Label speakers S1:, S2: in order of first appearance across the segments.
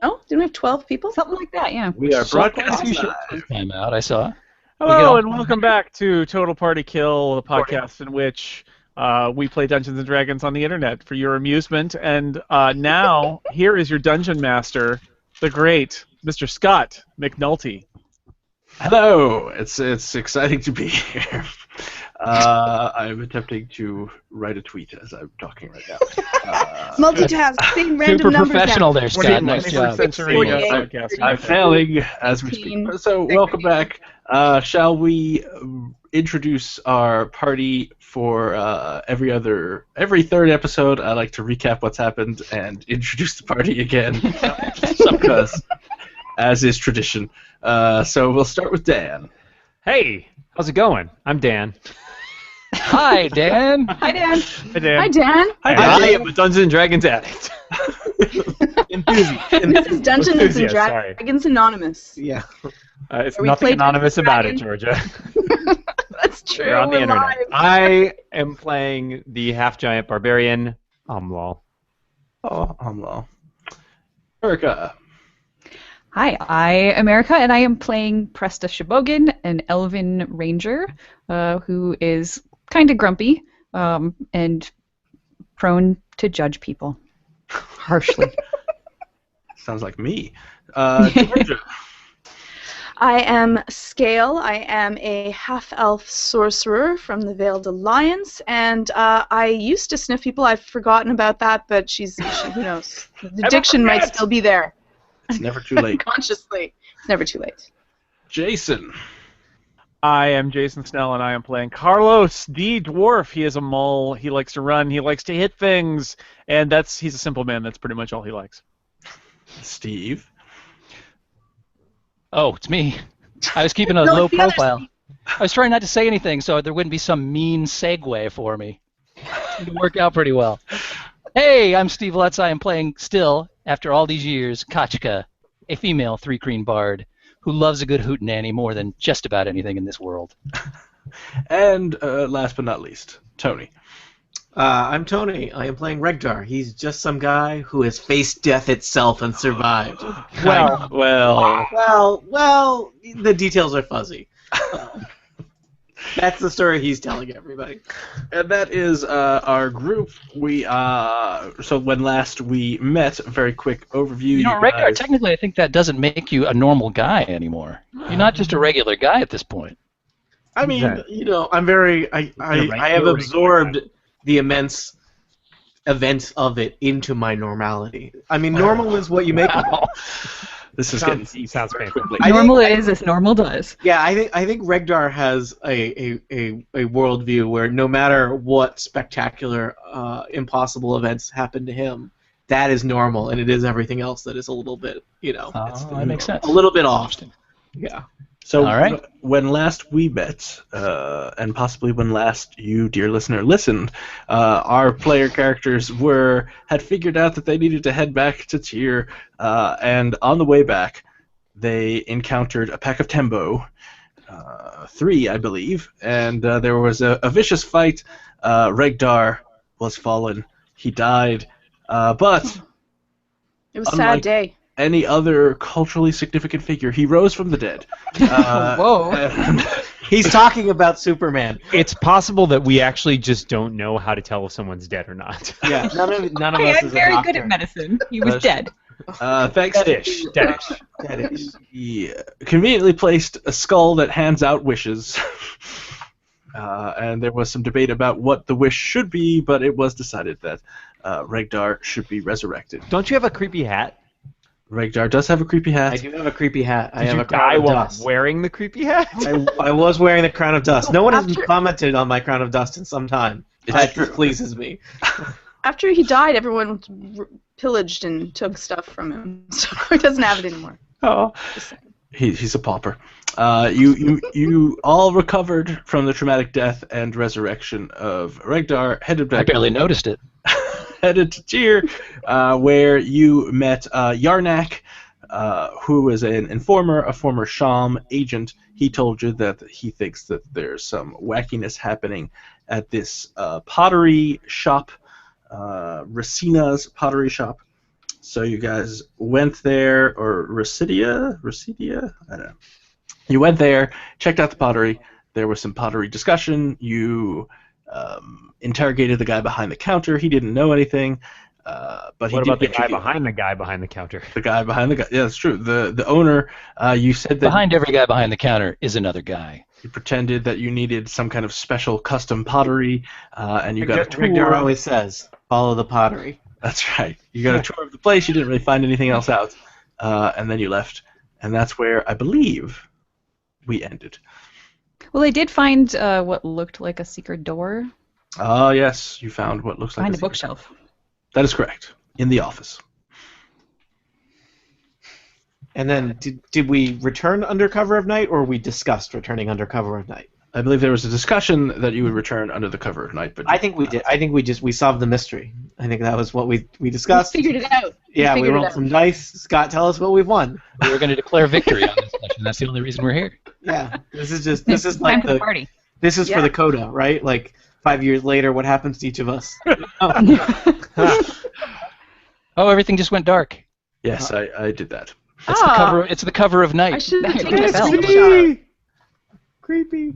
S1: Oh, didn't we have 12 people?
S2: Something like that, yeah.
S3: We are
S4: Quite a
S3: broadcasting
S4: few shows
S3: live.
S4: this time out, I saw.
S5: Hello and welcome back to Total Party Kill, the podcast in which we play Dungeons and Dragons on the internet for your amusement. And now, here is your dungeon master, the great Mr. Scott McNulty.
S3: Hello, it's exciting to be here. I'm attempting to write a tweet as I'm talking right now.
S1: Multitask, saying random
S4: Super
S1: numbers
S4: professional
S1: now.
S4: there, Scott. Nice
S5: 21st
S4: job.
S5: century
S1: 48,
S5: podcast.
S3: I'm failing as we speak. So welcome back. Shall we introduce our party for every third episode? I like to recap what's happened and introduce the party again, because as is tradition. So we'll start with Dan.
S6: Hey, how's it going? I'm Dan.
S4: Hi, Dan.
S1: Hi, Dan.
S5: Hi, Dan.
S1: Hi, Dan.
S6: I am a Dungeons and Dragons addict.
S1: This is Dungeons and
S6: Enthusiast, sorry.
S1: Dragons Anonymous.
S6: Yeah. It's
S1: Are we
S6: nothing
S1: playing
S6: anonymous
S1: Dungeons
S6: about
S1: and
S6: it, Georgia.
S1: That's true.
S6: We're on the
S1: We're
S6: internet.
S1: live.
S6: I am playing the half-giant barbarian, Umlal.
S3: Oh, well. Erica.
S2: Hi, I am Erica, and I am playing Presta Shibogan, an elven ranger who is kind of grumpy and prone to judge people harshly.
S3: Sounds like me. Georgia.
S1: I am Scale. I am a half-elf sorcerer from the Veiled Alliance, and I used to sniff people. I've forgotten about that, but who knows? The addiction might still be there.
S3: It's never too late.
S1: Consciously. It's never too late.
S3: Jason.
S5: I am Jason Snell, and I am playing Carlos, the dwarf. He is a mole. He likes to run. He likes to hit things, and he's a simple man. That's pretty much all he likes.
S3: Steve.
S4: Oh, it's me. I was keeping a
S1: No,
S4: low
S1: it's the other
S4: profile. I was trying not to say anything so there wouldn't be some mean segue for me. It worked out pretty well. Hey, I'm Steve Lutz. I am playing still, after all these years, Kachka, a female three-green bard who loves a good hootenanny more than just about anything in this world.
S3: And last but not least, Tony.
S7: I'm Tony. I am playing Regdar. He's just some guy who has faced death itself and survived. Well, the details are fuzzy. That's the story he's telling everybody.
S3: And that is our group. So when last we met, a very quick overview.
S4: You know, Regdar, technically I think that doesn't make you a normal guy anymore. You're not just a regular guy at this point.
S7: I mean, I have absorbed the immense events of it into my normality. I mean, normal is what you make it.
S3: This is
S6: Sounds painful.
S2: Normal is as normal does.
S7: Yeah, I think Regdar has a worldview where no matter what spectacular, impossible events happen to him, that is normal, and it is everything else that is a little bit,
S4: That makes sense.
S7: a little bit off. Yeah.
S3: So
S4: All right.
S3: when last we met, and possibly when last you, dear listener, listened, our player characters had figured out that they needed to head back to Tyr, and on the way back, they encountered a pack of Tembo, 3, I believe, and there was a vicious fight. Regdar was fallen. He died, but
S1: It was a
S3: Unlike-
S1: sad day.
S3: any other culturally significant figure, he rose from the dead.
S2: Whoa.
S3: And
S7: He's talking about Superman.
S6: It's possible that we actually just don't know how to tell if someone's dead or not.
S7: Yeah, none of
S2: Hey,
S7: us
S2: I'm
S7: is a
S2: very
S7: doctor.
S2: good at medicine. He was
S3: Uh,
S2: dead.
S3: thanks to
S6: Deadish.
S7: That is.
S3: he conveniently placed a skull that hands out wishes. And there was some debate about what the wish should be, but it was decided that Regdar should be resurrected.
S6: Don't you have a creepy hat?
S3: Regdar does have a creepy hat.
S7: I do have a creepy hat. I
S6: Did
S7: have
S6: you
S7: a crown
S6: die
S7: of
S6: while
S7: dust.
S6: wearing the creepy hat?
S7: I was wearing the crown of dust. No one has
S1: After-
S7: commented on my crown of dust in some time.
S3: It's
S7: That
S3: true.
S7: pleases me.
S1: After he died, everyone pillaged and took stuff from him, so he doesn't have it anymore.
S3: Oh,
S1: Just saying.
S3: he's a pauper. You all recovered from the traumatic death and resurrection of Regdar, headed
S4: I
S3: back.
S4: barely noticed it.
S3: Headed to Tyr, where you met Yarnak, who was an informer, a former Sham agent. He told you that he thinks that there's some wackiness happening at this pottery shop, Racina's pottery shop. So you guys went there, or Residia? I don't know. You went there, checked out the pottery. There was some pottery discussion. You interrogated the guy behind the counter. He didn't know anything, but he
S6: What
S3: did
S6: about the
S3: get you
S6: guy behind the guy behind the counter?
S3: The guy behind the guy. Yeah, that's true. The owner. You said that
S4: Behind every guy behind the counter is another guy.
S3: you pretended that you needed some kind of special custom pottery, and you got a tour.
S7: Rigdar always says, "Follow the pottery."
S3: That's right. You got a tour of the place. You didn't really find anything else out, and then you left. And that's where I believe we ended.
S2: Well, I did find what looked like a secret door
S3: Oh, yes, you found what looks like
S2: behind a
S3: secret.
S2: bookshelf.
S3: That is correct. In the office.
S7: And then, did we return under cover of night, or we discussed returning under cover of night?
S3: I believe there was a discussion that you would return under the cover of night, but
S7: I think we did. I think we solved the mystery. I think that was what we discussed.
S1: We figured it out.
S7: Yeah, we
S1: figured it
S7: rolled
S1: out.
S7: some dice. Scott, tell us what we've won.
S4: We were going to declare victory on this session. That's the only reason we're here.
S7: Yeah, this is
S2: Time
S7: like
S2: for the party.
S7: this is for
S1: Yeah.
S7: the coda, right? Like 5 years later, what happens to each of us?
S4: Oh, everything just went dark.
S3: yes, I did that.
S4: It's the cover. It's the cover of
S1: I
S4: night.
S1: should have
S2: It's
S1: taken a
S2: creepy.
S1: screenshot.
S7: Creepy.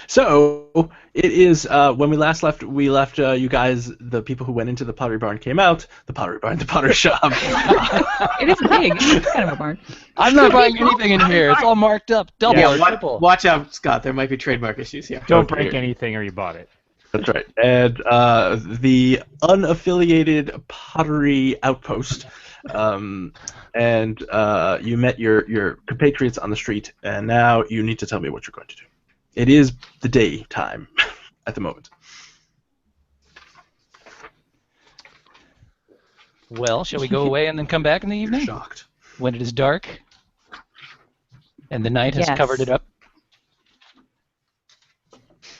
S3: So it is when we last left. We left you guys. The people who went into the pottery barn came out. The pottery barn, the pottery shop.
S2: It is big. It's kind of a barn.
S4: I'm not buying anything in here. It's all marked up, double
S7: Yeah,
S4: or triple.
S7: watch out, Scott. There might be trademark issues here.
S6: Don't
S3: Okay.
S6: break anything or you bought it.
S3: That's right. And the unaffiliated pottery outpost. And you met your compatriots on the street, and now you need to tell me what you're going to do. It is the daytime at the moment.
S4: Well, shall we go away and then come back in the evening
S3: Shocked.
S4: when it is dark and the night has
S2: Yes.
S4: covered it up?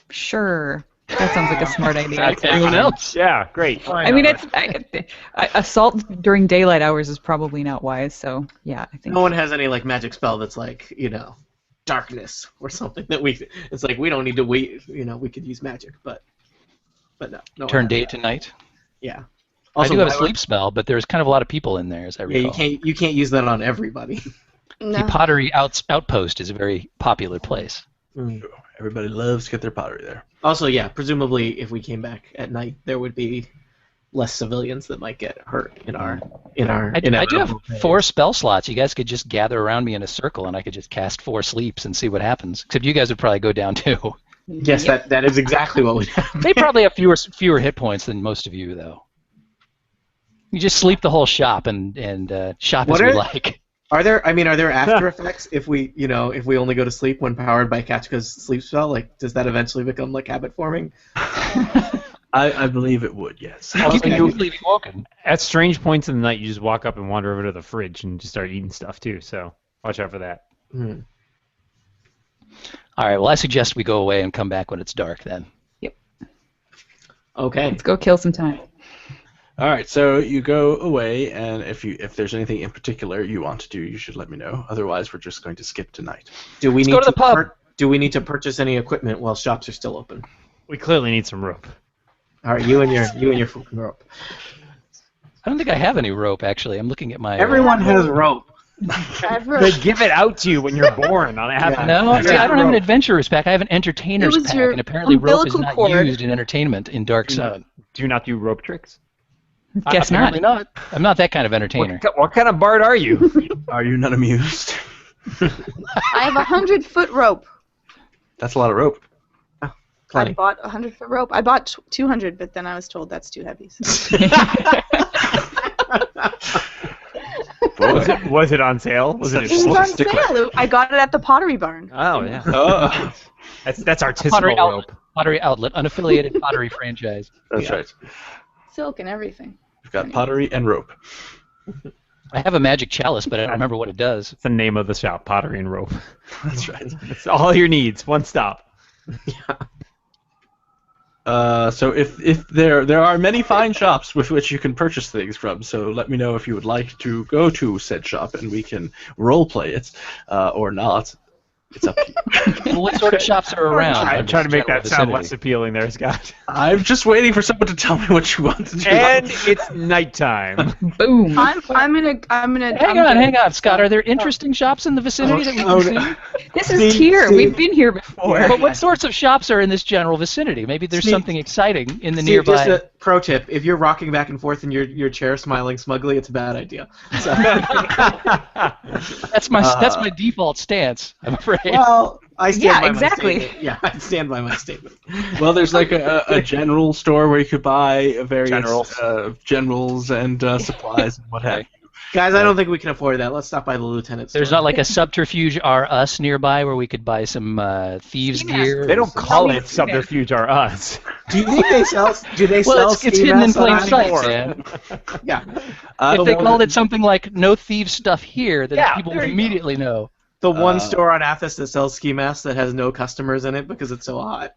S2: Sure. That sounds like a smart idea.
S4: Anyone else?
S6: Yeah, great.
S2: I mean, assault during daylight hours is probably not wise. So yeah, I think.
S7: No one has any like magic spell that's like darkness or something that it's like we don't need to wait. We could use magic, but no. one
S4: Turn
S7: has
S4: day
S7: that.
S4: to night.
S7: Yeah.
S4: I do have a
S7: why-
S4: sleep spell, but there's kind of a lot of people in there, as I
S7: Yeah,
S4: recall.
S7: you can't use that on everybody.
S4: The
S1: No.
S4: pottery outpost is a very popular place.
S3: Everybody loves to get their pottery there.
S7: Also, yeah, presumably if we came back at night, there would be less civilians that might get hurt in our.
S4: I do have 4 spell slots. You guys could just gather around me in a circle, and I could just cast 4 sleeps and see what happens. Except you guys would probably go down too.
S7: Yes, that is exactly what would happen.
S4: They probably have fewer hit points than most of you, though. You just sleep the whole shop and shop
S7: What
S4: as we
S7: are-
S4: like.
S7: Are there after effects if we only go to sleep when powered by Kachka's sleep spell? Like, does that eventually become like habit forming?
S3: I believe it would, yes.
S4: You can usually be woken.
S6: At strange points in the night, you just walk up and wander over to the fridge and just start eating stuff too. So watch out for that.
S7: Hmm.
S4: All right. Well, I suggest we go away and come back when it's dark. Then.
S7: Okay.
S2: Let's go kill some time.
S3: All right, so you go away, and if there's anything in particular you want to do, you should let me know. Otherwise, we're just going to skip tonight.
S7: Do we
S4: Let's
S7: need
S4: go to the pub.
S7: Do we need to purchase any equipment while shops are still open?
S6: We clearly need some rope.
S7: All right, you and your fucking rope.
S4: I don't think I have any rope. Actually, I'm looking at my.
S7: Everyone has rope.
S6: They give it out to you when you're born on Apple.
S4: No, see,
S7: Yeah.
S4: I don't have an adventurer's pack. I have an entertainer's
S1: It was
S4: pack,
S1: your
S4: and apparently rope is
S1: umbilical
S4: not
S1: cord.
S4: used in entertainment in Dark Sun.
S6: Do you not do rope tricks?
S2: Guess not.
S4: Apparently not. I'm not that kind of entertainer.
S6: What kind of bard are you?
S3: Are you not amused?
S1: I have a 100-foot rope.
S3: That's a lot of rope.
S1: I
S7: Plenty.
S1: bought a 100-foot rope. I bought 200, but then I was told that's too heavy. So.
S3: Boy.
S6: Was it on sale? Was it?
S1: It was on
S3: Stick with
S1: sale. I got it at the Pottery Barn.
S6: Oh yeah.
S3: Oh,
S6: That's artisanal
S4: Pottery
S6: rope.
S4: outlet, pottery outlet, unaffiliated pottery franchise.
S3: that's right.
S1: Silk and everything.
S3: We've got pottery and rope.
S4: I have a magic chalice, but I don't remember what it does.
S6: It's the name of the shop, Pottery and Rope.
S3: That's right.
S6: It's all your needs, one stop.
S3: So if there are many fine shops with which you can purchase things from, so let me know if you would like to go to said shop and we can role play it or not. It's up to you.
S4: Well, what sort of shops are around?
S6: I'm trying to make
S4: General
S6: that sound
S4: vicinity?
S6: less appealing there, Scott.
S3: I'm just waiting for someone to tell me what you want to do.
S6: And it's nighttime.
S2: Boom.
S1: I'm gonna.
S4: Hang on, Scott. Are there interesting shops in the vicinity that we can see?
S2: This is Tier. We've been here before.
S7: Yeah.
S4: But what sorts of shops are in this general vicinity? Maybe there's
S7: Steve-
S4: something exciting in the
S7: Steve,
S4: nearby.
S7: just a pro tip: if you're rocking back and forth in your chair, smiling smugly, it's a bad idea. So,
S4: That's my default stance. I'm afraid.
S7: well, I stand
S2: Yeah,
S7: by
S2: exactly.
S7: my statement. Yeah, I stand by my statement.
S3: Well, there's like a general store where you could buy various generals and supplies and what have you.
S7: Guys, I don't think we can afford that. Let's stop by the lieutenant's
S4: There's
S7: store.
S4: not like a Subterfuge R Us nearby where we could buy some thieves
S2: Ski
S4: gear.
S6: They don't call
S2: me
S6: it Subterfuge or Us.
S7: Do you think they sell? Do they
S4: Well,
S7: sell?
S4: it's
S7: ski
S4: hidden in
S7: masks on
S4: plain sight,
S7: anymore?
S4: man.
S7: Yeah.
S4: If they called it something like "No Thieves Stuff Here," then
S6: Yeah,
S4: people
S6: there
S4: would
S6: you
S4: immediately know.
S7: The one store on Athos that sells ski masks that has no customers in it because it's so hot.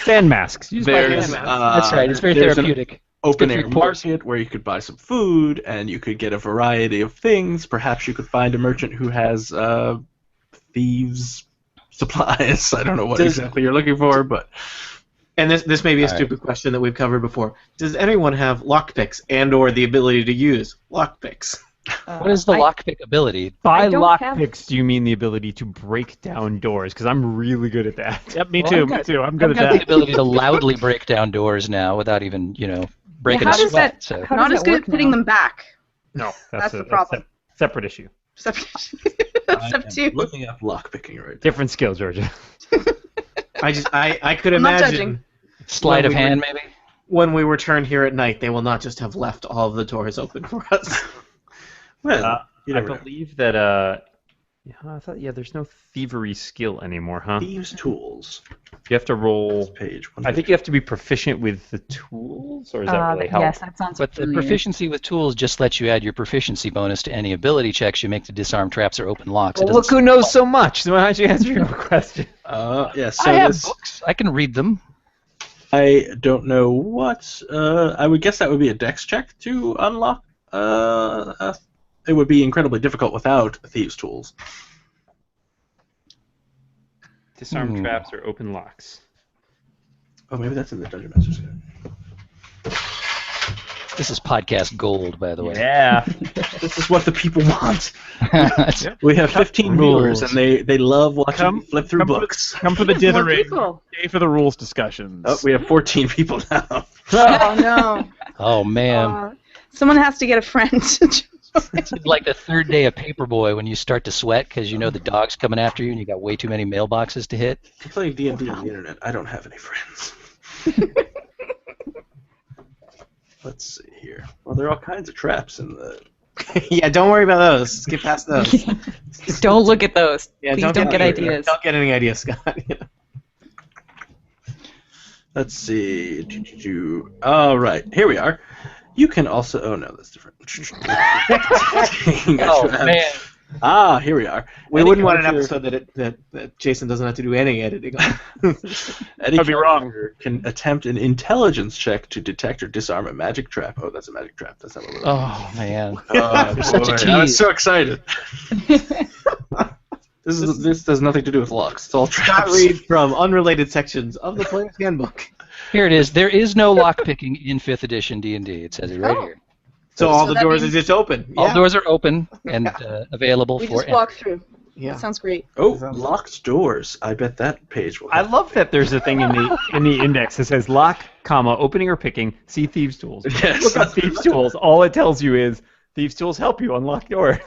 S6: Sand masks. Use my
S3: There's,
S6: sand masks.
S4: That's right. It's very
S3: there's an
S4: therapeutic.
S3: open
S4: good for
S3: air
S4: your pores.
S3: market where you could buy some food and you could get a variety of things. Perhaps you could find a merchant who has thieves supplies. I don't know what exactly you're looking for, but
S7: And this may be a
S4: All right.
S7: stupid question that we've covered before. Does anyone have lockpicks and/or the ability to use lockpicks?
S4: What is the lockpick ability?
S6: By
S2: don't
S6: lockpicks, do you mean the ability to break down doors? Because I'm really good at that.
S5: Yep, me
S4: Well,
S5: too.
S4: I've
S5: Me
S4: got-
S5: too. I'm good
S4: I've
S5: at
S4: got the
S5: that.
S4: ability to loudly break down doors now without even, breaking
S1: how
S4: a
S1: does
S4: sweat.
S1: that-
S4: So.
S2: How
S1: Not
S2: does
S1: as
S2: that
S1: good
S2: work
S1: at putting
S2: now?
S1: them back.
S6: No,
S1: That's the
S6: a
S1: problem.
S6: separate issue.
S1: That's up to you.
S3: looking up lockpicking right now.
S6: Different skill, Georgia.
S7: I could
S1: I'm not
S7: imagine
S1: judging.
S4: Sleight of
S7: When we
S4: hand, maybe?
S7: when we return here at night, they will not just have left all of the doors open for us.
S3: Well, you
S6: I
S3: never know.
S6: believe that. There's no thievery skill anymore, huh?
S3: Thieves' tools.
S6: You have to roll.
S3: Page
S6: I think you have to be proficient with the tools, or does that really help?
S2: Yes, that sounds
S4: But the
S2: familiar.
S4: proficiency with tools just lets you add your proficiency bonus to any ability checks you make to disarm traps or open locks. It
S6: Well,
S4: doesn't
S6: look who knows so much. So why don't you answer your question?
S3: Yeah. So
S4: I have
S3: this,
S4: books. I can read them.
S3: I don't know what. I would guess that would be a dex check to unlock. It would be incredibly difficult without thieves' tools.
S6: Disarm traps or open locks.
S3: Oh, maybe that's in the Dungeon Master's Guide.
S4: This is podcast gold, by the way.
S6: Yeah.
S3: This is what the people want.
S4: It's-
S3: We have 15 viewers,
S4: Rules.
S3: and they love watching
S5: Come-
S3: me flip through
S5: come for the-
S3: books.
S5: Come for the
S1: More
S5: dithering.
S1: people.
S5: Stay for the rules discussions.
S3: Oh, we have 14 people now.
S1: Oh no.
S4: oh, man.
S1: Someone has to get a friend.
S4: It's like the third day of Paperboy when you start to sweat because you know the dog's coming after you and you got way too many mailboxes to hit.
S3: I'm playing D&D on the internet. I don't have any friends. Let's see here. Well, there are all kinds of traps in the...
S7: Yeah, don't worry about those. Skip past those.
S2: Don't look at those.
S7: Yeah,
S2: Please don't get ideas.
S7: Don't get any ideas, Scott.
S3: Let's see. All right, here we are. You can also... Oh, no, that's different.
S4: Oh, man.
S3: Ah, here we are.
S7: We
S3: Any
S7: wouldn't want an
S3: character-
S7: episode that Jason doesn't have to do any editing on.
S3: Any
S5: That'd be wrong.
S3: character can attempt an intelligence check to detect or disarm a magic trap. Oh, that's a magic trap. That's not what we're
S4: Oh, man.
S3: Oh,
S4: You're such a
S3: boy. I was
S4: tease.
S3: so excited. This has nothing to do with locks. It's all
S7: Scott
S3: traps.
S7: read from unrelated sections of the Player's Handbook.
S4: Here it is. There is no lockpicking in 5th edition D&D. It says it right
S1: Oh.
S4: here.
S7: So all the
S1: that
S7: doors
S1: means-
S7: are just open.
S4: All
S7: Yeah.
S4: doors are open and available
S1: We
S4: for
S1: just walk through.
S7: Yeah.
S1: That sounds great.
S3: Oh, locked doors. I bet that page will.
S6: I love that there's a thing in the index that says lock, comma, opening or picking, see thieves' tools.
S3: Yes.
S6: Look up thieves' tools. All it tells you is thieves' tools help you unlock doors.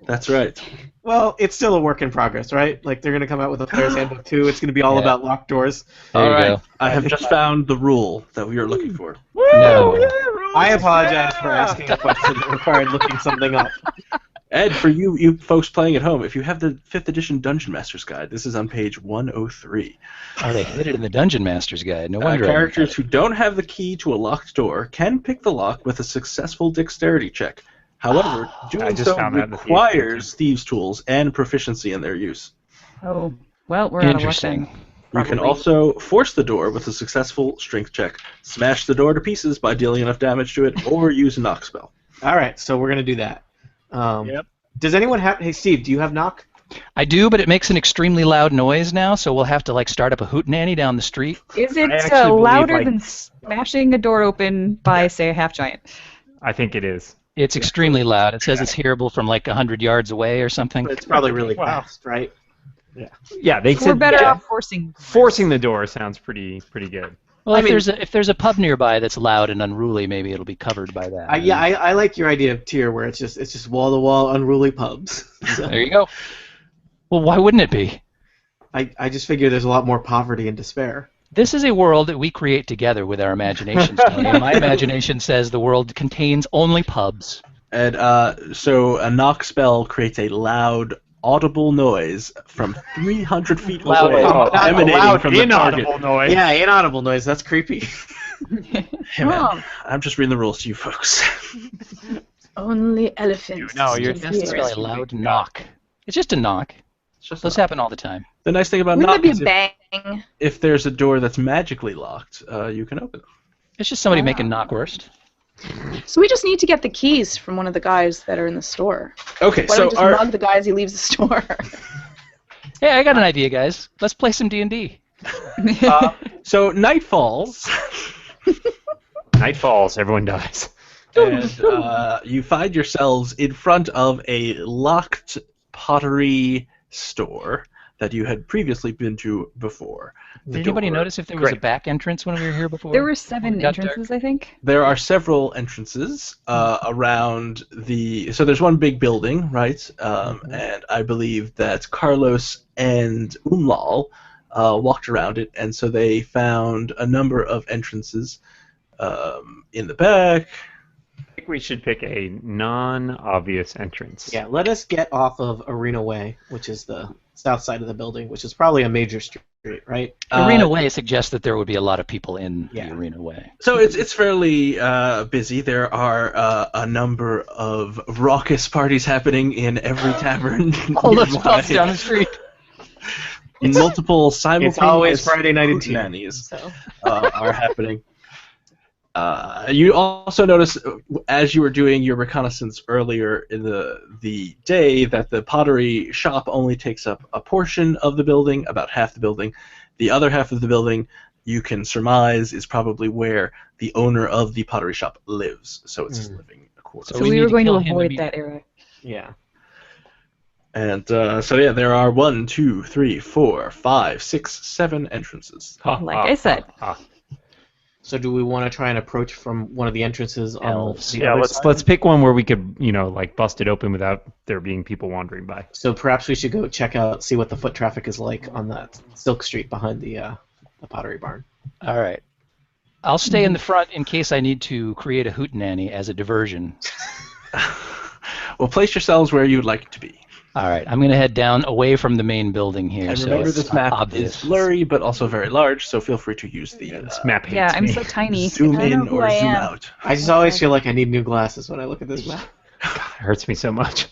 S3: That's right.
S7: Well, it's still a work in progress, right? Like they're gonna come out with a Player's Handbook 2. It's gonna be all
S4: Yeah.
S7: about locked doors.
S4: There
S3: All
S4: you
S3: right.
S4: go.
S3: I have just found the rule that we were looking for.
S4: No.
S7: I apologize for asking a question that required looking something up.
S3: Ed, for you folks playing at home, if you have the 5th edition Dungeon Master's Guide, this is on page 103.
S4: Oh, they hid it in the Dungeon Master's Guide. No wonder. I-
S3: Characters who don't have the key to a locked door can pick the lock with a successful dexterity check. However,
S6: I
S3: doing
S6: just
S3: so
S6: found that in the Thieves'
S3: requires thieves' tools and proficiency in their use.
S2: Oh, well, we're out of luck
S4: Interesting.
S2: then.
S3: You can
S2: Probably.
S3: also force the door with a successful strength check, smash the door to pieces by dealing enough damage to it, or use a knock spell.
S7: All right, so we're gonna do that.
S5: Yep.
S7: Does anyone have? Hey, Steve, do you have knock?
S4: I do, but it makes an extremely loud noise now, so we'll have to like start up a hootenanny down the street.
S2: Is it
S6: actually believe,
S2: louder
S6: like-
S2: than smashing a door open by, say, a half giant?
S6: I think it is.
S4: It's extremely loud. It says it's hearable from like 100 yards away or something.
S7: But it's probably really
S6: Wow.
S7: fast, right?
S6: Yeah, they
S2: We're
S6: said
S2: better
S6: yeah,
S2: off forcing.
S6: forcing the door sounds pretty good.
S4: Well,
S7: I
S4: if
S7: mean-
S4: there's a pub nearby that's loud and unruly, maybe it'll be covered by that.
S7: I like your idea of tier where it's just wall to wall unruly pubs. So
S4: There you go. Well, why wouldn't it be?
S7: I just figure there's a lot more poverty and despair.
S4: This is a world that we create together with our imaginations, Tony. And my imagination says the world contains only pubs.
S3: And so a knock spell creates a loud, audible noise from 300 feet
S4: Loud,
S3: away,
S4: not
S3: emanating from the
S6: inaudible
S3: target.
S6: noise.
S7: Yeah, inaudible noise. That's creepy.
S3: Hey, man, I'm just reading the rules to you folks.
S1: Only elephants.
S6: No, you're
S1: can
S4: That's
S1: hear.
S4: really a loud knock. It's just a knock.
S3: It's just
S4: Those happen all the time.
S3: the nice thing about
S1: Wouldn't
S3: knock
S1: that be
S3: is
S1: a bang?
S3: if there's a door that's magically locked, you can open it.
S4: It's just somebody making knockwurst.
S1: So we just need to get the keys from one of the guys that are in the store.
S3: Okay,
S1: Why
S3: so
S1: don't we just mug the guy as he leaves the store?
S4: Hey, I got an idea, guys. Let's play some D&D.
S3: so night falls,
S6: Night falls, everyone dies.
S3: and you find yourselves in front of a locked pottery store that you had previously been to before. The
S4: Did anybody
S3: door-
S4: notice if there was a
S6: Great.
S4: back entrance when we were here before?
S2: There were 7
S4: Got dark.
S2: entrances, I think.
S3: There are several entrances around the. So there's one big building, right? And I believe that Carlos and Umlal walked around it, and so they found a number of entrances in the back.
S6: I think we should pick a non-obvious entrance.
S7: Yeah, let us get off of Arena Way, which is the south side of the building, which is probably a major street, right?
S4: Arena Way suggests that there would be a lot of people in
S7: Yeah.
S4: the Arena Way.
S3: So it's fairly busy. There are a number of raucous parties happening in every tavern.
S4: All those
S3: nearby.
S4: pubs down the street.
S3: Multiple simultaneous
S7: It's always Friday night in
S3: hootenannies
S7: So.
S3: are happening. You also notice, as you were doing your reconnaissance earlier in the day, that the pottery shop only takes up a portion of the building, about half the building. The other half of the building, you can surmise, is probably where the owner of the pottery shop lives. So it's his living quarters.
S4: So
S2: So
S4: we
S2: we
S4: need
S2: were
S4: to
S2: going to
S4: kill him
S2: avoid
S4: imme-
S2: that area.
S7: Yeah.
S3: And so yeah, there are 1, 2, 3, 4, 5, 6, 7 entrances.
S2: Like I said.
S7: So do we want to try and approach from one of the entrances on
S4: Elves.
S7: the
S6: Yeah,
S7: other
S6: let's
S7: side?
S6: let's pick one where we could, like bust it open without there being people wandering by.
S7: So perhaps we should go check out, see what the foot traffic is like on that Silk Street behind the Pottery Barn.
S4: All right. I'll stay in the front in case I need to create a hootenanny as a diversion.
S3: Well, place yourselves where you would like to be.
S4: All right. I'm going to head down away from the main building here.
S3: And
S4: so
S3: remember,
S4: it's
S3: this map
S4: obvious.
S3: is blurry, but also very large, so feel free to use the
S6: This map hates
S2: Yeah, I'm
S6: me.
S2: so tiny.
S3: zoom
S1: I know
S3: in
S1: who
S3: or
S1: I
S3: zoom
S1: am.
S3: out.
S7: I just always feel like I need new glasses when I look at this map.
S6: It hurts me so much.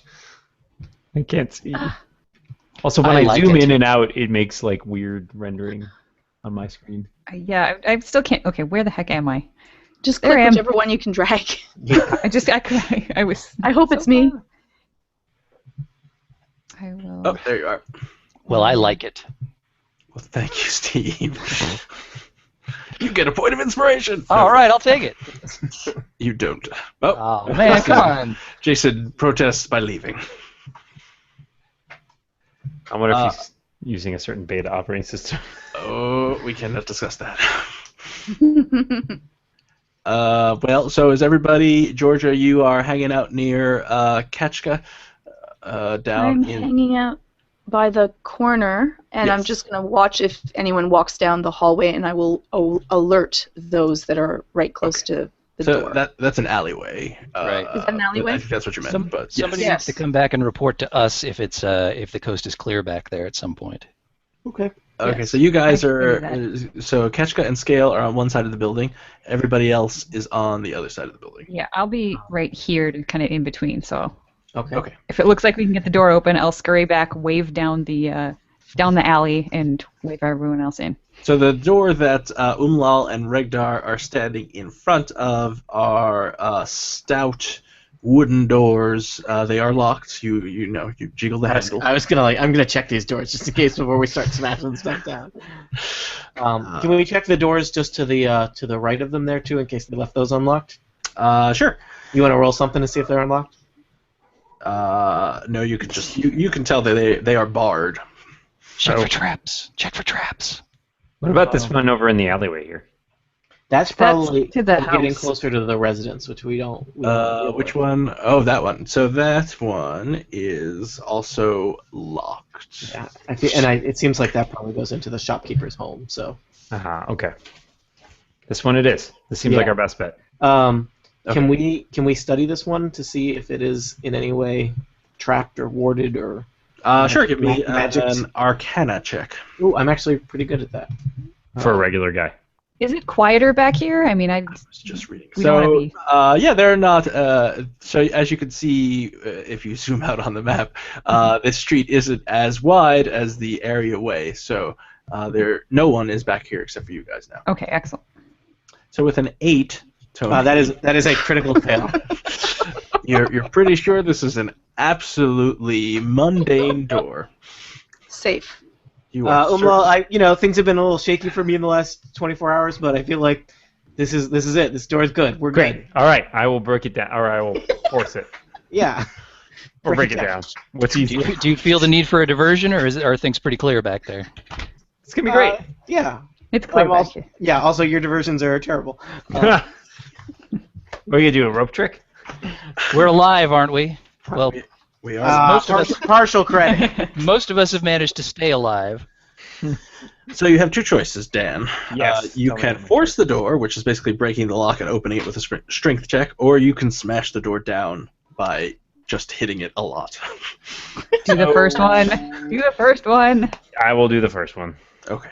S6: I can't see. Also, when
S4: I
S6: I,
S4: like
S6: zoom
S4: it.
S6: in and out, it makes like weird rendering on my screen.
S2: Yeah, I still can't. Okay, where the heck am I?
S1: Just
S2: There
S1: click
S2: I am.
S1: whichever one you can drag.
S2: I was.
S1: I hope it's me.
S2: I will.
S3: Oh, there you are.
S4: Well, I like it.
S3: Well, thank you, Steve. You get a point of inspiration.
S4: All right, I'll take it.
S3: You don't. Oh,
S4: Oh, man, come on.
S3: Jason protests by leaving.
S6: I wonder if he's using a certain beta operating system.
S3: Oh, we cannot discuss that. Well, so is everybody, Georgia, you are hanging out near Ketchka down
S1: I'm
S3: in...
S1: hanging out by the corner, and I'm
S3: Yes.
S1: just going to watch if anyone walks down the hallway, and I will alert those that are right close to the
S3: So
S1: door.
S3: that's an alleyway.
S4: Right.
S1: Is that an alleyway?
S3: I think that's what you meant. but
S4: Somebody
S3: yes.
S4: needs to come back and report to us if it's if the coast is clear back there at some point.
S7: Okay.
S3: Okay,
S2: Yes.
S3: so you guys
S2: I
S3: are
S2: can
S3: so Ketchka and Scale are on one side of the building. Everybody else is on the other side of the building.
S2: Yeah, I'll be right here, to kind of in between. So
S7: Okay.
S3: Okay.
S2: if it looks like we can get the door open, I'll scurry back, wave down the alley, and wave everyone else in.
S3: So the door that Umlal and Regdar are standing in front of are stout wooden doors. They are locked. You jiggle the handle.
S7: I was gonna I'm gonna check these doors just in case before we start smashing stuff down. Can we check the doors just to the right of them there too, in case they left those unlocked?
S3: Sure.
S7: You want to roll something to see if they're unlocked?
S3: No, you can just you can tell that they are barred.
S4: Check for traps. Check for traps.
S6: What about this one over in the alleyway here?
S7: That's probably
S2: to the
S7: getting
S2: house.
S7: closer to the residence, which we don't.
S3: Which one? Oh, that one. So that one is also locked.
S7: Yeah, it seems like that probably goes into the shopkeeper's home. So.
S6: Okay. This one it is. This seems like
S7: Yeah.
S6: our best bet.
S7: Can we study this one to see if it is in any way trapped or warded or?
S3: Sure. Give me
S7: Magics.
S3: an Arcana check.
S7: Ooh, I'm actually pretty good at that.
S6: For a regular guy.
S2: Is it quieter back here? I mean,
S3: I was just reading.
S2: We don't
S3: So,
S2: wanna
S3: yeah, they're not. So, as you can see, if you zoom out on the map, this street isn't as wide as the area way. So, no one is back here except for you guys now.
S2: Okay, excellent.
S3: So, with an 8, Tony,
S7: That is a critical fail.
S3: you're pretty sure this is an absolutely mundane door.
S1: Safe.
S3: You are
S7: Well, things have been a little shaky for me in the last 24 hours, but I feel like this is it. This door is good. We're
S6: Great.
S7: good.
S6: All right, I will break it down. Or I will force it.
S7: Yeah.
S6: Or break it down. What's easier?
S4: Do you feel the need for a diversion, or are things pretty clear back there?
S6: It's gonna be great.
S7: Yeah.
S2: It's clear back here.
S7: Yeah. Also, your diversions are terrible.
S6: What are you gonna do? A rope trick?
S4: We're alive, aren't we? Well,
S3: we are.
S4: most of us-
S7: partial credit.
S4: most of us have managed to stay alive.
S3: So you have two choices, Dan.
S6: Yes,
S3: You
S6: tell me
S3: can
S6: what my
S3: force the door, which is basically breaking the lock and opening it with a strength check, or you can smash the door down by just hitting it a lot.
S2: Do the first one. Do the first one.
S6: I will do the first one.
S3: Okay.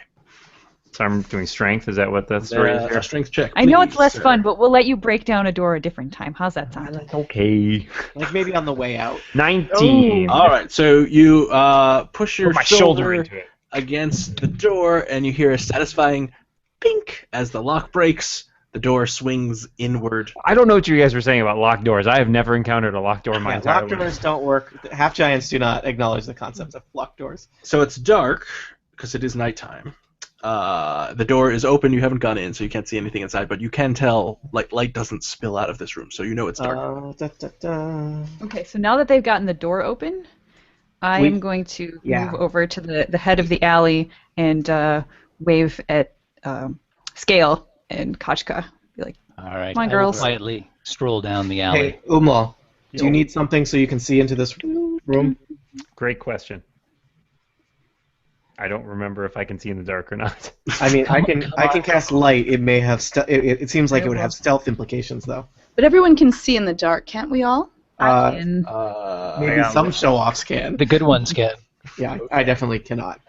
S6: So I'm doing strength. Is that what the story is
S3: A
S6: here?
S3: strength check.
S2: I know it's
S3: please,
S2: less
S3: sir.
S2: fun, but we'll let you break down a door a different time. How's that sound?
S6: Okay.
S7: Like maybe on the way out.
S6: 19.
S3: All right. So you push your
S6: Put my shoulder into it.
S3: against the door, and you hear a satisfying pink as the lock breaks. The door swings inward.
S6: I don't know what you guys were saying about locked doors. I have never encountered a locked door in my
S7: Yeah,
S6: entire
S7: locked
S6: life.
S7: doors don't work. Half giants do not acknowledge the concept of locked doors.
S3: So it's dark because it is nighttime. The door is open. You haven't gone in, so you can't see anything inside. But you can tell, light doesn't spill out of this room, so you know it's dark.
S2: Okay, so now that they've gotten the door open, I
S7: We-
S2: am going to
S7: Yeah.
S2: move over to the head of the alley and wave at Scale and Kachka. Be like,
S4: All right.
S2: Come on,
S4: I will
S2: girls.
S4: quietly stroll down the alley.
S7: Hey, Umla, do you need something so you can see into this room?
S6: Great question. I don't remember if I can see in the dark or not.
S7: I mean, I can cast light. It may have it seems like it would have stealth implications though.
S1: But everyone can see in the dark, can't we all?
S2: I can.
S7: Maybe
S6: Yeah,
S7: some show-offs can.
S4: The good ones can.
S7: Yeah, I definitely cannot.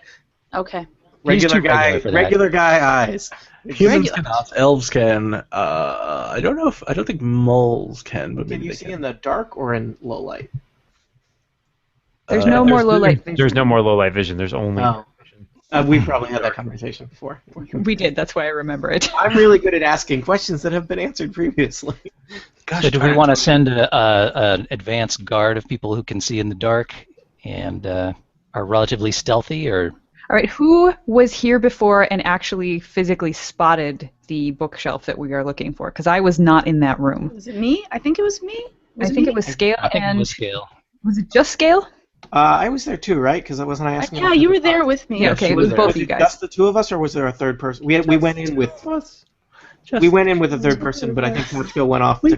S1: Okay.
S7: Regular
S4: too
S7: guy,
S4: regular for that.
S7: regular guy eyes.
S3: Humans cannot. Elves can. I don't think moles can, but
S7: Can
S3: maybe
S7: you
S3: they
S7: see
S3: can.
S7: in the dark or in low light?
S2: There's no more low light vision.
S6: There's no more low light vision. There's only.
S7: Oh. We probably had that conversation before.
S2: We did. That's why I remember it.
S7: I'm really good at asking questions that have been answered previously.
S3: Gosh,
S4: So do we
S3: darn.
S4: want to send an advanced guard of people who can see in the dark and are relatively stealthy, or
S2: All right, who was here before and actually physically spotted the bookshelf that we are looking for? Because I was not in that room.
S1: Was it me? I think it was me.
S2: I think it was Scale
S4: I think
S2: and
S4: it was Scale.
S2: was it just Scale?
S7: I was there too, right? Because I wasn't asking.
S1: Yeah, you were there with me.
S2: Yeah, okay, it was
S7: there.
S2: both
S7: Was
S2: you
S7: it
S2: guys.
S7: just the two of us, or was there a third person? We went in with we went in with a third person, but I think Kachka went off to.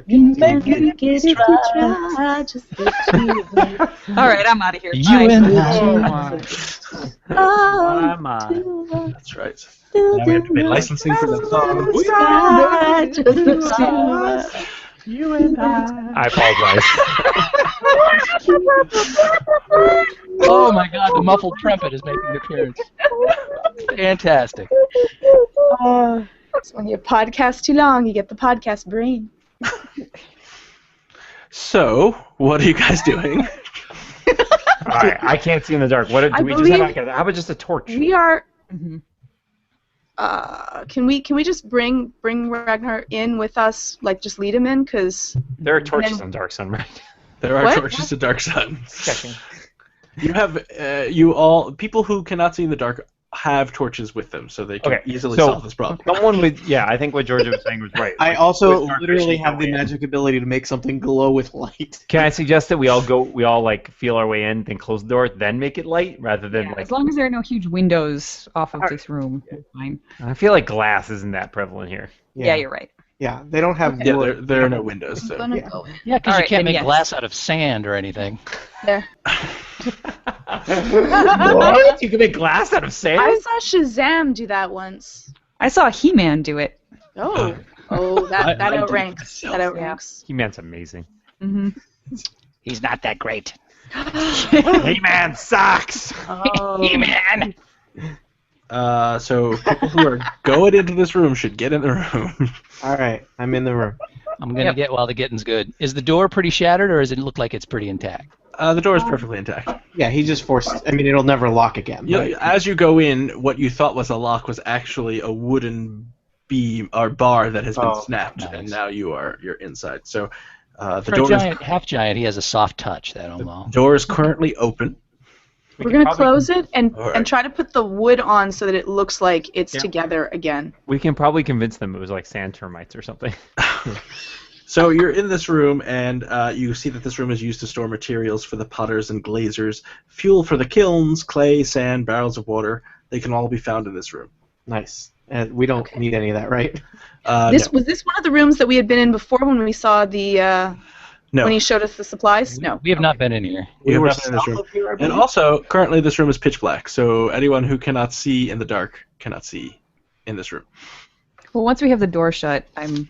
S2: All right, I'm out of here.
S4: You
S2: Bye.
S4: and
S3: That's right. Now we have to pay licensing for that song.
S6: I apologize.
S4: Oh my God! The muffled trumpet is making an appearance. Fantastic.
S1: When you podcast too long, you get the podcast brain.
S3: So, what are you guys doing?
S6: Alright, I can't see in the dark. What do
S1: I
S6: we just have?
S1: believe-
S6: How about just a torch?
S1: We are.
S2: Mhm.
S1: can we just bring Ragnar in with us? Like, just lead him in, because
S6: There are torches on Dark Sun, right?
S3: There are
S1: What?
S3: torches to Dark Sun.
S6: Checking.
S3: You have you all people who cannot see in the dark have torches with them, so they can
S6: Okay,
S3: easily
S6: so-
S3: solve this problem.
S6: Someone would, yeah, I think what Georgia was saying was right.
S7: I
S6: Like,
S7: also
S6: with dark
S7: literally
S6: vision,
S7: have the
S6: go in.
S7: magic ability to make something glow with light.
S6: Can I suggest that we all like feel our way in, then close the door, then make it light, rather than
S2: Yeah,
S6: like.
S2: as long as there are no huge windows off of this room, it's fine.
S6: I feel like glass isn't that prevalent here.
S2: Yeah, you're right.
S7: Yeah, they don't have
S3: Yeah,
S7: wood.
S3: there are no windows.
S1: I'm
S3: So.
S1: gonna
S7: Yeah.
S1: go in.
S4: Yeah, because
S2: All
S4: you
S2: right,
S4: can't
S2: then
S4: make
S2: yes.
S4: glass out of sand or anything.
S1: There.
S6: What? You can make glass out of sand?
S1: I saw Shazam do that once.
S2: I saw He-Man do it.
S1: Oh,
S3: I
S1: that
S3: did it
S1: outranks.
S3: myself.
S1: That outranks.
S6: He-Man's amazing.
S2: Hmm
S4: He's not that great.
S6: He-Man sucks!
S1: Oh.
S4: He-Man!
S3: So people who are going into this room should get in the room.
S7: All right, I'm in the room.
S4: I'm going to get while the getting's good. Is the door pretty shattered, or does it look like it's pretty intact?
S3: The door is perfectly intact.
S7: Yeah, he just forced. I mean, it'll never lock again.
S3: You,
S7: but-
S3: as you go in, what you thought was a lock was actually a wooden beam or bar that has been
S7: Oh,
S3: snapped,
S4: nice.
S3: and now you're inside. So the
S4: For a
S3: door
S4: giant, half giant, he has a soft touch, that Omo.
S3: door is currently open.
S1: We're gonna close it and
S3: All right.
S1: and try to put the wood on so that it looks like it's
S6: Yeah.
S1: together again.
S6: We can probably convince them it was like sand termites or something.
S3: So you're in this room, and you see that this room is used to store materials for the potters and glazers, fuel for the kilns, clay, sand, barrels of water. They can all be found in this room.
S7: Nice. We don't
S1: Okay.
S7: need any of that, right?
S1: This
S3: No.
S1: was this one of the rooms that we had been in before when we saw the
S3: No.
S1: when he showed us the supplies? No.
S4: We have not been in here.
S3: We have
S7: were
S3: nothing in this room.
S7: south of here, I
S3: And
S7: believe?
S3: also, currently this room is pitch black, so anyone who cannot see in the dark cannot see in this room.
S2: Well, once we have the door shut, I'm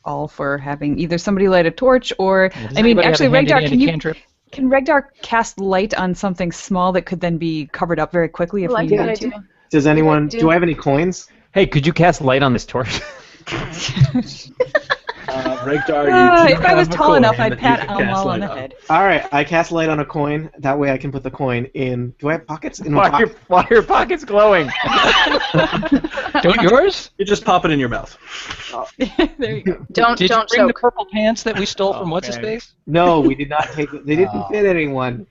S2: all for having either somebody light a torch or,
S4: Does
S2: I mean,
S4: anybody have
S2: actually,
S4: a handy
S2: Regdar,
S4: dandy cantrip?
S2: can Regdar cast light on something small that could then be covered up very quickly if we
S1: Like
S2: needed
S1: that
S2: to?
S1: idea.
S7: Does anyone?
S1: do.
S7: Do I have any coins?
S6: Hey, could you cast light on this torch?
S3: Regdar, you do
S2: If I was
S3: have a
S2: tall
S3: coin
S2: enough,
S3: that
S2: I'd
S3: you
S2: pat
S3: can cast
S2: Almal on
S3: light
S2: the head.
S7: All right, I cast light on a coin. That way, I can put the coin in. Do I have pockets? In my pocket.
S6: Why are your pockets glowing?
S4: Don't yours?
S3: You just pop it in your mouth.
S2: There you go.
S1: Don't
S4: Did you
S1: don't
S4: bring the
S1: choke.
S4: purple pants that we stole from What's-His-Face?
S7: No, we did not take it. They didn't
S4: Oh.
S7: fit anyone.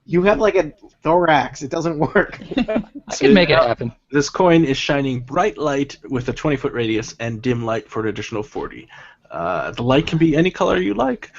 S7: You have like a thorax. It doesn't work.
S4: I could make it happen.
S3: This coin is shining bright light with a 20-foot radius and dim light for an additional 40. The light can be any color you like.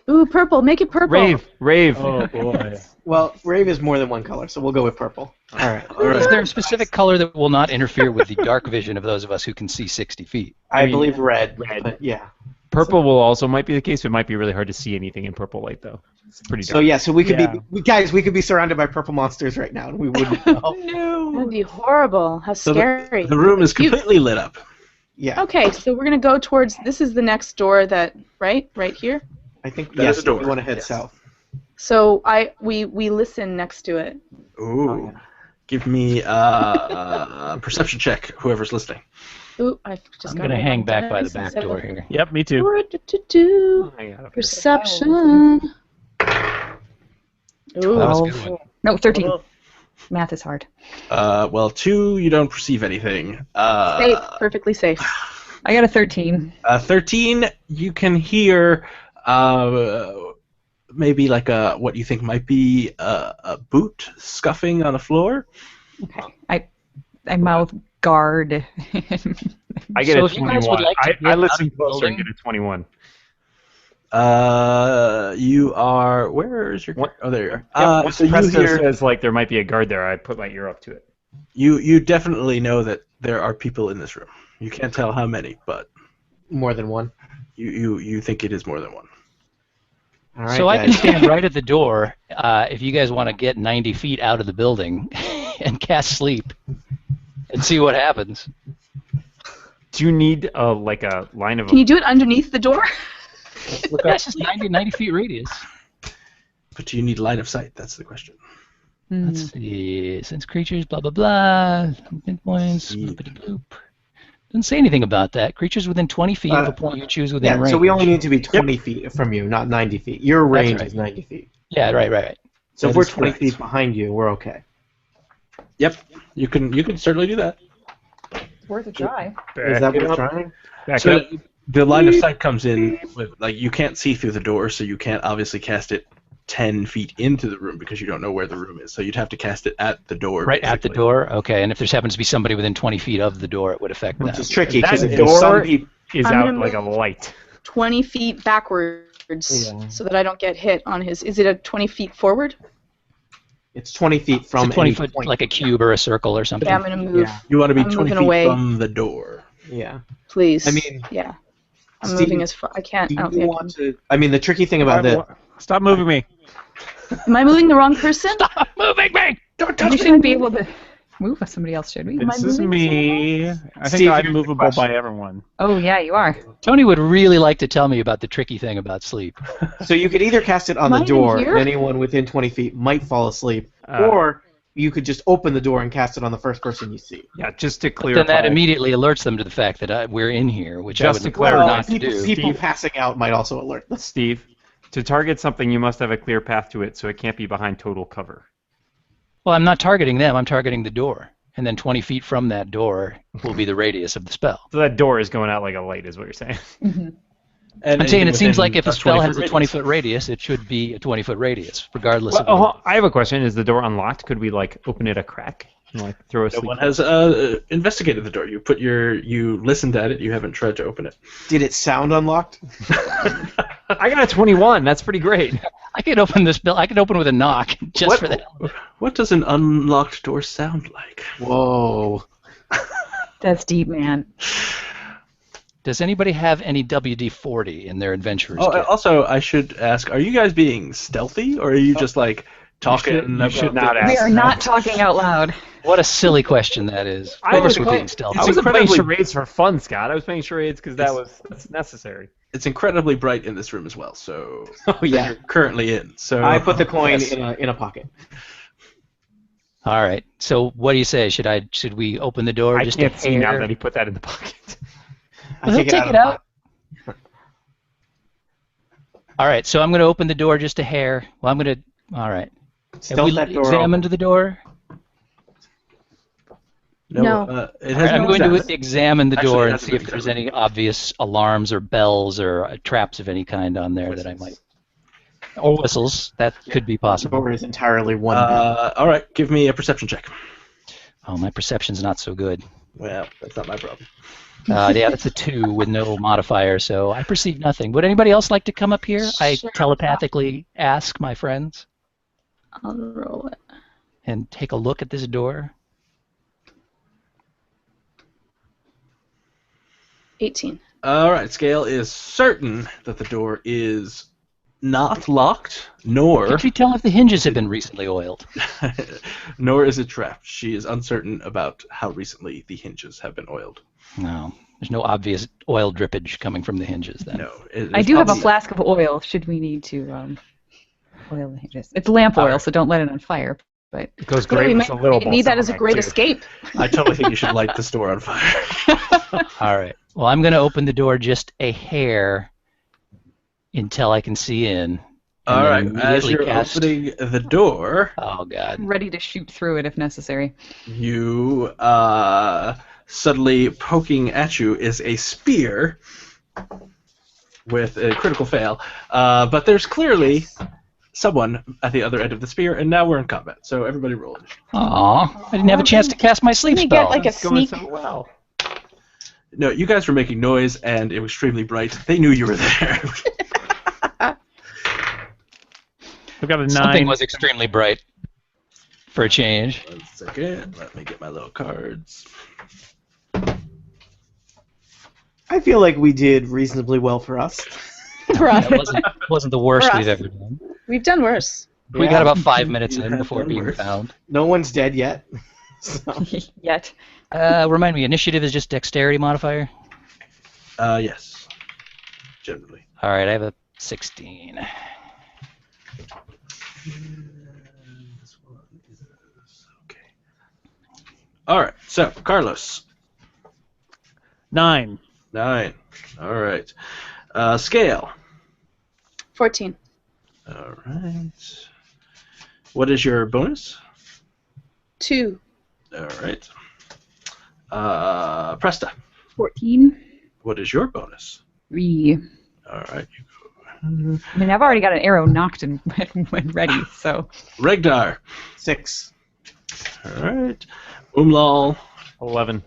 S1: Ooh, purple. Make it purple.
S6: Rave.
S3: Oh boy.
S7: Well, rave is more than one color, so we'll go with purple. All right.
S3: All
S4: Is
S3: right.
S4: there a specific color that will not interfere with the dark vision of those of us who can see 60 feet?
S7: I believe red.
S6: Red.
S7: But yeah.
S6: Purple will also might be the case. It might be really hard to see anything in purple light, though. It's pretty
S7: So
S6: dark.
S7: yeah, so we could
S5: Yeah.
S7: guys, we could be surrounded by purple monsters right now, and we wouldn't know.
S1: That'd be horrible. How
S3: So
S1: scary.
S3: the room is completely lit up.
S7: Yeah,
S1: Okay, so we're gonna go towards. This is the next door that right here.
S7: I think
S3: That
S7: yes.
S3: is a door.
S7: We want to head
S3: Yes.
S7: south.
S1: So we listen next to it.
S3: Ooh.
S7: yeah.
S3: Give me a perception check, whoever's listening.
S1: Ooh, I just
S4: I'm
S1: got
S4: going to
S1: it
S4: hang
S1: on
S4: back by the
S1: dice
S4: back
S1: instead
S4: door
S1: of-
S4: here.
S5: Yep, me too.
S1: Do-do-do-do.
S6: I got it.
S1: Perception. Ooh.
S4: That was a good one.
S2: No, 13. Math is hard.
S3: Well, 2, you don't perceive anything.
S1: Safe. Perfectly safe.
S2: I got a 13.
S3: 13, you can hear maybe like what you think might be a boot scuffing on the floor.
S2: I mouth guard.
S6: I get
S4: So
S6: a
S4: if you guys would
S6: 21.
S4: like to
S6: I
S4: get
S6: listen
S4: out of the
S6: closer and
S4: building-
S6: get a 21.
S3: You are. Where is your?
S6: What?
S3: Oh, there you are.
S6: Once
S3: So you
S6: Presto
S3: hear.
S6: says like there might be a guard there, I put my ear up to it.
S3: You definitely know that there are people in this room. You can't tell how many, but
S7: More than one.
S3: you think it is more than one.
S7: All right,
S4: So I can
S7: guys.
S4: stand right at the door if you guys want to get 90 feet out of the building and cast sleep and see what happens.
S6: Do you need like a line of?
S1: Can you do it underneath the door?
S4: That's just 90 feet radius.
S3: But do you need line of sight? That's the question.
S4: Let's see. Since creatures, blah, blah, blah. Midpoints,
S3: Yeah.
S4: bloop. Doesn't say anything about that. Creatures within 20 feet of a point you choose within
S7: Yeah,
S4: range.
S7: so we only need to be 20 feet from you, not 90 feet. Your range
S4: right.
S7: is 90 feet.
S4: Yeah, right.
S7: So
S3: That
S7: if we're
S3: is
S7: 20
S3: correct.
S7: feet behind you, we're okay.
S3: Yep. You can certainly do that.
S2: Worth a try.
S7: Is that
S6: Back it
S7: worth
S6: up.
S7: trying?
S6: Back
S3: So
S6: up.
S3: the line of sight comes in with like you can't see through the door, so you can't obviously cast it 10 feet into the room because you don't know where the room is. So you'd have to cast it at the door.
S4: Right at the
S3: basically.
S4: door? Okay, and if there happens to be somebody within 20 feet of the door, it would affect
S7: Which
S4: them.
S7: is tricky
S6: That
S7: because if
S6: door-
S7: there's some people,
S6: Is
S1: I'm
S6: out
S1: gonna
S6: like a
S1: move-
S6: light.
S1: 20 feet backwards
S7: Yeah.
S1: so that I don't get hit on his. Is it a 20 feet forward?
S7: it's 20 feet
S4: It's
S7: from
S4: a 20
S7: any
S4: foot,
S7: point.
S4: like a cube or a circle or something.
S1: Yeah, I'm gonna move.
S7: Yeah.
S3: You want to be
S1: I'm
S3: 20
S1: moving
S3: feet
S1: away.
S3: from the door.
S7: Yeah.
S1: Please.
S7: I mean,
S1: yeah. I'm
S7: Steve,
S1: moving as far. I can't.
S7: Do
S1: I don't
S7: you
S1: think
S7: want to? I mean, the tricky thing about this.
S5: Stop moving me.
S1: Am I moving the wrong person?
S4: Stop moving me!
S3: Don't
S2: We shouldn't be able to move with somebody else, should we?
S1: Am I
S5: This is
S1: moving
S5: me. I think
S7: Steve,
S5: I'm
S7: here's the
S5: movable
S7: question.
S5: by everyone.
S2: Oh, yeah, you are.
S4: Tony would really like to tell me about the tricky thing about sleep.
S7: So you could either cast it on
S1: Am
S7: the
S1: I in
S7: door,
S1: here?
S7: and anyone within 20 feet might fall asleep,
S6: Uh,
S7: or you could just open the door and cast it on the first person you see.
S6: Yeah, just to
S4: Then
S6: clarify.
S4: that immediately alerts them to the fact that we're in here, which I
S6: Just
S4: would
S6: to
S4: prefer
S6: clarify,
S4: not to
S7: people,
S4: do.
S7: people
S6: Steve.
S7: passing out might also alert them.
S6: Steve, to target something, you must have a clear path to it, so it can't be behind total cover.
S4: Well, I'm not targeting them. I'm targeting the door. And then 20 feet from that door will be the radius of the spell.
S6: So that door is going out like a light, is what you're saying.
S3: And
S4: I'm saying it
S3: anything
S4: seems
S3: within
S4: like if a
S3: 20
S4: spell has
S3: foot
S4: a 20
S3: radius.
S4: foot radius, it should be a 20 foot radius, regardless
S6: Well,
S4: of.
S6: I have a question. Is the door unlocked? Could we like open it a crack and like throw a
S3: No
S6: sleep?
S3: one has investigated the door. You listened at it. You haven't tried to open it.
S7: Did it sound unlocked?
S6: I got a 21. That's pretty great.
S4: I could open this bill. I could open with a knock just
S3: What?
S4: for that.
S3: What does an unlocked door sound like?
S7: Whoa.
S2: That's deep, man.
S4: Does anybody have any WD-40 in their adventurers
S3: Oh,
S4: kit?
S3: also, I should ask: are you guys being stealthy, or are you just like talking?
S6: you should
S3: about
S6: not
S3: the-
S6: ask.
S2: We are not talking out loud.
S4: What a silly question that is.
S6: I
S4: Of course
S6: was-
S4: we're being stealthy.
S6: I wasn't playing
S3: incredibly-
S6: charades for fun, Scott. I was playing charades because that's necessary.
S3: It's incredibly bright in this room as well. So
S7: Oh yeah.
S3: you're currently in. So
S7: I put the coin
S3: yes.
S7: in a pocket.
S4: All right. So what do you say? Should we open the door
S6: I
S4: just
S6: can't
S4: a
S6: see now
S4: hair?
S6: that he put that in the pocket.
S7: I
S4: Well, he'll take
S7: of
S4: it
S7: the
S4: out. All right. So I'm going to open the door just a hair. Well, I'm going to. All right. Have
S7: Stealth
S4: we
S7: that door
S4: examined
S7: open.
S4: the door?
S1: No.
S3: It
S4: All
S3: has
S4: right, I'm
S3: no
S4: going
S3: sound.
S4: to examine the
S3: Actually,
S4: door
S3: it
S4: and
S3: hasn't
S4: see if
S3: been
S4: there's
S3: examined.
S4: any obvious alarms or bells or traps of any kind on there that I might. Or whistles. That could be
S7: The
S4: possible.
S7: door is entirely one bit.
S3: All right, give me a perception check.
S4: Oh, my perception's not so good.
S3: Well, that's not my problem.
S4: Yeah, that's a 2 with no modifier, so I perceive nothing. Would anybody else like to come up here? I
S1: Sure.
S4: telepathically ask my friends
S1: I'll roll it.
S4: and take a look at this door.
S1: 18.
S3: All right, Scale is certain that the door is not locked, nor
S4: Could you tell if the hinges have been recently oiled?
S3: nor is it trapped. She is uncertain about how recently the hinges have been oiled.
S4: No. There's no obvious oil drippage coming from the hinges then.
S3: No, it
S2: I
S3: is
S2: do have a
S3: probably-
S2: flask of oil, should we need to oil the hinges. It's lamp oil, so don't let it on fire. But
S6: It goes
S1: But
S6: great
S1: we
S6: with
S1: might
S6: a little
S1: need that as a
S6: balsamic,
S1: great
S6: too.
S1: escape.
S3: I totally think you should light this door on fire.
S4: All right. Well, I'm going to open the door just a hair until I can see in.
S3: All
S4: then
S3: right, as
S4: immediately
S3: you're
S4: cast-
S3: opening the door,
S4: Oh, God.
S2: ready to shoot through it if necessary.
S3: you suddenly poking at you is a spear with a critical fail. But there's clearly someone at the other end of the spear, and now we're in combat. So everybody roll.
S4: Aw. I didn't have a chance to cast my sleep
S1: Can you get
S4: spell.
S1: like a
S6: It's going
S1: sneak?
S6: so well.
S3: No, you guys were making noise, and it was extremely bright. They knew you were there.
S5: I've got a 9.
S4: Something was extremely bright for a change.
S3: 1 second. Let me get my little cards.
S7: I feel like we did reasonably well for us.
S1: Right.
S4: That wasn't the worst
S1: For
S4: we've
S1: us.
S4: ever done.
S1: We've done worse.
S4: We got about 5 minutes
S3: You
S4: in
S3: have
S4: before
S3: done
S4: being
S3: worse.
S4: found.
S7: No one's dead yet. So,
S2: Yet.
S4: Remind me, initiative is just dexterity modifier?
S3: Yes. Generally.
S4: All right, I have a 16.
S3: This one is okay. All right. So Carlos,
S5: 9.
S3: 9. All right. Scale.
S1: 14.
S3: All right. What is your bonus?
S1: 2.
S3: All right. Presta,
S2: 14.
S3: what is your bonus?
S2: 3.
S3: All right.
S2: I mean, I've already got an arrow knocked and when ready, so.
S3: Regdar.
S7: 6.
S3: All right. Umlal.
S6: 11.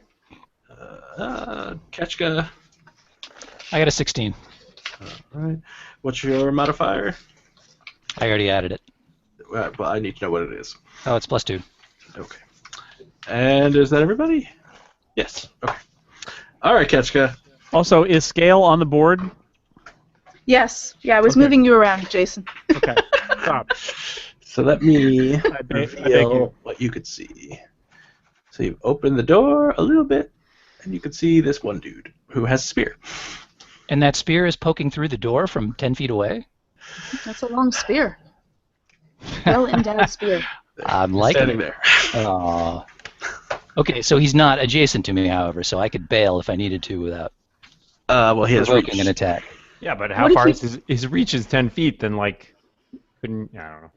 S3: Ketchka.
S4: I got a 16.
S3: All right. What's your modifier?
S4: I already added it.
S3: Well, I need to know what it is.
S4: Oh, it's +2.
S3: Okay. And is that everybody? Yes. Okay. All right, Ketchka.
S5: Also, is scale on the board?
S1: Yes. Yeah, I was
S5: Okay.
S1: moving you around, Jason.
S5: Okay. Stop.
S3: So let me
S5: I beg
S3: reveal
S5: you.
S3: what you could see. So you've opened the door a little bit, and you can see this one dude who has a spear.
S4: And that spear is poking through the door from 10 feet away?
S1: That's a long spear. Well-endowed spear.
S4: I'm liking
S3: standing
S4: it.
S3: there.
S4: Okay, so he's not adjacent to me, however, so I could bail if I needed to without
S3: Well, he has
S4: provoking
S3: reach.
S4: an attack.
S6: Yeah, but
S1: What
S6: how
S1: if
S6: far
S1: he-
S6: is his reach is 10 feet? Then like, couldn't I don't know.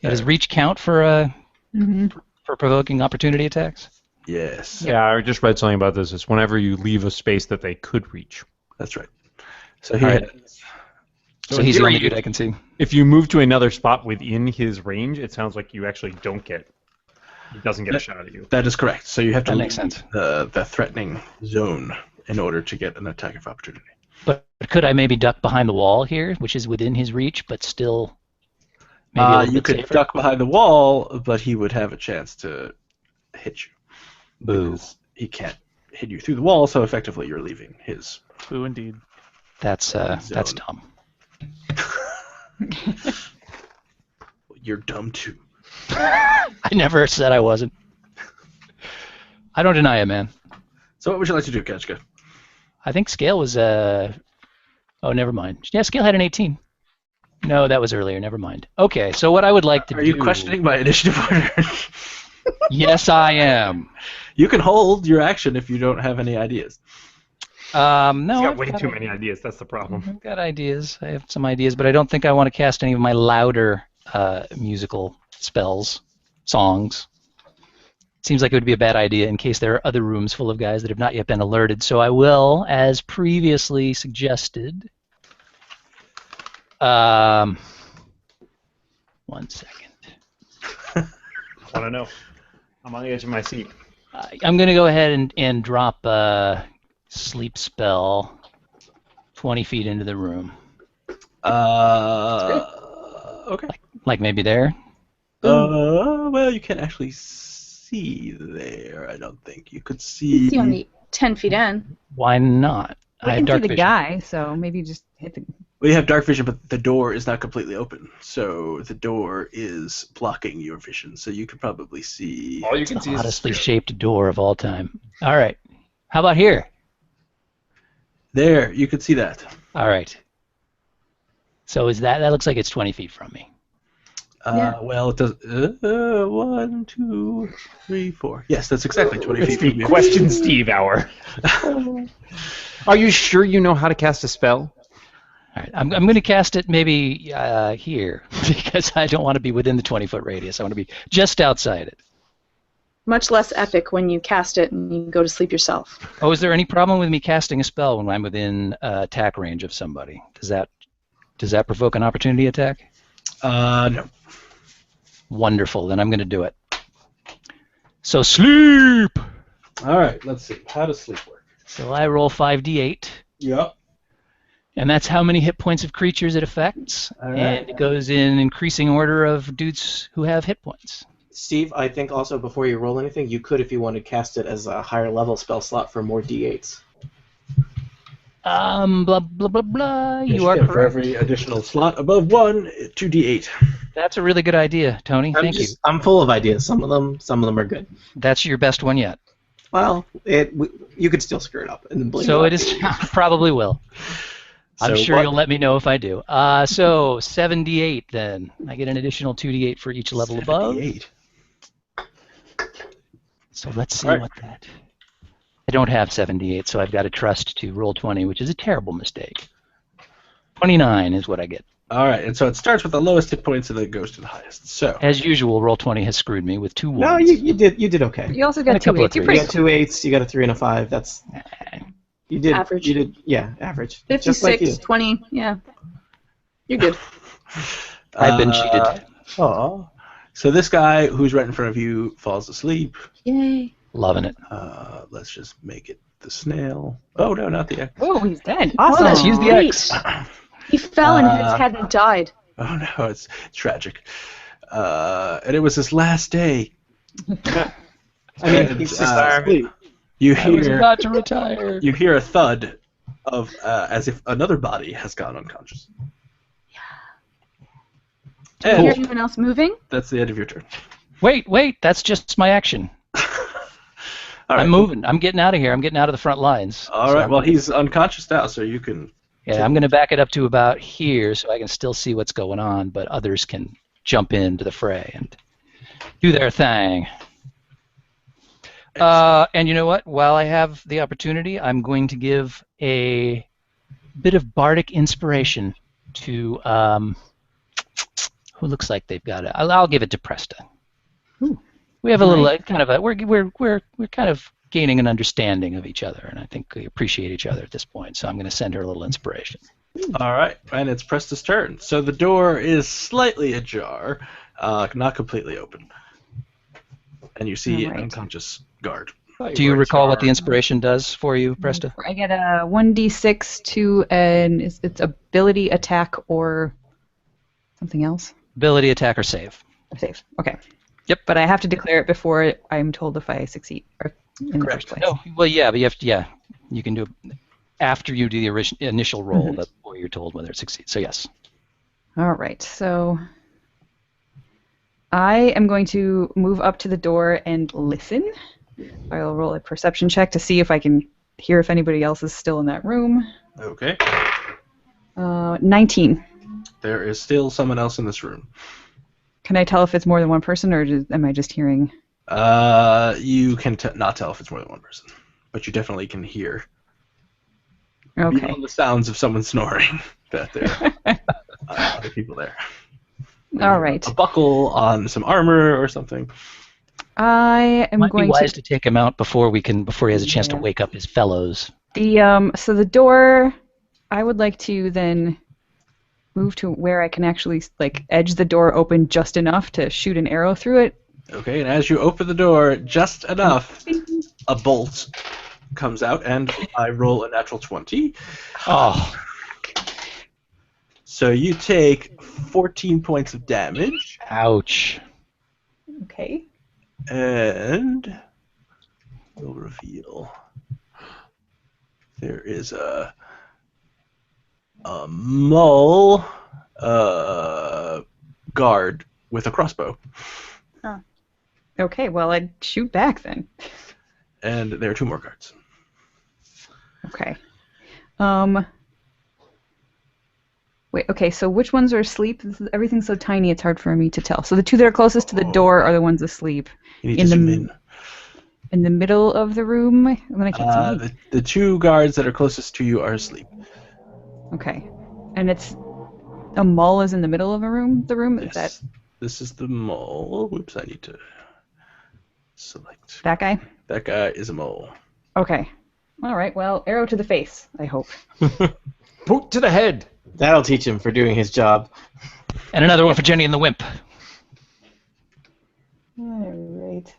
S4: Yeah, does reach count for
S2: Mm-hmm.
S4: for provoking opportunity attacks?
S3: Yes,
S6: Yeah, I just read something about this. It's whenever you leave a space that they could reach.
S3: that's right. So he
S4: All right.
S3: has,
S4: So
S6: in
S4: he's the
S6: theory,
S4: only dude I can see.
S6: If you move to another spot within his range, it sounds like you actually don't get. He doesn't get a shot at you.
S3: that is correct. So you have to
S4: That
S3: leave
S4: makes sense.
S3: the threatening zone in order to get an attack of opportunity.
S4: But could I maybe duck behind the wall here, which is within his reach, but still maybe a little
S3: You
S4: bit
S3: could
S4: safer?
S3: duck behind the wall, but he would have a chance to hit you.
S4: Boo.
S3: Because he can't hit you through the wall, so effectively you're leaving his.
S5: Boo, indeed.
S4: That's
S3: Zone.
S4: dumb.
S3: You're dumb too.
S4: I never said I wasn't. I don't deny it, man.
S3: So what would you like to do, Ketchka?
S4: I think scale was oh, never mind. Yeah, scale had an 18. No, that was earlier. Never mind. Okay, so what I would like to
S3: Are
S4: do.
S3: you questioning my initiative order?
S4: Yes, I am.
S3: You can hold your action if you don't have any ideas.
S4: No,
S6: He's got
S4: I've
S6: way
S4: got-
S6: too many ideas. That's the problem.
S4: I've got ideas. I have some ideas, but I don't think I want to cast any of my louder musical spells, songs. Seems like it would be a bad idea in case there are other rooms full of guys that have not yet been alerted. So I will, as previously suggested. 1 second.
S6: I want to know. I'm on the edge of my seat.
S4: I'm going to go ahead and drop sleep spell 20 feet into the room.
S3: Okay.
S4: Like maybe there?
S3: Well, you can't actually see there. I don't think you could see.
S1: See on the 10 feet in.
S4: Why not?
S2: We
S4: I have
S2: can see
S4: dark
S2: the
S4: vision.
S2: guy, so maybe just hit the.
S3: Well, you have dark vision, but the door is not completely open, so the door is blocking your vision. So you could probably see.
S6: All you
S4: It's
S6: can
S4: the
S6: see is
S4: oddly shaped door of all time. All right. How about here?
S3: There, you could see that.
S4: All right. So is that looks like it's 20 feet from me.
S1: Yeah.
S3: Well, it does. 1, 2, 3, 4. Yes, that's exactly 20
S6: It's
S3: feet.
S6: the
S3: from you.
S6: question Steve hour. Are you sure you know how to cast a spell?
S4: All right. I'm going to cast it maybe here because I don't want to be within the 20-foot radius. I want to be just outside it.
S1: Much less epic when you cast it and you go to sleep yourself.
S4: Oh, is there any problem with me casting a spell when I'm within attack range of somebody? Does that provoke an opportunity attack?
S3: No.
S4: Wonderful. Then I'm going to do it. So sleep.
S3: All right, let's see. How does sleep work?
S4: So I roll 5d8.
S3: Yep.
S4: And that's how many hit points of creatures it affects.
S3: All right.
S4: And it goes in increasing order of dudes who have hit points.
S7: Steve, I think also before you roll anything, you could, if you want to cast it as a higher level spell slot for more d8s.
S4: Blah, blah, blah, blah. You
S3: Yes,
S4: are
S3: get For
S4: correct.
S3: every additional slot above 1, 2d8.
S4: That's a really good idea, Tony. Thank you.
S7: I'm full of ideas. Some of them are good.
S4: That's your best one yet.
S7: Well, you could still screw it up. And believe
S4: So
S7: me.
S4: it is probably will. I'm
S3: So
S4: sure
S3: what-
S4: you'll let me know if I do. So 7d8 then. I get an additional 2d8 for each level above.
S3: 78.
S4: So let's see
S3: All right.
S4: what that. I don't have 7d8, so I've got to trust to roll 20, which is a terrible mistake. 29 is what I get.
S3: All right, and so it starts with the lowest hit points and then goes to the highest. So
S4: As usual, Roll20 has screwed me with 2 ones.
S7: No, you did okay.
S2: You also
S4: And a
S2: got two
S4: couple of
S2: eights. You're
S7: You
S2: pretty
S7: got 2 8s. You got a 3 and a 5. That's you did
S1: Average.
S7: You did average.
S1: 56,
S7: Just like you.
S1: 20, yeah. You're good.
S4: I've been cheated.
S3: Oh. So this guy who's right in front of you falls asleep.
S1: Yay.
S4: Loving it.
S3: Let's just make it the snail. Oh no, not the X.
S2: Oh, he's dead.
S1: Oh,
S2: Awesome.
S4: Let's use the
S1: Great.
S4: X.
S1: He fell and his hadn't died.
S3: Oh no, it's tragic. And it was his last day.
S7: I mean, he's just asleep.
S3: You
S4: I was
S3: hear
S4: about to retire.
S3: you hear a thud of as if another body has gone unconscious.
S1: Do you
S3: And
S1: hear anyone else moving?
S3: that's the end of your turn.
S4: Wait, that's just my action.
S3: All right.
S4: I'm moving. I'm getting out of here. I'm getting out of the front lines.
S3: All
S4: So
S3: right.
S4: I'm
S3: Well,
S4: gonna-
S3: he's unconscious now, so you can.
S4: Yeah, I'm going to back it up to about here so I can still see what's going on, but others can jump into the fray and do their thing. And you know what? While I have the opportunity, I'm going to give a bit of bardic inspiration to who looks like they've got it. I'll give it to Presta. We have a little kind of a we're kind of gaining an understanding of each other, and I think we appreciate each other at this point. So I'm going to send her a little inspiration.
S3: All right, and it's Presta's turn. So the door is slightly ajar, not completely open, and you see
S2: All
S3: an
S2: right.
S3: unconscious guard.
S4: Do you recall what the inspiration does for you, Presta?
S2: I get a 1d6 to it's ability, attack, or something else.
S4: Ability, attack, or save.
S2: Save. Okay.
S4: Yep.
S2: But I have to declare it before I'm told if I succeed or in the
S3: Correct.
S2: first place.
S4: No, well, yeah, but you have to, you can do it after you do the initial roll. That's before you're told whether it succeeds. So yes.
S2: All right. So I am going to move up to the door and listen. I'll roll a perception check to see if I can hear if anybody else is still in that room.
S3: Okay.
S2: 19.
S3: There is still someone else in this room.
S2: Can I tell if it's more than one person, or am I just hearing?
S3: You can not tell if it's more than one person, but you definitely can hear.
S2: Okay.
S3: Beyond the sounds of someone snoring that there are other people there.
S2: All right.
S3: A buckle on some armor or something.
S2: I am
S4: Might be
S2: going
S4: wise
S2: to
S4: to take him out before he has a chance to
S2: Yeah.
S4: wake up his fellows.
S2: so the door. I would like to then move to where I can actually edge the door open just enough to shoot an arrow through it.
S3: Okay, and as you open the door just enough, a bolt comes out, and I roll a natural 20.
S4: Oh,
S3: So you take 14 points of damage,
S4: ouch.
S2: Okay.
S3: and we'll reveal there is a mole guard with a crossbow,
S2: Okay. Well, I'd shoot back then.
S3: and there are 2 more guards.
S2: Okay. Wait. Okay. So which ones are asleep? Everything's so tiny, it's hard for me to tell. So the 2 that are closest to the door are the ones asleep.
S3: You need
S2: In
S3: to
S2: the
S3: zoom
S2: m-
S3: in.
S2: In the middle of the room, and then I can't see.
S3: The 2 guards that are closest to you are asleep.
S2: Okay. And it's a mall is in the middle of a room. The room is
S3: Yes. This is the mole. Whoops, I need to select.
S2: that guy.
S3: That guy is a mole.
S2: Okay. All right. Well, arrow to the face. I hope.
S6: Boot to the head.
S7: That'll teach him for doing his job.
S4: And another one for Jenny and the Wimp.
S2: All right.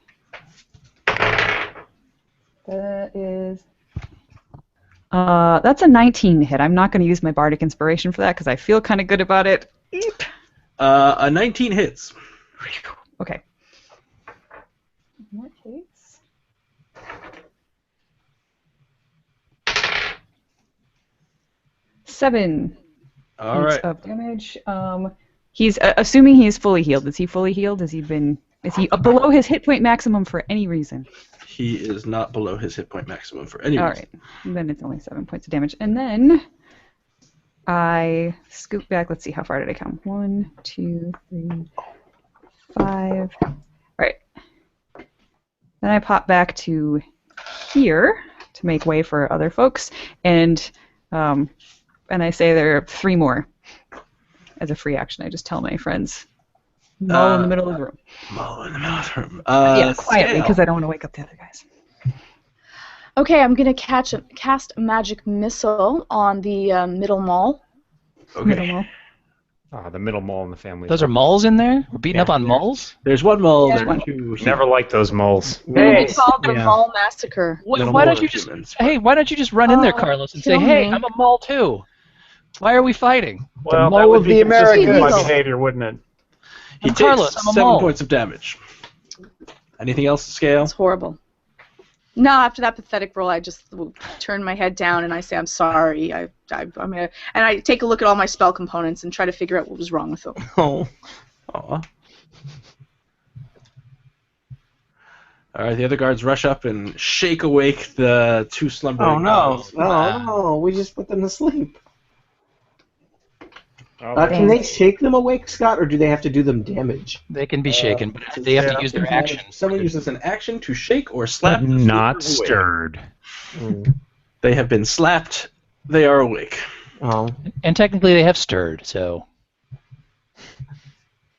S2: That is. That's a 19 hit. I'm not going to use my bardic inspiration for that because I feel kind of good about it. Eep.
S3: A 19 hits.
S2: Okay. In that case. Seven
S3: All
S2: points
S3: right.
S2: of damage. He's assuming he's fully healed. Is he fully healed? Is he below his hit point maximum for any reason?
S3: He is not below his hit point maximum for any
S2: All
S3: reason.
S2: right. Then it's only 7 points of damage. And then I scoop back. Let's see, how far did I come? 1, 2, 3, 5. All right. Then I pop back to here to make way for other folks, and I say there are 3 more. as a free action. I just tell my friends, mull in the middle of the room.
S3: Mull in the middle of the room.
S2: Yeah, quietly,
S3: Scale.
S2: because I don't want to wake up the other guys.
S1: Okay, I'm gonna cast a magic missile on the middle mall.
S2: Middle
S3: Okay.
S2: mull.
S6: The middle mole in the family.
S4: Those are moles in there? We're beating
S6: Yeah,
S4: up on moles?
S3: There's one mull.
S1: Yeah.
S3: There are two.
S6: Never liked those moles.
S5: Hey,
S1: It's called the
S7: yeah.
S1: Mall Massacre.
S3: Little
S4: Why don't
S3: more
S4: you just
S3: humans.
S4: why don't you just run in there,
S1: Oh,
S4: Carlos, and say,
S1: kill
S4: hey,
S1: me.
S4: I'm a mole too? Why are we fighting?
S5: well,
S6: mole
S5: that would
S6: of
S5: be
S6: the
S5: consistent with my
S1: Americas.
S5: behavior, wouldn't it?
S3: He
S4: I'm
S3: takes
S4: Carlos, I'm a
S3: 7
S4: mole.
S3: points of damage. Anything else to scale?
S1: It's horrible. No, after that pathetic roll, I just turn my head down and I say, I'm sorry. I'm gonna, and I take a look at all my spell components and try to figure out what was wrong with them.
S7: Oh.
S3: Aw. Alright, the other guards rush up and shake awake the 2 slumbering
S7: Oh no!
S3: ghouls.
S7: Oh no! We just put them to sleep.
S6: Oh,
S7: Can they shake them awake, Scott, or do they have to do them damage?
S4: They can be shaken, but they have to use their action.
S3: Someone uses an action to shake or slap the
S6: Not
S3: sleeper awake.
S6: stirred.
S3: They have been slapped. They are awake.
S7: Oh.
S4: And technically they have stirred, so...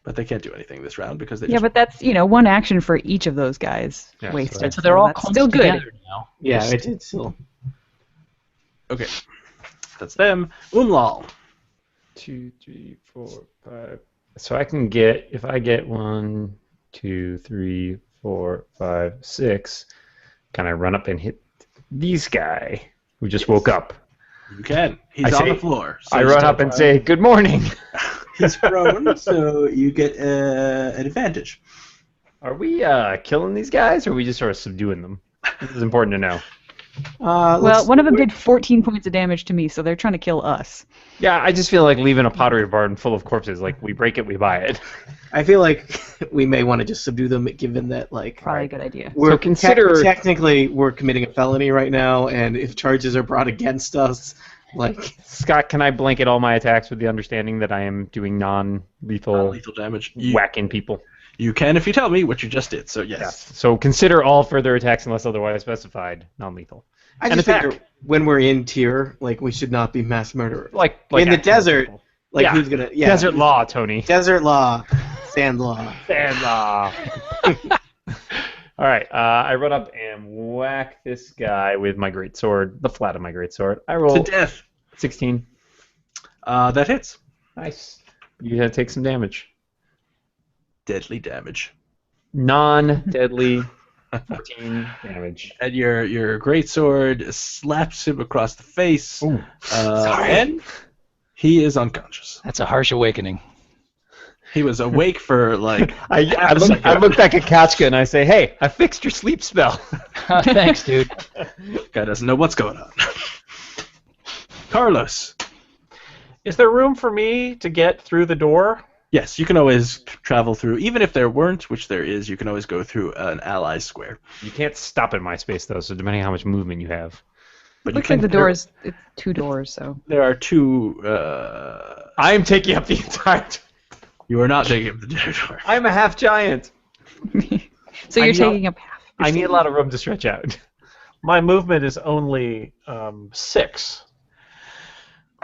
S3: But they can't do anything this round because they
S2: Yeah,
S3: just...
S2: but that's, one action for each of those guys
S6: Yeah, so
S2: wasted.
S4: And so they're all
S2: that's
S4: clumped
S2: still good.
S4: together now.
S7: Yeah, it did still.
S3: Okay. That's them. Umlal.
S6: 2, 3, 4, 5. So I can get, if I get 1, 2, 3, 4, 5, 6, can I run up and hit these guy who just woke up?
S3: You can. He's
S6: I
S3: on
S6: say-
S3: the floor. So
S6: I
S3: he's
S6: run
S3: still
S6: up and
S3: prone.
S6: say, good morning.
S3: He's prone, so you get an advantage.
S6: Are we killing these guys, or are we just sort of subduing them? This is important to know.
S2: Well, one of them did 14 points of damage to me, so they're trying to kill us.
S6: Yeah, I just feel like leaving a pottery barn full of corpses, like, we break it, we buy it.
S7: I feel like we may want to just subdue them, given that
S2: Probably a good idea.
S7: we're
S6: So consider-
S7: technically we're committing a felony right now, and if charges are brought against us, like
S6: Scott, can I blanket all my attacks with the understanding that I am doing non-lethal
S3: Lethal damage. You,
S6: whacking people?
S3: you can if you tell me what you just did, so yes.
S6: Yes. So consider all further attacks, unless otherwise specified, non-lethal.
S7: I
S6: An
S7: just
S6: attack.
S7: figure when we're in tier, like we should not be mass murderers.
S6: Like
S7: in the
S6: actual
S7: desert,
S6: people.
S7: like
S6: Yeah.
S7: who's gonna
S6: Desert law, Tony.
S7: Desert law, sand law.
S6: Sand law. All right, I run up and whack this guy with my greatsword, the flat of my greatsword. I
S3: To
S6: roll
S3: death.
S6: 16.
S3: That hits.
S6: Nice. You gotta take some damage.
S3: Deadly damage.
S6: Non-deadly 14 damage.
S3: And your greatsword slaps him across the face.
S6: Ooh.
S3: And he is unconscious.
S4: That's a harsh awakening.
S3: He was awake for like
S6: I look back at Kachka and I say, hey, I fixed your sleep spell.
S4: Thanks, dude.
S3: guy doesn't know what's going on. Carlos.
S5: Is there room for me to get through the door?
S3: Yes, you can always travel through, even if there weren't, which there is, you can always go through an ally square.
S6: You can't stop in my space, though, so depending on how much movement you have.
S3: But
S2: Looks
S3: you
S2: like
S3: can,
S2: the door is it's 2 doors, so.
S3: There are 2.
S6: I am taking up the entire...
S3: You are not taking up the door.
S6: I'm a half giant.
S2: So
S6: I
S2: you're
S6: need-
S2: taking up half.
S6: I need a lot of room to stretch out.
S5: My movement is only 6.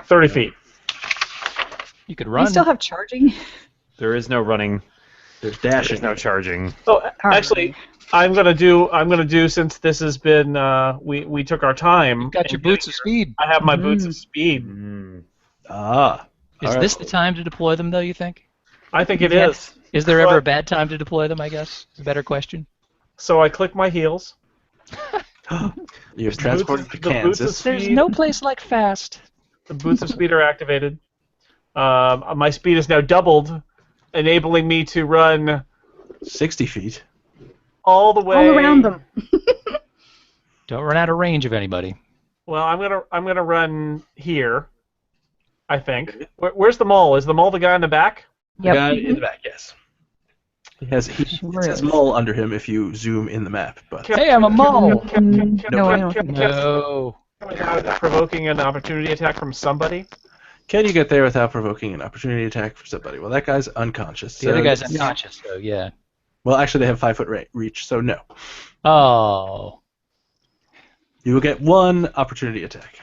S5: 30 feet.
S4: You could
S2: Do
S4: run.
S2: you still have charging?
S6: There is no running.
S3: There's
S6: There's
S3: dashing.
S6: no charging.
S5: So actually, I'm gonna do since this has been we took our time.
S4: You've got
S5: in
S4: your boots of
S5: getting here,
S4: speed.
S5: I have my boots of speed.
S6: Mm.
S3: Ah.
S4: Is
S3: Alright.
S4: this the time to deploy them, though, you think?
S5: I think it
S2: Yes.
S5: is.
S4: Is there ever a bad time to deploy them, I guess? Is a better question.
S5: So I click my heels.
S3: You're transported to
S5: the boots of
S3: Kansas.
S5: speed.
S4: There's no place like fast.
S5: The boots of speed are activated. My speed is now doubled, enabling me to run
S3: 60 feet.
S5: all the way
S1: All around them.
S4: Don't run out of range of anybody.
S5: Well, I'm gonna run here. I think. Where's the mole? Is the mole the guy in the back?
S3: The guy in the back, yes. It
S2: Sure
S3: says
S2: is.
S3: mole under him if you zoom in the map, but
S4: Hey, I'm a mole!
S2: No, I don't think
S4: No.
S5: Provoking an opportunity attack from somebody.
S3: can you get there without provoking an opportunity attack from somebody? Well, that guy's unconscious.
S4: The other guy's
S3: that's-
S4: unconscious, though, yeah.
S3: Well, actually, they have 5-foot reach, so no.
S4: Oh.
S3: You will get 1 opportunity attack.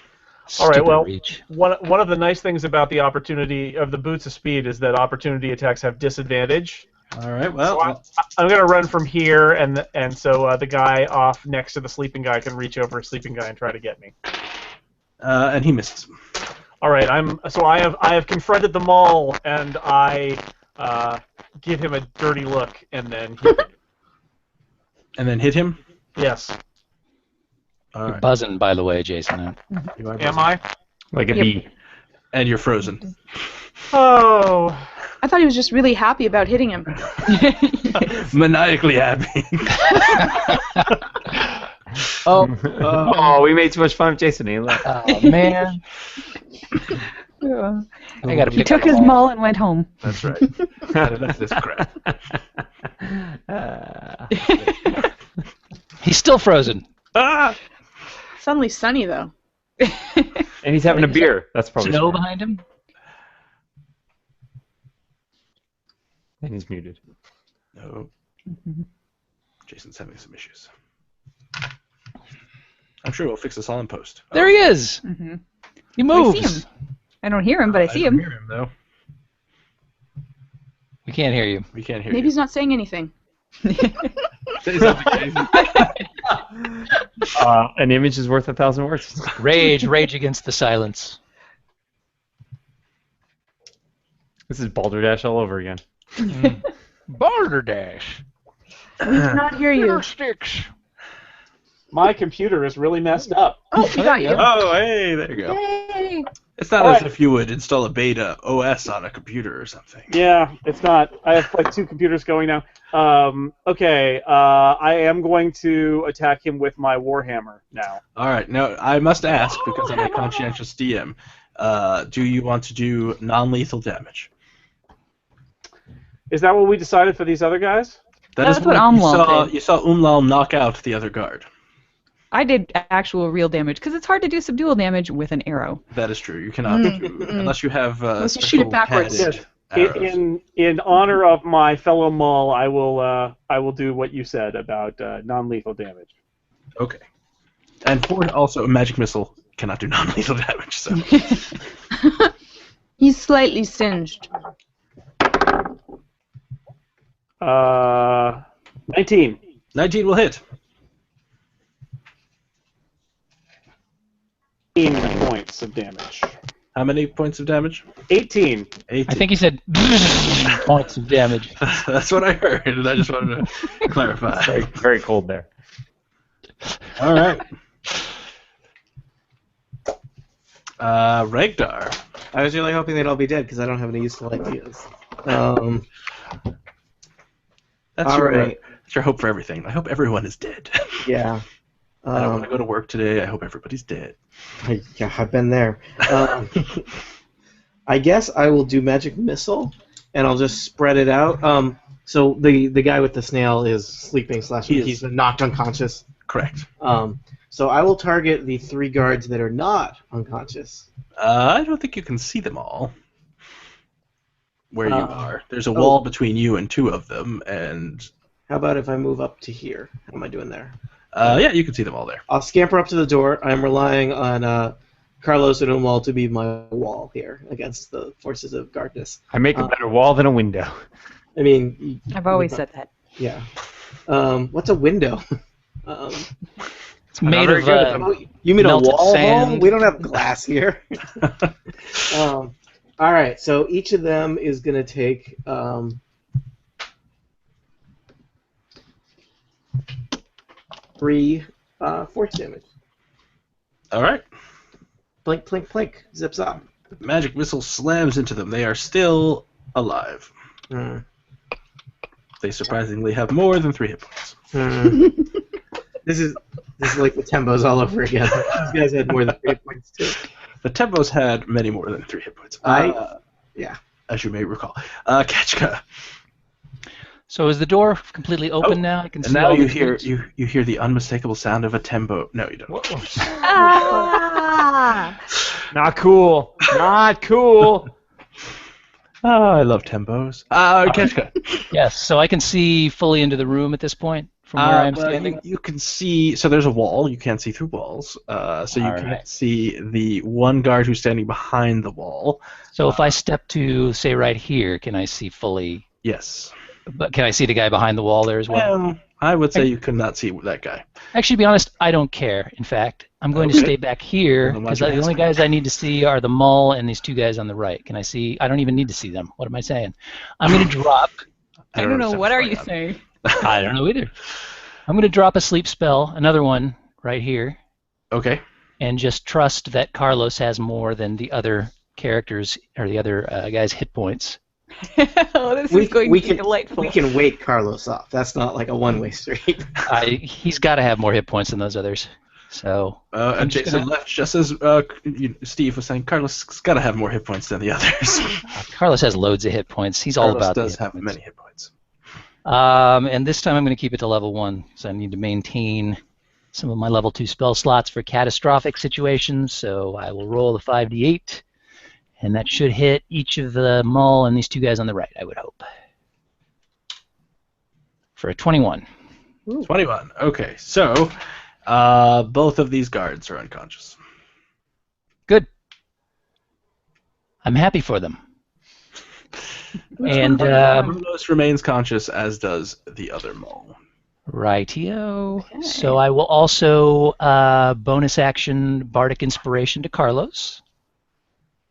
S5: All right,
S4: Stupid
S5: well,
S4: reach.
S5: one of the nice things about the opportunity of the Boots of Speed is that opportunity attacks have disadvantage.
S3: All right.
S5: So
S3: Well,
S5: I'm going to run from here, and so the guy off next to the sleeping guy can reach over a sleeping guy and try to get me.
S3: and he misses.
S5: All right, I have confronted them all, and I give him a dirty look, and then
S3: And then hit him.
S5: yes,
S3: All
S4: You're
S3: right.
S4: buzzing, by the way, Jason.
S3: You are
S5: am I?
S6: Like a
S2: Yep.
S6: bee.
S3: And you're frozen.
S5: Oh,
S1: I thought he was just really happy about hitting him.
S3: Maniacally happy.
S6: Oh, we made too much fun of Jason. He left.
S4: Oh man, I gotta
S2: He
S4: pick
S2: took
S4: up
S2: his
S4: all-
S2: maul and went home.
S3: That's right. Had enough of this crap.
S4: He's still frozen.
S3: Ah!
S1: Suddenly sunny though.
S6: And he's having a beer. That's probably
S4: Snow
S6: smart.
S4: behind him.
S6: And he's muted.
S3: No. Jason's having some issues. I'm sure we'll fix this all in post.
S4: There he is.
S2: Mm-hmm.
S4: He
S2: I see
S4: moves.
S2: him. I don't hear him, but I see
S3: don't
S2: him.
S3: hear him though.
S4: We can't hear you.
S3: We can't hear
S1: Maybe
S3: you.
S1: he's not saying anything.
S3: Say something, Jason.
S6: An image is worth 1,000 words.
S4: Rage against the silence.
S6: This is Balderdash all over again.
S4: Balderdash.
S1: We cannot hear you.
S4: Sticks.
S5: my computer is really messed up.
S1: Oh, we got you.
S3: Oh, hey, there you go.
S1: Yay!
S3: It's not
S5: All
S3: as
S5: right.
S3: if you would install a beta OS on a computer or something.
S5: Yeah, it's not. I have like two computers going now. Okay, I am going to attack him with my Warhammer now.
S3: All right, now I must ask, because I'm a conscientious DM, do you want to do non-lethal damage?
S5: Is that what we decided for these other guys?
S2: That's what
S3: you
S2: Umlal
S3: saw.
S2: did.
S3: You saw Umlal knock out the other guard.
S2: I did actual real damage because it's hard to do subdual damage with an arrow.
S3: That is true. You cannot do unless you have
S1: Unless you shoot it
S3: special
S1: backwards.
S3: padded arrows.
S5: In honor of my fellow Maul, I will do what you said about non-lethal damage.
S3: Okay. And for also a magic missile cannot do non-lethal damage. So
S1: He's slightly singed.
S5: 19.
S3: 19 will hit.
S5: 18 points of damage.
S3: How many points of damage?
S5: 18.
S3: 18.
S4: I think he said points of damage.
S3: That's what I heard, and I just wanted to clarify.
S6: Very, very cold there.
S3: All right. Regdar.
S7: I was really hoping they'd all be dead because I don't have any useful ideas.
S3: That's
S7: All
S3: your
S7: right.
S3: that's your hope for everything. I hope everyone is dead.
S7: Yeah.
S3: I don't want to go to work today. I hope everybody's dead.
S7: Yeah, I've been there. I guess I will do magic missile, and I'll just spread it out. So the guy with the snail is sleeping /
S3: He is.
S7: he's been knocked unconscious.
S3: Correct.
S7: So I will target the 3 guards that are not unconscious.
S3: I don't think you can see them all. Where you are, there's a
S7: oh.
S3: wall between you and 2 of them, and
S7: How about if I move up to here? How am I doing there?
S3: yeah, you can see them all there.
S7: I'll scamper up to the door. I'm relying on Carlos and Umal to be my wall here against the forces of darkness.
S6: I make a better wall than a window.
S7: I mean,
S2: I've always said that.
S7: yeah. What's a window?
S4: It's made
S6: very
S4: of.
S6: good at
S7: Oh, you mean a
S4: Melted
S7: wall?
S4: sand.
S7: We don't have glass here. All right, so each of them is going to take 3 force damage.
S3: All right.
S7: Blink, blink, blink. Zip, zop.
S3: Magic missile slams into them. They are still alive.
S7: Hmm.
S3: They surprisingly have more than 3 hit points.
S7: This is like the Tembos all over again. These guys had more than 3 points too.
S3: The Tempos had many more than 3 hit points.
S7: Yeah.
S3: As you may recall. Ketchka.
S4: So is the door completely open now? I can
S3: And
S4: see
S3: now
S4: all
S3: you
S4: the
S3: hear
S4: dudes?
S3: you hear the unmistakable sound of a Tembo. No, you don't.
S1: Ah!
S6: Not cool. Not cool.
S3: Oh, I love Tembos. Ketchka.
S4: Yes. So I can see fully into the room at this point from where I'm
S3: well,
S4: standing?
S3: you can see. So there's a wall. You can't see through walls. So you
S4: All
S3: can't
S4: right.
S3: see the one guard who's standing behind the wall.
S4: So if I step to, say, right here, can I see fully?
S3: Yes.
S4: But can I see the guy behind the wall there as well?
S3: I would say you could not see that guy.
S4: Actually, to be honest, I don't care. In fact, I'm going to
S3: Okay.
S4: stay back here
S3: Then why'd
S4: because
S3: you
S4: the
S3: ask
S4: only
S3: me?
S4: guys I need to see are the mall and these two guys on the right. Can I see? I don't even need to see them. What am I saying? I'm going to drop.
S2: I don't know.
S3: understand
S2: What are
S3: what's
S2: you
S3: going
S2: saying?
S4: I don't know either. I'm going to drop a sleep spell, another one right here,
S3: on. Okay.
S4: and just trust that Carlos has more than the other characters or the other guys' hit points.
S2: Oh, this is going to be delightful.
S7: We can wake Carlos off. That's not like a one-way street.
S4: He's got to have more hit points than those others. So
S3: And
S4: just
S3: Jason
S4: gonna-
S3: left just as Steve was saying. Carlos has got to have more hit points than the others.
S4: Carlos has loads of hit points. He's all
S3: Carlos
S4: about
S3: does
S4: the hit
S3: have
S4: points.
S3: many hit points.
S4: And this time I'm going to keep it to level 1, so I need to maintain some of my level 2 spell slots for catastrophic situations. So I will roll the 5d8, and that should hit each of the Maul and these two guys on the right, I would hope. For a 21.
S3: 21. Okay, so both of these guards are unconscious.
S4: Good. I'm happy for them. And
S3: Carlos remains conscious, as does the other mole.
S4: rightio. So I will also bonus action Bardic Inspiration to Carlos.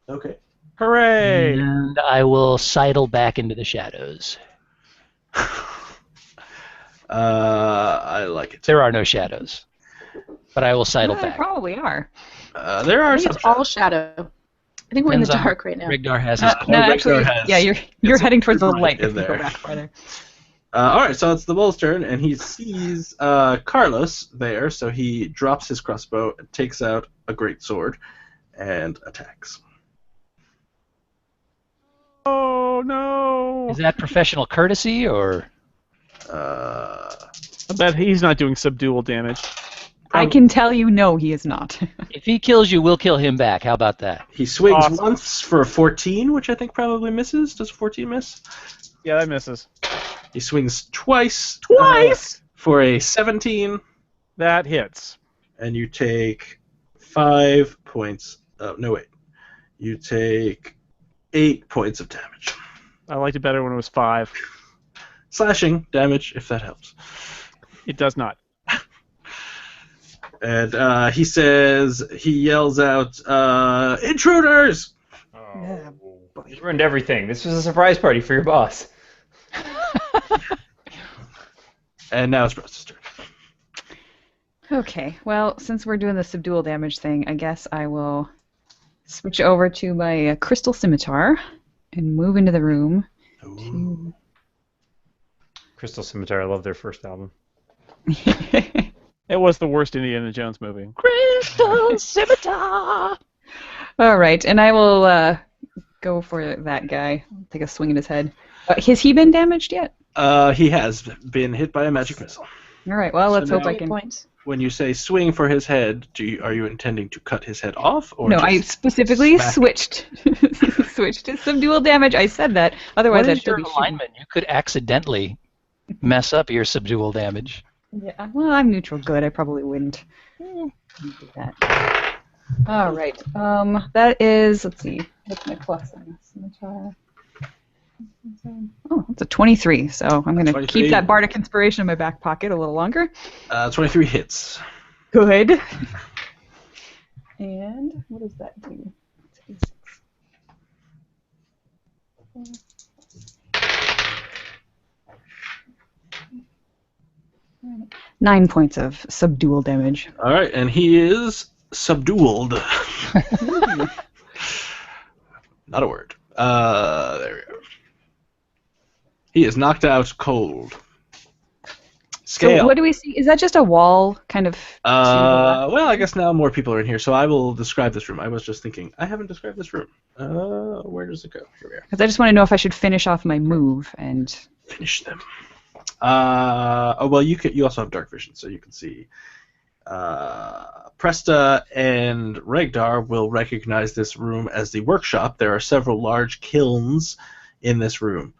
S3: Okay.
S5: Hooray!
S4: And I will sidle back into the shadows.
S3: I like it.
S4: There are no shadows. But I will sidle
S2: There
S4: back.
S2: probably are.
S3: There
S1: I
S3: are
S1: think
S3: some.
S1: it's all shadow. I think we're in the
S4: Depends on-
S1: dark right now.
S4: Rigdar has his
S2: No,
S3: Rick
S2: actually,
S3: has-
S2: yeah, you're
S3: it's
S2: heading towards the
S3: right
S2: light
S3: in
S2: if you go
S3: there.
S2: back farther.
S3: All right, so it's the mole's turn, and he sees Carlos there, so he drops his crossbow, takes out a great sword, and attacks.
S5: Oh no!
S4: Is that professional courtesy or?
S3: Uh,
S5: I bet he's not doing subdual damage.
S2: I can tell you, no, he is not.
S4: If he kills you, we'll kill him back. How about that?
S3: he swings
S5: Awesome.
S3: once for a 14, which I think probably misses. Does 14 miss?
S5: Yeah, that misses.
S3: He swings twice.
S5: Twice?
S3: For a 17,
S5: That hits.
S3: and you take 5 points. No, wait. You take 8 points of damage.
S5: I liked it better when it was 5.
S3: Slashing damage, if that helps.
S5: It does not.
S3: And he yells out, "Intruders!"
S6: Oh, you ruined everything. This was a surprise party for your boss.
S3: And now it's Bruce's turn.
S2: Okay, well, since we're doing the subdual damage thing, I guess I will switch over to my crystal scimitar and move into the room.
S3: Ooh.
S6: Crystal Scimitar, I love their first album.
S5: It was the worst Indiana Jones movie.
S2: Crystal scimitar! All right, and I will go for that guy. Take a swing at his head. Has he been damaged yet?
S3: He has been hit by a magic missile.
S2: All right, well, let's
S3: So
S2: hope I
S3: now-
S2: can...
S1: Points.
S3: When you say swing for his head, are you intending to cut his head off? Or
S2: No,
S3: just
S2: I specifically
S3: smack-
S2: switched to subdual damage. I said that. Otherwise,
S4: What
S2: I'd
S4: is
S2: still
S4: your
S2: be shooting.
S4: alignment? You could accidentally mess up your subdual damage.
S2: Yeah, well, I'm neutral good. I probably wouldn't do that. All right. That is. Let's see. What's my plus on scimitar? Oh, that's a 23. So I'm going to
S3: 23.
S2: keep that bardic inspiration in my back pocket a little longer.
S3: 23 hits.
S2: Good. And what does that do? 9 points of subdual damage.
S3: All right, and he is subdued. Not a word. There we go. He is knocked out cold. Scale.
S2: So what do we see? Is that just a wall kind of?
S3: Well, I guess now more people are in here, so I will describe this room. I was just thinking, I haven't described this room. Where does it go? Here we are.
S2: Because I just want to know if I should finish off my move and.
S3: Finish them. Well, you also have dark vision, so you can see. Presta and Regdar will recognize this room as the workshop. There are several large kilns in this room,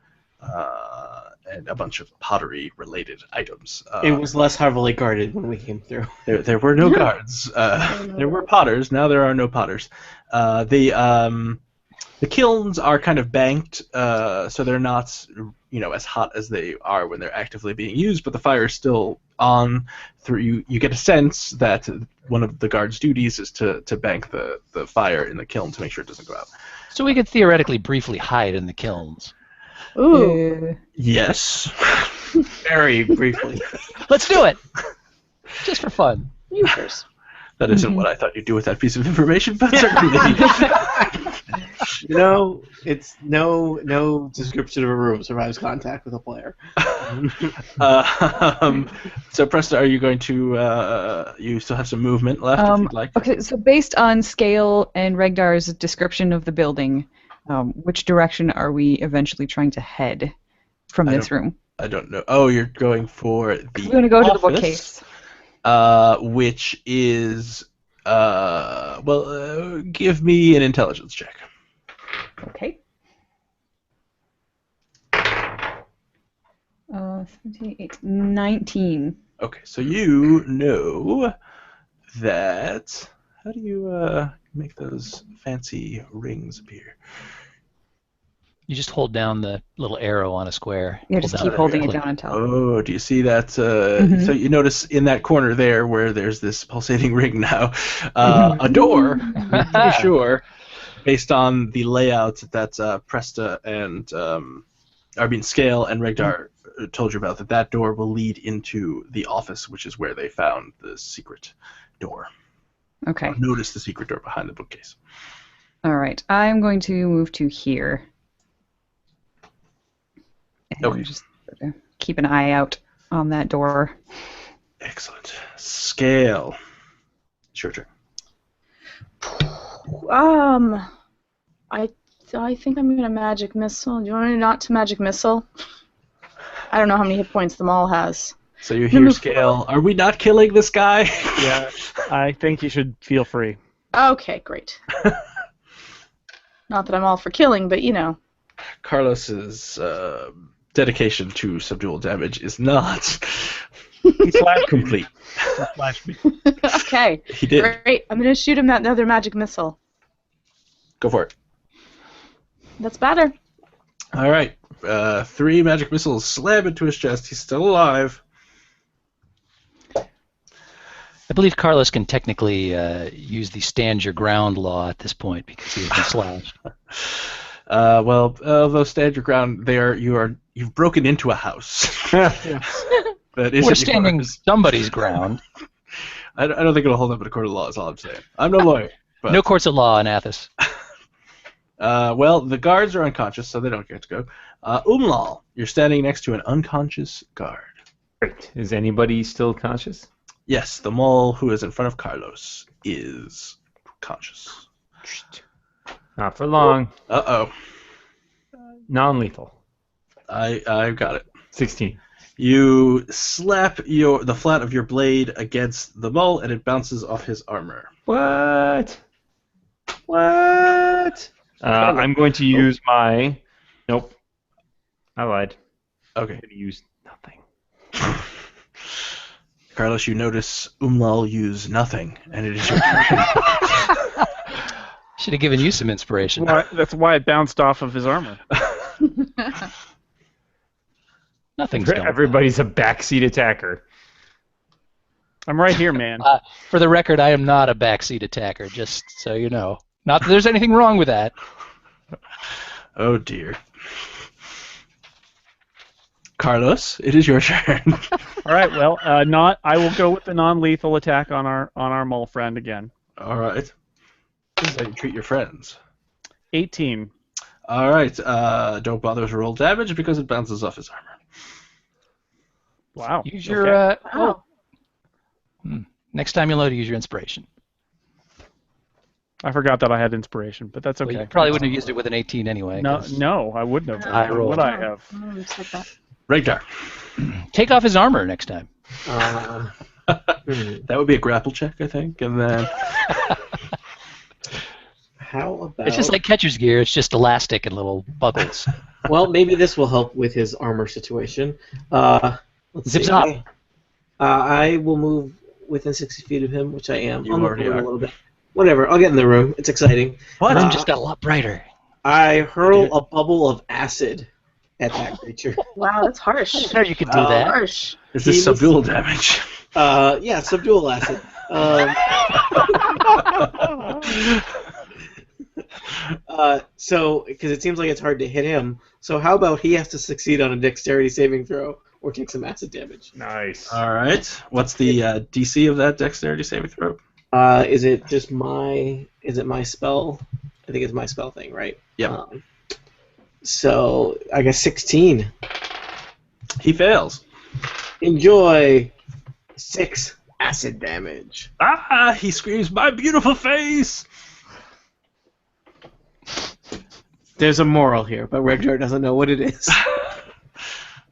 S3: and a bunch of pottery-related items.
S7: It was less heavily guarded when we came through.
S3: There were no guards. There were potters. Now there are no potters. The kilns are kind of banked, so they're not, as hot as they are when they're actively being used. But the fire is still on. You get a sense that one of the guards' duties is to bank the fire in the kiln to make sure it doesn't go out.
S4: So we could theoretically briefly hide in the kilns.
S1: Ooh.
S3: Yes.
S7: Very briefly.
S4: Let's do it! Just for fun.
S1: You first.
S3: That isn't what I thought you'd do with that piece of information, but certainly.
S7: It's no description of a room survives contact with a player.
S3: So, Presta, are you going to? You still have some movement left, if you'd like.
S2: Okay, so based on Scale and Regdar's description of the building, which direction are we eventually trying to head from this room?
S3: I don't know. Oh, you're going for the.
S2: We're going to go to the
S3: office,
S2: bookcase.
S3: which is give me an intelligence check.
S2: Okay. 78, 19.
S3: Okay, so you know that. How do you make those fancy rings appear?
S4: You just hold down the little arrow on a square.
S2: Yeah,
S4: Hold
S2: just
S4: down
S2: keep
S4: the
S2: holding it
S4: click.
S2: down until.
S3: Oh, do you see that?
S2: Mhm.
S3: So you notice in that corner there where there's this pulsating ring now, a door, you're pretty sure, based on the layout that Presta and, Scale and Regdar told you about, that door will lead into the office, which is where they found the secret door.
S2: Okay.
S3: Notice the secret door behind the bookcase.
S2: All right. I'm going to move to here. And
S3: Okay.
S2: just keep an eye out on that door.
S3: Excellent. Scale. It's your turn.
S1: I think I'm gonna magic missile. Do you want me not to magic missile? I don't know how many hit points the mall has.
S3: So you hear Scale. Are we not killing this guy?
S5: Yeah, I think you should feel free.
S1: Okay, great. Not that I'm all for killing, but
S3: Carlos's dedication to subdual damage is not complete.
S5: Flash me.
S1: Okay.
S3: He did.
S1: Great. I'm gonna shoot him that another magic missile.
S3: Go for it.
S1: That's better.
S3: All right. 3 magic missiles slam into his chest. He's still alive.
S4: I believe Carlos can technically use the stand your ground law at this point because he has been slashed.
S3: Although stand your ground, you've broken into a house. That isn't
S4: We're standing
S3: yours.
S4: somebody's ground.
S3: I don't think it'll hold up in a court of law. Is all I'm saying. I'm no lawyer. But,
S4: No courts of law in Athos.
S3: the guards are unconscious, so they don't get to go. Umlal, you're standing next to an unconscious guard.
S6: Great. Is anybody still conscious?
S3: Yes, the mole who is in front of Carlos is conscious.
S6: Not for long.
S3: Uh-oh.
S6: Non-lethal.
S3: I've got it.
S6: 16.
S3: You slap the flat of your blade against the mole, and it bounces off his armor.
S6: What? I'm going to use my... Nope. I lied.
S3: Okay.
S6: I'm going to use nothing.
S3: Carlos, you notice Umlal use nothing, and it is your turn.
S4: Should have given you some inspiration.
S5: That's why it bounced off of his armor.
S4: Nothing's going on.
S6: Everybody's a backseat attacker.
S5: I'm right here, man.
S4: For the record, I am not a backseat attacker, just so you know. Not that there's anything wrong with that.
S3: Oh dear. Carlos, it is your turn.
S5: All right. Well, I will go with the non-lethal attack on our mole friend again.
S3: All right. This is how you treat your friends.
S5: 18.
S3: All right. Don't bother to roll damage because it bounces off his armor.
S5: Wow.
S4: Use your
S1: Wow.
S4: next time you load, use your inspiration.
S5: I forgot that I had inspiration, but that's okay.
S4: Well, you probably wouldn't have used it with an 18 anyway.
S5: No, I wouldn't have.
S4: I rolled.
S5: What I have?
S1: Just like that.
S3: Regdar.
S4: Take off his armor next time.
S3: That would be a grapple check, I think, and then
S7: How about...
S4: It's just like catcher's gear. It's just elastic and little buckles.
S7: Well, maybe this will help with his armor situation. Let's
S4: Zip
S7: see.
S4: zop.
S7: I will move within 60 feet of him, which I am.
S3: You
S7: I'll move
S3: already
S7: forward
S3: are.
S7: a little bit. Whatever. I'll get in the room. It's exciting.
S3: What?
S4: The room just got a lot brighter.
S7: I hurl a bubble of acid at that creature.
S1: Wow, that's harsh.
S4: Sure, you could do that.
S1: Harsh.
S3: Is this
S7: He was-
S3: subdual damage?
S7: Yeah, subdual acid. So, because it seems like it's hard to hit him, so how about he has to succeed on a dexterity saving throw or take some acid damage?
S6: Nice.
S3: All right. What's the DC of that dexterity saving throw?
S7: Is it just my? Is it my spell? I think it's my spell thing, right?
S3: Yep.
S7: So I guess 16.
S3: He fails.
S7: Enjoy 6 acid damage.
S3: Ah! He screams, "My beautiful face!"
S7: There's a moral here, but Regdar doesn't know what it is.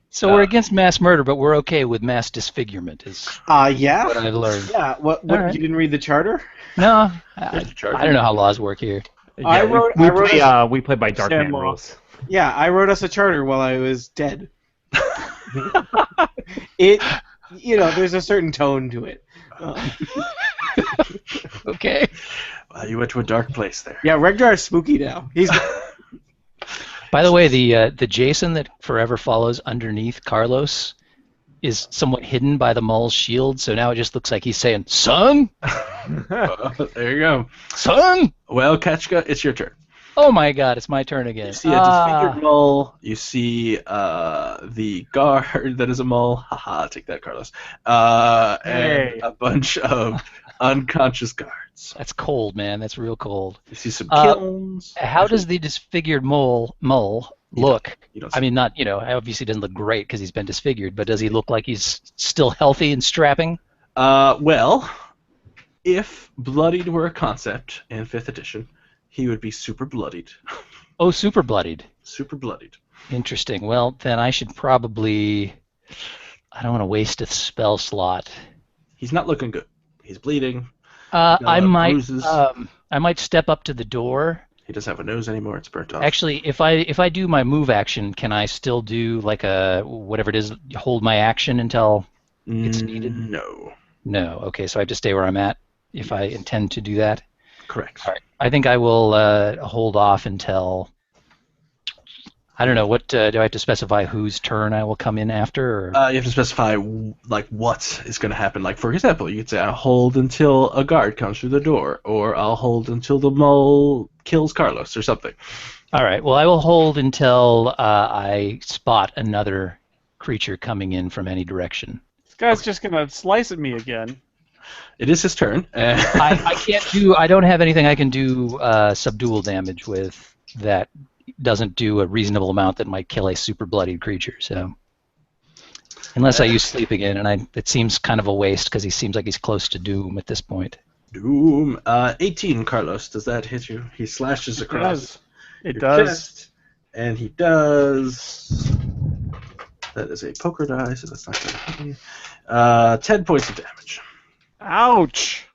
S4: So we're against mass murder, but we're okay with mass disfigurement. Is
S7: Yeah.
S4: what I've learned.
S7: Yeah. What?
S4: All right.
S7: You didn't read the charter?
S4: No,
S3: Here's the charter.
S4: I don't know how laws work here.
S7: I wrote-
S6: we play by Dark
S5: Sam
S6: Man
S5: Law.
S6: rules.
S7: Yeah, I wrote us a charter while I was dead. There's a certain tone to it.
S4: Okay.
S3: Well, you went to a dark place there.
S7: Yeah, Regdar is spooky now. He's
S4: By the way, the Jason that forever follows underneath Carlos is somewhat hidden by the Maul's shield, so now it just looks like he's saying, "Son,
S3: There you go.
S4: son."
S3: Well, Ketchka, it's your turn.
S4: Oh my God, it's my turn again.
S3: You see a disfigured mole. You see the guard that is a mole. Haha, take that, Carlos.
S5: Hey.
S3: And a bunch of unconscious guards.
S4: That's cold, man. That's real cold.
S3: You see some
S4: Uh,
S3: kilns.
S4: How does the disfigured mole look?
S3: You don't
S4: I mean, not, obviously doesn't look great because he's been disfigured, but does he look like he's still healthy and strapping?
S3: Well, if bloodied were a concept in 5th edition, he would be super bloodied.
S4: Oh, super bloodied.
S3: Super bloodied.
S4: Interesting. Well, then I should probably... I don't want to waste a spell slot.
S3: He's not looking good. He's bleeding.
S4: I
S3: Got a lot of
S4: might
S3: bruises.
S4: I might step up to the door.
S3: He doesn't have a nose anymore. It's burnt off.
S4: Actually, if I do my move action, can I still do like a whatever it is, hold my action until it's needed?
S3: No.
S4: No. Okay, so I have to stay where I'm at if I intend to do that.
S3: Correct.
S4: All right. I think I will hold off until I don't know. What do I have to specify? Whose turn I will come in after? Or?
S3: You have to specify what is going to happen. Like, for example, you could say, "I'll hold until a guard comes through the door," or "I'll hold until the mole kills Carlos," or something.
S4: All right. Well, I will hold until I spot another creature coming in from any direction.
S5: This guy's just gonna slice at me again.
S3: It is his turn.
S4: I can't do. I don't have anything I can do subdual damage with that doesn't do a reasonable amount that might kill a super bloodied creature. So unless I use sleep again, and it seems kind of a waste because he seems like he's close to doom at this point.
S3: Doom. 18, Carlos. Does that hit you? He slashes across
S5: It
S3: your
S5: does.
S3: chest, and he does. That is a poker die, so that's not going to hit me. 10 points of damage.
S5: Ouch.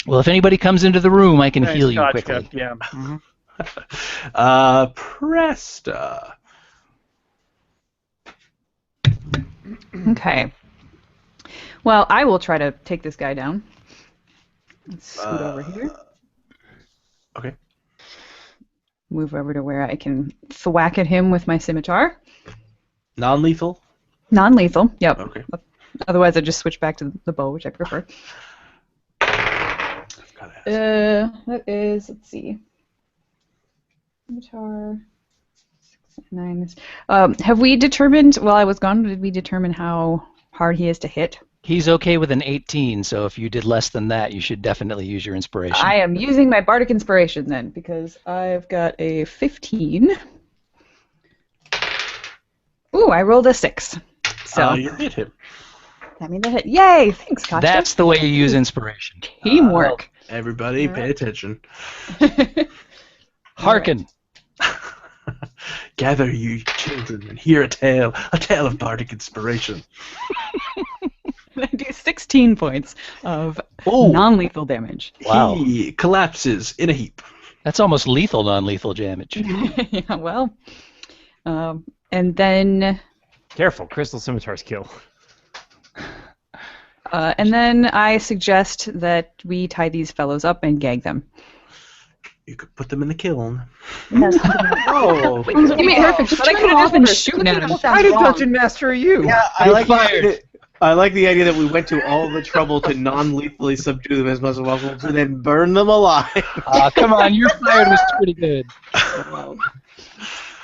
S4: Well, if anybody comes into the room, I can
S5: Nice
S4: heal you
S5: Kochka.
S4: quickly.
S5: Yeah. Mhm.
S3: Presta.
S2: Okay. Well, I will try to take this guy down. Let's scoot over here.
S3: Okay.
S2: Move over to where I can thwack at him with my scimitar.
S3: Non-lethal?
S2: Non-lethal. Yep.
S3: Okay.
S2: Otherwise, I just switch back to the bow, which I prefer.
S3: I've got to ask.
S2: That is, let's see. Scimitar. 6, 9. Have we determined, while I was gone, did we determine how hard he is to hit?
S4: He's okay with an 18, so if you did less than that, you should definitely use your inspiration.
S2: I am using my Bardic Inspiration then, because I've got a 15. Ooh, I rolled a 6. So
S3: You hit him.
S2: that means I hit. Yay! Thanks, Katja.
S4: That's the way you use inspiration.
S2: teamwork.
S3: Everybody, pay attention.
S4: Hearken.
S3: Gather, you children, and hear a tale of bardic inspiration.
S2: I do 16 points of
S4: Oh.
S2: non-lethal damage.
S4: Wow.
S3: He collapses in a heap.
S4: That's almost lethal non-lethal damage.
S2: Yeah, well. And then
S6: Careful, Crystal Scimitar's kill.
S2: and then I suggest that we tie these fellows up and gag them.
S3: You could put them in the kiln.
S7: Oh.
S2: Give me perfect, but I could have been shooting at him.
S6: I did Dungeon Master are you?
S7: Yeah, I
S4: You're
S7: like
S4: fired.
S7: I like the idea that we went to all the trouble to non-lethally subdue them as much as possible, to then burn them alive.
S4: Come on, you're fired was pretty good.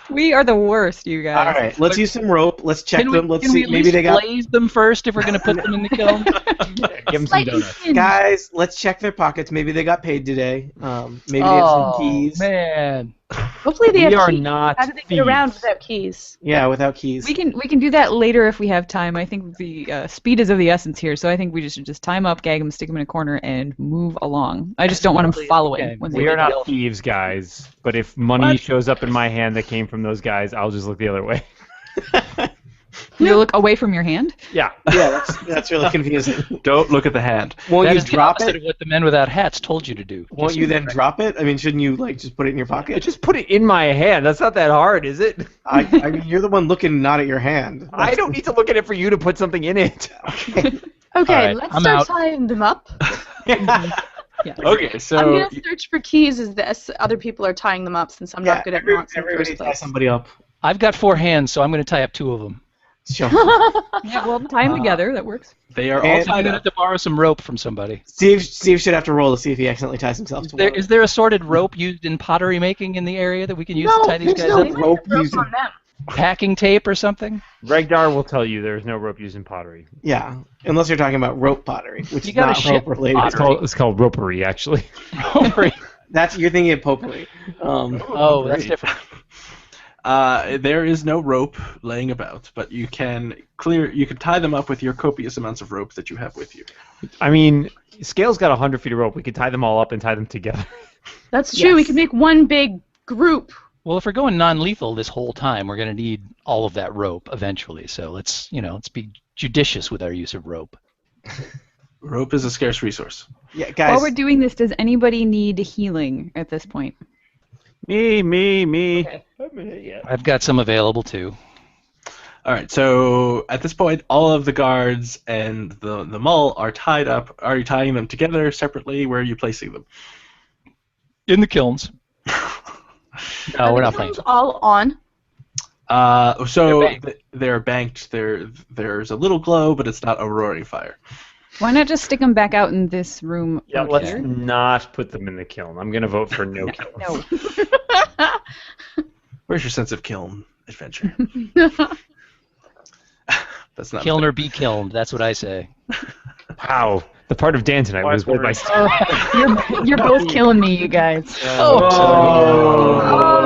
S2: We are the worst, you guys.
S7: All right, let's use some rope. Let's check them. Let's
S4: can
S7: see.
S4: we at
S7: Maybe
S4: least
S7: they got.
S4: blaze them first if we're going to put them in the kiln?
S6: Give them some donuts.
S7: Guys, let's check their pockets. Maybe they got paid today. Maybe they have some keys.
S4: Man.
S1: Hopefully they
S6: We
S1: have
S6: are
S1: keys.
S6: not
S1: How do they get around
S6: thieves.
S1: without keys?
S7: Yeah, without keys.
S2: We can do that later if we have time. I think the speed is of the essence here, so I think we should just tie them up, gag them, stick them in a corner, and move along. I just don't want them following.
S4: Okay.
S2: When they
S6: We are
S2: get
S6: not thieves, guys. But if money shows up in my hand that came from those guys, I'll just look the other way.
S2: You look away from your hand.
S6: Yeah.
S7: Yeah, that's really confusing.
S3: Don't look at the hand.
S7: Won't
S4: That
S7: you
S4: is the
S7: drop
S4: opposite
S7: it?
S4: of what the men without hats told you to do.
S7: Won't you then drop it? I mean, shouldn't you just put it in your
S6: I
S7: pocket?
S6: just put it in my hand. That's not that hard, is it?
S7: I mean, you're the one looking not at your hand.
S6: I don't need to look at it for you to put something in it.
S1: Okay,
S4: right,
S1: let's
S4: I'm
S1: start
S4: out.
S1: tying them up.
S3: Okay,
S1: I'm
S3: so
S1: gonna search for keys as this other people are tying them up, since I'm not good at knots in the
S7: everybody
S1: first
S7: tie
S1: place.
S7: somebody up.
S4: I've got 4 hands, so I'm going to tie up 2 of them.
S7: Sure.
S2: Yeah, well, tie them together. That works.
S3: they are all
S7: And-
S4: I'm
S3: tied
S4: going to
S3: up.
S4: have to borrow some rope from somebody.
S7: Steve should have to roll to see if he accidentally ties himself to one.
S4: Is there assorted rope used in pottery making in the area that we can use to tie these guys
S7: no
S4: up?
S7: rope
S1: Rope
S7: used.
S1: on them.
S4: Packing tape or something?
S6: Regdar will tell you there's no rope used in pottery.
S7: Yeah, unless you're talking about rope pottery, which
S4: You
S7: is
S4: gotta
S7: not
S4: ship
S7: rope related.
S6: It's called ropery, actually.
S7: That's you're thinking of potpourri.
S4: Oh, that's different.
S3: There is no rope laying about, but you can tie them up with your copious amounts of rope that you have with you.
S6: I mean, Scale's got 100 feet of rope. We could tie them all up and tie them together.
S1: That's true. We could make one big group.
S4: Well, if we're going non-lethal this whole time, we're going to need all of that rope eventually. So let's be judicious with our use of rope.
S3: Rope is a scarce resource.
S7: Yeah, guys.
S2: While we're doing this, does anybody need healing at this point?
S6: Me.
S4: I've got some available too.
S3: All right, so at this point, all of the guards and the mall are tied up. Are you tying them together separately? Where are you placing them?
S4: In the kilns. No, we're not playing.
S1: It's all on.
S3: They're banked. There's a little glow, but it's not a roaring fire.
S2: Why not just stick them back out in this room?
S6: Yeah,
S2: out
S6: let's
S2: here?
S6: not put them in the kiln. I'm going to vote for no kiln.
S2: No.
S3: Where's your sense of kiln adventure? That's not
S4: Kiln or be kilned. That's what I say.
S6: Wow. The part of Dan tonight was with my...
S2: You're both killing me, you guys.
S1: Oh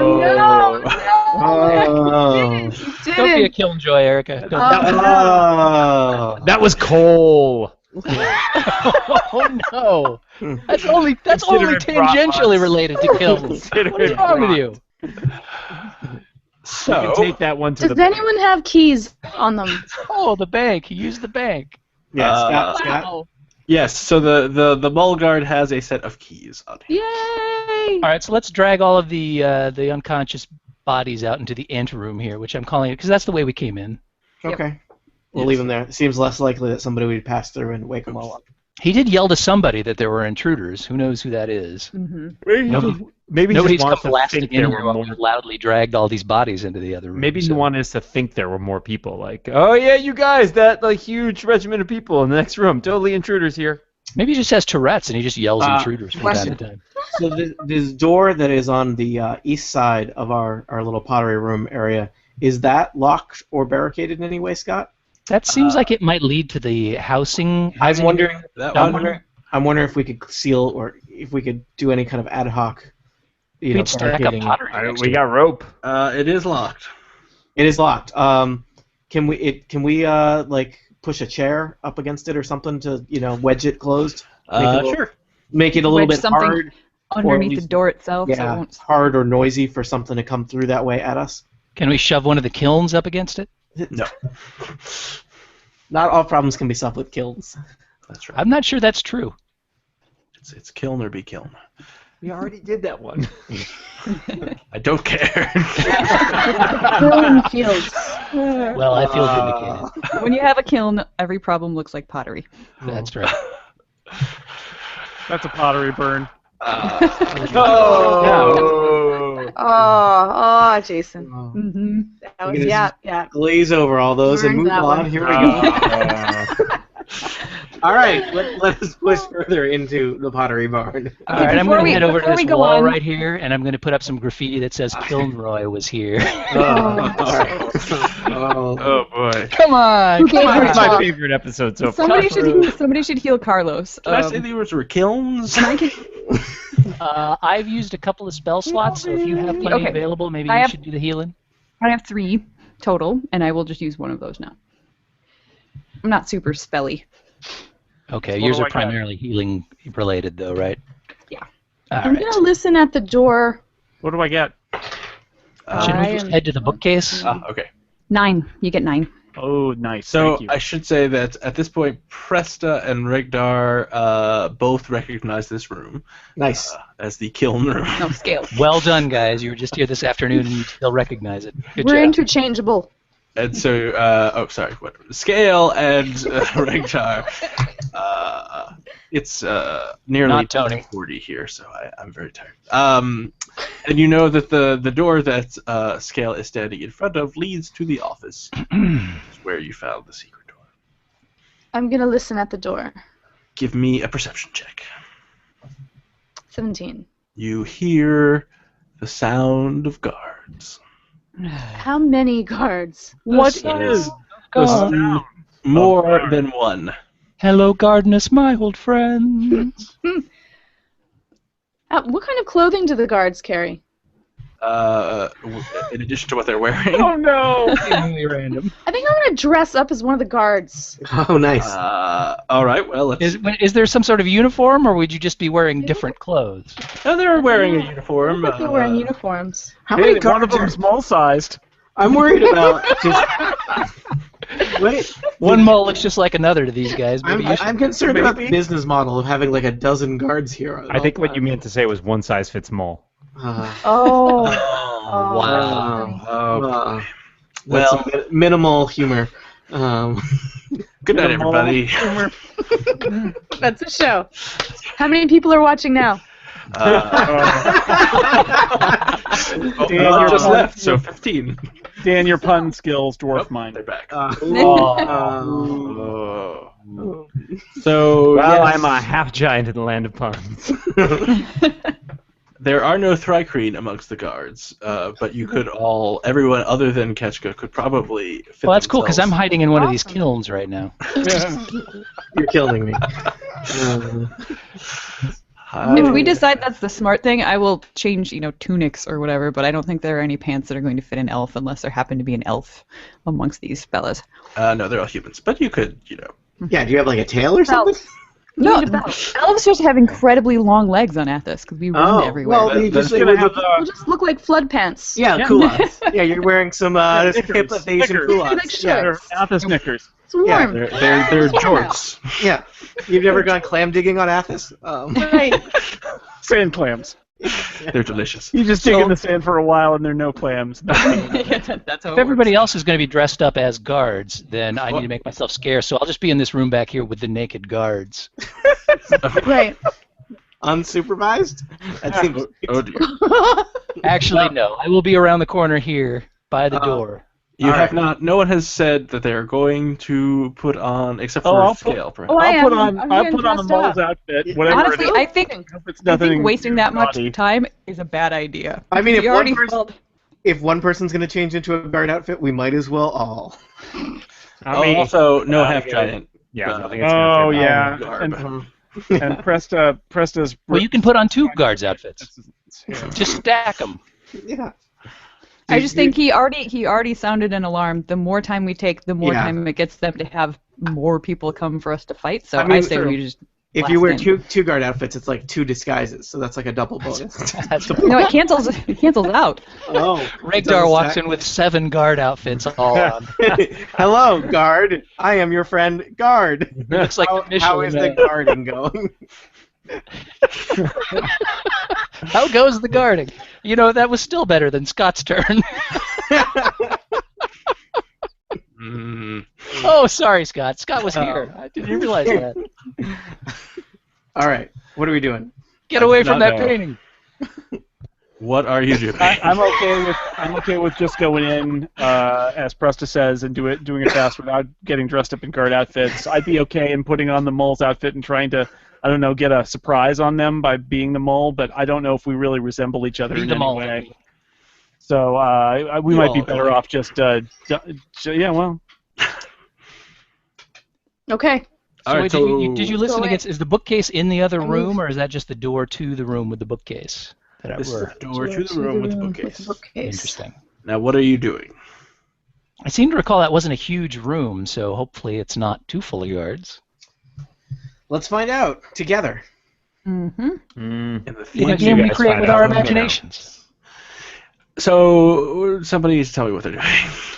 S1: no!
S7: Oh.
S1: You did
S4: Don't be a
S1: it.
S4: killjoy, Erica. Don't-
S7: Oh.
S6: That was coal.
S4: oh no! That's only
S6: Consider it
S4: tangentially
S6: Brahmas.
S4: related to kilns.
S6: Consider
S4: What's
S6: it
S4: wrong with you?
S6: You can take that one to
S1: Does
S6: the...
S1: anyone have keys on them?
S4: Oh, the bank. He used the bank.
S7: Yeah, Scott.
S4: Wow.
S3: Yes. So the mall guard has a set of keys on him.
S1: Yay!
S4: All right, so let's drag all of the unconscious bodies out into the anteroom here, which I'm calling it because that's the way we came in.
S7: Okay. We'll leave them there. It seems less likely that somebody would pass through and wake them all up.
S4: He did yell to somebody that there were intruders. Who knows who that is?
S6: Maybe he
S4: Nobody's
S6: just
S4: come
S6: wants to
S4: blasting
S6: think
S4: in
S6: there
S4: here
S6: were
S4: while
S6: more...
S4: we loudly dragged all these bodies into the other room.
S6: Maybe he
S4: so-
S6: wanted us to think there were more people. Like, oh yeah, you guys, that huge regiment of people in the next room. Totally intruders here.
S4: Maybe he just has Tourette's and he just yells intruders from time
S7: question.
S4: to time.
S7: So this door that is on the east side of our little pottery room area, is that locked or barricaded in any way, Scott?
S4: That seems like it might lead to the housing.
S7: I'm wondering.
S3: That
S7: I'm
S3: one?
S7: wondering if we could seal or if we could do any kind of ad hoc.
S4: We'd stack up
S7: barricading.
S4: pottery. next
S6: We
S4: to
S6: got rope.
S3: It is locked.
S7: It is locked. Can we like push a chair up against it or something to wedge it closed?
S3: Sure.
S7: Make it a little
S2: Wedge
S7: bit
S2: something
S7: hard.
S2: Underneath the
S7: least-
S2: door itself, so it
S7: Yeah,
S2: won't.
S7: hard or noisy for something to come through that way at us.
S4: Can we shove one of the kilns up against it?
S3: No.
S7: Not all problems can be solved with kilns.
S3: That's right.
S4: I'm not sure that's true.
S3: It's kiln or be kiln.
S6: We already did that one.
S3: I don't care.
S1: Kiln fields.
S4: Well, I feel vindicated.
S2: When you have a kiln, every problem looks like pottery.
S4: That's right.
S5: That's a pottery burn.
S1: Oh, Jason.
S2: Mm-hmm.
S1: That was, yeah.
S7: Glaze over all those and
S1: Learned
S7: move
S1: that
S7: on.
S1: one.
S7: Here we go. All right, let us push further into the pottery barn.
S4: All right, I'm going to head over to
S2: before
S4: this
S2: we go
S4: wall
S2: on-
S4: right here, and I'm going to put up some graffiti that says Kilnroy was here.
S7: All right.
S3: Oh boy.
S4: Come on!
S1: gave
S4: Come
S1: her
S6: It's
S4: on.
S6: my favorite episode so far.
S2: Somebody should heal Carlos.
S3: Did I say the words were kilns?
S4: I've used a couple of spell slots, so if you have plenty
S2: Okay.
S4: available, maybe
S2: I
S4: you
S2: have-
S4: should do the healing.
S2: I have 3 total, and I will just use one of those now. I'm not super spelly.
S4: Okay,
S5: What
S4: yours
S5: do
S4: are
S5: I got?
S4: primarily healing related, though, right?
S2: Yeah.
S4: All
S1: I'm
S4: right.
S1: gonna listen at the door.
S5: What do I get?
S4: Should we
S1: I
S4: just
S1: am-
S4: head to the bookcase?
S3: Okay.
S2: 9. You get 9.
S5: Oh, nice.
S3: So
S5: Thank you.
S3: I should say that at this point, Presta and Regdar both recognize this room
S7: Nice.
S3: as the kiln room.
S2: No, scale.
S4: Well done, guys. You were just here this afternoon, and you still recognize it. Good
S1: We're
S4: job.
S1: interchangeable.
S3: And so, what? Scale and Regdar. It's nearly
S4: Not Tony.
S3: 10:40 here, so I'm very tired. And you know that the door that Scale is standing in front of leads to the office, where you found the secret door.
S1: I'm gonna listen at the door.
S3: Give me a perception check.
S1: 17.
S3: You hear the sound of guards.
S1: How many guards?
S5: What
S3: sound.
S5: is
S3: The
S5: the
S3: sound.
S5: sound?
S3: More
S5: guards.
S3: than one.
S4: Hello, Gardenus, my old friend.
S1: What kind of clothing do the guards carry?
S3: In addition to what they're wearing.
S5: Oh no!
S4: Seemingly random.
S1: I think I'm gonna dress up as one of the guards.
S7: Oh, nice.
S3: All right. Well, let's.
S4: Is there some sort of uniform, or would you just be wearing different clothes?
S3: No, they're wearing a uniform.
S1: They're wearing uniforms.
S7: How
S5: Hey,
S7: many
S5: one of
S7: guards
S5: them
S7: are...
S5: small-sized.
S7: I'm worried about just... Wait,
S4: One mole looks just like another to these guys. Maybe you should-
S7: I'm concerned about the business model of having like a dozen guards here. at
S6: I think
S7: all
S6: what you
S7: times.
S6: meant to say was one size fits all.
S1: Oh.
S3: Wow.
S7: That's
S3: Well-
S7: some minimal humor.
S3: Good night, everybody.
S1: That's a show. How many people are watching now?
S3: One just left, so 15.
S5: Dan, your pun skills dwarf
S3: Oh,
S5: mine.
S3: they're back.
S7: Oh.
S3: So,
S6: Well,
S3: yes,
S6: I'm a half giant in the land of puns.
S3: there are no Thrycreen amongst the guards, but you could everyone other than Ketchka could probably fit
S4: Well, that's cool because I'm
S3: themselves.
S4: hiding in one of these kilns right now.
S7: You're killing me.
S2: If we decide that's the smart thing, I will change, tunics or whatever, but I don't think there are any pants that are going to fit an elf unless there happen to be an elf amongst these fellas.
S3: No, they're all humans, but you could,
S7: Yeah, do you have like a tail or something?
S2: No,
S1: Need a belt.
S2: elves just have incredibly long legs on Athos because we run everywhere.
S7: well, you
S3: That's
S7: just
S5: Gonna have
S1: We'll just look like flood pants.
S7: yeah, culottes. Yeah, you're wearing some hip Asian
S5: Snickers.
S7: culottes.
S1: Like
S7: Yeah,
S1: shorts.
S5: Athos Snickers.
S1: It's warm.
S7: Yeah,
S3: they're jorts.
S7: yeah. You've never gone clam digging on Athos?
S1: Right.
S5: Sand clams.
S3: They're delicious.
S5: You just dig in the sand for a while and there are no clams.
S2: That's how
S4: If everybody else is going to be dressed up as guards, then I need to make myself scarce, so I'll just be in this room back here with the naked guards.
S1: Right.
S7: Unsupervised? That seems...
S3: Oh dear.
S4: Actually, no. I will be around the corner here by the door.
S3: You
S7: All
S3: have
S7: right.
S3: not. No one has said that they're going to put on, except for
S5: I'll put-
S3: Scale. Perhaps.
S1: Oh, I
S5: I'll put
S1: am.
S5: on.
S1: I'm
S5: I'll
S1: getting
S5: put on the
S1: dressed
S5: mole's
S1: up.
S5: outfit. Whatever
S2: Honestly,
S5: it is.
S2: I think
S5: Hope it's nothing
S2: wasting that much
S5: naughty.
S2: time is a bad idea.
S7: I mean,
S2: We already felt-
S7: if one person's going to change into a guard outfit, we might as well all.
S6: I mean,
S3: Also, no
S6: I
S3: half
S6: think
S3: giant.
S6: yeah, I
S3: uh,
S6: think it's gonna
S5: Oh
S6: fit
S5: yeah,
S3: garb.
S5: and Presta's.
S4: Well, you can put on 2 guards outfits. Just stack them.
S7: Yeah.
S2: I just think he already sounded an alarm. The more time we take, the more
S7: Yeah.
S2: time it gets them to have more people come for us to fight. So
S7: I
S2: I,
S7: mean,
S2: say
S7: true.
S2: we just
S7: If you wear
S2: blast in.
S7: two guard outfits, it's like 2 disguises, so that's like a double bonus.
S4: That's
S2: No, it cancels out.
S7: Oh.
S4: Regdar walks in with 7 guard outfits all on.
S7: Hello, guard. I am your friend, guard.
S4: It looks like
S7: How
S4: the Michelin
S7: is the
S4: Man.
S7: guarding going?
S4: How goes the guarding? You know, that was still better than Scott's turn. Oh, sorry, Scott. Scott was here. I didn't realize that.
S7: All right, what are we doing?
S4: Get away from
S5: not
S4: that
S5: know.
S4: painting.
S3: What are you doing?
S5: I'm okay with just going in, as Presta says, and doing it fast without getting dressed up in guard outfits. I'd be okay in putting on the mole's outfit and trying to, I don't know, get a surprise on them by being the mole. But I don't know if we really resemble each other
S4: Be
S5: in
S4: the
S5: any
S4: mole.
S5: way. So we might be better off just, yeah, well.
S1: Okay.
S3: All
S4: So
S3: right,
S4: wait,
S3: so
S4: did you listen
S1: Go
S4: against? Is the bookcase in the other
S1: I
S4: room, or is that just the door to the room with the bookcase? That
S3: this is
S4: we're
S3: the door to the room with the bookcase.
S4: interesting.
S3: Now, what are you doing?
S4: I seem to recall that wasn't a huge room, so hopefully it's not too full of guards.
S7: Let's find out together.
S2: Mm-hmm.
S3: In the
S4: In a
S3: theater.
S4: game we
S6: guys
S4: create
S6: find
S4: with
S6: out,
S4: our
S6: let me know.
S4: imaginations.
S3: So somebody needs to tell me what they're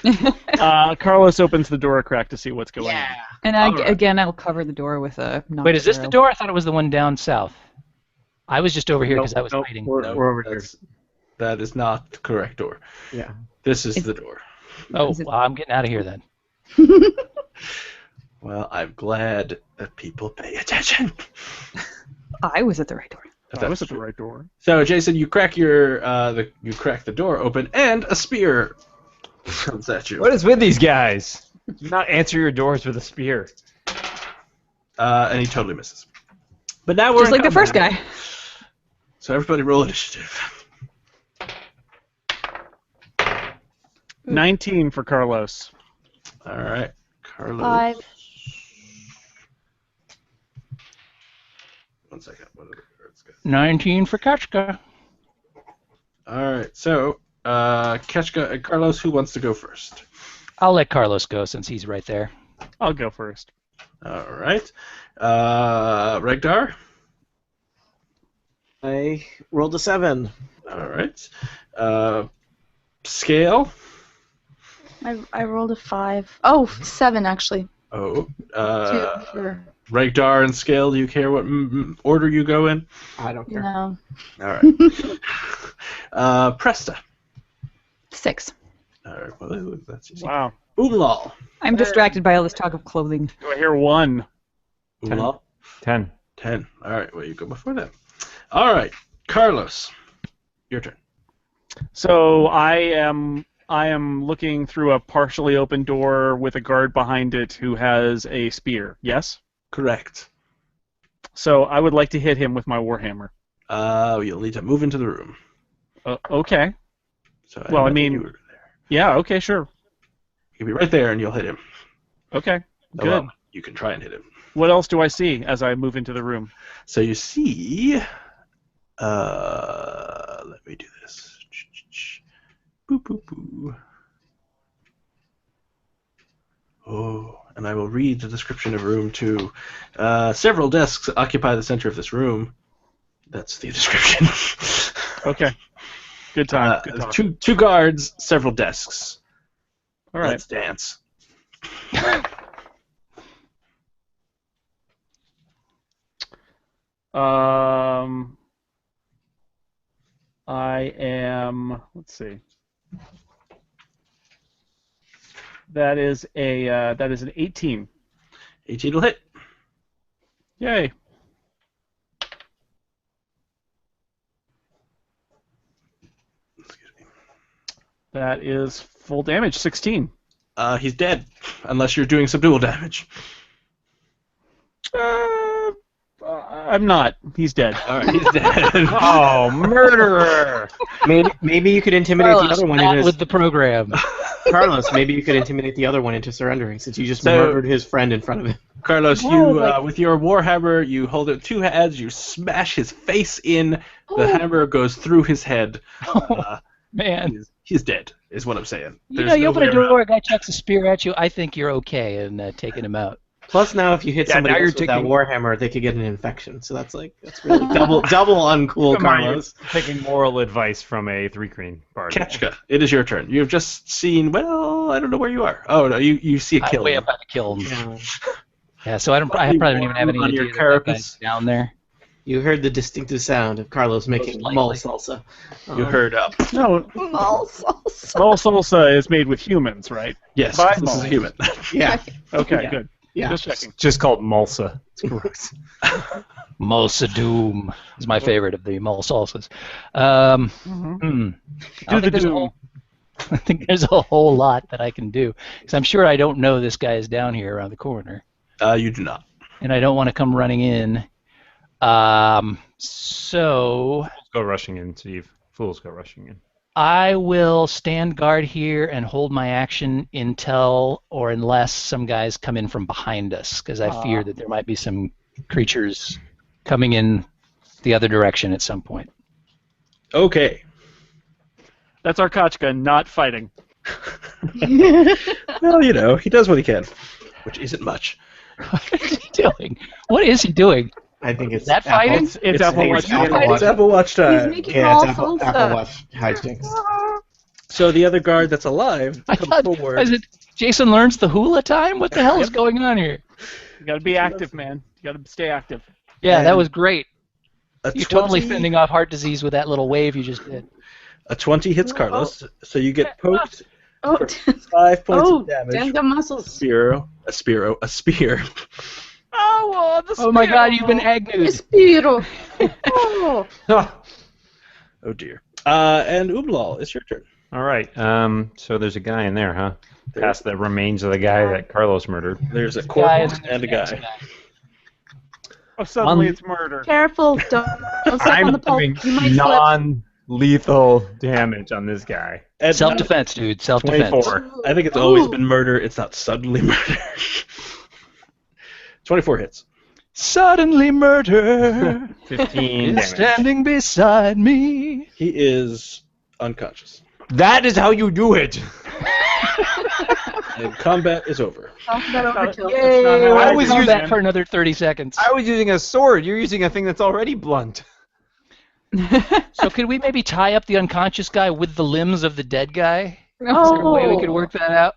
S3: doing.
S5: Carlos opens the door a crack to see what's going on.
S2: And
S3: All right.
S2: again, I'll cover the door with a.
S4: Wait, is this the door? I thought it was the one down south. I was just over here because I was
S7: Nope,
S4: hiding.
S7: We're over here.
S3: That is not the correct door.
S7: Yeah.
S3: This is
S2: Is-
S3: the door.
S4: Oh,
S2: Is it-
S4: well, I'm getting out of here then.
S3: Well, I'm glad that people pay attention.
S2: I was at the right door.
S5: That was at the right door.
S3: So, Jason, you crack you crack the door open, and a spear comes at you.
S6: What is with these guys? Do not answer your doors with a spear.
S3: And he totally misses. But now we're
S2: Just
S3: in
S2: like the first
S3: combat.
S2: guy.
S3: So everybody roll initiative.
S5: 19 for Carlos.
S3: All right, Carlos.
S1: 5.
S3: 1 second. What are the cards go?
S4: 19 for Kachka.
S3: All right, so Ketchka and Carlos, who wants to go first?
S4: I'll let Carlos go since he's right there.
S5: I'll go first.
S3: All right, Regdar.
S7: I rolled a 7.
S3: All right, Scale.
S1: I rolled a 5. Oh, 7 actually.
S3: Oh,
S1: 2 for
S3: Regdar and Scale. Do you care what order you go in?
S7: I don't care.
S1: no.
S3: All right. Presta.
S2: 6.
S3: All right. Well, that's easy.
S5: Wow.
S3: Umlal.
S2: I'm distracted by all this talk of clothing.
S5: Do I hear 1?
S3: Umlal.
S6: 10.
S3: 10. All right. Well, you go before that. All right. Carlos. Your turn.
S5: So I am looking through a partially open door with a guard behind it who has a spear. Yes?
S3: Correct.
S5: So I would like to hit him with my warhammer.
S3: You'll need to move into the room.
S5: Okay.
S3: So
S5: Well, I
S3: imagine
S5: mean-
S3: you were there.
S5: Yeah, okay, sure.
S3: He'll be right there, and you'll hit him.
S5: Okay.
S3: Oh,
S5: Good.
S3: well, you can try and hit him.
S5: What else do I see as I move into the room?
S3: So you see, let me do this. Boo, boo, boo. Oh, and I will read the description of room 2. Several desks occupy the center of this room. That's the description.
S5: Okay. Good time. Good talk.
S3: Two guards, several desks.
S5: All right.
S3: Let's dance.
S5: I am. Let's see. That is an 18.
S3: 18 will hit.
S5: Yay.
S3: Excuse me.
S5: That is full damage. 16.
S3: He's dead, unless you're doing subdual damage.
S5: I'm not. He's dead.
S3: All right, he's dead.
S6: Oh, murderer!
S7: Maybe you could intimidate
S4: Carlos,
S7: the other one
S4: not
S7: into
S4: with the program.
S7: Carlos. Maybe you could intimidate the other one into surrendering, since you just
S3: So-
S7: murdered his friend in front of him.
S3: Carlos,
S1: No,
S3: you with your warhammer, you hold it with 2 hands, you smash his face in. The hammer goes through his head.
S4: Man.
S3: He's dead, is what I'm saying.
S4: You
S3: There's
S4: know, you
S3: no
S4: open
S3: way
S4: a door,
S3: around.
S4: a guy chucks a spear at you, I think you're okay in taking him out.
S7: Plus, now if you hit
S6: Yeah,
S7: somebody
S6: now
S7: else
S6: you're
S7: with that
S6: taking-
S7: warhammer, they could get an infection. So that's really double uncool,
S6: Come on, you're
S7: Carlos.
S6: taking moral advice from a 3-green bard.
S3: Ketchka, it is your turn. You've just seen, well, I don't know where you are. Oh, no, you see a
S4: I'm
S3: kill.
S4: way up at the kill him.
S7: Yeah.
S4: Yeah, so I probably don't even have any
S3: On your
S4: idea that that guy's
S3: carapace.
S4: down there.
S7: You heard the distinctive sound of Carlos making
S4: likely.
S7: mole salsa.
S3: You heard
S5: No,
S1: Mole salsa.
S5: mole salsa is made with humans, right?
S3: yes.
S5: By
S3: This is a
S5: mole.
S3: human.
S7: Yeah.
S5: Okay,
S7: Yeah.
S5: good.
S7: Yeah.
S5: Just checking.
S6: Just called Mulsa. It's gross.
S4: Mulsa Doom is my favorite of the mole salsas.
S5: Do the doom.
S4: I think there's a whole lot that I can do. Because I'm sure I don't know this guy is down here around the corner.
S3: You do not.
S4: And I don't want to come running in. So
S6: Go rushing in, Steve. Fools go rushing in.
S4: I will stand guard here and hold my action until or unless some guys come in from behind us, because I fear that there might be some creatures coming in the other direction at some point.
S3: Okay.
S5: That's our Kachka not fighting.
S3: Well, you know, he does what he can, which isn't much.
S4: What is he doing? What is he doing?
S7: I think it's
S4: That
S7: Apple-
S4: fighting?
S5: It's Apple Watch.
S3: It's Apple Watch time.
S1: He's making
S7: Yeah,
S1: mole
S7: it's Apple
S1: salsa.
S7: Watch hijinks.
S3: So the other guard that's alive
S4: I
S3: comes
S4: thought,
S3: forward.
S4: is it Jason learns the hula time? What the hell is going on here?
S5: You gotta be active, man. You gotta stay active.
S4: Yeah, that
S3: And
S4: was great.
S3: A
S4: You're totally
S3: 20
S4: fending off heart disease with that little wave you just did.
S3: A 20 hits Carlos, so you get poked
S1: Oh,
S3: for 5 points of damage.
S1: dang muscles.
S3: A spear.
S4: Oh my god, you've been agnewed.
S1: Espiro. Oh.
S3: Oh dear. And Ublal, it's your turn.
S6: All right. So there's a guy in there, huh? Past the remains of the guy that Carlos murdered.
S3: There's a
S4: Guy
S3: corpse and a guy.
S5: Oh, suddenly
S6: Um,
S5: it's murder.
S1: Careful, don't step on the pole.
S6: doing
S1: You might slip.
S6: non-lethal damage on this guy.
S3: And
S4: Self-defense, dude. Self-defense.
S6: 24.
S3: I think it's always
S1: Ooh.
S3: been murder. It's not suddenly murder. 24 hits.
S4: Suddenly murder
S6: 15
S4: is
S6: damage.
S4: standing beside me.
S3: He is unconscious.
S6: That is how you do it.
S3: And combat is over.
S1: Talk about overkill.
S5: That's not how
S6: I
S5: I
S6: was
S5: do it,
S6: using-
S5: man.
S4: For another 30 seconds.
S6: I was using a sword. You're using a thing that's already blunt.
S4: So could we maybe tie up the unconscious guy with the limbs of the dead guy? Is there a
S1: Oh.
S4: way we could work that out?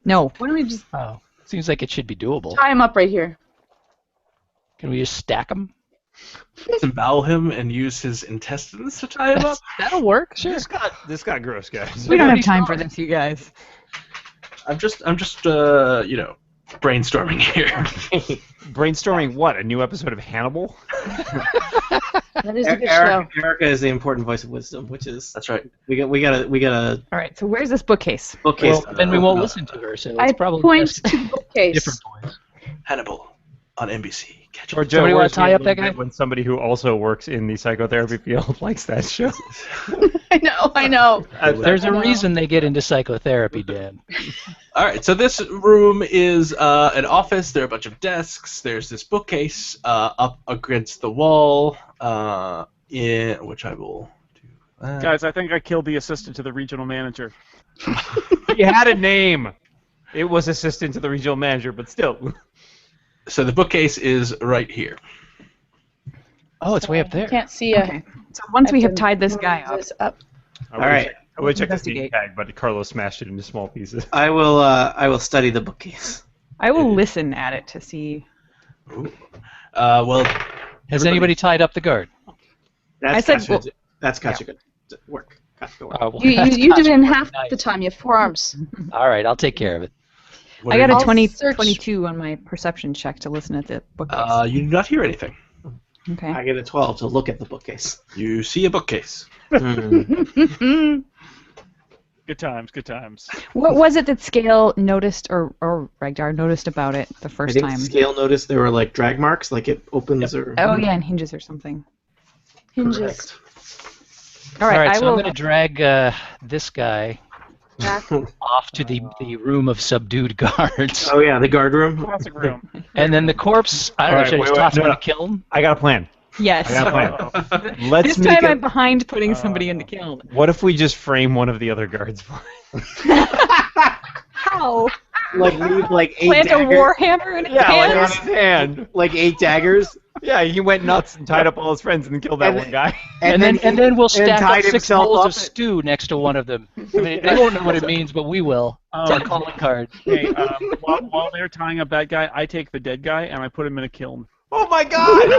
S2: No.
S1: Why don't we just
S4: Oh, seems like it should be doable.
S1: tie him up right here?
S4: Can we just stack them?
S3: Disembowel him and use his intestines to tie him up.
S4: That'll work, sure.
S6: This got gross, guys.
S2: We don't have time for this, you guys.
S3: I'm just you know, brainstorming here.
S6: Brainstorming what? A new episode of Hannibal?
S1: That is a good show.
S7: Erica is the important voice of wisdom, which is
S3: That's right.
S7: we gotta
S2: All right, so where's this bookcase?
S7: bookcase.
S4: Well, then we won't listen to her, so it's
S1: I
S4: probably
S1: point
S4: best
S1: to the bookcase.
S4: different voice.
S3: Hannibal on NBC. Catch
S6: Or
S3: it.
S6: Joe,
S4: Somebody wanna
S6: where's
S4: tie
S6: the
S4: up that
S6: bit
S4: guy?
S6: when somebody who also works in the psychotherapy field likes that show?
S1: I know.
S4: There's a reason they get into psychotherapy, Dan.
S3: All right, so this room is an office. There are a bunch of desks. There's this bookcase up against the wall, in which I will do.
S5: Guys, I think I killed the assistant to the regional manager.
S6: He had a name. It was assistant to the regional manager, but still.
S3: So the bookcase is right here.
S4: Oh, it's way up
S1: I
S4: there.
S1: can't see a.
S2: Okay. So once we
S1: I
S2: have
S1: can
S2: tied this
S1: move
S2: guy up,
S1: this up.
S6: I
S7: All
S6: would
S7: right.
S6: check- I would check the steam
S2: Investigate.
S6: tag, but Carlos smashed it into small pieces.
S7: I will study the bookcase.
S2: I will listen at it to see.
S3: Well,
S4: Has anybody tied up the guard?
S7: That's
S2: I said,
S7: Katsuga-
S2: well-
S7: that's Katsuga work. Katsuga work.
S4: Well,
S1: You
S4: that's
S1: do it in
S4: Kachka.
S1: half the time. You have 4 arms.
S4: All right, I'll take care of it.
S3: what
S2: I
S3: are
S2: got a
S1: I'll
S2: 20,
S1: search-
S2: 22 on my perception check to listen at the bookcase.
S3: you do not hear anything.
S2: Okay.
S7: I get a 12 to look at the bookcase.
S3: You see a bookcase.
S5: Good times, good times.
S2: What was it that Scale noticed or Ragdar noticed about it the
S7: I
S2: first
S7: think
S2: time?
S7: Scale noticed there were like drag marks, like it opens or.
S2: Oh yeah, and hinges or something.
S1: Hinges.
S2: All
S4: All
S2: right,
S4: right,
S2: I
S4: so
S2: will.
S4: I'm going to drag this guy
S1: Back.
S4: off to the room of subdued guards.
S7: Oh yeah, the guard room.
S5: Classic room.
S4: And then the corpse, I don't know,
S6: All right,
S4: should I just
S6: wait,
S4: toss him
S6: no,
S4: in
S6: no.
S4: a kiln?
S6: I got a plan.
S2: Yes.
S6: I got a plan.
S5: Uh-oh.
S6: Let's
S2: This
S6: make
S2: time
S6: it.
S2: I'm behind putting somebody in the kiln.
S6: What if we just frame one of the other guards for it?
S2: How?
S7: Like leave like 8
S2: Plant a
S7: daggers.
S2: warhammer in his
S6: Yeah, like on
S2: hands?
S6: his hand.
S7: Like 8 daggers.
S6: Yeah, he went nuts and tied up all his friends and then killed that
S7: And
S6: one guy.
S4: And then we'll
S7: and
S4: stack up
S7: tied
S4: 6
S7: himself
S4: bowls
S7: up
S4: of stew next to one of them. I mean, they won't know what it means, but we will. It's our calling card.
S5: Hey, while they're tying up that guy, I take the dead guy and I put him in a kiln.
S6: Oh my god!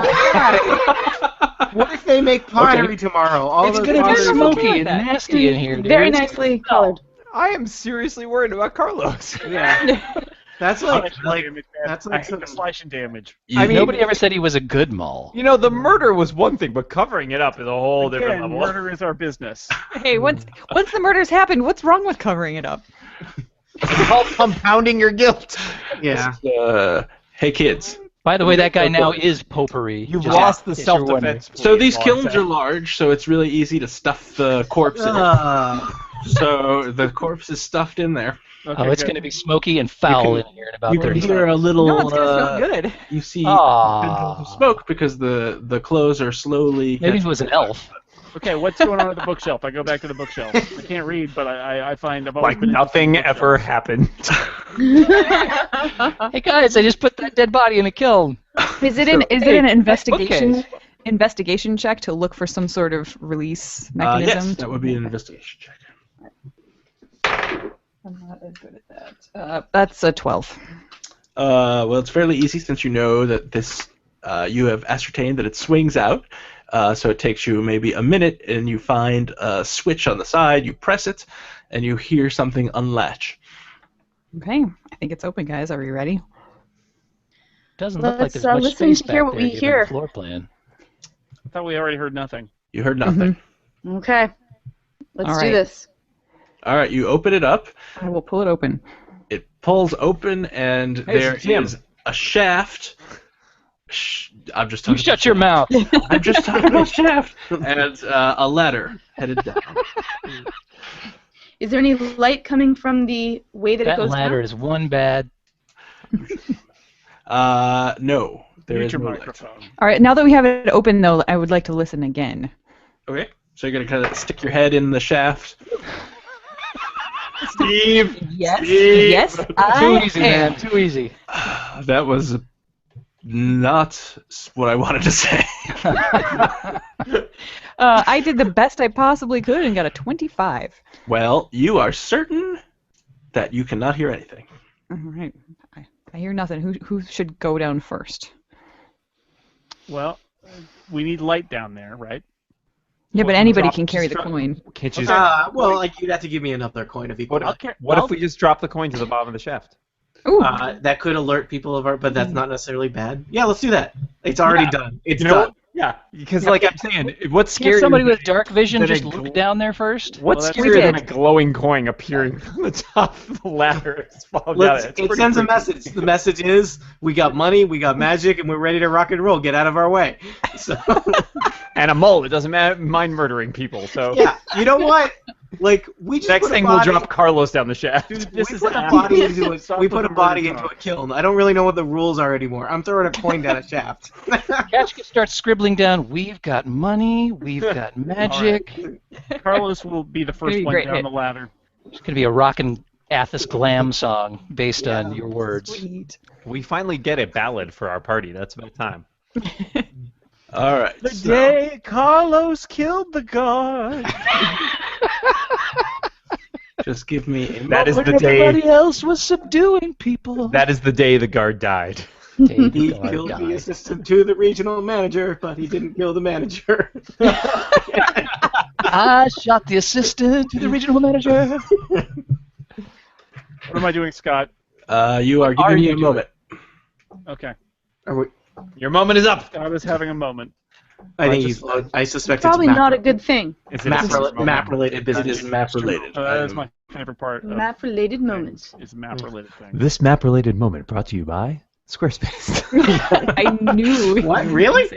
S7: What if they make pottery tomorrow? All
S4: It's
S7: those
S4: gonna be
S7: pottery will
S4: smoky
S7: be-
S4: and nasty in here, dude.
S1: Very
S4: It's-
S1: nicely colored.
S6: I am seriously worried about Carlos.
S7: Yeah. That's like
S5: Damage, man.
S7: that's
S5: I
S7: like
S5: hate
S7: some-
S5: the slashing damage.
S6: I mean,
S4: Nobody ever said he was a good mall.
S6: You know, the murder was one thing, but covering it up is a whole different
S5: Again,
S6: level.
S5: murder is our business.
S2: Hey, once the murders happened, what's wrong with covering it up?
S6: It's called compounding your guilt.
S7: yeah.
S3: Hey kids.
S4: By the way, that guy now is potpourri.
S6: You've
S4: Just
S6: lost the
S4: in case you're wondering.
S6: self-defense.
S3: So these
S6: police
S3: kilns
S6: laws.
S3: are large, so it's really easy to stuff the corpse in. So the corpse is stuffed in there.
S5: Okay,
S4: Oh, it's
S5: good.
S4: going to be smoky and foul in here in about
S3: You can
S4: 30
S3: hear
S4: seconds.
S3: a little.
S2: No, it's gonna smell good.
S3: You see
S4: Aw.
S3: tendrils of smoke because the clothes are slowly.
S4: Maybe he was an elf.
S5: Okay, what's going on at the bookshelf? I go back to the bookshelf. I can't read, but I find I've always
S6: Like
S5: been
S6: nothing
S5: interested in
S6: ever
S5: bookshelves.
S6: happened.
S4: Hey guys, I just put that dead body in a kiln.
S2: Is it an investigation
S4: bookcase.
S2: check to look for some sort of release
S3: Yes,
S2: mechanism?
S3: that would be an investigation check.
S2: I'm not as good at that. That's a 12.
S3: Well, it's fairly easy since you know that this. You have ascertained that it swings out, so it takes you maybe a minute, and you find a switch on the side. You press it, and you hear something unlatch.
S2: Okay, I think it's open, guys. Are we ready?
S4: Doesn't look like
S1: Let's,
S4: there's much
S1: listen
S4: space
S1: to hear
S4: back
S1: what
S4: there
S1: we
S4: given
S1: hear.
S4: the floor plan.
S5: I thought we already heard nothing.
S3: You heard nothing.
S1: Okay. Let's
S2: All
S1: do
S2: right.
S1: this.
S3: All right, you open it up.
S2: I will pull it open.
S3: It pulls open, and there
S6: Jim.
S3: is a shaft. I'm just
S4: You
S3: talking.
S4: shut your mouth.
S3: I'm just talking about shaft. And a ladder headed down.
S1: Is there any light coming from the way that it
S4: That
S1: goes
S4: ladder
S1: down?
S4: is one bad.
S3: No, there
S5: Mute
S3: is
S5: your
S3: no light.
S5: microphone.
S2: All right, now that we have it open, though, I would like to listen again.
S3: Okay, so you're gonna kind of stick your head in the shaft.
S6: Steve!
S2: Yes,
S6: Steve.
S2: yes,
S4: Too
S2: I
S4: easy,
S2: am.
S4: man. Too easy.
S3: That was not what I wanted to say.
S2: I did the best I possibly could and got a 25.
S3: Well, you are certain that you cannot hear anything.
S2: All right, I hear nothing. Who should go down first?
S5: Well, we need light down there, right?
S2: Yeah, but
S6: Well,
S2: anybody
S6: drop-
S2: can carry
S6: just
S2: the
S6: drop-
S2: coin.
S6: Can't you
S7: Well, like you'd have to give me another coin if you could.
S6: What if we just drop the coin to the bottom of the shaft?
S2: Ooh,
S7: That could alert people of our, but that's not necessarily bad. Yeah, let's do that. It's already done. It's
S6: You know
S7: done.
S6: what? Yeah, because like I'm saying, what's
S4: Can't
S6: scary?
S4: somebody with dark vision
S6: That
S4: just
S6: it
S4: look
S6: gl-
S4: down there first?
S6: What's
S5: Well, that's-
S6: scarier
S2: We
S6: than a
S2: did.
S6: glowing coin appearing from the top of the ladder? It's falling down.
S7: Let's,
S6: It's
S7: it
S6: pretty
S7: sends a
S6: freaky.
S7: message. The message is we got money, we got magic, and we're ready to rock and roll. Get out of our way. So
S6: And a mole that doesn't mind murdering people. So
S7: yeah, you know what? Like we just
S6: next
S7: put a
S6: thing we'll
S7: body-
S6: drop Carlos down the shaft.
S5: Dude,
S7: We
S5: this is
S7: put a
S5: Apple.
S7: body into a,
S5: Stop
S7: we
S5: with
S7: put a
S5: the
S7: body
S5: word
S7: into
S5: talk.
S7: a kiln. I don't really know what the rules are anymore. I'm throwing a coin down a shaft.
S4: Kachka starts scribbling down, we've got money, we've got magic.
S5: Carlos will be the first
S2: Hey,
S5: one
S2: great
S5: down
S2: hit.
S5: the ladder.
S4: It's going to be a rockin' Athos glam song based on your words.
S2: sweet.
S6: We finally get a ballad for our party. That's about time.
S3: All right.
S5: The
S3: so-
S5: day Carlos killed the guard.
S3: Just give me a
S6: That is
S4: When
S6: the day.
S4: everybody else was subduing people.
S6: That is the day the guard died.
S4: Day the
S7: He
S4: guard
S7: killed the
S4: died.
S7: assistant to the regional manager, but he didn't kill the manager.
S4: I shot the assistant to the regional manager.
S5: What am I doing, Scott?
S3: You are
S4: Are
S3: giving me
S4: you
S3: a
S4: doing?
S3: moment.
S5: Okay.
S7: Are we,
S6: Your moment is up.
S5: Scott is having a moment.
S7: I think he's. I suspect
S1: Probably
S7: it's
S1: not a good thing.
S6: Is it a
S7: map,
S6: serious moment?
S7: map related
S3: It
S7: business.
S3: is map related.
S5: That is my favorite part. Of
S1: Map-related moments.
S5: things, is map-related thing.
S6: This map-related moment brought to you by Squarespace.
S2: I knew.
S7: What? Really?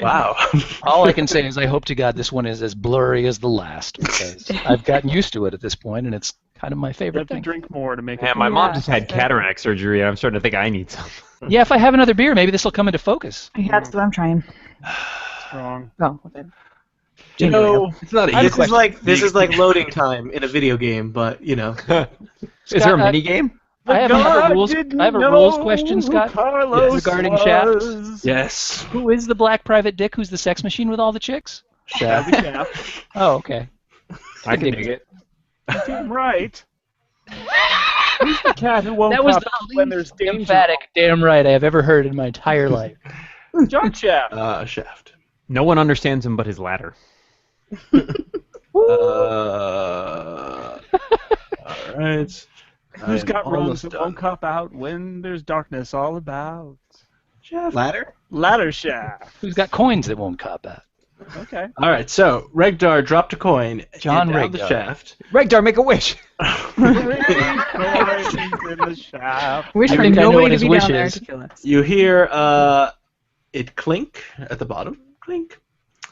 S3: Wow.
S4: All I can say is I hope to God this one is as blurry as the last because I've gotten used to it at this point and it's kind of my
S5: You
S4: favorite
S5: have to
S4: thing.
S5: drink more to make
S6: Man,
S5: it.
S6: my mom
S2: Yeah.
S6: just had cataract surgery, and I'm starting to think I need some.
S4: Yeah, if I have another beer, maybe this will come into focus.
S2: That's what I'm trying.
S5: strong.
S2: Oh, okay.
S3: You know, it's not easy.
S7: This is like loading time in a video game, but you know.
S6: Is there a
S4: Scott,
S6: mini game?
S4: I have a rules. I have a rules question, Scott, regarding Shaft.
S3: Yes.
S4: Who is the black private dick? Who's the sex machine with all the chicks?
S5: Shaft. Shaft.
S4: Oh, okay.
S6: I can dig it.
S5: Damn right. Who's the cat who won't
S4: That was
S5: come
S4: the
S5: when there's
S4: least
S5: danger?
S4: emphatic "damn right" I have ever heard in my entire life.
S5: John Shaft.
S3: Shaft.
S6: No one understands him but his ladder.
S3: All right.
S5: Who's got rooms
S3: almost
S5: that
S3: done.
S5: won't cop out when there's darkness all about?
S7: Ladder?
S5: Ladder Shaft.
S4: Who's got coins that won't cop out?
S5: Okay.
S3: All right, so Regdar dropped a coin
S4: John
S3: down the
S4: Regdar.
S3: shaft.
S6: Regdar, make a wish.
S5: Coins in the shaft.
S2: Wish
S4: I
S2: for
S4: think I
S2: no
S4: know
S2: way
S4: what
S2: to
S4: his
S2: be
S4: wish
S2: down there
S4: is.
S2: to kill us.
S3: You hear it clink at the bottom. Clink.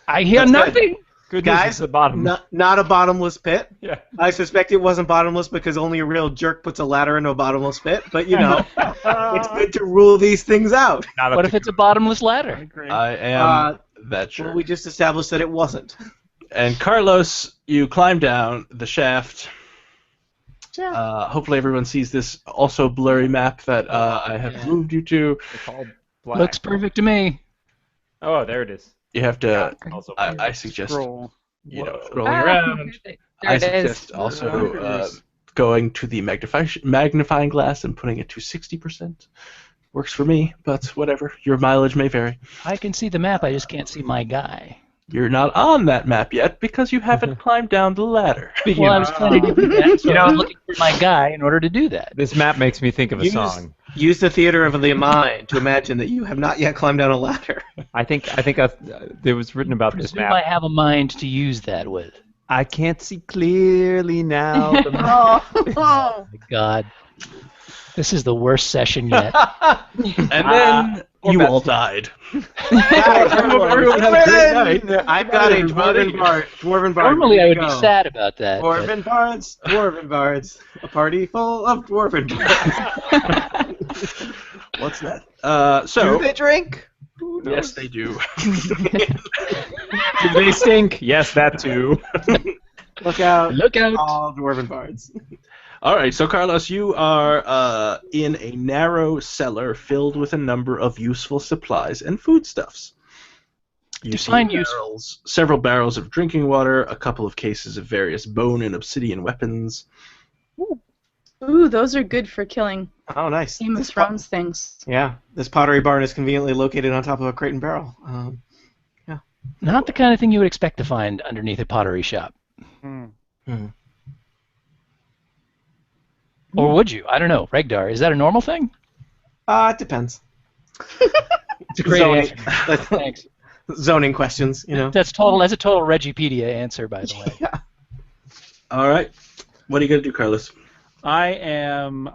S4: I hear
S7: That's good.
S4: nothing.
S6: Good
S7: Guys,
S6: news, it's the bottom.
S7: Not a bottomless pit.
S6: Yeah.
S7: I suspect it wasn't bottomless because only a real jerk puts a ladder into a bottomless pit, but you know, it's good to rule these things out.
S6: Not up
S4: What
S6: to
S4: if it's a bottomless
S5: I
S4: ladder?
S5: agree.
S3: I am that
S7: Well,
S3: sure.
S7: we just established that it wasn't.
S3: And Carlos, you climb down the shaft. Hopefully everyone sees this also blurry map that I have moved you to.
S6: It's all black.
S4: Looks perfect to me.
S6: Oh, there it is.
S3: You have to.
S6: Also
S3: I suggest
S5: Scroll.
S3: scrolling
S2: Ah,
S3: around.
S2: there
S3: I
S2: it is.
S3: suggest also going to the magnifying glass and putting it to 60%. Works for me, but whatever. Your mileage may vary.
S4: I can see the map. I just can't see my guy.
S3: You're not on that map yet because you haven't climbed down the ladder.
S4: Well, I was planning to do that, so I was looking for my guy in order to do that.
S6: This map makes me think of a song.
S7: Use the theater of the mind to imagine that you have not yet climbed down a ladder.
S6: I think there was written about this
S4: Presume
S6: map.
S4: I have a mind to use that with.
S6: I can't see clearly now. The
S1: Oh.
S4: My God. This is the worst session yet.
S3: And then you all died.
S7: Everyone
S3: have a great night.
S7: I've got a
S3: Everybody.
S7: dwarven bard.
S4: Normally I
S7: Here
S4: would
S7: we
S4: be
S7: go.
S4: sad about that. but-
S7: Dwarven bards. A party full of dwarven bards.
S3: What's that? So
S7: they drink?
S3: yes, they do.
S6: Do they stink? Yes, that too.
S7: Look out.
S4: Look out.
S7: All dwarven bards.
S3: All right, so Carlos, you are in a narrow cellar filled with a number of useful supplies and foodstuffs. You see
S4: Define useful.
S3: barrels, several barrels of drinking water, a couple of cases of various bone and obsidian weapons.
S1: Ooh, those are good for killing
S7: Oh, nice.
S1: Game of Thrones things.
S7: Yeah, this pottery barn is conveniently located on top of a crate and barrel.
S4: Not the kind of thing you would expect to find underneath a pottery shop. Or would you? I don't know. Regdar, is that a normal thing?
S7: It depends.
S4: It's a great
S7: Zoning.
S4: answer. Thanks.
S7: Zoning questions, you know.
S4: That's a total Regipedia answer, by the way.
S3: All right, what are you going to do, Carlos?
S5: I am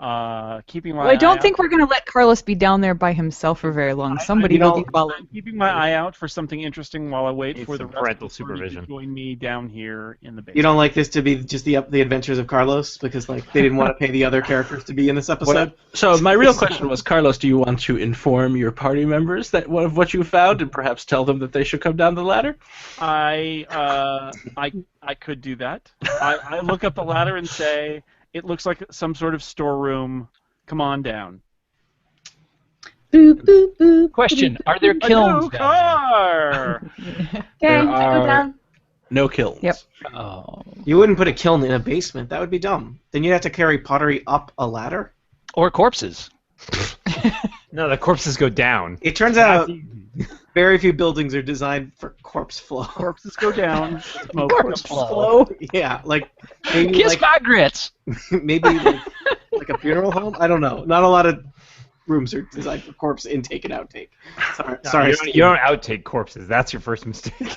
S5: keeping my
S2: Well, I don't
S5: eye
S2: think we're going to let Carlos be down there by himself for very long. Somebody
S7: you
S2: will
S7: know,
S2: be following.
S5: I'm keeping my eye out for something interesting while I wait
S6: Need
S5: for the
S6: some
S5: rest
S6: parental
S5: of the party
S6: supervision.
S5: to join me down here in the basement.
S7: You don't like this to be just the adventures of Carlos because like they didn't want to pay the other characters to be in this episode.
S3: So my real question was, Carlos, do you want to inform your party members that of what you found and perhaps tell them that they should come down the ladder?
S5: I could do that. I look up the ladder and say, it looks like some sort of storeroom. Come on down.
S1: Boop, boop, boop.
S4: Question, are there
S5: A
S4: kilns
S5: new
S4: down
S5: car!
S1: Okay,
S3: There
S1: I go
S3: are-
S1: down.
S3: No kilns.
S2: Yep.
S4: there? Oh.
S7: You wouldn't put a kiln in a basement. That would be dumb. Then you'd have to carry pottery up a ladder.
S4: Or corpses.
S6: No, the corpses go down.
S7: It turns out very few buildings are designed for corpse flow.
S5: Corpses go down. Smoke
S4: Corpse
S5: comes up.
S4: flow.
S7: Yeah, like maybe
S4: Kiss my grits!
S7: maybe like a funeral home. I don't know. Not a lot of rooms are designed for corpse intake and outtake. Sorry.
S6: You
S7: Steve.
S6: don't outtake corpses. That's your first mistake.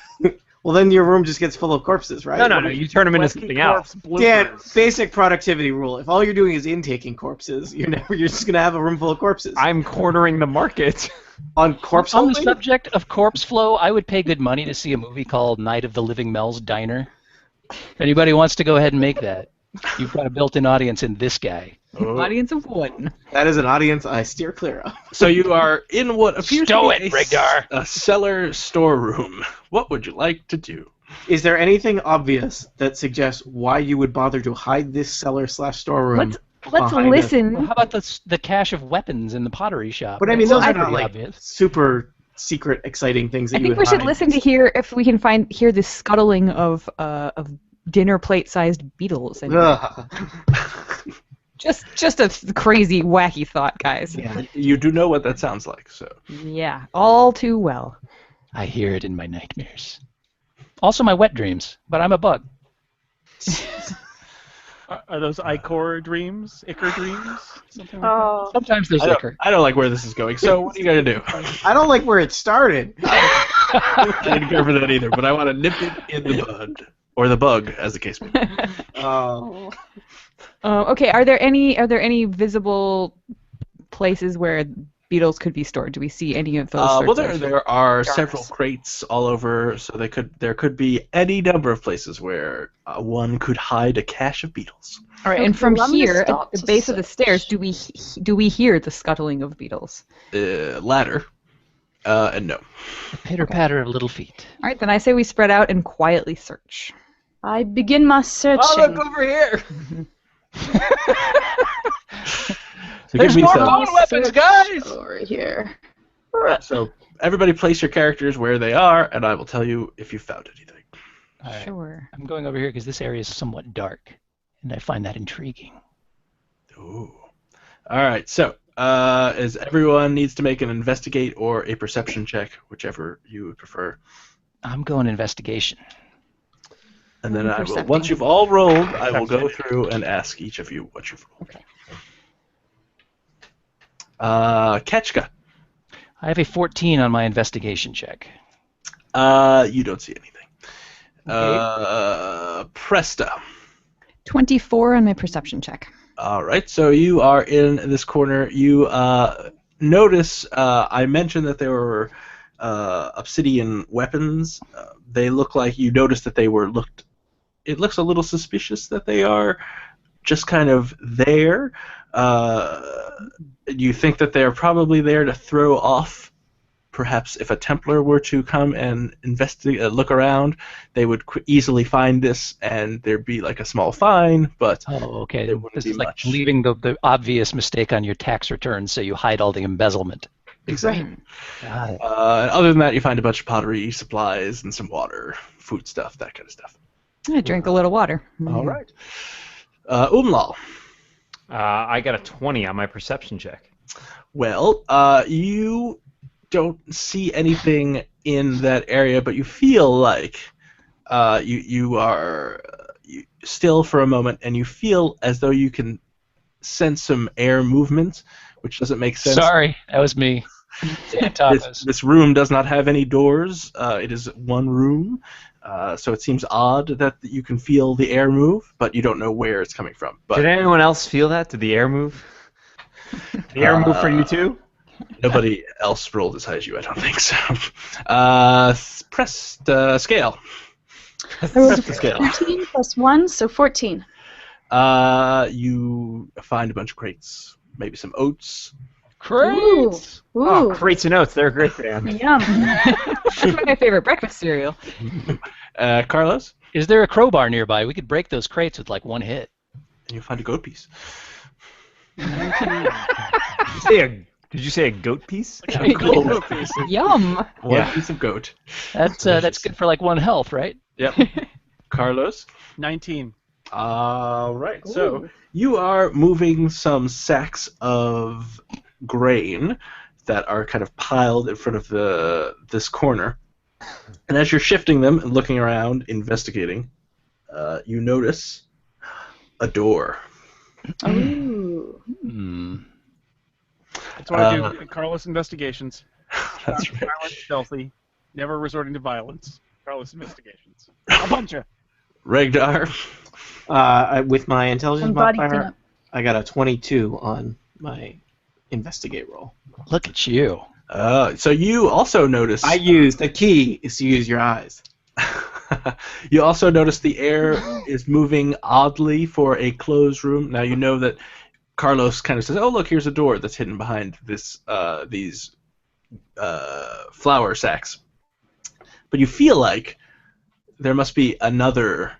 S7: Well, then your room just gets full of corpses, right?
S6: No. You turn them into something else.
S7: Dan, basic productivity rule. If all you're doing is intaking corpses, you're just gonna have a room full of corpses.
S6: I'm cornering the market.
S7: On corpse
S4: On the
S7: holding?
S4: subject of corpse flow, I would pay good money to see a movie called Night of the Living Mel's Diner. If anybody wants to go ahead and make that, you've got a built-in audience in this guy.
S2: Audience of one.
S7: That is an audience I steer clear of.
S3: So you are in what appears
S4: Stow
S3: to be
S4: it, Regdar.
S3: a cellar storeroom. What would you like to do?
S7: Is there anything obvious that suggests why you would bother to hide this cellar/storeroom?
S2: Let's
S7: behind
S2: listen.
S4: Well, how about the cache of weapons in the pottery shop?
S7: But I mean,
S4: That's
S7: those are
S4: pretty
S7: not like
S4: obvious.
S7: super secret, exciting things that
S2: I
S7: you
S2: think
S7: would
S2: we should
S7: hide.
S2: listen to hear if we can hear the scuttling of dinner plate-sized beetles. And
S7: Ugh.
S2: Just a crazy, wacky thought, guys.
S7: Yeah.
S3: You do know what that sounds like, so.
S2: Yeah, all too well.
S4: I hear it in my nightmares. Also my wet dreams, but I'm a bug.
S5: Are those Ichor dreams? Ichor dreams? Something like
S1: Oh.
S4: Sometimes there's liquor.
S3: I don't like where this is going. So what are you gonna do?
S7: I don't like where it started.
S3: I didn't care for that either, but I want to nip it in the bud, or the bug, as the case may be.
S7: Oh.
S2: Okay, are there any visible places where beetles could be stored? Do we see any of those?
S3: Well,
S2: sorts of
S3: there are
S2: jars?
S3: several crates all over, so there could be any number of places where one could hide a cache of beetles.
S2: All right,
S1: Okay,
S2: and from
S1: well, I'm gonna
S2: here, at
S1: stop
S2: the
S1: to
S2: base of the
S1: search.
S2: stairs, do we hear the scuttling of beetles?
S3: Ladder, and no.
S4: Pitter patter of little feet.
S2: All right, then I say we spread out and quietly search.
S1: I begin my searching.
S6: over here!
S3: So
S4: There's
S3: give me
S4: more
S3: some.
S4: bone weapons, guys!
S1: Over here.
S3: So everybody place your characters where they are, and I will tell you if you found anything.
S4: All right.
S2: Sure.
S4: I'm going over here because this area is somewhat dark, and I find that intriguing.
S3: Ooh. All right. So, as everyone needs to make an investigate or a perception check, whichever you would prefer,
S4: I'm going investigation.
S3: and then I will.
S2: Percepting.
S3: Once you've all rolled, I will go through and ask each of you what you've rolled.
S2: Okay.
S3: Ketchka,
S4: I have a 14 on my investigation check.
S3: you don't see anything.
S4: Okay.
S3: Presta.
S2: 24 on my perception check.
S3: All right, so you are in this corner. You notice I mentioned that there were obsidian weapons. They look like you noticed that they were looked. It looks a little suspicious that they are just kind of there. You think that they're probably there to throw off. Perhaps if a Templar were to come and investigate, look around, they would easily find this, and there'd be like a small fine. But
S4: Oh, okay.
S3: There wouldn't
S4: This
S3: be
S4: is like
S3: much.
S4: leaving the obvious mistake on your tax return, so you hide all the embezzlement.
S3: exactly.
S4: Got it.
S3: Other than that, you find a bunch of pottery supplies and some water, food stuff, that kind of stuff.
S2: I drank a little water.
S3: All right. Umlal.
S6: I got a 20 on my perception check.
S3: Well, you don't see anything in that area, but you feel like you are still for a moment, and you feel as though you can sense some air movement, which doesn't make sense.
S4: Sorry, that was me.
S3: This room does not have any doors. It is one room, so it seems odd that you can feel the air move, but you don't know where it's coming from. But
S6: Did anyone else feel that? Did the air move? The air move for you too?
S3: nobody else rolled as high as you, I don't think so. Press scale.
S1: I rolled a
S6: Scale.
S1: 13 plus 1, so 14.
S3: You find a bunch of crates, maybe some oats.
S4: Crates!
S1: Ooh.
S6: Oh,
S1: Ooh.
S6: crates and oats. They're a great band.
S1: Yum.
S2: That's my favorite breakfast cereal.
S3: Carlos,
S4: Is there a crowbar nearby? We could break those crates with like one hit.
S3: and you find a goat piece.
S6: Did you say a goat piece?
S3: Goat piece.
S2: Yum.
S3: One
S6: Yeah.
S3: piece of goat.
S4: That's good for like one health, right?
S3: Yep. Carlos.
S5: 19.
S3: All right. So you are moving some sacks of grain that are kind of piled in front of this corner, and as you're shifting them and looking around, investigating, you notice a door.
S1: Ooh.
S4: Hmm.
S5: That's what I do in Carlos investigations.
S3: That's right.
S5: Silent, stealthy, never resorting to violence. Carlos investigations. A bunch of.
S3: Regdar.
S7: With my intelligence
S1: And body
S7: modifier,
S1: cleanup.
S7: I got a 22 on my investigate roll.
S4: Look at you.
S3: So you also notice.
S7: The key is to use your eyes.
S3: You also notice the air is moving oddly for a closed room. Now you know that Carlos kind of says, "Oh, look, here's a door that's hidden behind these flour sacks." But you feel like there must be another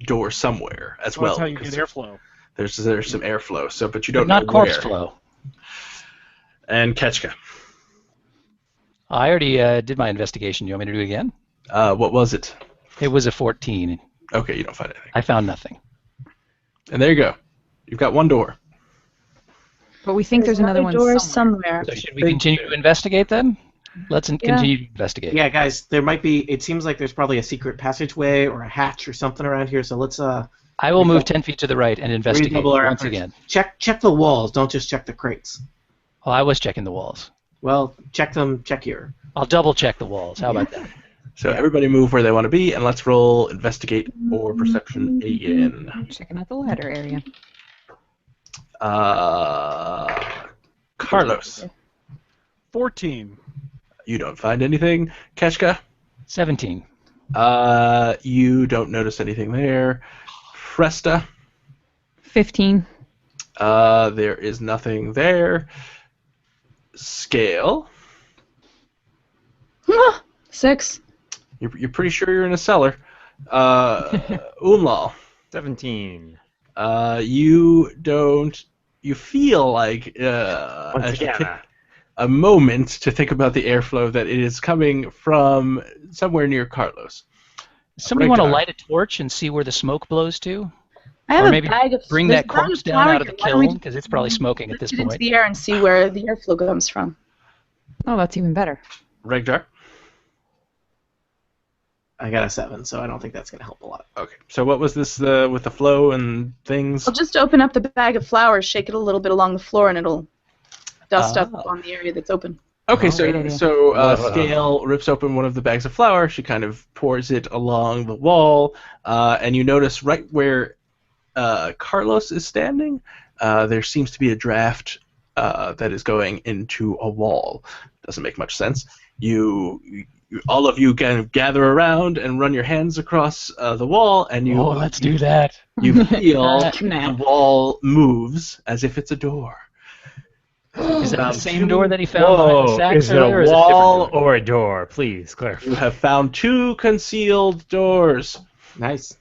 S3: door somewhere as
S5: Well,
S3: well.
S5: that's how you
S3: because
S5: get airflow.
S3: There's some airflow. So, but you
S4: But
S3: don't
S4: not
S3: know
S4: corpse
S3: where.
S4: flow.
S3: And Ketchka.
S4: I already did my investigation. You want me to do it again?
S3: What was it?
S4: It was a 14.
S3: Okay, you don't find anything.
S4: I found nothing.
S3: And there you go. You've got one door.
S2: But we think there's another one
S1: door
S2: somewhere.
S4: So should we continue to investigate then? Let's continue to investigate.
S7: Yeah, guys, there might be. It seems like there's probably a secret passageway or a hatch or something around here. So let's.
S4: I will move 10 feet to the right and investigate
S7: redouble our
S4: once
S7: efforts.
S4: again.
S7: Check the walls. Don't just check the crates.
S4: Well, I was checking the walls.
S7: Well, check them. Check here.
S4: I'll double check the walls. How about that?
S3: So everybody move where they want to be, and let's roll investigate or perception again.
S2: I'm checking out the ladder area.
S3: Carlos,
S5: 14.
S3: you don't find anything. Keshka,
S4: 17.
S3: you don't notice anything there. Fresta,
S2: 15.
S3: there is nothing there. Scale,
S1: 6.
S3: you're pretty sure you're in a cellar. Umlal,
S6: 17.
S3: you feel like
S6: Once
S3: as you
S6: again,
S3: take a moment to think about the airflow that it is coming from somewhere near Carlos.
S4: Somebody want to
S3: Regdar.
S4: light a torch and see where the smoke blows to?
S1: I have
S4: Or
S1: a
S4: maybe
S1: bag of.
S4: Bring
S1: there's
S4: that
S1: a bag
S4: corpse
S1: of
S4: down
S1: flour
S4: out of the
S1: here. Why don't we
S4: kiln, because it's probably smoking at this
S1: lift it into
S4: point.
S1: the air and see where the airflow comes from.
S2: Oh, that's even better.
S3: Regdar?
S7: I got a 7, so I don't think that's gonna help a lot.
S3: Okay. So what was this with the flow and things?
S1: I'll just open up the bag of flour, shake it a little bit along the floor, and it'll dust up on the area that's open.
S3: Okay,
S2: Oh,
S3: so
S2: great idea.
S3: Scale rips open one of the bags of flour. She kind of pours it along the wall, and you notice right where Carlos is standing, there seems to be a draft that is going into a wall. Doesn't make much sense. All of you kind of gather around and run your hands across the wall, and
S4: Let's do that.
S3: you feel
S2: Nah.
S3: the wall moves as if it's a door.
S4: Is that the same door that he found behind the
S6: Whoa,
S4: sacks
S6: is it
S4: earlier, or
S6: a
S4: is it different
S6: wall
S4: door?
S6: or a door? Please clarify.
S3: You have found 2 concealed doors.
S7: Nice.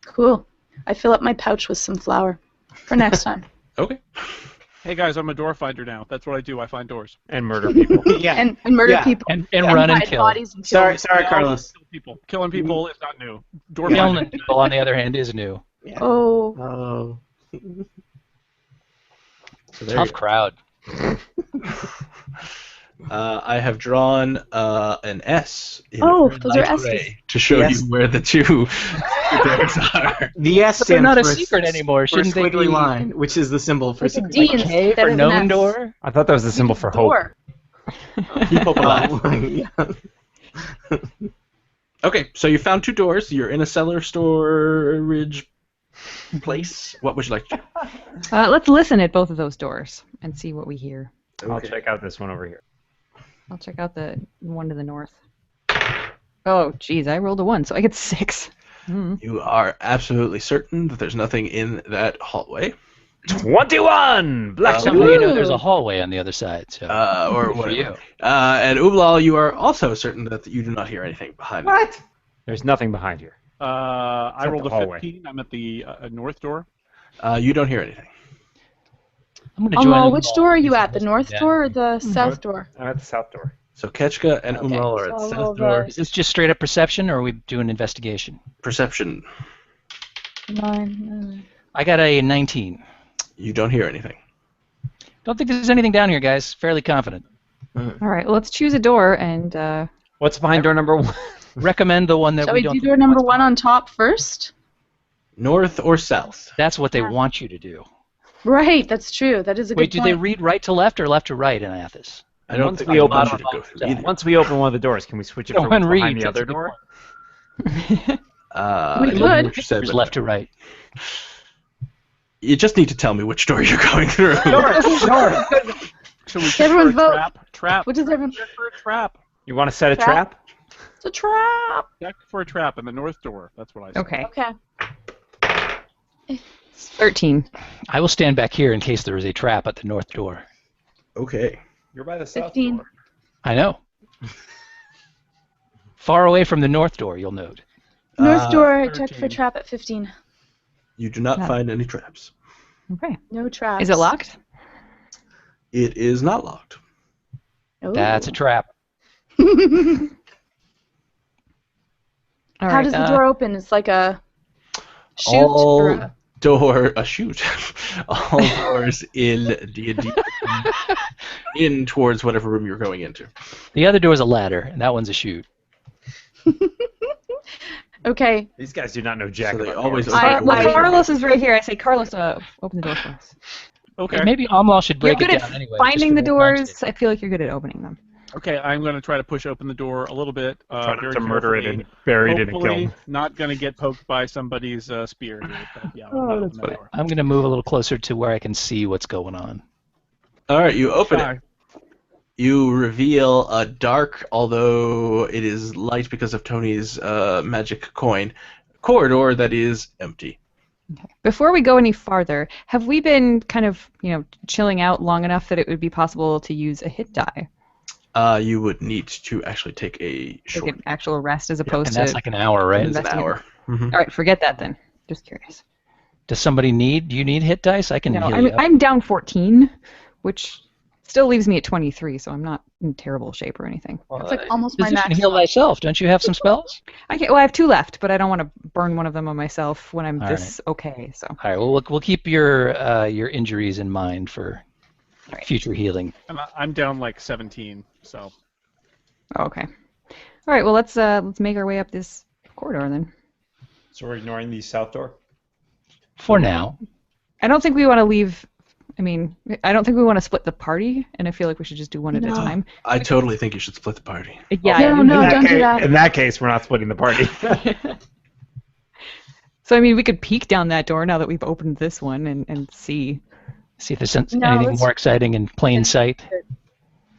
S1: Cool. I fill up my pouch with some flour for next time.
S3: Okay.
S5: Hey guys, I'm a door finder now. That's what I do. I find doors.
S6: And murder people.
S7: Yeah.
S1: And murder
S7: Yeah.
S1: people.
S4: And run and
S1: hide
S4: kill.
S1: bodies and kill
S7: Sorry,
S1: them.
S7: Carlos.
S5: Kill people. Killing people is not new. Door
S4: Killing
S5: finding.
S4: people, on the other hand, is new.
S7: Yeah.
S1: Oh.
S7: Oh.
S3: So there
S4: Tough
S3: you
S4: crowd.
S3: I have drawn an S in
S1: Oh,
S3: red
S1: those are
S3: light
S1: S's.
S3: gray to show
S7: Yes.
S3: you where the 2 doors are.
S7: The S
S4: But they're
S7: stands
S4: not a
S7: for
S4: secret anymore.
S7: For a
S4: Shouldn't they
S7: squiggly
S4: be
S7: line, which is the symbol for
S1: Like a
S7: secret.
S1: D
S7: Like,
S4: K
S1: instead
S4: for
S1: of an
S4: known
S1: S.
S4: door?
S6: I thought that was the symbol for hope.
S1: Door.
S3: Keep hope alive.
S7: yeah.
S3: Okay, so you found 2 doors. You're in a cellar storage place. What would you like to do?
S2: Let's listen at both of those doors and see what we hear.
S6: I'll check out this one over here.
S2: I'll check out the one to the north. Oh, geez, I rolled a 1, so I get 6.
S3: You are absolutely certain that there's nothing in that hallway.
S6: 21! Black
S4: Somehow you know there's a hallway on the other side. So
S3: Or
S4: good for
S3: whatever.
S4: you.
S3: And Umlal, you are also certain that you do not hear anything behind you.
S6: What? There's nothing behind here.
S5: I
S6: at
S5: rolled
S6: the
S5: a
S6: hallway.
S5: 15. I'm at the north door.
S3: You don't hear anything.
S4: I'm going to join
S1: Amal,
S4: them
S1: which
S4: all.
S1: door are you at? The north
S4: Yeah.
S1: door or the south door?
S6: I'm at the south door.
S3: So Ketchka and
S1: Okay,
S3: Umlal are at
S1: so
S3: the
S1: I'll
S3: south door.
S4: Is this just straight up perception, or are we doing investigation?
S3: Perception.
S1: 9.
S4: I got a 19.
S3: You don't hear anything.
S4: Don't think there's anything down here, guys. Fairly confident.
S2: All right, well, let's choose a door and
S6: What's behind door number 1?
S4: Recommend the one that
S1: Shall
S4: we
S1: we
S4: don't.
S1: do
S4: think
S1: door number
S4: wants
S1: 1
S4: to-
S1: on top first?
S3: North or south?
S4: That's what they want you to do.
S1: Right, that's true. That is a
S4: Wait,
S1: good
S4: do
S1: point.
S4: they read right to left or left to right in Athos?
S3: I don't
S6: Once
S3: think
S6: we
S3: they
S6: open
S3: want
S4: it
S3: you to go
S4: up,
S3: through either.
S6: Once we open one of the doors, can we switch it
S4: No
S6: for
S4: one
S6: what's behind
S4: reads,
S6: the other
S4: that's a good
S6: door?
S3: I
S1: We
S3: don't know
S1: could.
S3: what you said,
S4: There's
S3: but
S4: left to right.
S3: you just need to tell me which door you're going through.
S5: So we check
S1: Everyone
S5: for a
S1: vote.
S5: trap. Trap.
S1: What does everyone?
S5: Check for a trap.
S6: You want to set a
S1: Trap?
S6: trap?
S1: It's a trap.
S5: Check for a trap in the north door. That's what I said.
S2: okay,
S1: Okay.
S2: 13.
S4: I will stand back here in case there is a trap at the north door.
S3: Okay.
S6: You're by the
S1: 15.
S4: I know. Far away from the north door, you'll note.
S1: North door,
S5: 13.
S1: check for trap at 15.
S3: You do not
S2: Yeah.
S3: find any traps.
S2: Okay.
S1: No traps.
S2: Is it locked?
S3: It is not locked.
S1: Oh.
S4: That's a trap.
S2: All
S1: How
S2: right,
S1: does the door open? It's like a chute
S3: All
S1: or a...
S3: door, a chute. All doors in D&D in towards whatever room you're going into.
S4: The other door is a ladder, and that one's a chute.
S1: Okay.
S6: These guys do not know jack
S3: So they
S6: about
S3: always
S6: doors.
S3: open
S2: Well,
S3: doors.
S2: Carlos is right here. I say, Carlos, open the door for us.
S5: Okay.
S4: Maybe Amlal should
S2: You're
S4: break
S2: good
S4: it
S2: at
S4: down anyway.
S2: finding the
S4: just for the
S2: doors. I feel like you're good at opening them.
S5: Okay, I'm going to try to push open the door a little bit.
S6: Try not
S5: Very
S6: to murder it
S5: carefully.
S6: and bury it in a
S5: Hopefully
S6: kiln.
S5: not going to get poked by somebody's spear here. But yeah,
S3: Oh,
S5: I'll
S3: that's
S5: open that
S3: funny.
S5: door.
S4: I'm going to move a little closer to where I can see what's going on.
S3: All right, you open it.
S5: Try.
S3: You reveal a dark, although it is light because of Tony's magic coin, corridor that is empty.
S2: Before we go any farther, have we been kind of, chilling out long enough that it would be possible to use a hit die?
S3: You would need to actually take a short
S2: Like an actual rest as
S4: And
S2: opposed
S4: that's
S2: to...
S4: like an hour, right?
S3: an hour. Mhm.
S2: All right, forget that then. Just curious.
S4: Does somebody need? Do you need hit dice? I can
S2: No,
S4: heal you up.
S2: I'm down 14, which still leaves me at 23, so I'm not in terrible shape or anything.
S1: It's like almost my
S4: Physician,
S1: max.
S4: heal thyself. Don't you have some spells?
S2: I have 2 left, but I don't want to burn one of them on myself when I'm
S4: All
S2: this okay. So
S4: All right. Well, we'll keep your injuries in mind for future healing.
S5: I'm down like 17, so.
S2: okay. All right. Well, let's make our way up this corridor then.
S6: So we're ignoring the south door?
S4: For now.
S2: I don't think we want to leave. I mean, I don't think we want to split the party, and I feel like we should just do one at a time.
S3: I totally think you should split the party.
S2: Yeah.
S1: No, don't do that.
S6: In that case, we're not splitting the party.
S2: So I mean, we could peek down that door now that we've opened this one and see.
S4: See if there's
S1: No,
S4: anything
S1: let's-
S4: more exciting in plain sight.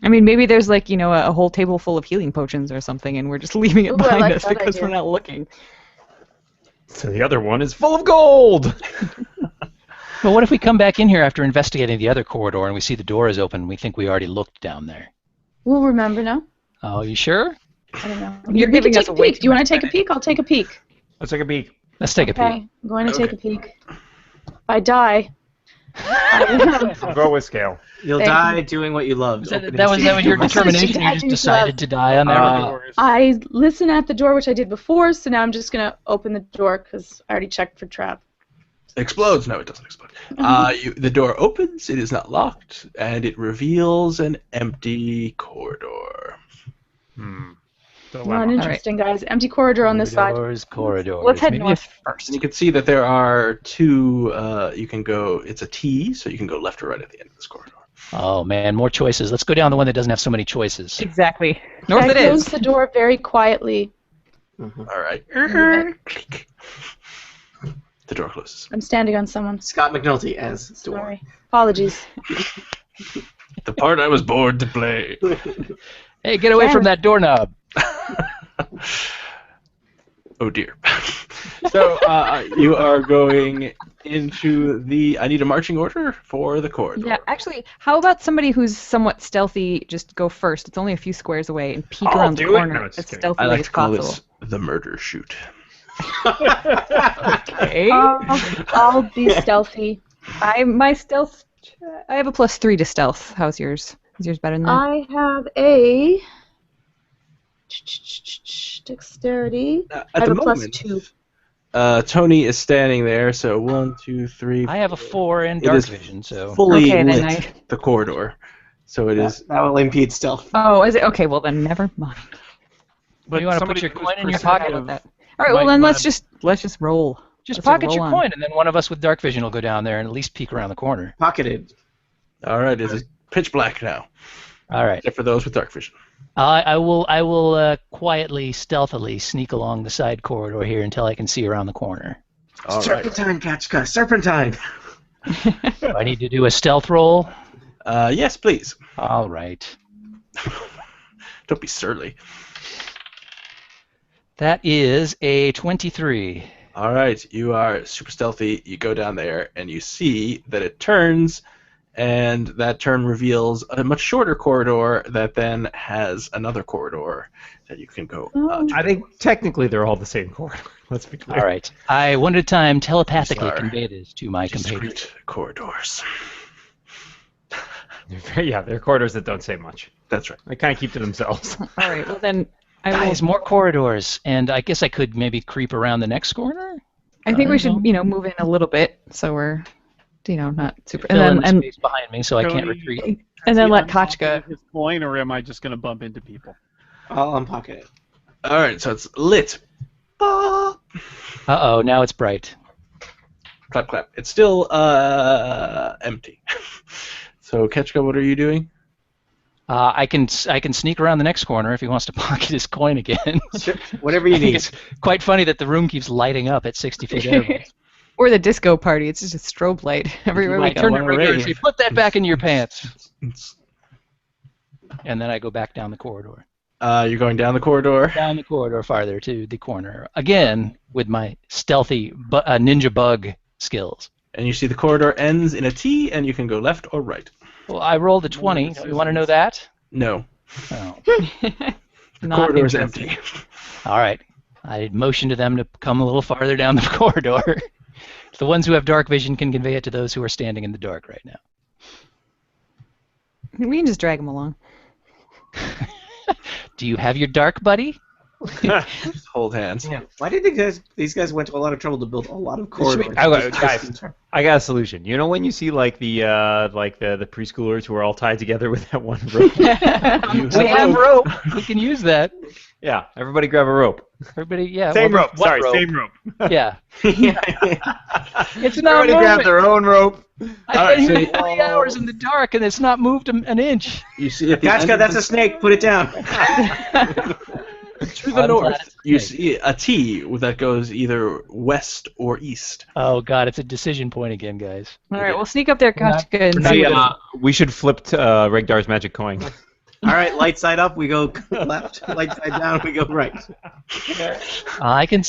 S2: I mean, maybe there's like a whole table full of healing potions or something, and we're just leaving it
S1: Ooh, I
S2: behind
S1: like
S2: us
S1: that
S2: because
S1: idea.
S2: we're not looking.
S6: So the other one is full of gold!
S4: Well, what if we come back in here after investigating the other corridor and we see the door is open and we think we already looked down there?
S1: We'll remember now.
S4: Oh, you sure?
S1: I don't know.
S2: You're
S1: We
S2: giving
S1: can
S2: us
S1: take a
S2: way
S1: peek.
S2: too
S1: Do you want
S2: much
S1: to take a peek? I'll take a peek.
S6: Let's take a peek.
S4: Let's take a
S1: Okay,
S4: peek.
S1: I'm going to take a
S3: Okay.
S1: peek. If I die, I
S6: I'll go with scale.
S7: You'll
S1: Thank
S7: die doing what you love.
S4: That
S7: opening
S4: was
S7: secret
S4: your
S7: doors.
S4: determination. You just decided to die on that.
S5: Doors.
S1: I listen at the door, which I did before, so now I'm just going to open the door because I already checked for trap.
S3: Explodes? No, it doesn't explode. The door opens, it is not locked, and it reveals an empty corridor.
S1: Not
S6: Dilemma.
S1: interesting, guys. Empty corridor on this side.
S4: Corridors.
S2: Let's head
S4: Maybe
S2: north
S4: if-
S2: first.
S3: And you can see that there are two, you can go, it's a T, so you can go left or right at the end of this corridor.
S4: Oh man, more choices. Let's go down the one that doesn't have so many choices.
S2: Exactly. North
S1: I
S2: it
S1: close
S2: is.
S1: the door very quietly.
S3: All right. Click. The door closes.
S1: I'm standing on someone.
S7: Scott McNulty as door.
S1: Sorry. Apologies.
S3: The part I was born to play.
S4: Hey, get away from that doorknob.
S3: Oh dear. So you are going into the. I need a marching order for the corridor.
S2: Yeah, actually, how about somebody who's somewhat stealthy just go first? It's only a few squares away and peek
S6: I'll
S2: around the
S6: do it.
S2: corner
S6: No,
S2: as
S6: just kidding.
S2: stealthily
S3: I like
S2: as
S3: to call
S2: possible.
S3: this the murder shoot.
S2: Okay.
S1: I'll be stealthy.
S2: I have a +3 to stealth. How's yours? Is yours better than that?
S1: I have a dexterity. I
S3: At
S1: have
S3: the
S1: a
S3: moment,
S1: +2.
S3: Tony is standing there, so 1, 2, 3.
S4: I have a 4 in
S3: It
S4: dark
S3: is
S4: vision, so
S3: fully
S2: Okay, then
S3: lit, the corridor. So it is.
S7: That will impede stealth.
S2: Oh, is it? Okay, well then never mind.
S5: But
S4: you want to put
S5: somebody
S4: your
S5: who's
S4: coin in your
S5: perceptive-
S4: pocket?
S2: All right, well
S5: Might
S2: then
S5: wanna-
S2: let's just roll.
S4: Just
S2: Let's
S4: pocket
S2: roll
S4: your
S2: on.
S4: coin, and then one of us with dark vision will go down there and at least peek around the corner.
S7: Pocketed.
S3: All right, it is pitch black now,
S4: All right.
S3: except for those with dark vision.
S4: I will quietly, stealthily sneak along the side corridor here until I can see around the corner.
S3: All right.
S7: Serpentine, Kachka, serpentine.
S4: Do I need to do a stealth roll?
S3: Yes, please.
S4: All right.
S3: Don't be surly.
S4: That is a 23.
S3: All right, you are super stealthy. You go down there, and you see that it turns, and that turn reveals a much shorter corridor that then has another corridor that you can go. To.
S6: I think technically they're all the same corridor. Let's be clear.
S4: All right. I one at a time telepathically
S3: Sorry.
S4: convey this to my compatriots.
S3: Discrete corridors.
S6: Yeah, they're corridors that don't say much.
S3: That's right.
S6: They kind of keep to themselves.
S2: All right, well then I
S4: Guys, more corridors, and I guess I could maybe creep around the next corner.
S2: I think we should, move in a little bit so we're, not super.
S4: Fill in the
S2: And
S4: space behind me so I can't
S5: Tony,
S4: retreat.
S2: then let
S5: Unpocket
S2: Kachka.
S5: his coin, or am I just going to bump into people?
S7: I'll unpocket it.
S3: All right, so it's lit. Ah.
S4: Uh-oh, now it's bright.
S3: Clap, clap. It's still empty. So, Ketchka, what are you doing?
S4: I can sneak around the next corner if he wants to pocket his coin again.
S7: Sure, whatever you
S4: I think
S7: need.
S4: it's quite funny that the room keeps lighting up at 60 feet ahead.
S2: Or the disco party. It's just a strobe light everywhere we
S4: I turn
S2: go.
S4: to Rigger and say, put that back in your pants. And then I go back down the corridor.
S3: You're going down the corridor.
S4: Down the corridor farther to the corner. Again, with my stealthy ninja bug skills.
S3: And you see the corridor ends in a T, and you can go left or right.
S4: Well, I rolled a 20. You want to know that?
S3: No.
S4: Oh.
S3: The corridor is empty.
S4: All right. I motion to them to come a little farther down the corridor. The ones who have dark vision can convey it to those who are standing in the dark right now.
S2: We can just drag him along.
S4: Do you have your dark buddy?
S3: Just hold hands.
S7: Yeah. Why did these guys went to a lot of trouble to build a lot of corridors?
S6: Guys, I got a solution. You know when you see like the preschoolers who are all tied together with that one rope?
S4: We have rope. We can use that.
S6: Yeah, everybody grab a rope.
S4: Everybody, yeah.
S5: Same
S4: well,
S5: rope.
S4: what
S5: Sorry,
S4: rope?
S5: same rope.
S4: Yeah. It's not
S6: Everybody
S4: moving.
S6: grab their own rope.
S4: I've been
S3: Alright,
S4: here 3 hours in the dark and it's not moved an inch.
S3: You see at the end
S7: Kachka,
S3: of
S7: that's
S3: the-
S7: a snake. Put it down.
S3: To the
S4: I'm
S3: north,
S4: glad it's
S3: you
S4: snake.
S3: see a T that goes either west or east.
S4: Oh god, it's a decision point again, guys.
S2: All right, we'll sneak up there, Kachka, and
S4: not
S2: see
S4: yet.
S2: what
S6: We should flip to Regdar's magic coin.
S7: All right, light side up, we go left. Light side down, we go right.
S4: I can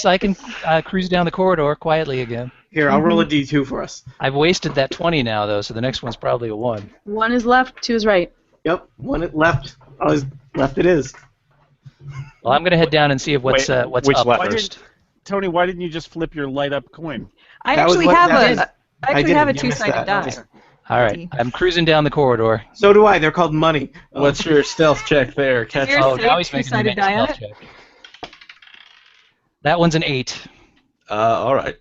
S4: cruise down the corridor quietly again.
S7: Here, I'll roll a D2 for us.
S4: I've wasted that 20 now though, so the next one's probably a 1.
S1: 1 is left, 2 is right.
S7: Yep, one left. Oh, left it is.
S4: Well, I'm gonna head down and see if what's
S5: Wait,
S4: what's
S6: which
S4: up
S6: lever?
S4: first.
S5: Tony, why didn't you just flip your light up coin?
S2: I
S7: That was
S2: actually
S7: what-
S2: have
S7: that is-
S2: a. I actually
S7: didn't.
S2: have a
S7: You missed
S2: two-sided
S7: that.
S2: die.
S4: All right, I'm cruising down the corridor.
S7: So do I. They're called money.
S3: What's your stealth check there, Ketchka?
S2: Yours
S4: Oh,
S2: say
S4: now he's making me
S2: two-sided
S4: make a
S2: die on
S4: stealth check. That one's an 8.
S3: All right.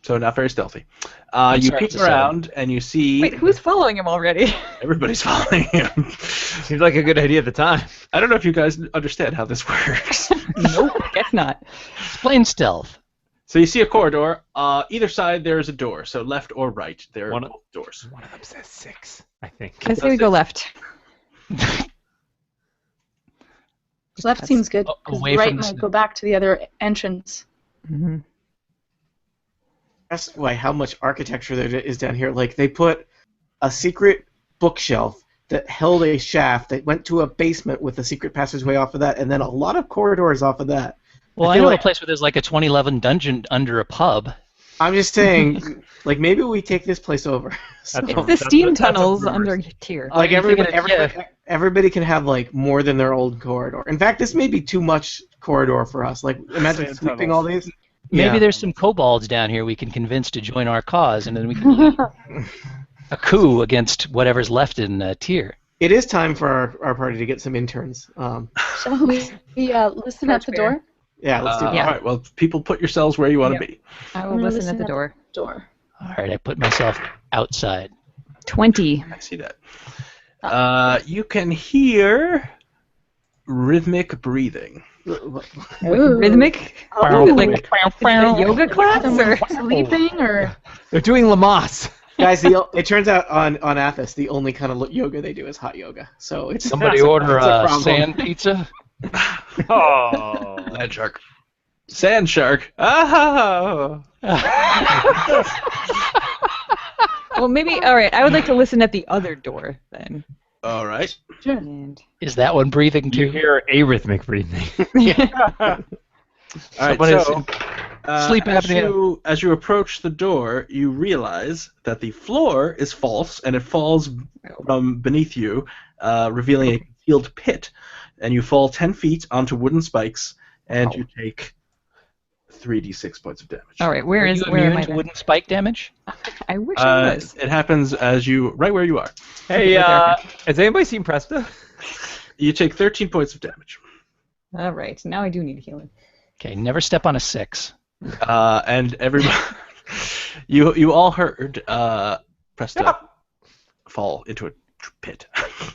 S3: So not very stealthy.
S4: I'm
S3: You
S4: sorry,
S3: peek
S4: it's a 7.
S3: around and you see
S2: Wait, who's following him already?
S3: everybody's following him.
S6: Seems like a good idea at the time.
S3: I don't know if you guys understand how this works.
S2: Nope, guess not.
S4: It's plain stealth.
S3: So you see a corridor. Either side there is a door. So left or right, there are
S6: One-
S3: both doors.
S6: One of them says 6, I think.
S2: I say we go left.
S1: Left seems good.
S4: Oh,
S1: 'Cause
S4: away
S1: right
S4: from the
S1: might
S4: snow.
S1: go back to the other entrance.
S2: Mm-hmm.
S7: That's why how much architecture there is down here. Like they put a secret bookshelf that held a shaft that went to a basement with a secret passageway off of that, and then a lot of corridors off of that.
S4: Well,
S7: I
S4: I
S7: feel
S4: know
S7: like-
S4: a place where there's like a 2011 dungeon under a pub.
S7: I'm just saying, like maybe we take this place over. So,
S6: That's
S2: It's the
S6: That's
S2: steam
S6: what- that's what
S2: tunnels
S6: rumors
S2: under
S6: say.
S2: here.
S4: Oh,
S7: like
S4: you're thinking
S7: everybody,
S4: of-
S7: everybody can have like more than their old corridor. In fact, this may be too much corridor for us. Like imagine
S5: Sand
S7: sweeping
S5: tunnels.
S7: all these.
S4: Maybe
S7: Yeah.
S4: there's some kobolds down here we can convince to join our cause, and then we can a coup against whatever's left in Tyr.
S7: It is time for our party to get some interns.
S1: Shall we listen at the door?
S7: Yeah, let's do that.
S2: Yeah.
S3: All right. Well, people, put yourselves where you want to
S2: Yep.
S3: be.
S2: I
S1: I'm
S2: will
S1: gonna
S2: listen at the door.
S1: Door.
S4: All right, I put myself outside.
S2: 20.
S3: I see that. You can hear rhythmic breathing.
S2: Rhythmic?
S1: Oh,
S2: Like a yoga class? Or?
S1: sleeping or
S6: They're doing Lamaze.
S7: Guys, it turns out on Athos, the only kind of yoga they do is hot yoga. So it's
S4: Somebody
S7: it's
S4: order
S7: it's
S4: a
S7: problem.
S4: sand pizza.
S6: Oh.
S3: Sand shark. Sand shark. Ah!
S2: Well, maybe. All right, I would like to listen at the other door then.
S3: All right.
S2: And
S4: Is that one breathing
S6: You
S4: too?
S6: hear arrhythmic breathing.
S3: All right.
S4: Somebody's
S3: So,
S4: sleep apnea.
S3: as you approach the door, you realize that the floor is false and it falls from beneath you, revealing a concealed pit. And you fall 10 feet onto wooden spikes, and you take 3d6 points of damage.
S2: all right, where
S4: Are
S2: is
S4: you
S2: where am
S4: immune
S2: I?
S4: to
S2: Then?
S4: wooden spike damage?
S2: I wish I was.
S3: It happens as you right where you are.
S6: Hey, has anybody seen Presta?
S3: You take 13 points of damage.
S2: All right, now I do need healing.
S4: Okay, never step on a 6.
S3: And everybody, you all heard Presta fall into a pit.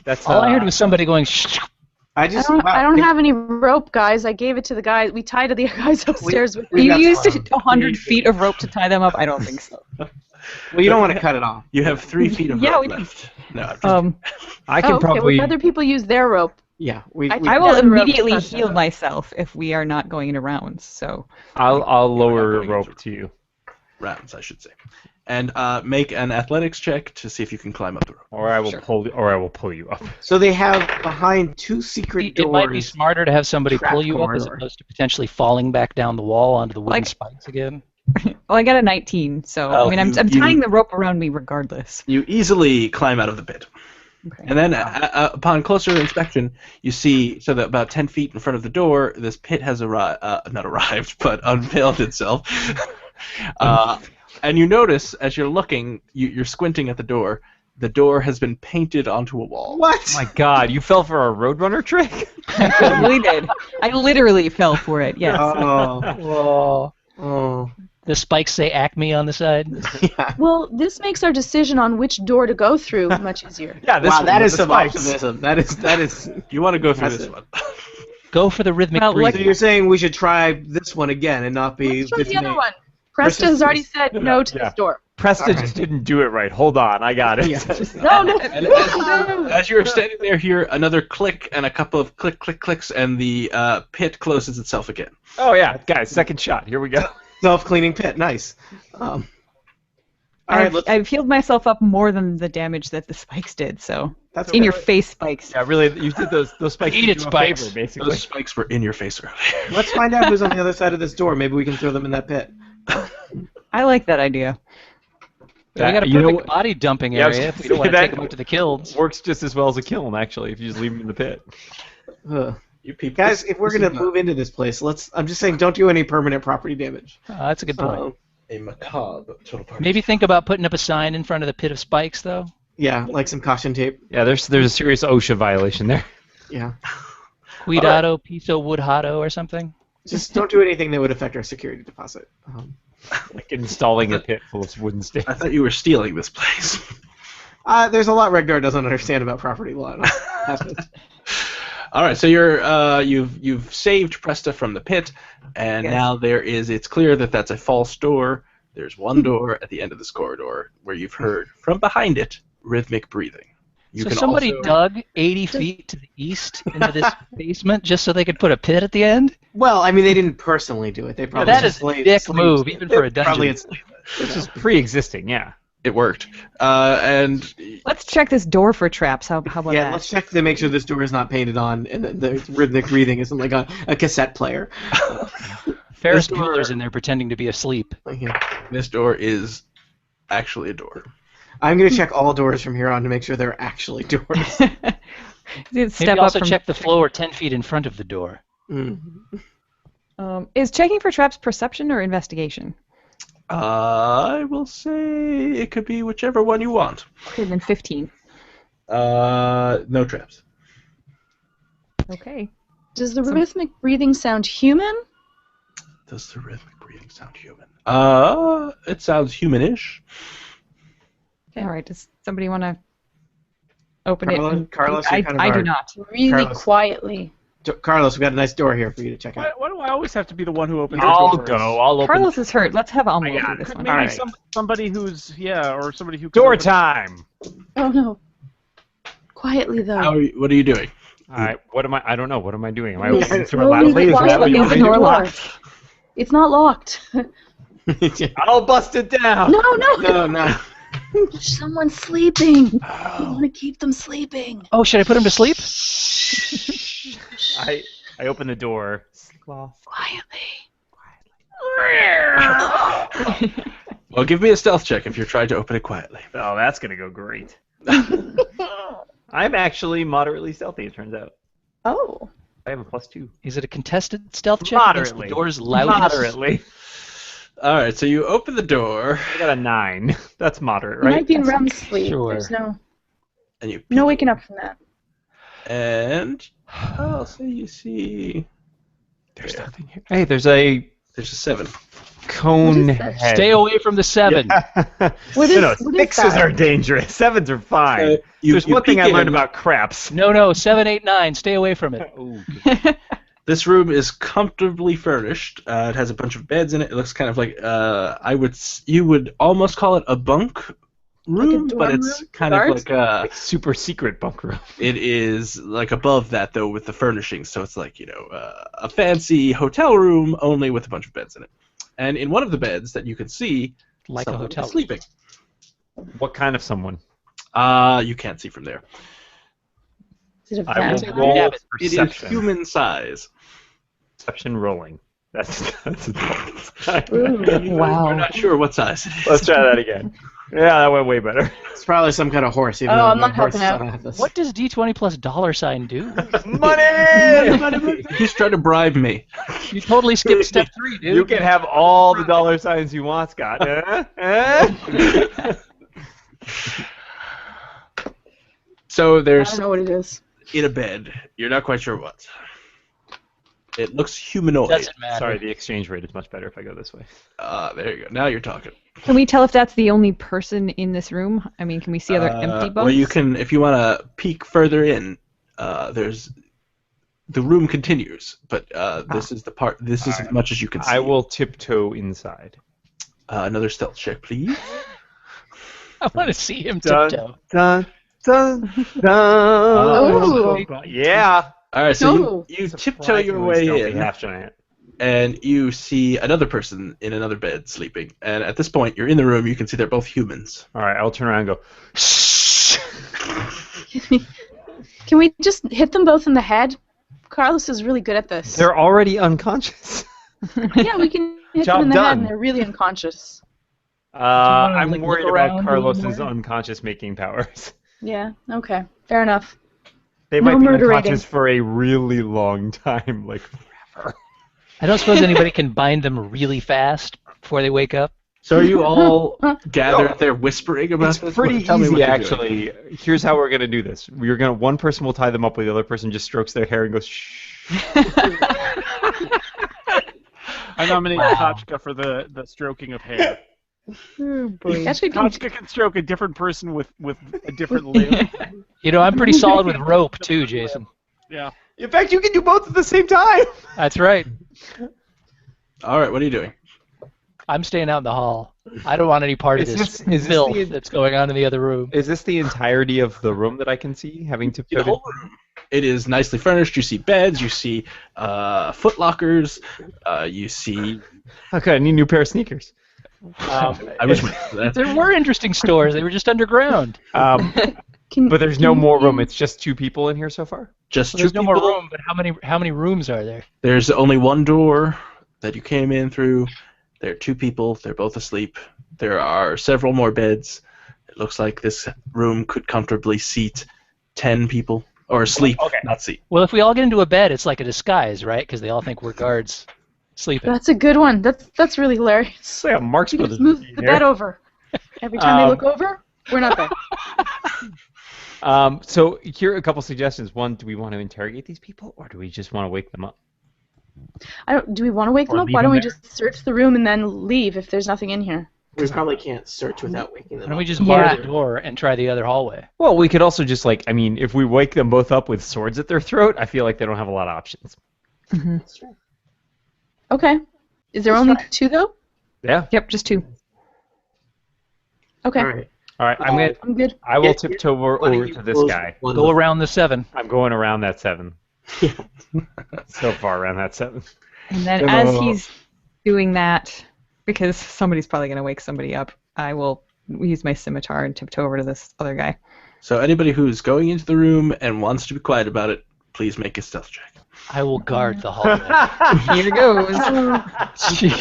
S6: That's
S4: All I heard was somebody going, shh.
S1: I don't have any rope, guys. I gave it to the guy. We tied the guys upstairs with
S2: You
S7: got
S2: used
S7: some
S2: 100 feet of rope to tie them up? I don't think so.
S7: Well, you don't want to cut it off.
S3: You have 3 feet of
S2: Yeah,
S3: rope
S2: we do.
S3: left. No, I'm just
S6: I can
S1: okay,
S6: probably.
S1: well, other people use their rope.
S7: Yeah,
S2: I will
S1: Doesn't rope
S2: immediately
S1: touch
S2: heal
S1: them.
S2: myself if we are not going into rounds. So
S6: I'll lower
S3: going
S6: rope
S3: into-
S6: to you.
S3: rounds, I should say. And make an athletics check to see if you can climb up the rope.
S6: Or I will pull you up.
S7: So they have behind 2 secret doors.
S4: It might be smarter to have somebody
S7: Trap
S4: pull you up as
S7: corridor.
S4: opposed to potentially falling back down the wall onto the wooden
S2: Like-
S4: spikes again.
S2: well, I got a 19. So
S3: Oh,
S2: I mean, I'm
S3: you-
S2: tying the rope around me regardless.
S3: You easily climb out of the pit.
S2: Okay.
S3: And then, upon closer inspection, you see, so that about 10 feet in front of the door, this pit has not arrived, but unveiled itself. And you notice, as you're looking, you're squinting at the door has been painted onto a wall.
S7: What?
S6: Oh my God, you fell for a Roadrunner trick?
S2: I really did. I literally fell for it. Yes.
S7: Oh. Oh.
S4: The spikes say Acme on the side.
S7: Yeah.
S1: Well, this makes our decision on which door to go through much easier.
S6: Yeah, this
S7: Wow,
S6: one
S7: that
S6: with
S7: is
S6: the
S7: some
S6: spikes.
S7: optimism. That is.
S3: You want to go through
S7: That's
S3: this
S7: it.
S3: one.
S4: Go for the rhythmic
S2: Well, like-
S7: So
S4: breathing.
S7: you're saying we should try this one again and not be.
S1: Let's try the other
S7: dismayed.
S1: one. Presta has already said no to
S6: Yeah.
S1: this door.
S6: Presta just didn't do it right. Hold on, I got it.
S7: Yeah.
S1: No, no.
S3: And as you're standing there, hear another click and a couple of clicks, and the pit closes itself again.
S6: Oh yeah, guys, second shot. Here we go.
S7: Self-cleaning pit. Nice. All right,
S2: I've healed myself up more than the damage that the spikes did. So
S7: that's
S2: in your face spikes.
S6: Yeah, really, you did those spikes.
S4: Eat
S6: did
S4: it,
S6: you a
S4: spikes.
S6: favor, basically.
S3: Those spikes were in your face earlier.
S7: Let's find out who's on the other side of this door. Maybe we can throw them in that pit.
S2: I like that idea.
S4: We got a
S6: you know
S4: perfect body dumping
S6: Yeah, I was
S4: area
S6: gonna
S4: if we don't
S6: say
S4: want to take
S6: that-
S4: them up to the kilns.
S6: Works just as well as a kiln, actually, if you just leave them in the pit.
S7: Ugh.
S3: You people,
S7: Guys, if we're
S3: this
S7: gonna
S3: is
S7: move into this place, I'm just saying, don't do any permanent property damage.
S4: That's a good point.
S3: a macabre total party.
S4: Maybe think about putting up a sign in front of the pit of spikes, though.
S7: Yeah, like some caution tape.
S6: Yeah, there's a serious OSHA violation there.
S7: Yeah.
S4: Cuidado, piso woodhado, or something.
S7: Just don't do anything that would affect our security deposit.
S6: Like installing a pit full of wooden stakes.
S3: I thought you were stealing this place.
S7: There's a lot Regdar doesn't understand about property law.
S3: All right, so you've saved Presta from the pit, and
S2: Yes.
S3: now it's clear that that's a false door. There's one door at the end of this corridor where you've heard from behind it rhythmic breathing. You
S4: So
S3: can
S4: somebody
S3: also,
S4: dug 80 feet to the east into this basement just so they could put a pit at the end?
S7: Well, I mean, they didn't personally do it. They probably
S4: that is a
S7: enslaved-
S4: dick
S7: slaves-
S4: move, even for a
S7: Probably
S4: dungeon.
S7: enslaved.
S6: This is pre-existing, yeah.
S3: It worked, and
S2: Let's check this door for traps. How about
S7: Yeah,
S2: that?
S7: let's check to make sure this door is not painted on and the rhythmic breathing isn't like a cassette player.
S4: Ferris
S3: This door-
S4: Bueller's in there pretending to be asleep.
S7: Yeah.
S3: this door is actually a door.
S7: I'm going to check all doors from here on to make sure they're actually doors.
S2: Step
S4: Maybe
S2: up
S4: also
S2: from-
S4: check the floor 10 feet in front of the door.
S7: Mm.
S2: Is checking for traps perception or investigation?
S3: I will say it could be whichever one you want.
S2: Okay, then 15.
S3: No traps.
S2: Okay.
S1: Does the rhythmic breathing sound human?
S3: Does the rhythmic breathing sound human? It sounds humanish.
S2: All right. Does somebody want to open it? and-
S7: Carlos, you're kind of
S2: I do
S7: hard.
S2: not.
S1: Really
S7: Carlos.
S1: quietly.
S7: Carlos, we got a nice door here for you to check
S5: Why,
S7: out.
S5: why do I always have to be the one who opens the
S6: I'll
S5: doors?
S6: go. I'll open.
S2: Carlos is hurt. Let's have Almo
S6: got
S2: do this one.
S5: Maybe
S7: Alright.
S5: somebody who's or somebody who. could
S6: Door
S5: open-
S6: time.
S1: Oh no. Quietly though.
S3: What are you doing?
S6: All right. What am I? I don't know. What am I doing? Am I
S7: Yeah,
S6: opening the door
S1: slowly,
S6: loudly? Is that what
S1: quietly
S6: you want me to
S1: open
S6: do?
S1: the locked. It's not locked.
S6: I'll bust it down.
S1: No, no.
S7: No, no.
S1: Someone's sleeping. I want to keep them sleeping.
S4: Oh, should I put him to sleep?
S6: I open the door.
S1: Quietly.
S3: Well, give me a stealth check if you're trying to open it quietly.
S6: Oh, that's gonna go great. I'm actually moderately stealthy. It turns out.
S1: Oh.
S6: I have a +2.
S4: Is it a contested stealth check against
S6: Moderately.
S4: the door's loudness?
S6: Moderately.
S3: All right, so you open the door
S6: I got a 9. That's moderate,
S1: You
S6: right?
S1: might be in REM sleep.
S4: Sure.
S1: There's
S3: and you
S1: no waking up from that.
S3: and I'll say you see
S6: There's nothing here. Hey, there's a
S3: There's a 7.
S6: Cone
S1: What is that?
S6: head.
S4: Stay away from the 7.
S1: What
S6: no,
S1: is
S6: 6s
S1: that?
S6: are dangerous. 7s are fine. There's one thing I learned about craps.
S4: No, 7, 8, 9. Stay away from it.
S6: Ooh,
S3: This room is comfortably furnished. It has a bunch of beds in it. It looks kind of like you would almost call it a bunk room,
S1: dorm
S3: but it's
S1: room?
S3: kind of
S1: Guards?
S3: like a.
S6: super secret bunk room.
S3: It is like above that though with the furnishings, so it's like a fancy hotel room only with a bunch of beds in it. And in one of the beds that you can see,
S4: Like a
S3: someone
S4: hotel
S3: is sleeping.
S6: What kind of someone?
S3: You can't see from there.
S1: Is it a
S6: I will
S1: vampire?
S6: roll
S4: It
S3: It is
S6: perception.
S3: human size.
S6: Perception rolling. That's
S1: Ooh.
S3: You're
S2: Wow.
S3: not sure what size it is.
S6: Let's try that again. Yeah, that went way better.
S7: It's probably some kind of horse. Even
S1: Oh,
S7: though
S1: I'm
S7: my
S1: not
S7: horse
S1: helping out.
S7: don't have this.
S4: What does D20 plus $ do?
S6: Money!
S3: He's trying to bribe me.
S4: You totally skipped step 3, dude.
S6: You can have all the dollar signs you want, Scott.
S3: So
S1: I
S3: there's
S1: don't know what it is.
S3: in a bed. You're not quite sure what. It looks humanoid.
S4: Doesn't matter.
S6: Sorry, the exchange rate is much better if I go this way.
S3: There you go. Now you're talking.
S2: Can we tell if that's the only person in this room? I mean, can we see other empty bunks?
S3: Well, you can, if you want to peek further in. There's the room continues, but this is the part. This is as
S6: Alright.
S3: much as you can see.
S6: I will tiptoe inside.
S3: Another stealth check, please.
S4: I want to see him
S6: Dun,
S4: tiptoe.
S6: dun, dun, dun.
S1: Oh.
S6: Yeah.
S3: All right, so
S1: No.
S3: you tiptoe your way in,
S6: Half giant.
S3: and you see another person in another bed sleeping. And at this point, you're in the room. You can see they're both humans.
S6: All right, I'll turn around and go. Shh.
S1: Can we just hit them both in the head? Carlos is really good at this.
S6: They're already unconscious.
S1: Yeah, we can hit
S6: Job
S1: them in the head
S6: done.
S1: and they're really unconscious.
S6: I'm
S4: like,
S6: worried
S4: look
S6: about
S4: around a
S6: Carlos's
S4: little more?
S6: unconscious making powers.
S1: Yeah, okay. Fair enough.
S6: They
S1: No
S6: might be
S1: murderating.
S6: unconscious for a really long time, like forever.
S4: I don't suppose anybody can bind them really fast before they wake up.
S3: So are you all gathered there whispering about
S6: It's
S3: this?
S6: pretty
S3: Tell me what
S6: easy,
S3: you're doing.
S6: actually. Here's how we're gonna do this. One person will tie them up, while the other person just strokes their hair and goes shh.
S5: I nominate Kochka for the stroking of hair.
S1: That should be
S5: Kochka can stroke a different person with a different limb.
S4: You know, I'm pretty solid with rope too, Jason.
S5: Yeah.
S6: In fact, you can do both at the same time.
S4: That's right.
S3: All right, what are you doing?
S4: I'm staying out in the hall. I don't want any part of
S6: Is
S4: this
S6: this
S4: filth
S6: the-
S4: that's going on in the other room.
S6: Is this the entirety of the room that I can see, having
S3: The
S6: tiptoed?
S3: whole room. It is nicely furnished. You see beds. You see foot lockers. You see.
S6: Okay, I need a new pair of sneakers.
S3: I was.
S4: There were interesting stores. They were just underground.
S6: But there's no more room. It's just 2 people in here so far.
S3: Just
S4: Well, there's
S3: two
S4: no more
S3: people.
S4: room, but how many rooms are there?
S3: There's only one door that you came in through. There are 2 people. They're both asleep. There are several more beds. It looks like this room could comfortably seat 10 people. Or sleep,
S6: Okay.
S3: not seat.
S4: Well, if we all get into a bed, it's like a disguise, right? Because they all think we're guards sleeping.
S1: That's a good one. That's really hilarious.
S6: It's like a Marx
S1: We
S6: Brothers
S1: just move
S6: movie
S1: the
S6: here.
S1: bed over. Every time they look over, we're not there.
S6: So here are a couple suggestions. One, do we want to interrogate these people, or do we just want to wake them up?
S1: Do we want to wake them
S6: Or
S1: up?
S6: leave
S1: Why don't
S6: them
S1: we
S6: there.
S1: just search the room and then leave if there's nothing in here?
S7: We probably can't search without waking
S4: Why
S7: them
S4: don't
S7: up.
S4: we just bar
S2: Yeah.
S4: the door and try the other hallway?
S6: Well, we could also just if we wake them both up with swords at their throat, I feel like they don't have a lot of options.
S1: Okay. Is there only 2 though?
S6: Yeah.
S2: Yep, just 2.
S1: Okay.
S7: All right.
S6: All right.
S1: I'm good.
S6: I will
S7: Yeah,
S6: tiptoe
S7: Why don't
S6: over
S7: you
S6: to this
S7: close
S6: guy.
S7: one
S4: Go
S7: of
S4: around the 7.
S6: I'm going around that 7.
S7: Yeah.
S6: So far around that 7.
S2: And then as he's doing that, because somebody's probably going to wake somebody up, I will use my scimitar and tiptoe over to this other guy.
S3: So anybody who's going into the room and wants to be quiet about it, please make a stealth check.
S4: I will guard the hallway.
S2: Here goes.
S4: Jeez.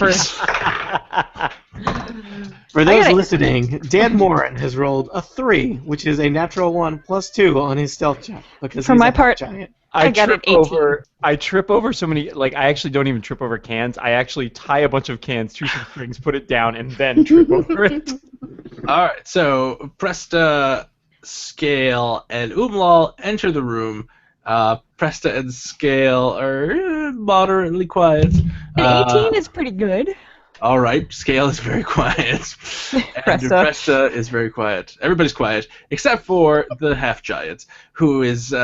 S7: For those
S2: gotta-
S7: listening, Dan Morin has rolled a 3, which is a natural 1 plus 2 on his stealth check because
S2: For
S7: he's
S2: my
S7: a
S2: part-
S7: giant.
S2: I got an 18.
S6: I trip over so many. I actually don't even trip over cans. I actually tie a bunch of cans to some strings, put it down, and then trip over it.
S3: All right, so Presta, Scale, and Umlal enter the room. Presta and Scale are moderately quiet.
S2: An 18 is pretty good.
S3: All right, Scale is very quiet. And Presta is very quiet. Everybody's quiet, except for the half-giant, who is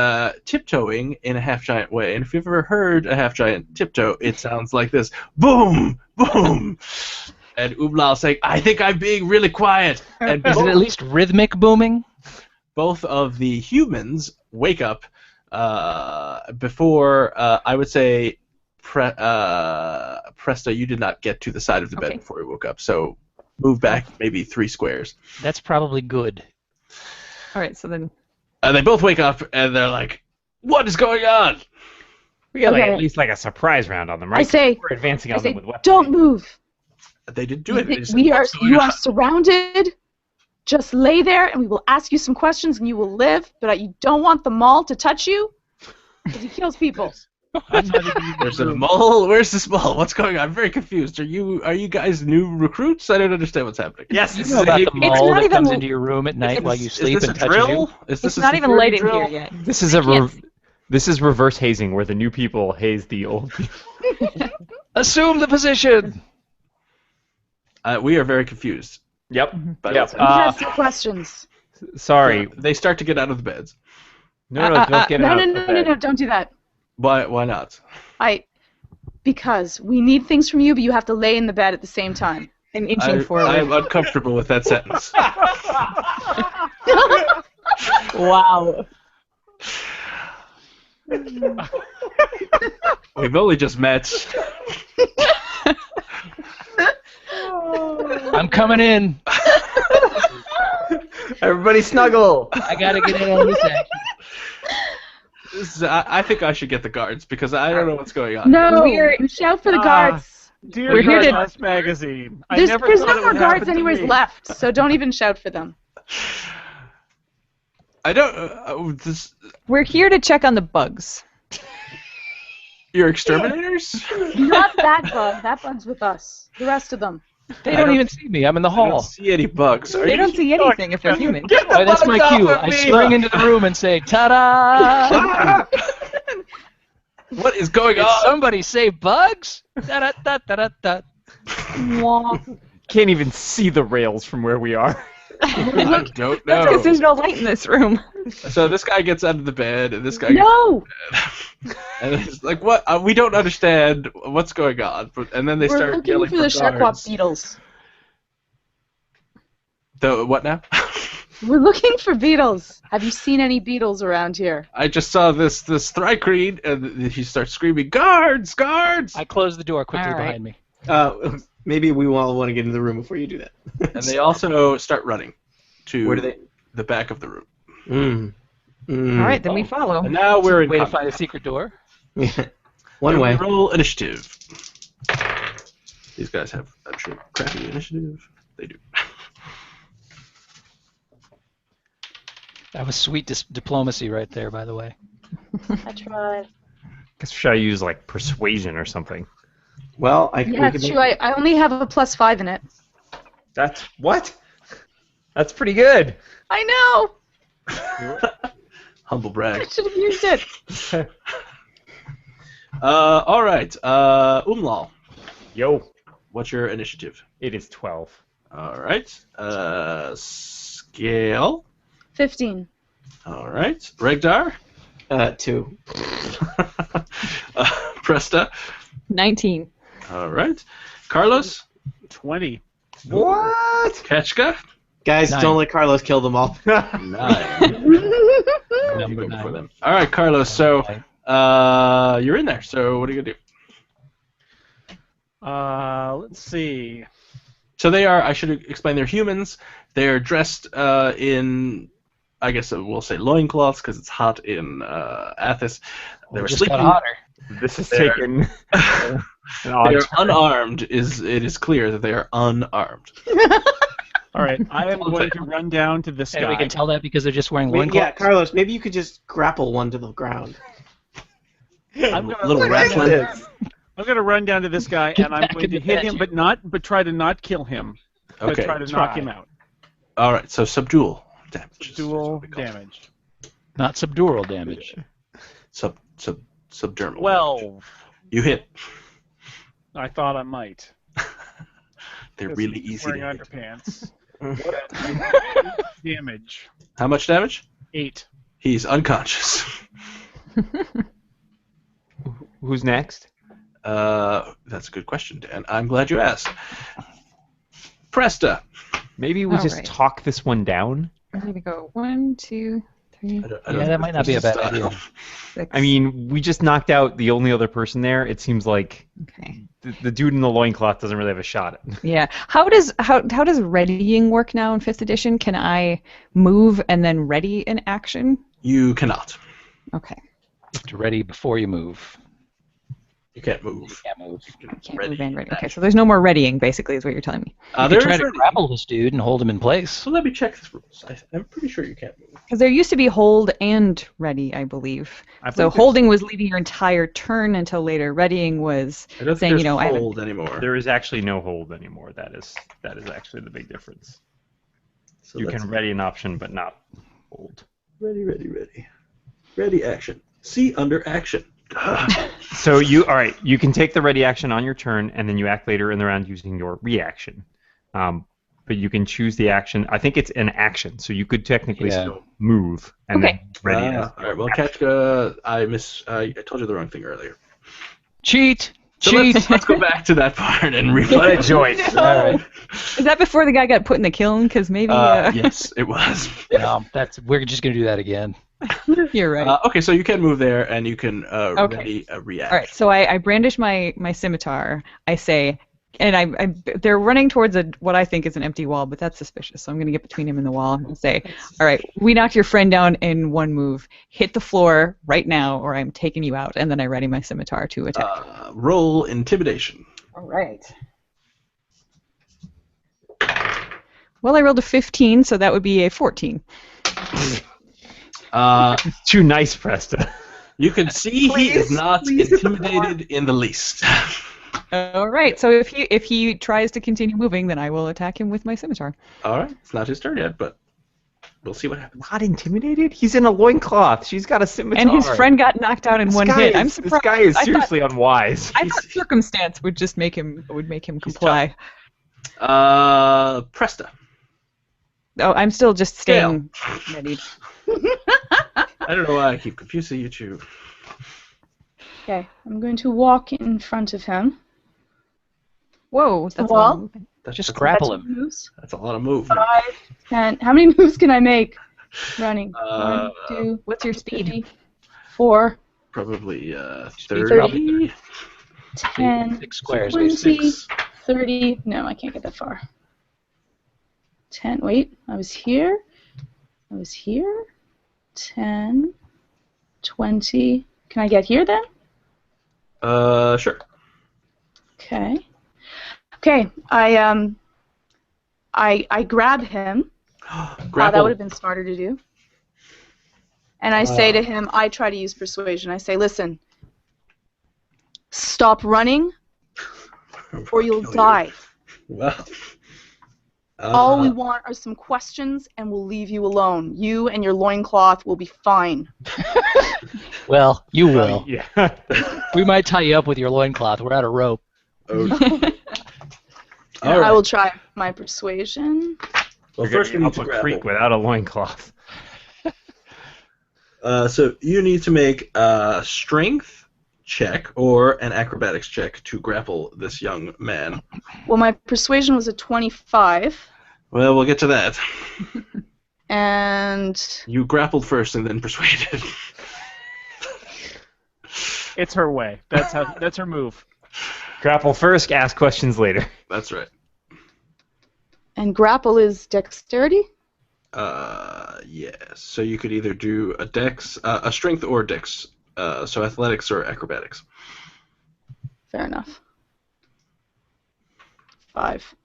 S3: tiptoeing in a half-giant way. And if you've ever heard a half-giant tiptoe, it sounds like this. Boom! Boom! And Umlal saying, I think I'm being really quiet. And
S4: Is it at least rhythmic booming?
S3: both of the humans wake up before, I would say, Presta, you did not get to the side of the bed
S2: Okay.
S3: before you woke up, so move back maybe 3 squares.
S4: That's probably good.
S2: All right, so then
S3: They both wake up and they're like, "What is going on?"
S6: We got
S1: Okay.
S6: at least like a surprise round on them, right?
S1: I say,
S6: We're advancing on them with weapons.
S1: don't move.
S3: They didn't do it. They just
S1: We
S3: said,
S1: are.
S3: "What's going
S1: You are
S3: on?"
S1: surrounded. Just lay there, and we will ask you some questions, and you will live. But you don't want the mall to touch you, because he kills people.
S5: I'm not even in the
S3: There's a
S5: room.
S3: mole. Where's this mole? What's going on? I'm very confused. Are you guys new recruits? I don't understand what's happening.
S6: Yes,
S4: You
S6: this
S4: know
S6: is
S4: about
S6: a,
S4: the mole
S2: not
S4: that
S2: even-
S4: comes into your room at night while you sleep
S3: is this
S4: and
S3: a
S4: touches
S3: drill?
S4: you?
S3: Is this
S2: it's
S3: a
S2: not even
S3: security
S2: light in
S3: drill?
S2: here yet.
S6: this is a
S2: Can't see.
S6: this is reverse hazing where the new people haze the old people.
S4: Assume the position!
S3: We are very confused.
S6: Yep.
S3: By
S6: Yep.
S3: what's
S1: We
S3: happening.
S1: have some questions.
S6: Sorry.
S3: They start to get out of the beds.
S6: No, don't get
S1: no,
S6: out
S1: no,
S6: of
S1: no,
S6: bed.
S1: no, no! Don't do that.
S3: Why not?
S1: Because we need things from you, but you have to lay in the bed at the same time.
S2: I'm inching forward.
S3: I'm uncomfortable with that sentence.
S2: Wow.
S3: We've only just met.
S4: I'm coming in.
S6: Everybody snuggle.
S4: I gotta get in on this action.
S3: I think I should get the guards because I don't know what's going on.
S1: No,
S2: We're-
S1: we shout for the
S5: Ah.
S1: guards.
S5: Dear
S2: We're here to-
S5: Guard magazine. I
S1: There's
S5: never
S1: no
S5: thought it
S1: more
S5: would
S1: guards
S5: happen to
S1: anywhere
S5: me.
S1: left, so don't even shout for them.
S3: I don't.
S2: We're here to check on the bugs.
S3: You're exterminators?
S1: Not that bug. That bug's with us. The rest of them.
S4: They
S3: I
S4: don't
S3: don't-
S4: even see me. I'm in the
S3: I don't
S4: hall.
S3: see any bugs. Are
S2: They
S3: you
S2: don't see anything if they're human.
S4: Oh, that's my cue. I spring into the room and say, "Ta-da!"
S3: What is going
S4: Did
S3: on?
S4: somebody say bugs? Da-da-da-da-da-da.
S6: Can't even see the rails from where we are.
S3: I don't
S2: That's because there's
S3: know.
S2: no light in this room.
S3: So this guy gets out of the bed, and this guy gets
S1: No!
S3: and it's like, what? We don't understand what's going on. And then they
S1: We're
S3: start
S1: looking
S3: yelling
S1: for the Sharkwap
S3: guards.
S1: beetles.
S3: The what now?
S1: We're looking for beetles. Have you seen any beetles around here?
S3: I just saw this Thrycreen, and he starts screaming, "Guards! Guards!"
S4: I close the door quickly
S2: All right.
S4: behind me.
S7: Maybe we all want to get into the room before you do that.
S3: And they also start running to
S7: Where do they?
S3: the back of the room.
S2: All right, then we follow.
S3: And now we're in
S4: Way to
S3: combat.
S4: find a secret door.
S7: One way.
S3: Roll initiative. These guys have, I'm sure, crappy initiative. They do.
S4: That was sweet diplomacy right there, by the way.
S1: I tried.
S6: Guess should I use like persuasion or something?
S7: Well,
S1: Yeah, it's true. I only have a +5 in it.
S6: That's what? That's pretty good.
S1: I know!
S3: Humble
S1: I
S3: brag.
S1: should have used it.
S3: All right. Umlal,
S6: Yo,
S3: what's your initiative?
S6: it is 12.
S3: All right. Scale.
S1: 15.
S3: All right. Regdar.
S7: 2.
S3: Presta.
S2: 19.
S3: All right. Carlos.
S5: 20.
S6: What?
S3: Ketchka.
S7: Guys,
S4: 9.
S7: don't let Carlos kill them all.
S3: 9.
S4: Number
S3: You go before
S4: 9.
S3: them. All right, Carlos. So you're in there. So what are you gonna do?
S5: Let's see.
S3: So they are. I should explain. They're humans. They are dressed in, I guess we'll say loincloths because it's hot in Athos. They were
S4: Just
S3: sleeping.
S4: got hotter.
S6: This is
S3: There.
S6: taken an
S3: They
S6: odd
S3: are
S6: turn.
S3: unarmed. It is clear that they are unarmed.
S5: All right, I am going to run down to this
S4: And
S5: guy.
S4: we can tell that because they're just wearing
S7: Yeah,
S4: loincloths.
S7: Carlos, maybe you could just grapple one to the ground.
S5: I'm
S3: A
S5: gonna,
S3: little wrestling.
S5: I'm going to run down to this guy,
S4: Get
S5: and I'm
S4: back
S5: going
S4: in
S5: to
S4: the
S5: hit
S4: bed,
S5: him,
S4: you-
S5: but try to not kill him. But
S3: Okay.
S5: try to knock him out.
S3: All right. So subdual damage. is
S5: Dual
S3: what we call it.
S5: damage.
S4: Not subdural damage.
S3: Subdermal.
S5: 12.
S3: damage. You hit.
S5: I thought I might.
S3: They're
S5: 'Cause
S3: really
S5: he's
S3: easy to
S5: wearing
S3: hit.
S5: underpants. Damage.
S3: How much damage?
S5: 8.
S3: He's unconscious.
S6: Who's next?
S3: That's a good question, Dan. I'm glad you asked. Presta.
S6: Maybe we
S2: All
S6: just
S2: right.
S6: talk this one down.
S2: I'm going to go 1, 2, 3,
S3: I don't
S4: Yeah,
S3: think
S4: that might not be a bad
S3: Presta's
S4: idea.
S3: style.
S2: 6.
S6: I mean, we just knocked out the only other person there. It seems like
S2: Okay.
S6: the dude in the loincloth doesn't really have a shot.
S2: Yeah. How does readying work now in 5th edition? Can I move and then ready an action?
S3: You cannot.
S2: Okay.
S4: You have to ready before you move.
S3: You can't
S4: You
S3: move.
S4: can't move.
S2: I can't
S3: Ready
S2: move and ready.
S3: an
S2: Okay, so there's no more readying, basically, is what you're telling me.
S4: You
S3: There
S4: can try
S3: is
S4: to
S3: ready.
S4: grapple this dude and hold him in place.
S3: So let me check the rules. I'm pretty sure you can't move.
S2: Because there used to be hold and ready, I believe.
S5: I
S2: So
S5: believe
S2: holding was leaving your entire turn until later. Readying was
S3: I don't
S2: saying,
S3: think
S2: you know, I
S3: there's
S2: haven't.
S3: hold anymore.
S6: There is actually no hold anymore. That is actually the big difference.
S3: So
S6: You
S3: let's-
S6: can ready an option, but not hold.
S3: Ready, ready, ready. Ready action. See under action.
S6: So all right, you can take the ready action on your turn, and then you act later in the round using your reaction. But you can choose the action. I think it's an action, so you could technically
S4: Yeah.
S6: still move and
S2: Okay.
S6: then ready. as
S3: all right. Well,
S6: action.
S3: Kachka, I told you the wrong thing earlier.
S4: Cheat!
S3: So
S4: Cheat!
S3: let's go back to that part and replay it, Joyce.
S4: All right.
S2: Is that before the guy got put in the kiln? Because maybe
S3: Yes, it was.
S4: No, we're just gonna do that again.
S2: you're right.
S3: Okay, so you can move there and you can
S2: Okay.
S3: ready a react.
S2: All right, so I brandish my scimitar. I say, and they're running towards what I think is an empty wall, but that's suspicious. So I'm going to get between him and the wall and say, all right, we knocked your friend down in one move. Hit the floor right now, or I'm taking you out. And then I ready my scimitar to attack.
S3: Roll intimidation.
S2: All right. Well, I rolled a 15, so that would be a 14.
S6: Too nice, Presta.
S3: You can see he is not
S2: please.
S3: intimidated in the least.
S2: All right, so if he tries to continue moving, then I will attack him with my scimitar.
S3: All right, it's not his turn yet, but we'll see what happens.
S6: Not intimidated? He's in a loincloth. She's got a scimitar.
S2: And his friend got knocked out in one hit. I'm surprised.
S6: This guy is
S2: I thought-
S6: seriously unwise.
S2: I thought circumstance would just make him comply.
S3: Presta.
S2: Oh, I'm still just staying ready.
S3: I don't know why I keep confusing you two.
S1: Okay, I'm going to walk in front of him.
S2: Whoa, that's
S1: Well,
S2: a lot of movement.
S4: Just grapple
S1: That's
S4: him.
S1: moves.
S3: That's a lot of movement.
S1: 5, 10. How many moves can I make? Running.
S3: Uh,
S1: 1, 2,
S2: What's your speed?
S1: 3, 4,
S3: Probably
S1: 30.
S3: 30.
S1: 10,
S4: 6 squares.
S1: 20,
S3: Six.
S1: 30. No, I can't get that far. 10. Wait, I was here. 10, 20. Can I get here then?
S3: Sure.
S1: Okay. Okay. I grab him. That
S3: Grapple.
S1: would have been smarter to do. And I say to him, I try to use persuasion. I say, listen, stop running or you'll
S3: Kill you.
S1: die.
S3: Well.
S1: All we want are some questions and we'll leave you alone. You and your loincloth will be fine.
S4: Well, you will.
S6: Yeah.
S4: We might tie you up with your loincloth. We're out of rope.
S3: Okay. All
S1: I
S3: right.
S1: will try my persuasion.
S3: Well,
S6: You're
S3: first we
S6: getting
S3: need to
S6: up a creek
S3: grapple.
S6: without a loincloth.
S3: So you need to make a strength check or an acrobatics check to grapple this young man.
S1: Well, my persuasion was a 25,
S3: Well, we'll get to that.
S1: and
S3: You grappled first and then persuaded.
S5: It's her way. That's her move.
S6: Grapple first, ask questions later.
S3: That's right.
S1: grapple is dexterity?
S3: Yes. So you could either do a dex, a strength or dex. So athletics or acrobatics.
S1: Fair enough. 5.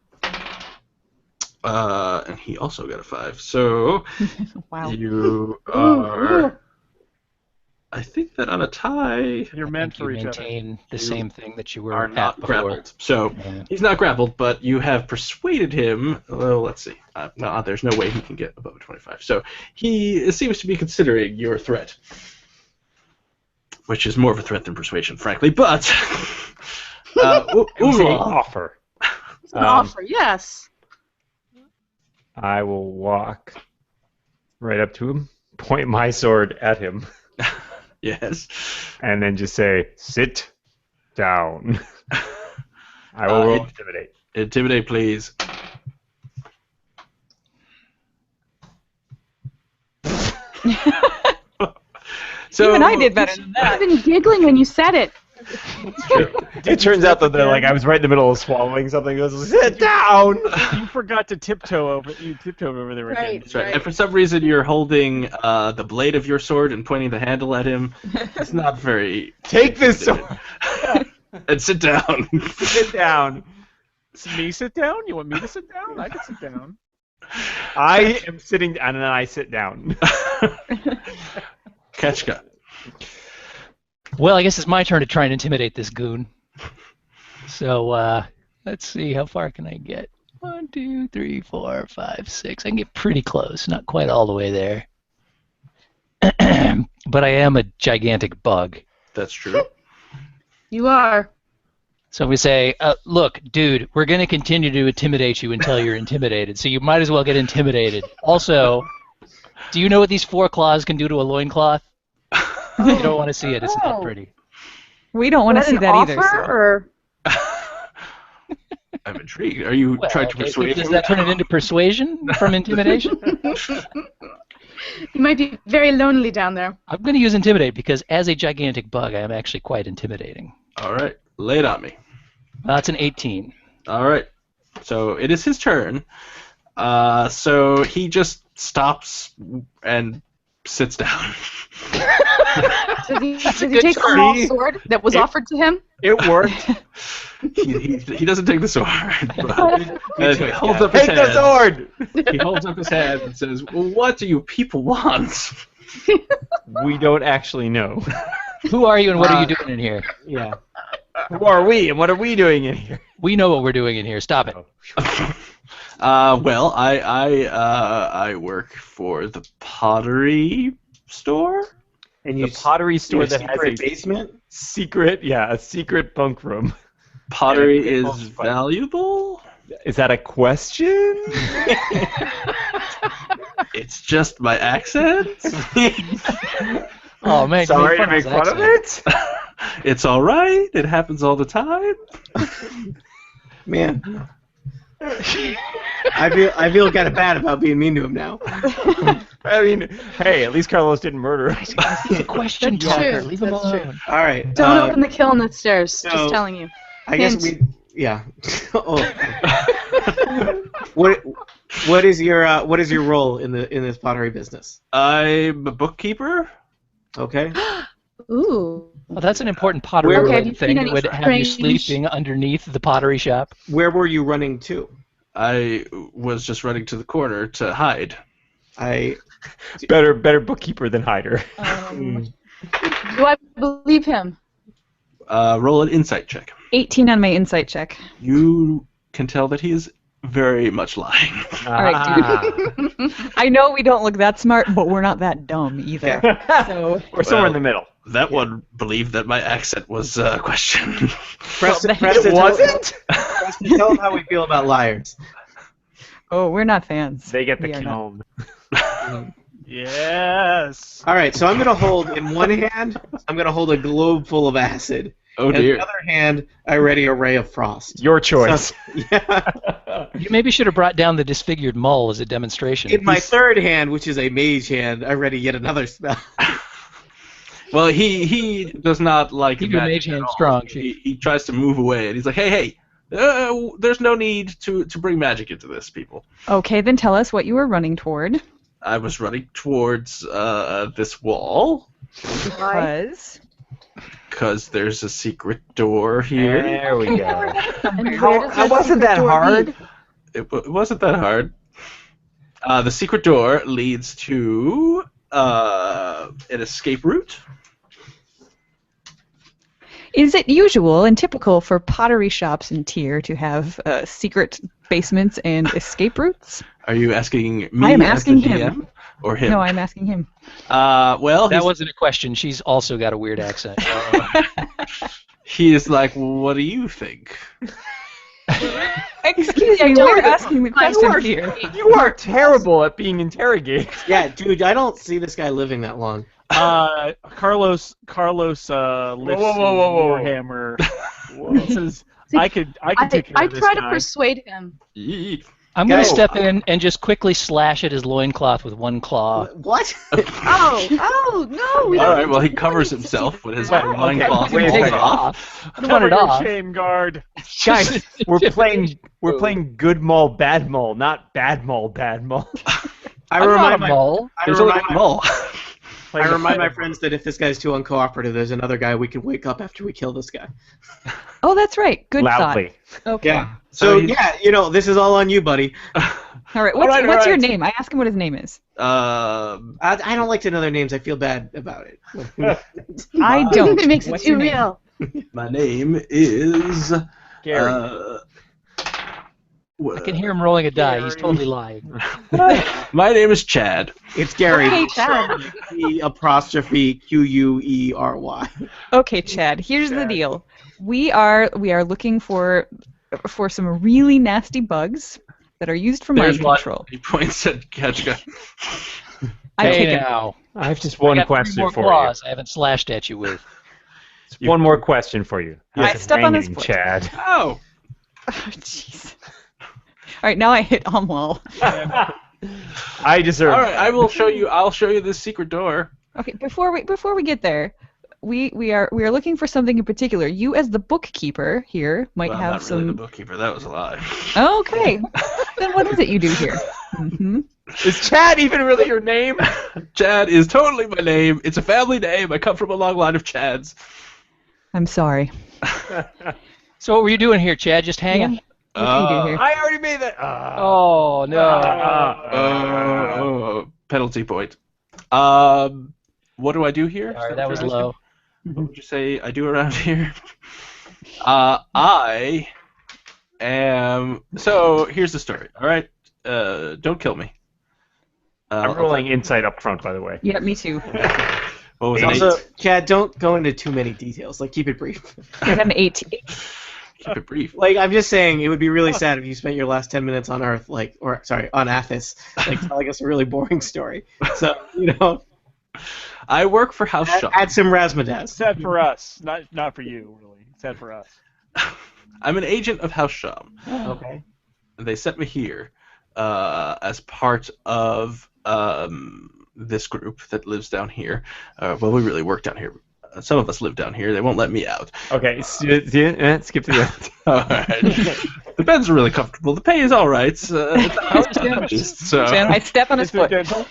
S3: And he also got a 5. So
S2: Wow.
S3: you
S1: Ooh,
S3: are.
S1: ooh.
S3: I think that on a tie,
S5: You're meant for
S4: you
S5: each other.
S4: maintain the same thing that you were
S3: are
S4: at
S3: not
S4: before.
S3: grappled. So
S4: Yeah.
S3: he's not grappled, but you have persuaded him. Well, let's see. No, there's no way he can get above a 25. So he seems to be considering your threat. which is more of a threat than persuasion, frankly. But
S6: It's an
S3: Oolong,
S6: offer.
S1: It's an offer, yes.
S6: I will walk right up to him, point my sword at him,
S3: yes.
S6: and then just say, "Sit down." I will roll intimidate.
S3: Intimidate, please. So
S2: Even I did better than that.
S1: I've been giggling when you said it.
S6: It turns out that I was right in the middle of swallowing something. It goes, "Sit down."
S5: You forgot to tiptoe over. You tiptoed over there again.
S3: That's right. And for some reason, you're holding the blade of your sword and pointing the handle at him. It's not very.
S6: Take this sword.
S3: And sit down.
S6: Sit down.
S5: Me sit down? You want me to sit down? I can sit down.
S6: I am sitting, and then I sit down.
S3: Ketchka.
S4: Well, I guess it's my turn to try and intimidate this goon. So let's see, how far can I get? 1, 2, 3, 4, 5, 6. I can get pretty close, not quite all the way there. But I am a gigantic bug.
S3: That's true.
S1: You are.
S4: So we say, look, dude, we're going to continue to intimidate you until you're intimidated, so you might as well get intimidated. Also, do you know what these 4 claws can do to a loincloth? You don't want to see it. It's not pretty.
S2: We don't want to
S1: Is
S2: see
S1: an
S2: that
S1: offer,
S2: either. So.
S1: Or
S3: I'm intrigued. Are you trying to
S4: Okay,
S3: persuade
S4: does
S3: him?
S4: that turn it into persuasion from intimidation?
S1: you might be very lonely down there.
S4: I'm going to use intimidate because as a gigantic bug, I am actually quite intimidating.
S3: All right. Lay it on me.
S4: That's an 18.
S3: All right. So it is his turn. So he just stops and sits down.
S1: Does he take the small sword that was offered to him?
S6: It worked.
S3: he doesn't take the sword. But he holds up his
S6: Take
S3: hand.
S6: the sword.
S3: He holds up his hand and says, "Well, what do you people want?"
S6: We don't actually know.
S4: Who are you and what are you doing in here?
S6: Yeah. Who are we, and what are we doing in here?
S4: We know what we're doing in here. Stop it.
S3: Well, I work for the pottery store.
S7: And
S6: The pottery store that has a
S7: basement.
S6: a secret bunk room.
S3: Pottery
S6: Yeah,
S3: is
S6: it's fun.
S3: valuable.
S6: Is that a question?
S3: It's just my accent.
S4: Oh, man.
S6: Sorry
S4: you
S6: to
S4: made
S6: make
S4: fun
S6: fun of
S4: his
S6: it.
S3: It's all right. It happens all the time.
S7: Man, I feel kind of bad about being mean to him now.
S6: I mean, hey, at least Carlos didn't murder us.
S4: He's a question
S1: That's
S4: talker.
S1: true.
S4: Leave him
S1: That's
S4: alone.
S7: All right.
S1: Don't open the kiln upstairs.
S7: so-
S1: Just telling you.
S7: I guess
S1: Hint.
S7: yeah. Oh. What is your role in this pottery business?
S3: I'm a bookkeeper.
S7: Okay.
S1: Ooh.
S4: Well, that's an important pottery
S7: Where-
S1: Okay, have
S4: related
S1: you
S4: thing
S1: seen
S4: that
S1: any
S4: would have you
S1: strange-
S4: sleeping underneath the pottery shop.
S7: Where were you running to?
S3: I was just running to the corner to hide.
S6: Better bookkeeper than hider.
S1: Do I believe him?
S3: Roll an insight check.
S2: 18 on my insight check.
S3: You can tell that he is very much lying.
S2: right, I know we don't look that smart, but we're not that dumb either. So
S6: We're somewhere in the middle.
S3: That one believed that my accent was a question.
S7: Preston,
S6: It wasn't?
S7: Preston, tell them how we feel about liars.
S2: oh, we're not fans.
S6: They get the
S2: We are not.
S6: kiln.
S5: Yes.
S7: All right, so I'm gonna hold in one hand. I'm gonna hold a globe full of acid.
S3: Oh
S7: and in
S3: dear.
S7: the other hand, a ready array of frost.
S6: Your choice.
S7: So, yeah.
S4: You maybe should have brought down the disfigured mole as a demonstration.
S7: In my third hand, which is a mage hand, I ready yet another spell.
S3: Well, he does not like
S4: Keep your
S3: magic
S4: mage hand
S3: at all.
S4: strong,
S3: He tries to move away, and he's like, hey, there's no need to bring magic into this, people.
S2: Okay, then tell us what you were running toward.
S3: I was running towards this wall because there's a secret door here.
S6: There we go.
S1: And
S6: How-
S1: where does
S6: how
S1: that
S6: wasn't
S1: secret
S6: that
S1: door
S6: hard?
S1: lead?
S3: It wasn't that hard. The secret door leads to an escape route.
S2: Is it usual and typical for pottery shops in Tyr to have secret basements and escape routes?
S3: Are you asking me?
S2: I am
S3: as
S2: asking
S3: the
S2: him.
S3: GM? Or him?
S2: No, I'm asking him.
S3: Well,
S4: That wasn't a question. She's also got a weird accent.
S3: he is like, what do you think?
S2: Excuse me, we're asking the question here.
S6: You are terrible at being interrogated.
S7: Yeah, dude, I don't see this guy living that long.
S5: Carlos lifts
S6: whoa.
S5: Warhammer. Says, I could take care of this
S1: try
S5: guy.
S1: to persuade him.
S3: Yee.
S4: I'm going to
S7: Go.
S4: step in and just quickly slash at his loincloth with one claw.
S7: What?
S1: Oh no! We
S3: All
S1: don't
S3: right, well, he covers himself with his
S6: Wait,
S3: loincloth.
S6: wait a
S4: Take it
S6: second.
S4: off. I don't
S5: Cover
S4: want it
S5: your
S4: off.
S5: shame, guard.
S6: Guys, we're playing good mole, bad mole, not bad mole, bad mole.
S7: I
S4: I'm
S7: remind
S4: not a
S7: my
S4: mole.
S7: I
S3: There's only
S7: remind
S3: one
S7: my,
S3: mole.
S7: I remind my friends that if this guy's too uncooperative, there's another guy we can wake up after we kill this guy.
S2: Oh, that's right. Good
S6: Loudly.
S2: thought. Okay.
S7: Yeah. So
S3: he's-
S7: yeah, this is all on you, buddy.
S2: All right.
S3: All
S2: What's your
S3: right.
S2: name? I ask him what his name is.
S7: I don't like to know their names. I feel bad about it.
S2: I don't.
S1: It makes it
S2: What's
S1: too
S2: your name?
S1: real.
S3: My name is.
S6: Gary.
S4: I can hear him rolling a die. He's totally lying.
S3: My name is Chad.
S7: It's Gary.
S1: Okay, Chad.
S7: Apostrophe Query.
S2: Okay, Chad. Here's the deal. We are looking for some really nasty bugs that are used for mind
S3: There's one.
S2: control.
S3: He points at Ketchka.
S2: I
S4: Hey
S2: take it.
S4: now.
S6: I have just
S4: I
S6: one
S4: got 3
S6: question
S4: more
S6: for
S4: claws I haven't slashed at you with.
S6: you. One more question for you.
S2: I
S6: How's it
S2: step on his
S6: hanging,
S2: foot.
S6: Chad.
S3: Oh.
S2: Oh, jeez. All right, now I hit Amwal.
S6: I deserve.
S3: All right, I'll show you this secret door.
S2: Okay, before we get there, we are looking for something in particular. You, as the bookkeeper here, might
S3: Well,
S2: have
S3: not
S2: some.
S3: really the bookkeeper. That was a lie.
S2: Okay. Then what is it you do here? Hmm.
S6: Is Chad even really your name?
S3: Chad is totally my name. It's a family name. I come from a long line of Chads.
S2: I'm sorry.
S4: So what were you doing here, Chad? Just hanging?
S2: What do you do here?
S6: I already made that.
S4: Oh, no.
S3: Penalty point. What do I do here?
S4: Sorry, that was low.
S3: What would you say I do around here? I am. So here's the story. All right. Don't kill me.
S6: I'm rolling insight up front, by the way.
S2: Yeah, me too.
S3: What was it?
S7: Also, Chad, don't go into too many details. Like, keep it brief.
S2: I got an 18.
S3: Keep it brief.
S7: Like, I'm just saying, it would be really sad if you spent your last 10 minutes on Earth, on Athos, telling us a really boring story. So,
S3: I work for House Shaw.
S7: add some razzmatazz.
S5: Sad for us, not for you, really. Sad for us.
S3: I'm an agent of House Sham.
S7: Okay.
S3: They sent me here as part of this group that lives down here. Well, we really work down here. Some of us live down here. They won't let me out.
S6: Okay, skip to the end.
S3: All right. The beds are really comfortable. The pay is all right. It's a therapist, so.
S2: I step on his
S5: Is it
S2: foot.
S5: dental?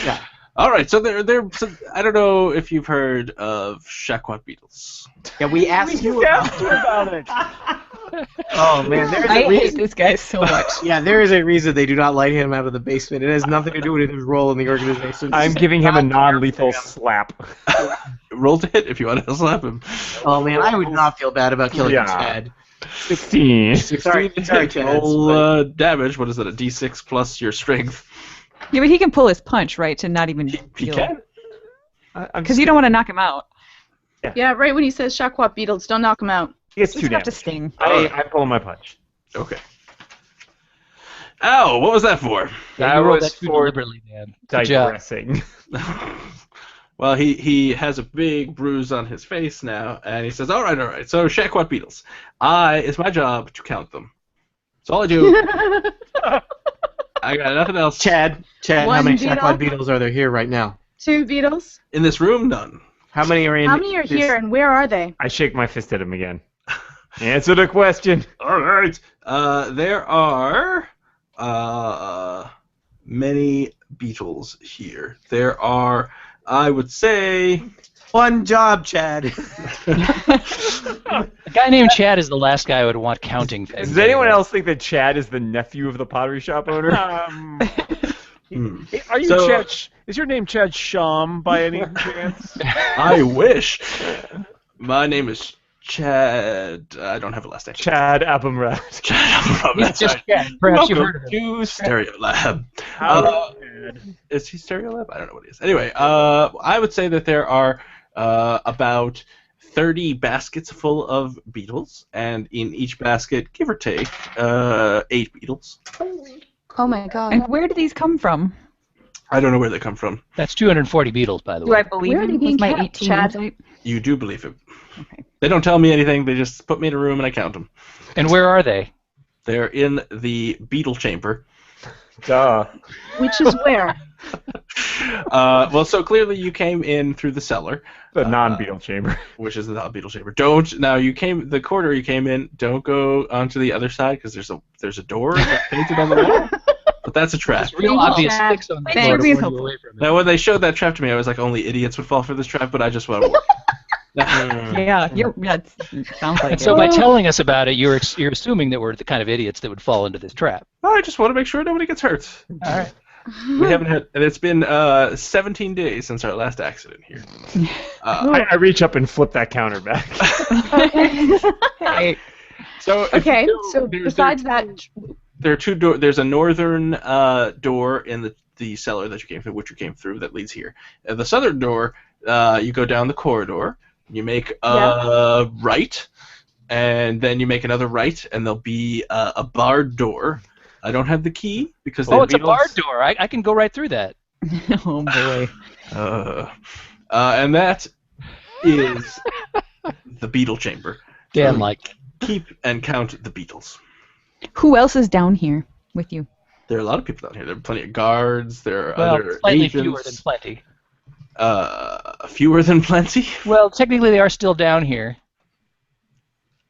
S7: Yeah.
S3: All right. So so I don't know if you've heard of Shaquat beetles.
S7: Yeah, we asked you
S5: Ask you about it.
S7: Oh, man, there's
S2: I
S7: a
S2: hate
S7: reason.
S2: this guy so much.
S7: Yeah, there is a reason they do not light him out of the basement. It has nothing to do with his role in the organization.
S6: I'm giving him a non-lethal slap.
S3: Roll to hit if you want to slap him.
S7: Oh, man, I would not feel bad about killing
S6: Yeah.
S7: Chad.
S6: 16.
S7: Sorry, Chad.
S3: Roll damage. What is that? A D6 plus your strength.
S2: Yeah, but he can pull his punch, right, to not even
S3: He
S2: feel.
S3: can.
S2: Because you don't want to knock him out.
S1: Yeah, right when he says Shaquat beetles, don't knock him out.
S6: He gets
S2: He
S6: 2
S2: doesn't have to
S6: damage.
S2: sting.
S6: I'm pulling my punch.
S3: Okay. Ow! What was that for?
S6: That
S4: you rolled
S6: was
S4: that too
S6: for
S4: deliberately, man. Good job.
S6: digressing.
S3: Well, he has a big bruise on his face now, and he says, all right. So, Shaquat beetles. It's my job to count them. That's all I do. I got nothing else.
S7: Chad, how
S1: One
S7: many
S1: beetle?
S7: Shaquad beetles are there here right now?
S1: 2 beetles.
S3: In this room, none.
S7: How many are in?
S1: How many are here, and where are they?
S6: I shake my fist at him again. Answer the question.
S3: All right. There are many beetles here. There are, I would say,
S7: One job, Chad.
S4: A guy named Chad is the last guy I would want counting things.
S6: Does anyone else think that Chad is the nephew of the pottery shop owner?
S5: Are you
S3: So-
S5: Chad? Is your name Chad Sham by any chance?
S3: I wish. My name is Chad. I don't have a last name.
S6: Chad Abumrad.
S3: Chad.
S4: He's just Chad. Perhaps you've heard of him.
S3: to Stereo Lab.
S5: How
S3: Is he Stereolab? I don't know what he is. Anyway, I would say that there are about 30 baskets full of beetles, and in each basket, give or take, 8 beetles.
S1: Oh my god.
S2: And where do these come from?
S3: I don't know where they come from.
S4: That's 240 beetles, by the
S2: Do
S4: way.
S2: I believe
S1: Where are they
S2: him
S1: being
S2: with my
S1: kept,
S2: 18
S1: Chad?
S2: insight?
S3: You do believe it.
S2: Okay.
S3: They don't tell me anything. They just put me in a room and I count them.
S4: And where are they?
S3: They're in the beetle chamber.
S6: Duh.
S1: Which is where?
S3: Well, so clearly you came in through the cellar,
S6: The non-beetle chamber.
S3: which is the beetle chamber. The corridor you came in. Don't go onto the other side because there's a door that's painted on the wall. But that's a trap.
S4: There's real
S1: Thank you,
S4: obvious
S1: Chad.
S4: sticks on the
S1: Thank
S4: floor to
S2: you.
S4: warn you away from it.
S3: Now, when they showed that trap to me, I was like, only idiots would fall for this trap, but I just want to warn you.
S2: Yeah, it sounds like
S4: And
S2: it.
S4: so by telling us about it, you're assuming that we're the kind of idiots that would fall into this trap.
S3: I just want to make sure nobody gets hurt.
S4: All right.
S3: We haven't had, and it's been 17 days since our last accident here.
S6: I reach up and flip that counter back.
S2: Hey,
S3: So if
S1: Okay,
S3: you go-
S1: so
S3: there-
S1: besides that,
S3: there are two doors. There's a northern door in the cellar that you came through, which you came through, that leads here. The southern door, you go down the corridor. You make a right, and then you make another right, and there'll be a barred door. I don't have the key because
S4: Oh,
S3: the
S4: it's a
S3: beetles-
S4: barred door. I can go right through that.
S2: oh boy.
S3: And that is the beetle chamber.
S4: Dan, like,
S3: Keep and count the beetles.
S2: Who else is down here with you?
S3: There are a lot of people down here. There are plenty of guards. There are
S4: well,
S3: other
S4: slightly
S3: agents.
S4: fewer than plenty.
S3: Fewer than plenty.
S4: Well, technically they are still down here.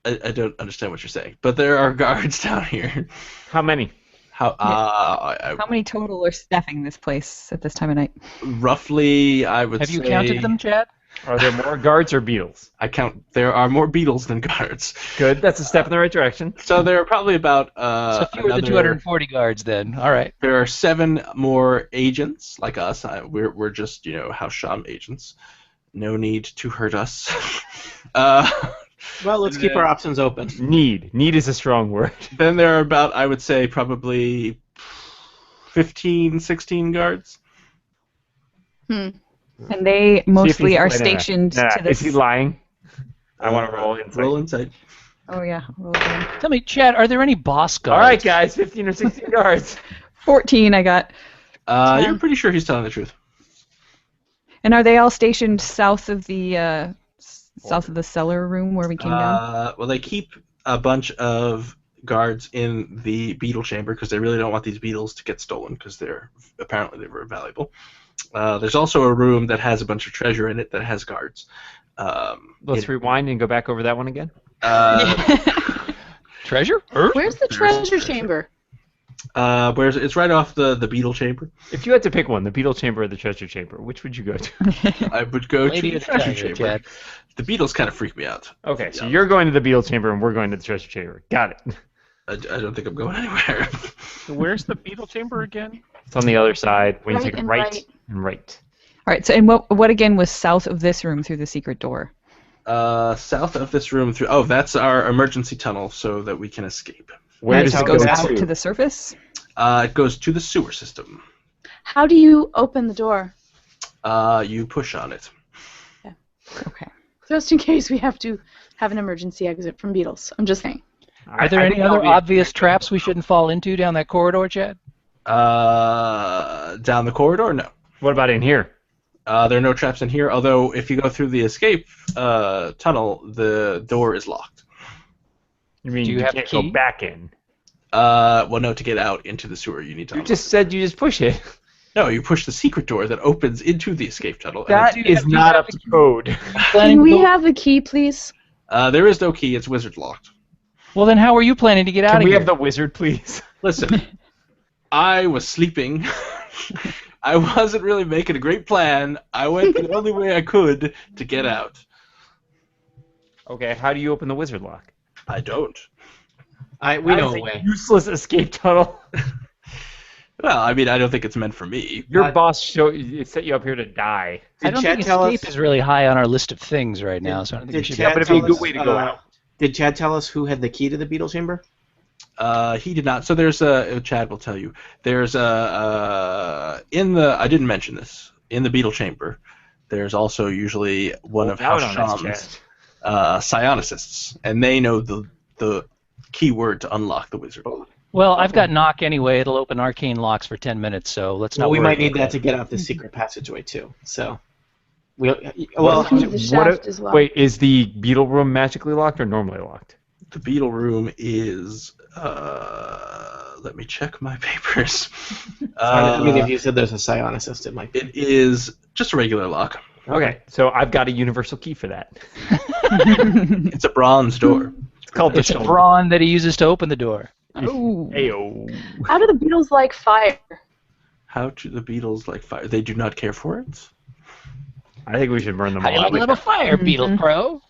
S3: I don't understand what you're saying, but there are guards down here.
S6: How many?
S2: How many total are staffing this place at this time of night?
S3: Roughly, I would
S4: Have you
S3: say.
S4: counted them, Chad?
S6: Are there more guards or beetles?
S3: I count. There are more beetles than guards.
S6: Good. That's a step in the right direction.
S3: So there are probably about
S4: So fewer than 240 guards then. All right.
S3: There are 7 more agents like us. We're just house sham agents. No need to hurt us.
S7: Well, let's keep our options open.
S6: Need. Need is a strong word.
S3: Then there are about, I would say, probably 15, 16 guards.
S2: And they mostly are
S6: Wait, no.
S2: stationed to
S6: Is he
S2: this.
S6: lying? I want to roll insight.
S3: Roll insight.
S2: Oh yeah. Roll again.
S4: Tell me, Chad, are there any boss guards?
S6: All right, guys. 15 or 16 guards.
S2: 14 I got.
S3: You're pretty sure he's telling the truth.
S2: And are they all stationed south of the cellar room where we came down?
S3: Well, they keep a bunch of guards in the beetle chamber because they really don't want these beetles to get stolen because they're very valuable. There's also a room that has a bunch of treasure in it that has guards.
S6: Let's rewind and go back over that one again.
S4: Treasure?
S1: where's the treasure chamber?
S3: It's right off the beetle chamber.
S6: If you had to pick one, the beetle chamber or the treasure chamber, which would you go to?
S3: I would go
S4: Maybe
S3: to the
S4: it's
S3: treasure
S4: treasure,
S3: chamber.
S4: Chad.
S3: The beetles kind of freak me out.
S6: Okay, so
S3: Yeah.
S6: you're going to the beetle chamber and we're going to the treasure chamber. Got it.
S3: I don't think I'm going anywhere.
S5: So where's the beetle chamber again?
S6: It's on the other side. When
S1: Right
S6: you take
S1: and
S6: right
S1: right.
S6: and right.
S2: All right. So and what again was south of this room through the secret door?
S3: South of this room through. Oh, that's our emergency tunnel so that we can escape.
S6: Where
S2: Right,
S6: does
S2: so
S6: it
S2: it
S6: go
S2: goes out
S6: to?
S2: to the surface?
S3: It goes to the sewer system.
S1: How do you open the door?
S3: You push on it.
S2: Okay.
S1: Just in case we have to have an emergency exit from beetles. I'm just saying.
S4: Are there any other obvious traps we shouldn't fall into down that corridor, Chad?
S3: Down the corridor? No.
S6: What about in here?
S3: There are no traps in here, although if you go through the escape tunnel, the door is locked.
S6: You mean
S4: Do you
S6: you
S4: have
S6: can't
S4: a
S6: go
S4: key?
S6: back in?
S3: Well, no, to get out into the sewer, you need to
S6: You
S3: unlock
S6: just
S3: it.
S6: said you just push it.
S3: No, you push the secret door that opens into the escape tunnel. and
S6: That
S4: Do you
S6: is
S4: have- do you
S6: not
S4: have
S6: up
S4: the
S6: to code.
S4: Planning
S1: Can
S4: to
S1: we
S4: go-
S1: have the key, please?
S3: there is no key. It's wizard locked.
S4: Well, then how are you planning to get out
S6: Can
S4: of
S6: we
S4: here?
S6: have the wizard, please?
S3: Listen, I was sleeping. I wasn't really making a great plan. I went the only way I could to get out.
S6: Okay, how do you open the wizard lock?
S3: I don't.
S7: We know
S6: That's
S7: a
S6: a
S7: way.
S6: useless escape tunnel.
S3: Well, I mean, I don't think it's meant for me.
S6: Your
S7: Uh,
S6: boss set you up here to die.
S4: I
S7: Did
S4: don't
S7: Chad
S4: think
S7: tell
S4: escape
S7: us?
S4: is really high on our list of things right now, so I don't think we
S7: Did
S4: should.
S7: Chad
S6: but it'd be a
S7: tell
S6: good
S7: us,
S6: way to go out.
S7: Did Chad tell us who had the key to the beetle chamber?
S3: He did not. So there's a. Chad will tell you. There's in the. I didn't mention this. In the beetle chamber, there's also usually one of House Sham's psionicists, and they know the keyword to unlock the wizard.
S4: Well, I've got knock anyway. It'll open arcane locks for 10 minutes, so let's not
S7: Well, we
S4: worry
S7: might need
S4: about
S7: that to get out the secret passageway too. So, we
S1: Well,
S7: well,
S1: the shaft as well.
S6: Wait, is the beetle room magically locked or normally locked?
S3: The beetle room is. Let me check my papers.
S7: I mean, if you said there's a psionicist, it might be.
S3: It is just a regular lock.
S6: Okay, so I've got a universal key for that.
S3: It's a bronze door.
S6: It's called
S4: It's
S6: the
S4: a brawn that he uses to open the door.
S2: Ooh.
S6: Ayo.
S1: How do the beetles like fire?
S3: How do the beetles like fire? They do not care for it.
S6: I think we should burn them
S4: How
S6: all
S4: do you like a little fire, Beetle Crow?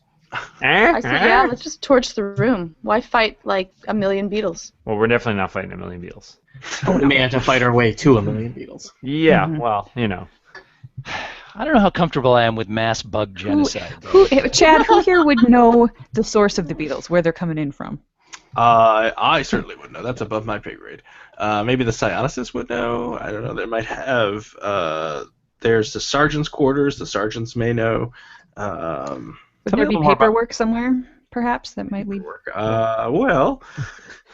S1: I say, yeah, let's just torch the room. Why fight like a million beetles?
S6: Well, we're definitely not fighting a million beetles.
S7: We may have to fight our way to a million beetles.
S6: Yeah, well, you know.
S4: I don't know how comfortable I am with mass bug genocide.
S2: Chad, who here would know the source of the beetles, where they're coming in from?
S3: I certainly would know. That's above my pay grade. Maybe the psionicist would know. I don't know. They might have. There's the sergeant's quarters. The sergeants may know.
S2: Would there be paperwork somewhere, perhaps, that might lead?
S3: Well,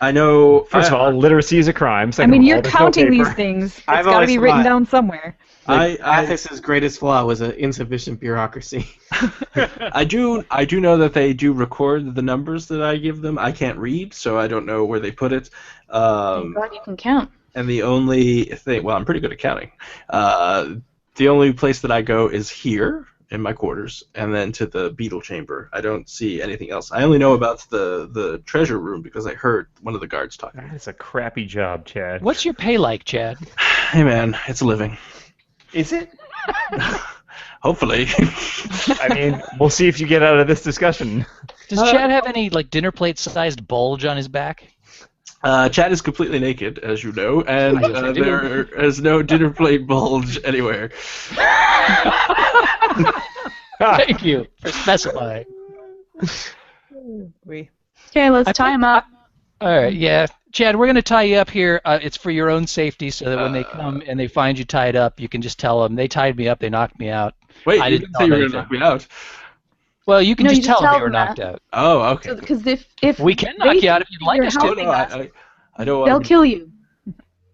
S3: I know.
S6: First of all, literacy is a crime.
S2: I
S6: Second
S2: mean,
S6: of all,
S2: you're
S6: there's no
S2: counting these
S6: paper.
S2: things. It's
S7: I've
S2: got to
S7: always
S2: be written
S7: thought-
S2: down somewhere.
S7: Athis's greatest flaw was an insufficient bureaucracy.
S3: I do know that they do record the numbers that I give them. I can't read, so I don't know where they put it.
S1: Thank God you can count.
S3: And the only thing, well, I'm pretty good at counting. The only place that I go is here in my quarters, and then to the beetle chamber. I don't see anything else. I only know about the treasure room because I heard one of the guards talking.
S6: That's a crappy job, Chad.
S4: What's your pay like, Chad?
S3: Hey man, it's a living.
S6: Is it?
S3: Hopefully.
S6: I mean, we'll see if you get out of this discussion.
S4: Does Chad have any like dinner plate-sized bulge on his back?
S3: Chad is completely naked, as you know, and
S4: Yes, I do.
S3: there is no dinner plate bulge anywhere.
S4: Thank you for specifying.
S1: Okay, let's tie him up.
S4: All right, yeah. Chad, we're going to tie you up here. It's for your own safety so that when they come and they find you tied up, you can just tell them, they tied me up, they knocked me out.
S3: Wait,
S4: I
S3: you
S4: didn't
S3: didn't say you
S4: know
S3: were going to knock me out.
S4: Well, you can
S1: No,
S4: just
S1: you
S4: tell
S1: just
S4: them
S1: tell
S4: you were
S1: them
S4: knocked
S1: that.
S4: out.
S3: Oh, okay.
S1: Because if
S4: We can
S1: they
S4: knock you out if
S1: think
S4: you'd like
S1: you're
S4: us to.
S1: helping
S3: No,
S1: us,
S3: I don't
S1: they'll
S3: want to.
S1: kill you.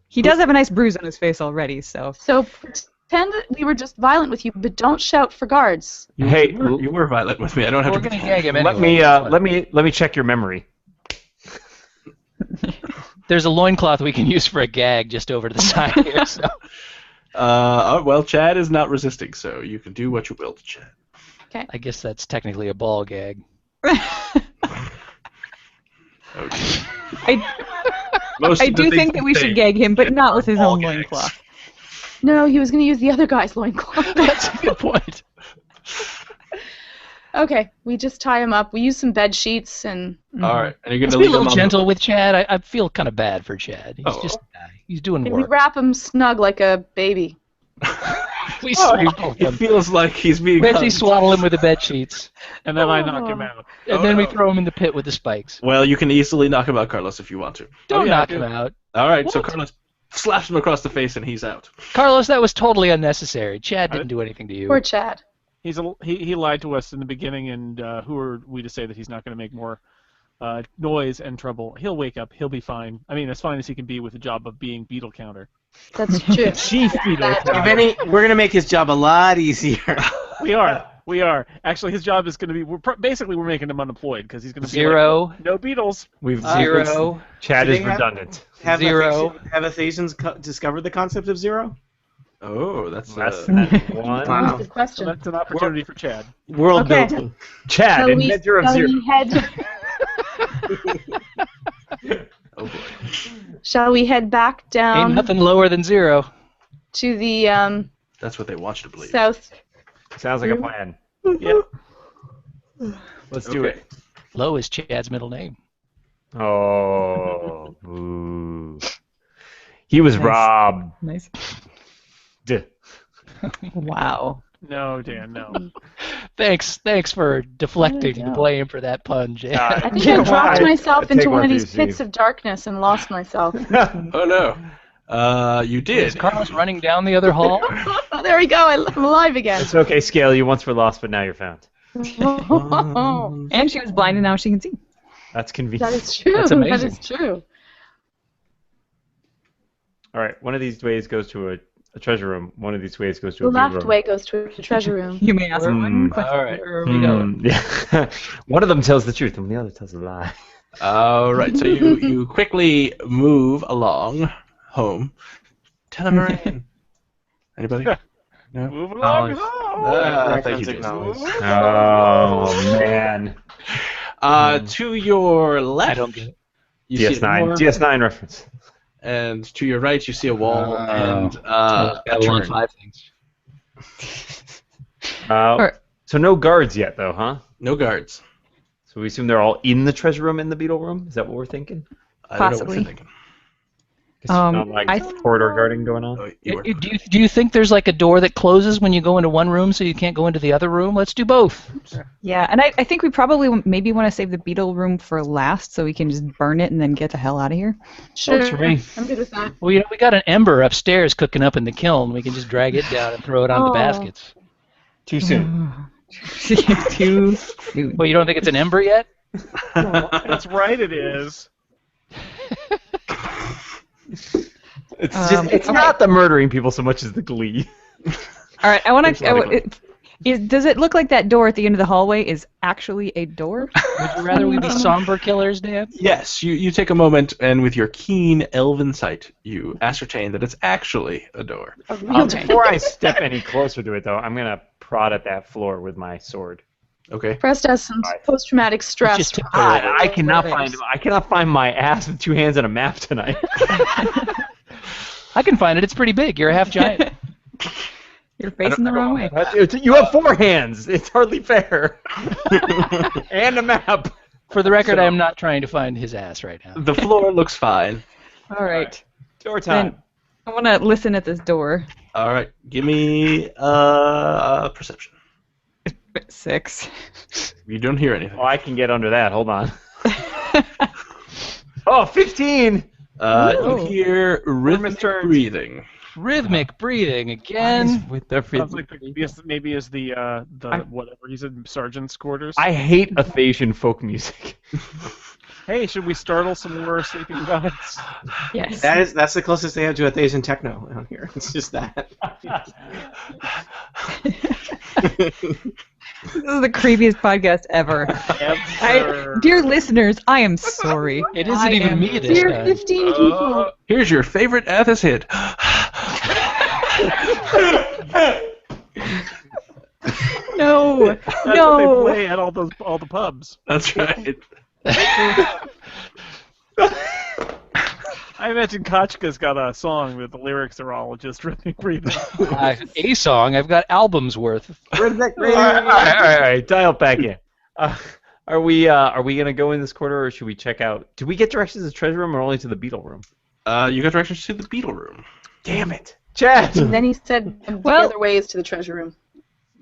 S2: He does have a nice bruise on his face already, so.
S1: So pretend that we were just violent with you, but don't shout for guards.
S6: Hey,
S3: You were violent with me. I don't have
S4: We're
S3: to
S4: going to
S3: pretend.
S4: gag him anyway.
S6: let me check your memory.
S4: There's a loincloth we can use for a gag just over to the side here. So.
S3: Well, Chad is not resisting, so you can do what you will to Chad.
S4: I guess that's technically a ball gag.
S3: Okay.
S2: I do think that we should gag him, but not with his own loincloth.
S1: No, he was going to use the other guy's loincloth.
S4: That's a good point.
S1: Okay, we just tie him up. We use some bed sheets and.
S3: All right, and you're
S4: Let's
S3: gonna
S4: be a
S3: leave him
S4: little
S3: on
S4: gentle with Chad. I feel kind of bad for Chad. He's just he's doing
S1: and we
S4: work.
S1: wrap him snug like a baby.
S4: We swaddle
S3: It
S4: him.
S3: feels like he's being.
S4: Bessie swaddle him with the bed sheets,
S5: And then I knock him out.
S4: and then we throw him in the pit with the spikes.
S3: Well, you can easily knock him out, Carlos, if you want to.
S4: Don't
S5: yeah,
S4: knock
S5: dude.
S4: him out.
S3: All right, so
S4: What?
S3: Carlos slaps him across the face, and he's out.
S4: Carlos, that was totally unnecessary. Chad didn't do anything to you.
S1: Poor Chad.
S5: He lied to us in the beginning, and who are we to say that he's not going to make more noise and trouble? He'll wake up. He'll be fine. I mean, as fine as he can be with the job of being beetle counter.
S1: That's true.
S5: Chief beetle
S7: If
S5: counter.
S7: any, we're gonna make his job a lot easier.
S5: We are. Actually, his job is going to be. Basically, we're making him unemployed because he's going to be
S4: Zero.
S5: like, no beetles.
S6: We've
S4: Zero.
S6: Chad
S7: Do
S6: is
S7: they have-
S6: redundant.
S7: Have
S4: Zero.
S7: Have Athasians discovered the concept of zero?
S3: Oh, that's
S6: That's
S3: uh,
S6: one.
S7: Wow.
S1: Good
S5: So
S1: question.
S5: that's an opportunity for Chad.
S7: World
S1: Okay.
S7: building.
S6: Chad,
S1: Shall we,
S6: inventor of
S1: shall
S6: zero.
S1: we head?
S3: oh boy.
S1: Shall we head back
S4: Ain't
S1: down
S4: nothing lower than zero.
S1: to the
S3: That's what they want you to believe.
S1: south?
S6: Sounds like a plan.
S5: Yeah.
S6: Let's do
S3: Okay.
S6: it.
S4: Low is Chad's middle name.
S6: Oh, boo. He was
S2: Nice.
S6: robbed.
S2: Nice.
S6: Duh.
S2: Wow.
S5: No, Dan, no.
S4: Thanks for deflecting the blame for that pun, Jay.
S1: I think I dropped myself into one of these pits of darkness and lost myself.
S3: Oh no. You did.
S4: Is Carlos running down the other hall?
S1: Oh, there we go. I'm alive again.
S6: It's okay, Scale. You once were lost, but now you're found.
S2: And she was blind, and now she can see.
S6: That's convenient.
S1: That is true.
S4: That's
S1: That
S4: amazing.
S1: is true.
S6: All right, one of these ways goes to a treasure room. One of these ways goes to
S1: The
S6: a beetle
S1: left
S6: room.
S1: way goes to the treasure room.
S2: You may ask one question.
S4: All right.
S2: Where are we going?
S6: Yeah. One of them tells the truth, and the other tells a lie.
S3: All right. So you quickly move along home. Telemarine. Anybody? No.
S5: Move along.
S3: Thank you, Jason.
S6: Oh man.
S3: To your left,
S4: I don't get it.
S3: you see a
S6: DS9.
S3: door,
S6: DS9 reference.
S3: and to your right, you see a wall and
S4: Got
S3: a
S4: one
S3: turn.
S4: 5 things.
S6: So no guards yet, though, huh?
S3: No guards.
S6: So we assume they're all in the treasure room in the beetle room. Is that what we're thinking?
S3: I don't know what
S2: Possibly.
S3: you're thinking.
S6: Guess there's not like corridor guarding going on.
S3: Oh, you were
S4: Do you think there's like a door that closes when you go into one room so you can't go into the other room? Let's do both.
S2: Yeah, and I think we probably maybe want to save the beetle room for last so we can just burn it and then get the hell out of here.
S1: Sure.
S4: Works for me.
S1: I'm good with that.
S4: Well, you know, we got an ember upstairs cooking up in the kiln. We can just drag it down and throw it on the
S1: Oh.
S4: baskets.
S6: Too soon.
S2: Too soon.
S4: Well, you don't think it's an ember yet?
S5: That's right, it is.
S6: It's not the murdering people so much as the glee.
S2: All right, I want
S6: Theoretically.
S2: to. Does it look like that door at the end of the hallway is actually a door?
S4: Would you rather we be somber killers, Dan?
S3: Yes, you take a moment, and with your keen elven sight, you ascertain that it's actually a door.
S6: Before I step any closer to it, though, I'm gonna prod at that floor with my sword.
S3: Okay.
S1: Prest has some post-traumatic stress.
S4: Just tip
S6: I cannot find my ass with 2 hands and a map tonight.
S4: I can find it. It's pretty big. You're a half giant.
S2: You're facing the wrong way.
S6: You have 4 hands. It's hardly fair. And a map.
S4: For the record, I am not trying to find his ass right now.
S3: The floor looks fine.
S2: All right.
S6: Door time.
S2: Then I want to listen at this door.
S3: All right, give me perception.
S2: 6.
S3: You don't hear anything.
S6: Oh, I can get under that. Hold on. Oh, 15.
S3: You hear rhythmic breathing.
S4: Rhythmic breathing again.
S6: With the
S5: Sounds like maybe is the whatever he's in sergeant's quarters.
S6: I hate Athasian folk music.
S5: Hey, should we startle some more sleeping gods?
S2: Yes.
S7: That's the closest they have to Athasian techno out here. It's just that.
S2: This is the creepiest podcast ever. Dear listeners, I am sorry.
S4: It isn't even me this
S1: Dear
S4: time.
S1: 15 people.
S3: Here's your favorite Athos hit.
S2: No.
S5: That's
S2: No.
S5: what they play at all the pubs.
S3: That's right.
S5: I imagine Kachka's got a song that the lyrics are all just rhythmic breathing.
S4: A song. I've got albums worth.
S6: All right. Dial it back in. Are we gonna go in this corridor, or should we check out? Did we get directions to the treasure room, or only to the beetle room?
S3: You got directions to the beetle room.
S6: Damn it, Chad.
S1: And then he said the other way is to the treasure room.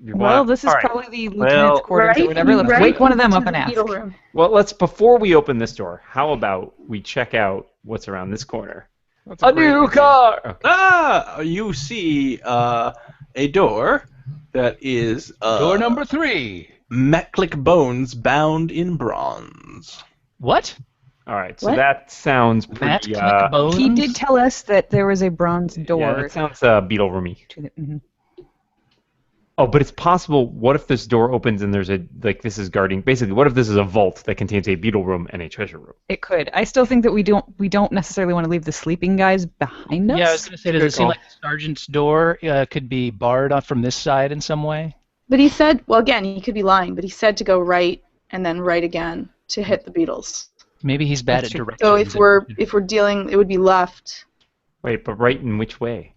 S2: Well, this is
S6: All right.
S2: probably the lieutenant's quarters or whatever. Let's
S1: Right
S2: wake one of them
S1: into
S2: up and
S1: the
S2: ask.
S1: beetle room.
S6: Well, before we open this door, how about we check out what's around this corner?
S5: That's
S6: A
S5: great
S6: new
S5: idea.
S6: car.
S3: You see a door that is
S4: Door number 3.
S3: Metlic bones bound in bronze.
S4: What?
S6: All right, so
S1: What?
S6: that sounds
S4: Matt
S6: pretty.
S4: Clickbones?
S2: He did tell us that there was a bronze door.
S6: Yeah, that sounds beetle roomy.
S2: To the, mhm.
S6: Oh, but it's possible. What if this door opens and there's this is guarding? Basically, what if this is a vault that contains a beetle room and a treasure room?
S2: It could. I still think that we don't necessarily want to leave the sleeping guys behind us.
S4: Yeah, I was going to say, does
S6: Good
S4: it seem
S6: call.
S4: like the sergeant's door could be barred off from this side in some way?
S1: But he said, well, again, he could be lying, but he said to go right and then right again to hit the beetles.
S4: Maybe he's bad
S2: That's
S4: at
S2: true.
S4: directions.
S1: So if we're dealing, it would be left.
S6: Wait, but right in which way?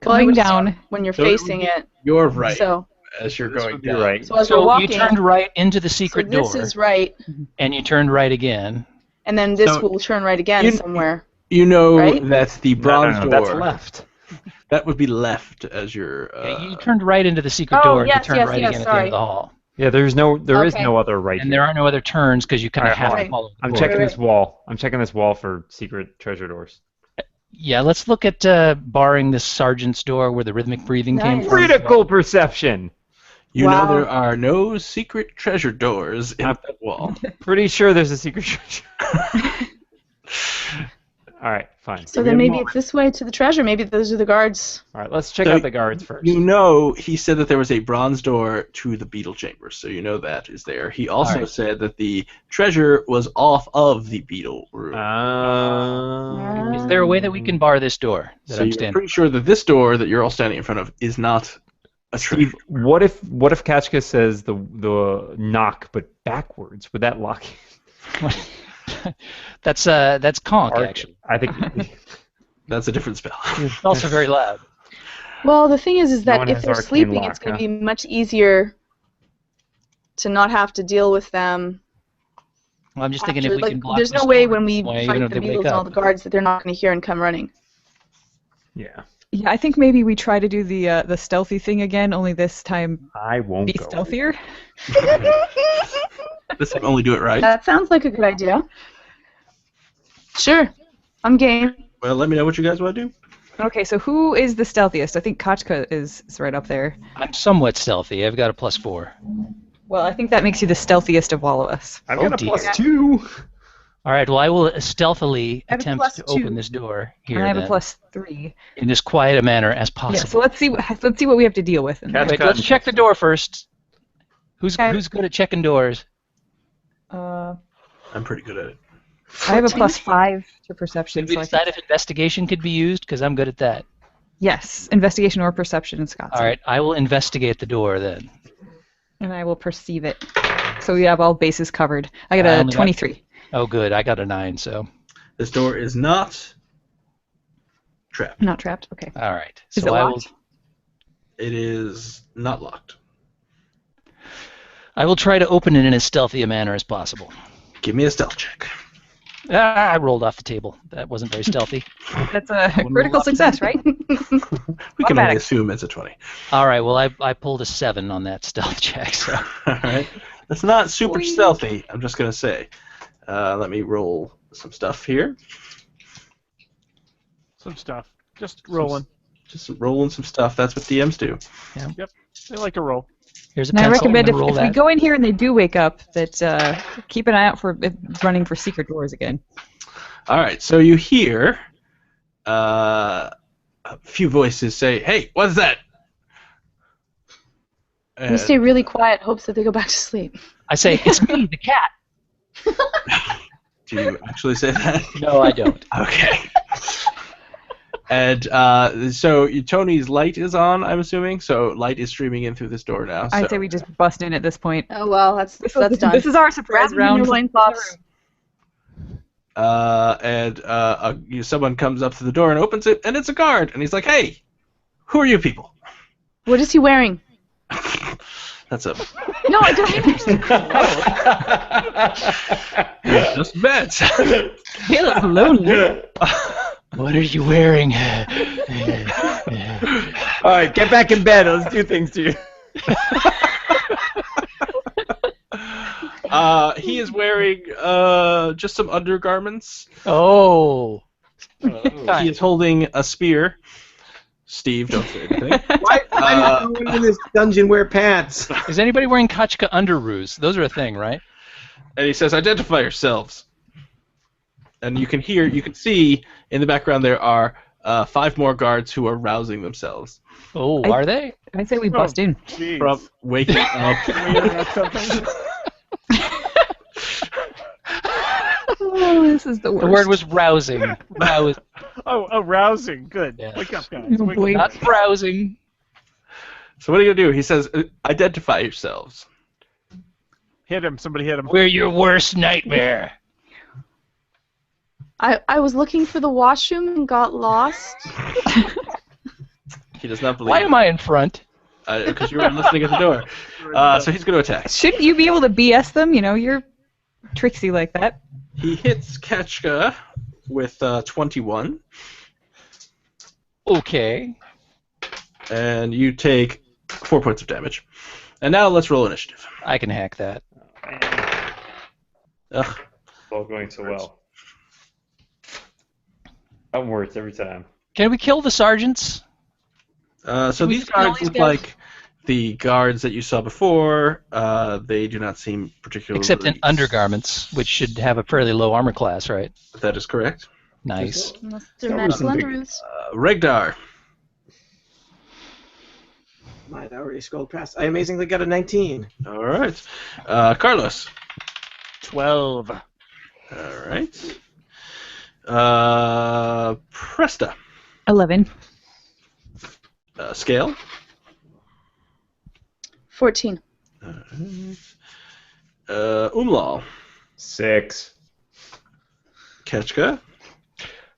S1: Well, I
S2: Coming
S1: would
S2: down.
S1: assume when you're
S3: So
S1: facing it.
S3: You're right
S1: So,
S3: as you're
S6: This
S3: going
S6: would be
S3: down.
S6: right.
S1: so as we're
S4: So you
S1: walking,
S4: turned right into the
S1: so
S4: secret
S1: this
S4: door,
S1: is right,
S4: and you turned right again.
S1: and then this
S3: So
S1: will turn right again
S3: you-
S1: somewhere.
S3: You know
S1: Right?
S3: that the bronze
S6: No,
S3: door.
S6: that's left.
S3: That would be left as your.
S4: Yeah, you turned right into the secret
S1: Oh,
S4: door, and
S1: yes,
S4: you turned
S1: yes,
S4: right
S1: yes,
S4: again at the end
S1: sorry.
S4: of the hall.
S6: Yeah, there is no
S1: Okay.
S6: other right
S4: And
S6: here.
S4: there are no other turns because you kind of
S6: Alright,
S4: have
S1: hold
S4: to
S1: on.
S4: follow. the
S6: I'm
S4: door.
S6: checking
S1: Right,
S6: this wall. I'm checking this wall for secret treasure doors.
S4: Yeah, let's look at barring this sergeant's door where the rhythmic breathing came
S1: Nice.
S4: from.
S6: Critical perception.
S3: You
S1: Wow.
S3: know there are no secret treasure doors in
S6: Yep.
S3: that wall.
S6: Pretty sure there's a secret treasure. All right, fine.
S1: So
S3: Give me
S1: then
S3: a
S1: maybe
S3: moment.
S1: it's this way to the treasure. Maybe those are the guards.
S6: All right, let's check
S3: So
S6: out the guards first.
S3: You know, he said that there was a bronze door to the beetle chamber, so you know that is there. He also
S4: Alright.
S3: said that the treasure was off of the beetle room.
S4: Is there a way that we can bar this door that
S3: so
S4: I'm
S3: you're
S4: standing?
S3: pretty sure that this door that you're all standing in front of is not a treasure.
S6: Steve, what if Kachka says the knock but backwards? Would that lock you?
S4: That's conk, actually.
S6: I think
S3: That's a different spell.
S4: It's also very loud.
S1: Well, the thing is
S6: No
S1: that
S6: one
S1: if
S6: has
S1: they're
S6: arcane
S1: sleeping,
S6: lock,
S1: it's going
S6: huh?
S1: to be much easier to not have to deal with them.
S4: Well, I'm just thinking
S1: after.
S4: if we
S1: Like,
S4: can block
S1: there's
S4: this
S1: no way
S4: door
S1: when we
S4: way,
S1: fight
S4: even if
S1: the
S4: they
S1: beetles
S4: wake
S1: and all
S4: up.
S1: the guards that they're not going to hear and come running.
S6: yeah.
S2: Yeah, I think maybe we try to do the stealthy thing again, only this time
S6: I won't
S2: be
S6: go.
S2: stealthier.
S3: This time only do it right.
S1: That sounds like a good idea. Sure, I'm game.
S3: Well, let me know what you guys want to do.
S2: Okay, so who is the stealthiest? I think Kachka is right up there.
S4: I'm somewhat stealthy. I've got a +4.
S2: Well, I think that makes you the stealthiest of all of us.
S6: I've
S4: Oh,
S6: got a
S4: dear.
S6: +2.
S4: All right. Well, I will stealthily
S1: I have a
S4: attempt to
S1: +2.
S4: open this door here
S2: And I have
S4: then,
S2: a +3.
S4: in as quiet a manner as
S2: Yeah,
S4: possible.
S2: so let's see what we have to deal with. in
S6: Catch
S2: there.
S4: Wait, let's check the door first. Who's
S2: Okay.
S4: good at checking doors?
S2: Uh,
S3: I'm pretty good at it.
S2: I have a +5 to perception.
S4: Did we
S2: So I
S4: decide if investigation could be used? Because I'm good at that.
S2: yes, investigation or perception in Scots.
S4: All right. I will investigate the door then.
S2: And I will perceive it. So we have all bases covered. I got
S4: I
S2: a
S4: only got-
S2: 23.
S4: Oh, good. I got a 9. So
S3: This door is not trapped.
S2: Not trapped. Okay.
S4: all right.
S2: Is
S4: So
S2: it
S4: I
S2: locked?
S3: It is not locked.
S4: will try to open it in as stealthy a manner as possible.
S3: Give me a stealth check.
S4: I rolled off the table. That wasn't very stealthy.
S2: That's a critical success, right?
S3: We can only
S2: Automatic.
S3: assume it's a 20.
S4: All right. Well, I pulled a 7 on that stealth check. So
S3: All right. That's not super
S2: Boing.
S3: stealthy, I'm just going to say. Let me roll some stuff here.
S5: Some stuff. Just rolling.
S3: Just rolling some stuff. That's what DMs do.
S5: They like to roll.
S4: here's a
S2: And I
S4: pencil.
S2: recommend
S4: I'm
S2: if
S4: gonna roll
S2: we
S4: that.
S2: go in here and they do wake up, that keep an eye out for running for secret doors again.
S3: All right. So you hear a few voices say, "Hey, what's that?"
S1: We
S3: And
S1: stay really quiet, hopes that they go back to sleep.
S4: I say, it's me, the cat.
S3: do you actually say that?
S4: No, I don't.
S3: Okay. And so Tony's light is on, I'm assuming. So light is streaming in through this door now.
S2: I'd
S3: so-
S2: say we just bust in at this point.
S1: Oh well, that's done.
S2: This is our surprise
S1: Grab them in
S2: round.
S1: your loincloths.
S3: Someone comes up to the door and opens it, and it's a guard. And he's like, "Hey, who are you people?"
S1: What is he wearing?
S3: That's a
S1: No, I don't.
S3: just bet.
S2: He looks lonely.
S4: What are you wearing?
S6: All right, get back in bed. Let's do things to you.
S3: He is wearing just some undergarments.
S4: Oh.
S3: He is holding a spear. Steve, don't say anything.
S7: Why does no one in this dungeon wear pants?
S4: Is anybody wearing Kachka underoos? Those are a thing, right?
S3: And he says, "Identify yourselves." And you can see in the background there are 5 more guards who are rousing themselves
S4: Oh,
S2: I-
S4: are they?
S2: I'd say we bust in.
S5: Jeez.
S3: from waking up.
S5: Waiting on something.
S2: Oh, this is the worst.
S4: The word was rousing. Rouse,
S5: Oh, rousing. Good.
S4: Yeah.
S5: Wake up, guys.
S2: Oh,
S5: Wake
S2: boy.
S5: up.
S4: not browsing.
S3: So what are you gonna do? He says, "Identify yourselves."
S5: Hit him. Somebody hit him.
S4: We're your worst nightmare.
S1: I was looking for the washroom and got lost.
S3: He does not believe.
S4: Why am I in front?
S3: Because you were listening at the door. So he's going to attack.
S2: Shouldn't you be able to BS them? You know, you're tricksy like that.
S3: He hits Ketchka with 21.
S4: Okay.
S3: and you take 4 points of damage. And now let's roll initiative.
S4: I can hack that.
S3: Ugh.
S6: It's all going so well. I'm worse every time.
S4: Can we kill the sergeants?
S3: So
S4: Can we
S3: these
S4: kill
S3: guards
S4: these
S3: look
S4: guys?
S3: like the guards that you saw before. They do not seem particularly...
S4: Except in undergarments, which should have a fairly low armor class, right?
S3: That is correct.
S4: Nice.
S1: Unless they're magical underoos.
S3: Regdar.
S8: Might already scrolled past. I amazingly got a 19.
S3: All right. Carlos.
S5: 12.
S3: All right. Presta.
S2: 11.
S3: Scale.
S1: 14.
S3: All right. Umlal.
S6: 6.
S3: Ketchka.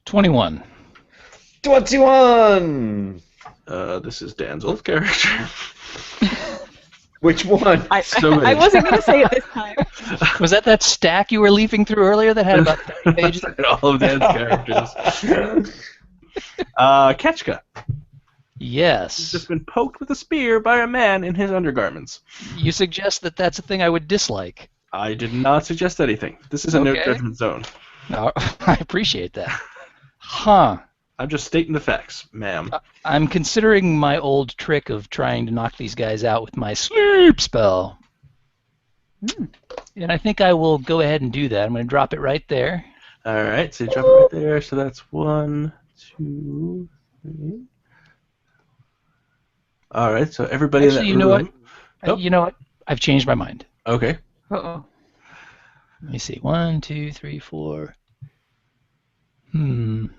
S4: 21.
S6: 21!
S3: This is Dan's old character.
S6: Which one?
S3: So many.
S2: I wasn't going to say it this time.
S4: Was that stack you were leafing through earlier that had about 30 pages?
S3: All of Dan's characters. Ketchka. He's
S4: Yes.
S3: just been poked with a spear by a man in his undergarments.
S4: You suggest that that's a thing I would dislike.
S3: I did not suggest anything. This is a no
S4: Okay.
S3: judgment zone.
S4: Oh, I appreciate that. Huh.
S3: I'm just stating the facts, ma'am.
S4: I'm considering my old trick of trying to knock these guys out with my sleep spell. And I think I will go ahead and do that. I'm going to drop it right there.
S3: All right, so you drop it right there. So that's 1, 2, 3. All right, so everybody
S4: Actually, you
S3: in that
S4: know
S3: room.
S4: what?
S3: Oh.
S4: You know what? I've changed my mind.
S3: Okay.
S2: Uh-oh.
S4: Let me see. 1, 2, 3, 4.
S2: And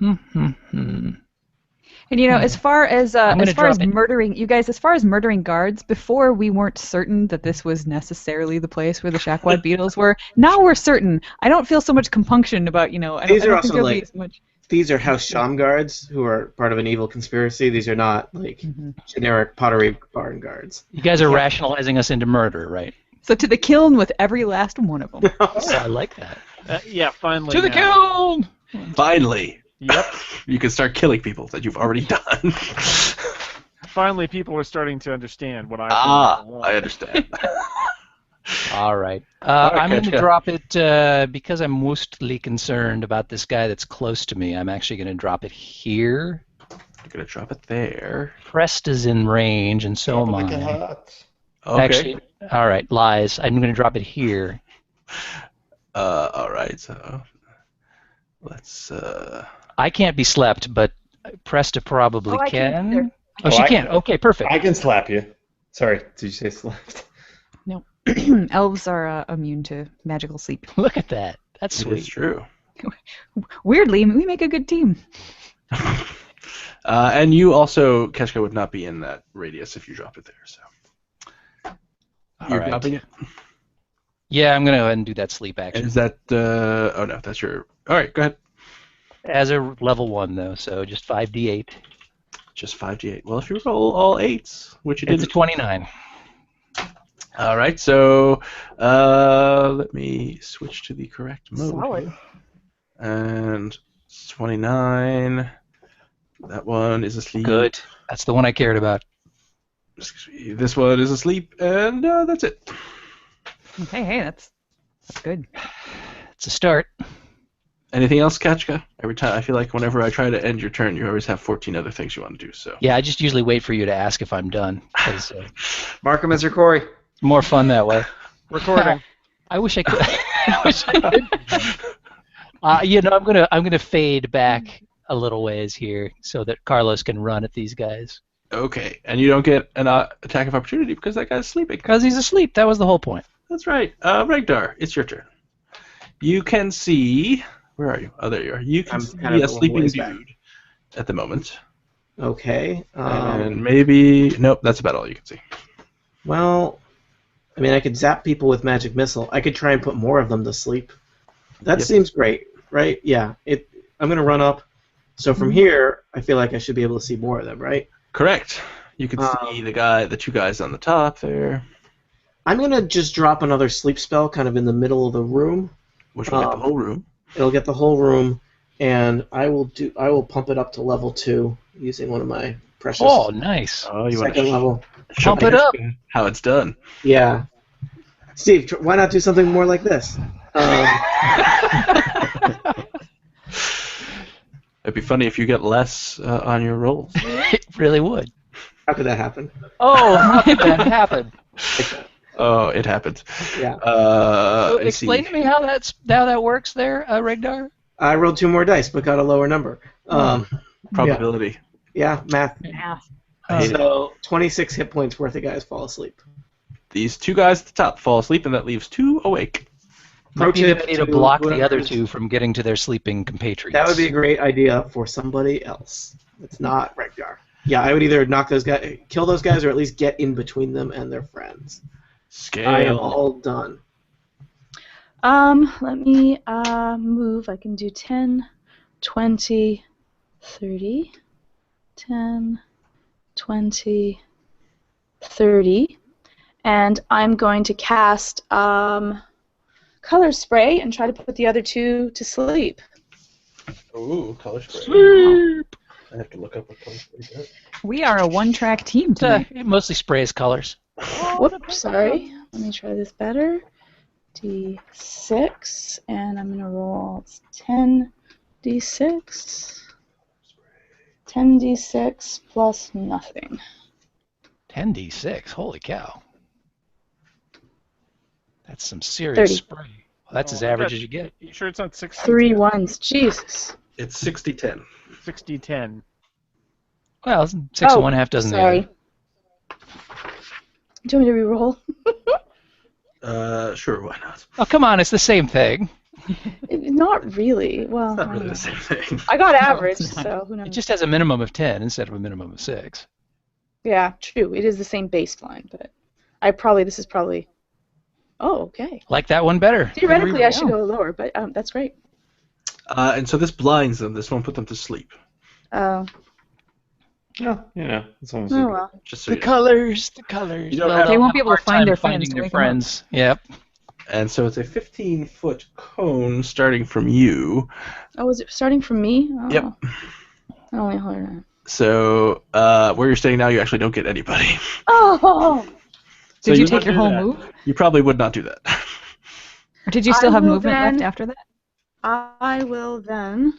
S2: as far as
S4: I'm gonna drop it.
S2: murdering you guys, as far as murdering guards, before we weren't certain that this was necessarily the place where the Shackwad beetles were. Now we're certain. I don't feel so much compunction about I
S8: These
S2: don't
S8: are
S2: think
S8: also,
S2: there'll be
S8: like-
S2: as much.
S8: These are House Sham guards who are part of an evil conspiracy. These are not like generic Pottery Barn guards.
S4: You guys are rationalizing us into murder, right?
S2: So to the kiln with every last one of them.
S4: So I like that.
S5: Yeah, finally.
S4: To the
S5: now.
S4: kiln!
S3: Finally,
S5: Yep.
S3: you can start killing people that you've already done.
S5: Finally, people are starting to understand what I've
S3: I understand.
S4: All right.
S3: right,
S4: I'm going to
S3: Ketchka.
S4: drop it because I'm mostly concerned about this guy that's close to me. I'm actually going to drop it here.
S3: You're gonna drop it there.
S4: Presta's in range, and so am I.
S3: Okay.
S4: Actually, all right, lies. I'm going to drop it here.
S3: All right. So let's.
S4: I can't be slept, but Presta probably
S2: Oh, I can.
S4: can. Oh, she
S6: I
S4: can.
S6: can.
S4: Okay, perfect.
S6: I can slap you. Sorry, did you say slapped?
S2: Elves are immune to magical sleep.
S4: Look at that. That's
S3: It is
S4: sweet.
S3: true.
S2: Weirdly, we make a good team.
S3: And you also, Ketchka, would not be in that radius if you drop it there. So
S4: All
S3: you're
S4: right.
S3: dropping it.
S4: Yeah, I'm going to go ahead and do that sleep
S3: And
S4: action.
S3: is that? Oh no, that's your. All right, go ahead.
S4: As a level 1, though, so just 5d8.
S3: Just 5d8. Well, if you roll all 8s, which you
S4: It's a
S3: did.
S4: 29.
S3: All right, so let me switch to the correct mode.
S2: Solid.
S3: And it's 29. That one is asleep.
S4: Good. That's the one I cared about.
S3: This one is asleep, and that's it.
S2: Hey, that's good.
S4: It's a start.
S3: Anything else, Ketchka? Every time I feel like whenever I try to end your turn, you always have 14 other things you want to do. So
S4: Yeah, I just usually wait for you to ask if I'm done. 'Cause,
S6: Mark him as your Corey.
S4: more fun that way.
S5: Recording.
S4: I wish I could. I wish I could. I'm gonna fade back a little ways here so that Carlos can run at these guys
S3: okay, and you don't get an attack of opportunity because that guy's sleeping.
S4: because he's asleep. That was the whole point.
S3: That's right. Regdar, it's your turn. You can see. Where are you? Oh, there you are. You can
S8: I'm
S3: see
S8: kind of
S3: a
S8: a little
S3: sleeping
S8: ways
S3: dude
S8: back.
S3: at the moment.
S8: Okay.
S3: And maybe. Nope, that's about all you can see.
S8: Well, I mean, I could zap people with magic missile. I could try and put more of them to sleep. That
S3: Yep.
S8: seems great, right? Yeah. I'm gonna run up. So from here, I feel like I should be able to see more of them, right?
S3: Correct. You can see the 2 guys on the top there,
S8: I'm gonna just drop another sleep spell, kind of in the middle of the room.
S3: which will get the whole room.
S8: It'll get the whole room, and I will pump it up to level 2 using one of my
S7: Precious.
S4: Oh, nice.
S3: Oh, you want
S7: Second
S3: to
S7: level.
S3: show
S4: Pump it up.
S3: how it's done.
S7: Yeah. Steve, why not do something more like this?
S3: It'd be funny if you get less on your rolls.
S4: It really would.
S7: How could that happen?
S4: Oh, how did that happen?
S3: Oh, it happened.
S7: Yeah.
S4: So
S3: I see.
S4: explain to me how that works there, Regdar.
S7: I rolled 2 more dice, but got a lower number.
S3: Probability.
S7: Yeah, math.
S3: I hate it.
S7: So 26 hit points worth of guys fall asleep.
S3: These 2 guys at the top fall asleep, and that leaves 2 awake.
S7: Pro
S4: Maybe
S7: tip
S4: they need to
S7: to
S4: block the
S7: whoever-
S4: other 2 from getting to their sleeping compatriots.
S7: That would be a great idea for somebody else. It's not Regdar. Yeah, I would either knock those guys, kill those guys, or at least get in between them and their friends.
S3: Scale.
S7: I am all done.
S1: Let me move. I can do 10, 20, 30, 10, 20, 30, and I'm going to cast color spray and try to put the other 2 to sleep.
S3: Ooh, color spray. I have to look up what color spray does.
S2: We are a one-track team tonight.
S4: It mostly sprays colors.
S1: Whoops, sorry. Let me try this better. D6, and I'm going to roll 10d6. 10d6 plus nothing.
S4: 10d6. Holy cow. That's some serious
S1: 30.
S4: spray. Well, that's as average as you get.
S5: You sure it's not 60?
S1: 3 ones. Jesus.
S3: It's 60-10.
S5: 60-10.
S4: Well, 6 and 1/2 doesn't
S1: sorry.
S4: either.
S1: Do you want me to re-roll?
S3: Sure, why not?
S4: Oh, come on, it's the same thing.
S1: Not really. Well,
S3: It's not
S1: I
S3: really
S1: don't
S3: the
S1: know.
S3: same thing.
S1: I got average,
S2: it's not.
S1: so who knows?
S4: It just has a minimum of 10 instead of a minimum of 6.
S1: Yeah, true. It is the same baseline, but this is probably. Oh, okay.
S4: Like that one better.
S1: Theoretically, I should go lower, but that's great.
S3: And so this blinds them. This won't put them to sleep.
S1: Oh,
S6: No, it's almost
S1: oh well.
S3: Just so
S4: The
S3: you know.
S4: colors, the colors.
S3: You don't
S4: Well,
S3: have-
S2: They
S4: they'll
S2: won't be
S4: have a
S2: able to
S4: hard
S2: find
S4: time
S2: their
S4: finding
S2: friends to
S4: their
S2: wake 'em up.
S4: friends. Yep.
S3: And so it's a 15-foot cone starting from you.
S1: Oh, is it starting from me? Oh.
S3: Yep.
S1: Only hold
S3: So where you're staying now, you actually don't get anybody.
S1: Oh!
S3: So
S2: Did you
S3: would
S2: take your
S3: do
S2: whole
S3: that.
S2: move?
S3: You probably would not do that.
S2: Or did you still
S1: I
S2: have
S1: will
S2: movement left
S1: then-
S2: after that?
S1: I will then.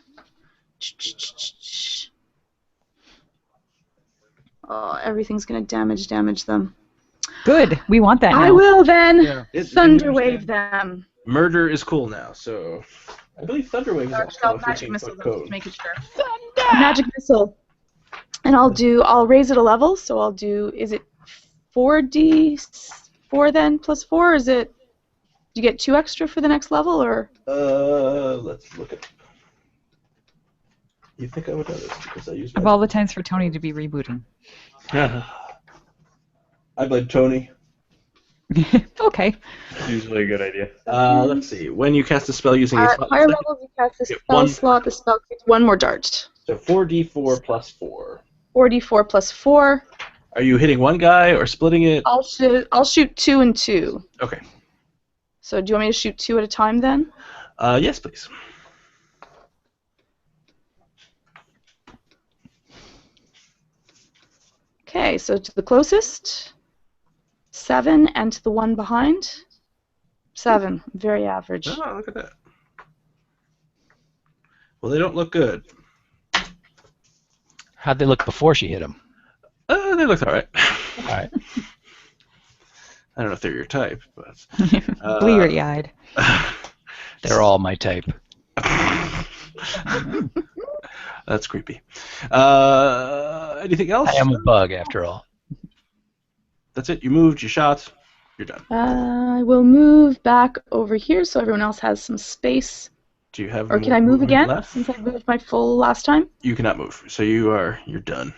S1: Oh, everything's gonna damage them.
S2: Good. We want that now.
S1: I will then
S5: Yeah.
S1: thunderwave them.
S3: Murder is cool now, so I believe Thunderwave is
S1: Or
S3: also
S1: spell
S3: a
S1: magic missile,
S3: 15-foot
S1: though, just
S3: cone.
S1: making sure. Magic missile. And I'll raise it a level, so I'll do, is it 4d4 then, plus 4, or is it, do you get 2 extra for the next level, or?
S3: Let's look at. You think I would know this because I use.
S2: Of all the times for Tony to be rebooting.
S3: I blame Tony.
S2: Okay.
S6: usually a good idea.
S3: Let's see. When you cast a spell using a
S1: At
S3: slot,
S1: higher levels, you cast this
S3: Get
S1: spell
S3: one-
S1: slot, the spell gets 1 more dart.
S3: so 4d4 plus 4.
S1: 4d4 plus 4.
S3: Are you hitting one guy or splitting it?
S1: I'll shoot 2 and 2.
S3: Okay.
S1: So do you want me to shoot 2 at a time then?
S3: Yes, please.
S1: Okay, so to the closest, 7, and to the one behind, 7. Very average.
S3: Oh, look at that. Well, they don't look good.
S4: How'd they look before she hit him?
S3: They look all right.
S4: All right.
S3: I don't know if they're your type, but
S2: Bleary-eyed.
S4: They're all my type.
S3: that's creepy. Anything else?
S4: I am a bug, after all.
S3: That's it. You moved. You shot. You're done.
S1: I will move back over here so everyone else has some space.
S3: Do you have?
S1: Or can
S3: more
S1: I move
S3: movement
S1: again
S3: left?
S1: since I moved my full last time?
S3: You cannot move. So you're done.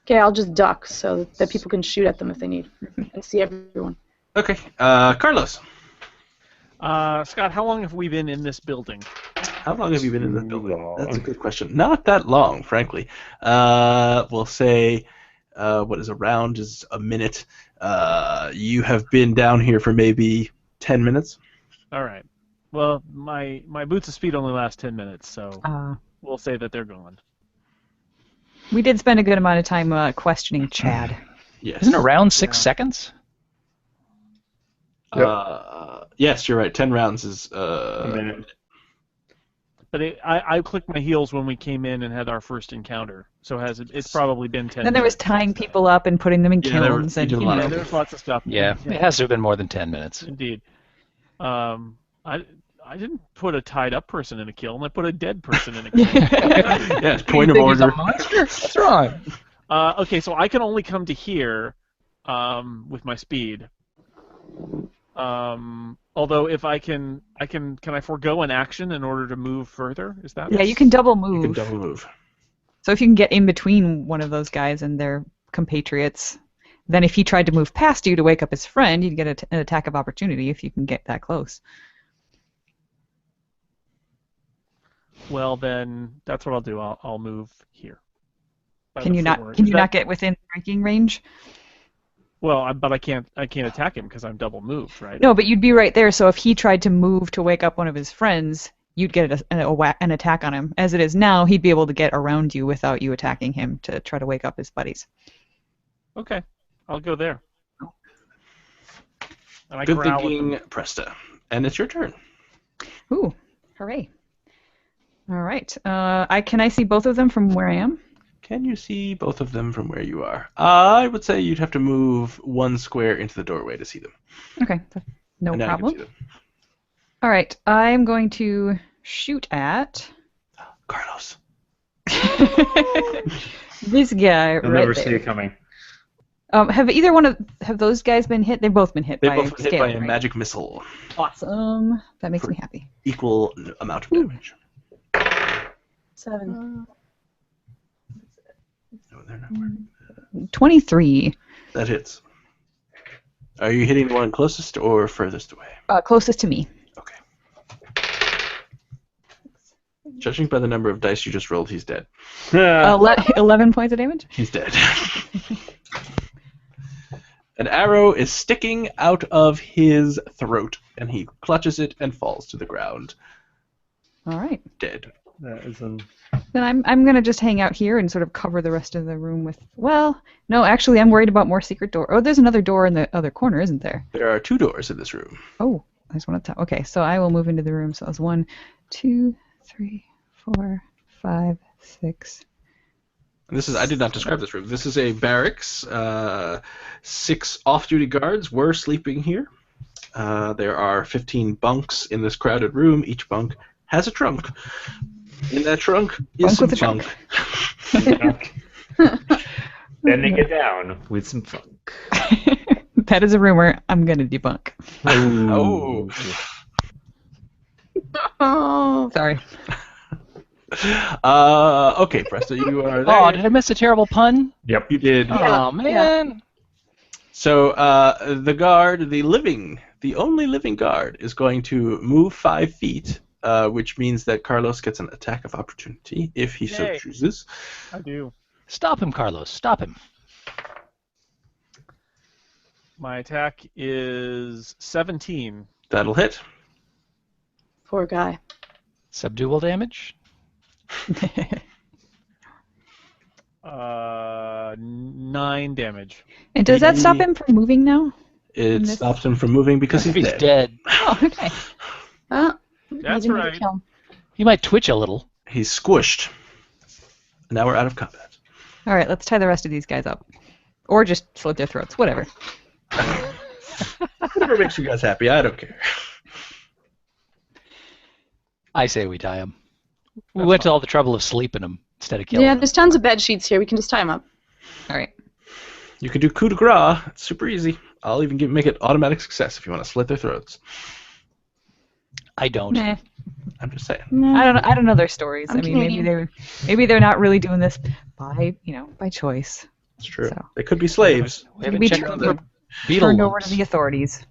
S1: Okay, I'll just duck so that people can shoot at them if they need and see everyone.
S3: Okay. Carlos,
S5: Scott, how long have we been in this building?
S3: how long have you been in the building?
S6: Long.
S3: That's a good question. Not that long, frankly. We'll say, what is a round is a minute. You have been down here for maybe 10 minutes.
S5: All right. Well, my boots of speed only last 10 minutes, so we'll say that they're gone.
S2: We did spend a good amount of time questioning Chad.
S3: Yes.
S4: Isn't it around 6 seconds?
S3: Yes, you're right. 10 rounds is
S6: A minute.
S5: But I clicked my heels when we came in and had our first encounter. So it's probably been 10
S2: Then there was
S5: minutes.
S2: tying people up and putting them in
S3: Yeah, there were-
S2: kilns.
S3: you
S2: And,
S3: did a
S2: you
S3: lot
S2: know,
S3: of
S5: There's lots of stuff.
S4: Yeah, it has to have been more than 10 minutes.
S5: Indeed. I didn't put a tied up person in a kiln. I put a dead person in a kiln.
S3: yes, point of order.
S4: What's wrong?
S5: Okay, so I can only come to here with my speed. Although if can I forego an action in order to move further? Is that?
S2: yeah, you can double
S3: You
S2: move.
S3: can double move.
S2: So if you can get in between one of those guys and their compatriots, then if he tried to move past you to wake up his friend, you'd get an attack of opportunity if you can get that close.
S5: Well, then that's what I'll do. I'll move here. By
S2: Can
S5: the
S2: you
S5: floor.
S2: not? Can
S5: Is
S2: you
S5: that-
S2: not get within striking range?
S5: Well, but I can't attack him because I'm double moved, right?
S2: No, but you'd be right there. So if he tried to move to wake up one of his friends, you'd get an attack on him. As it is now, he'd be able to get around you without you attacking him to try to wake up his buddies.
S5: Okay, I'll go there. And I
S3: Good
S5: growl at them.
S3: thinking, Presta. And it's your turn.
S2: Ooh, hooray! All right. Can I see both of them from where I am?
S3: Can you see both of them from where you are? I would say you'd have to move 1 square into the doorway to see them.
S2: Okay, no
S3: And now you can
S2: problem.
S3: see them.
S2: All right, I'm going to shoot at
S3: Carlos.
S2: this guy
S6: You'll
S2: right
S6: never see
S2: there.
S6: it coming.
S2: Have those guys been hit? They've both been hit
S3: They
S2: by
S3: both hit
S2: scale,
S3: by a
S2: right?
S3: magic missile.
S2: Awesome. That makes me happy.
S3: Equal amount of damage.
S1: 7.
S3: No, they're not working.
S2: 23.
S3: That hits. Are you hitting the one closest or furthest away?
S2: Closest to me.
S3: Okay. Judging by the number of dice you just rolled, he's dead.
S2: 11 points of damage?
S3: He's dead. An arrow is sticking out of his throat, and he clutches it and falls to the ground,
S2: All right.
S3: dead.
S6: That is
S2: Then I'm going to just hang out here and sort of cover the rest of the room with... Well, no, actually, I'm worried about more secret door. Oh, there's another door in the other corner, isn't there?
S3: There are 2 doors in this room.
S2: Oh, I just want to... Okay, so I will move into the room. So it's 1, 2, 3, 4, 5, 6...
S3: I did not describe this room. This is a barracks. 6 off-duty guards were sleeping here. There are 15 bunks in this crowded room. Each bunk has a trunk. In that trunk is
S2: Bunk
S3: some
S2: with a
S3: funk.
S6: bending it down with some funk.
S2: That is a rumor I'm going to debunk.
S3: Oh.
S1: Oh.
S2: Sorry.
S3: Okay, Presta, you are there.
S4: Oh, did I miss a terrible pun?
S6: Yep.
S3: You did.
S4: Oh, man.
S3: So the only living guard is going to move 5 feet, which means that Carlos gets an attack of opportunity if he so
S5: Yay.
S3: chooses.
S5: I do.
S4: Stop him, Carlos. Stop him.
S5: My attack is 17.
S3: That'll hit.
S1: Poor guy.
S4: Subdual damage?
S5: 9 damage.
S2: And does that stop him from moving now?
S3: It
S2: Miss-
S3: stops him from moving because
S4: If
S3: he's
S4: he's
S3: dead.
S4: dead.
S2: Oh, okay.
S1: Oh,
S5: That's
S1: maybe we
S5: right.
S1: kill him.
S4: He might twitch a little.
S3: He's squished. Now we're out of combat.
S2: All right, let's tie the rest of these guys up. Or just slit their throats, whatever.
S3: Whatever makes you guys happy, I don't care.
S4: I say we tie him. We went to all the trouble of sleeping him instead of killing
S1: Yeah,
S4: him.
S1: there's tons of bed sheets here. We can just tie him up.
S2: All right.
S3: You can do coup de grace. It's super easy. I'll even make it automatic success if you want to slit their throats.
S4: I don't.
S2: Nah.
S3: I'm just saying.
S2: I don't know their stories.
S1: I'm
S2: I mean,
S1: Canadian.
S2: maybe they're not really doing this by choice.
S3: It's true.
S2: So.
S3: They could be slaves.
S4: We haven't
S2: Maybe
S4: checked
S2: turned
S4: on the
S2: over-
S4: beetle
S2: Turned over to
S4: lumps.
S2: the authorities.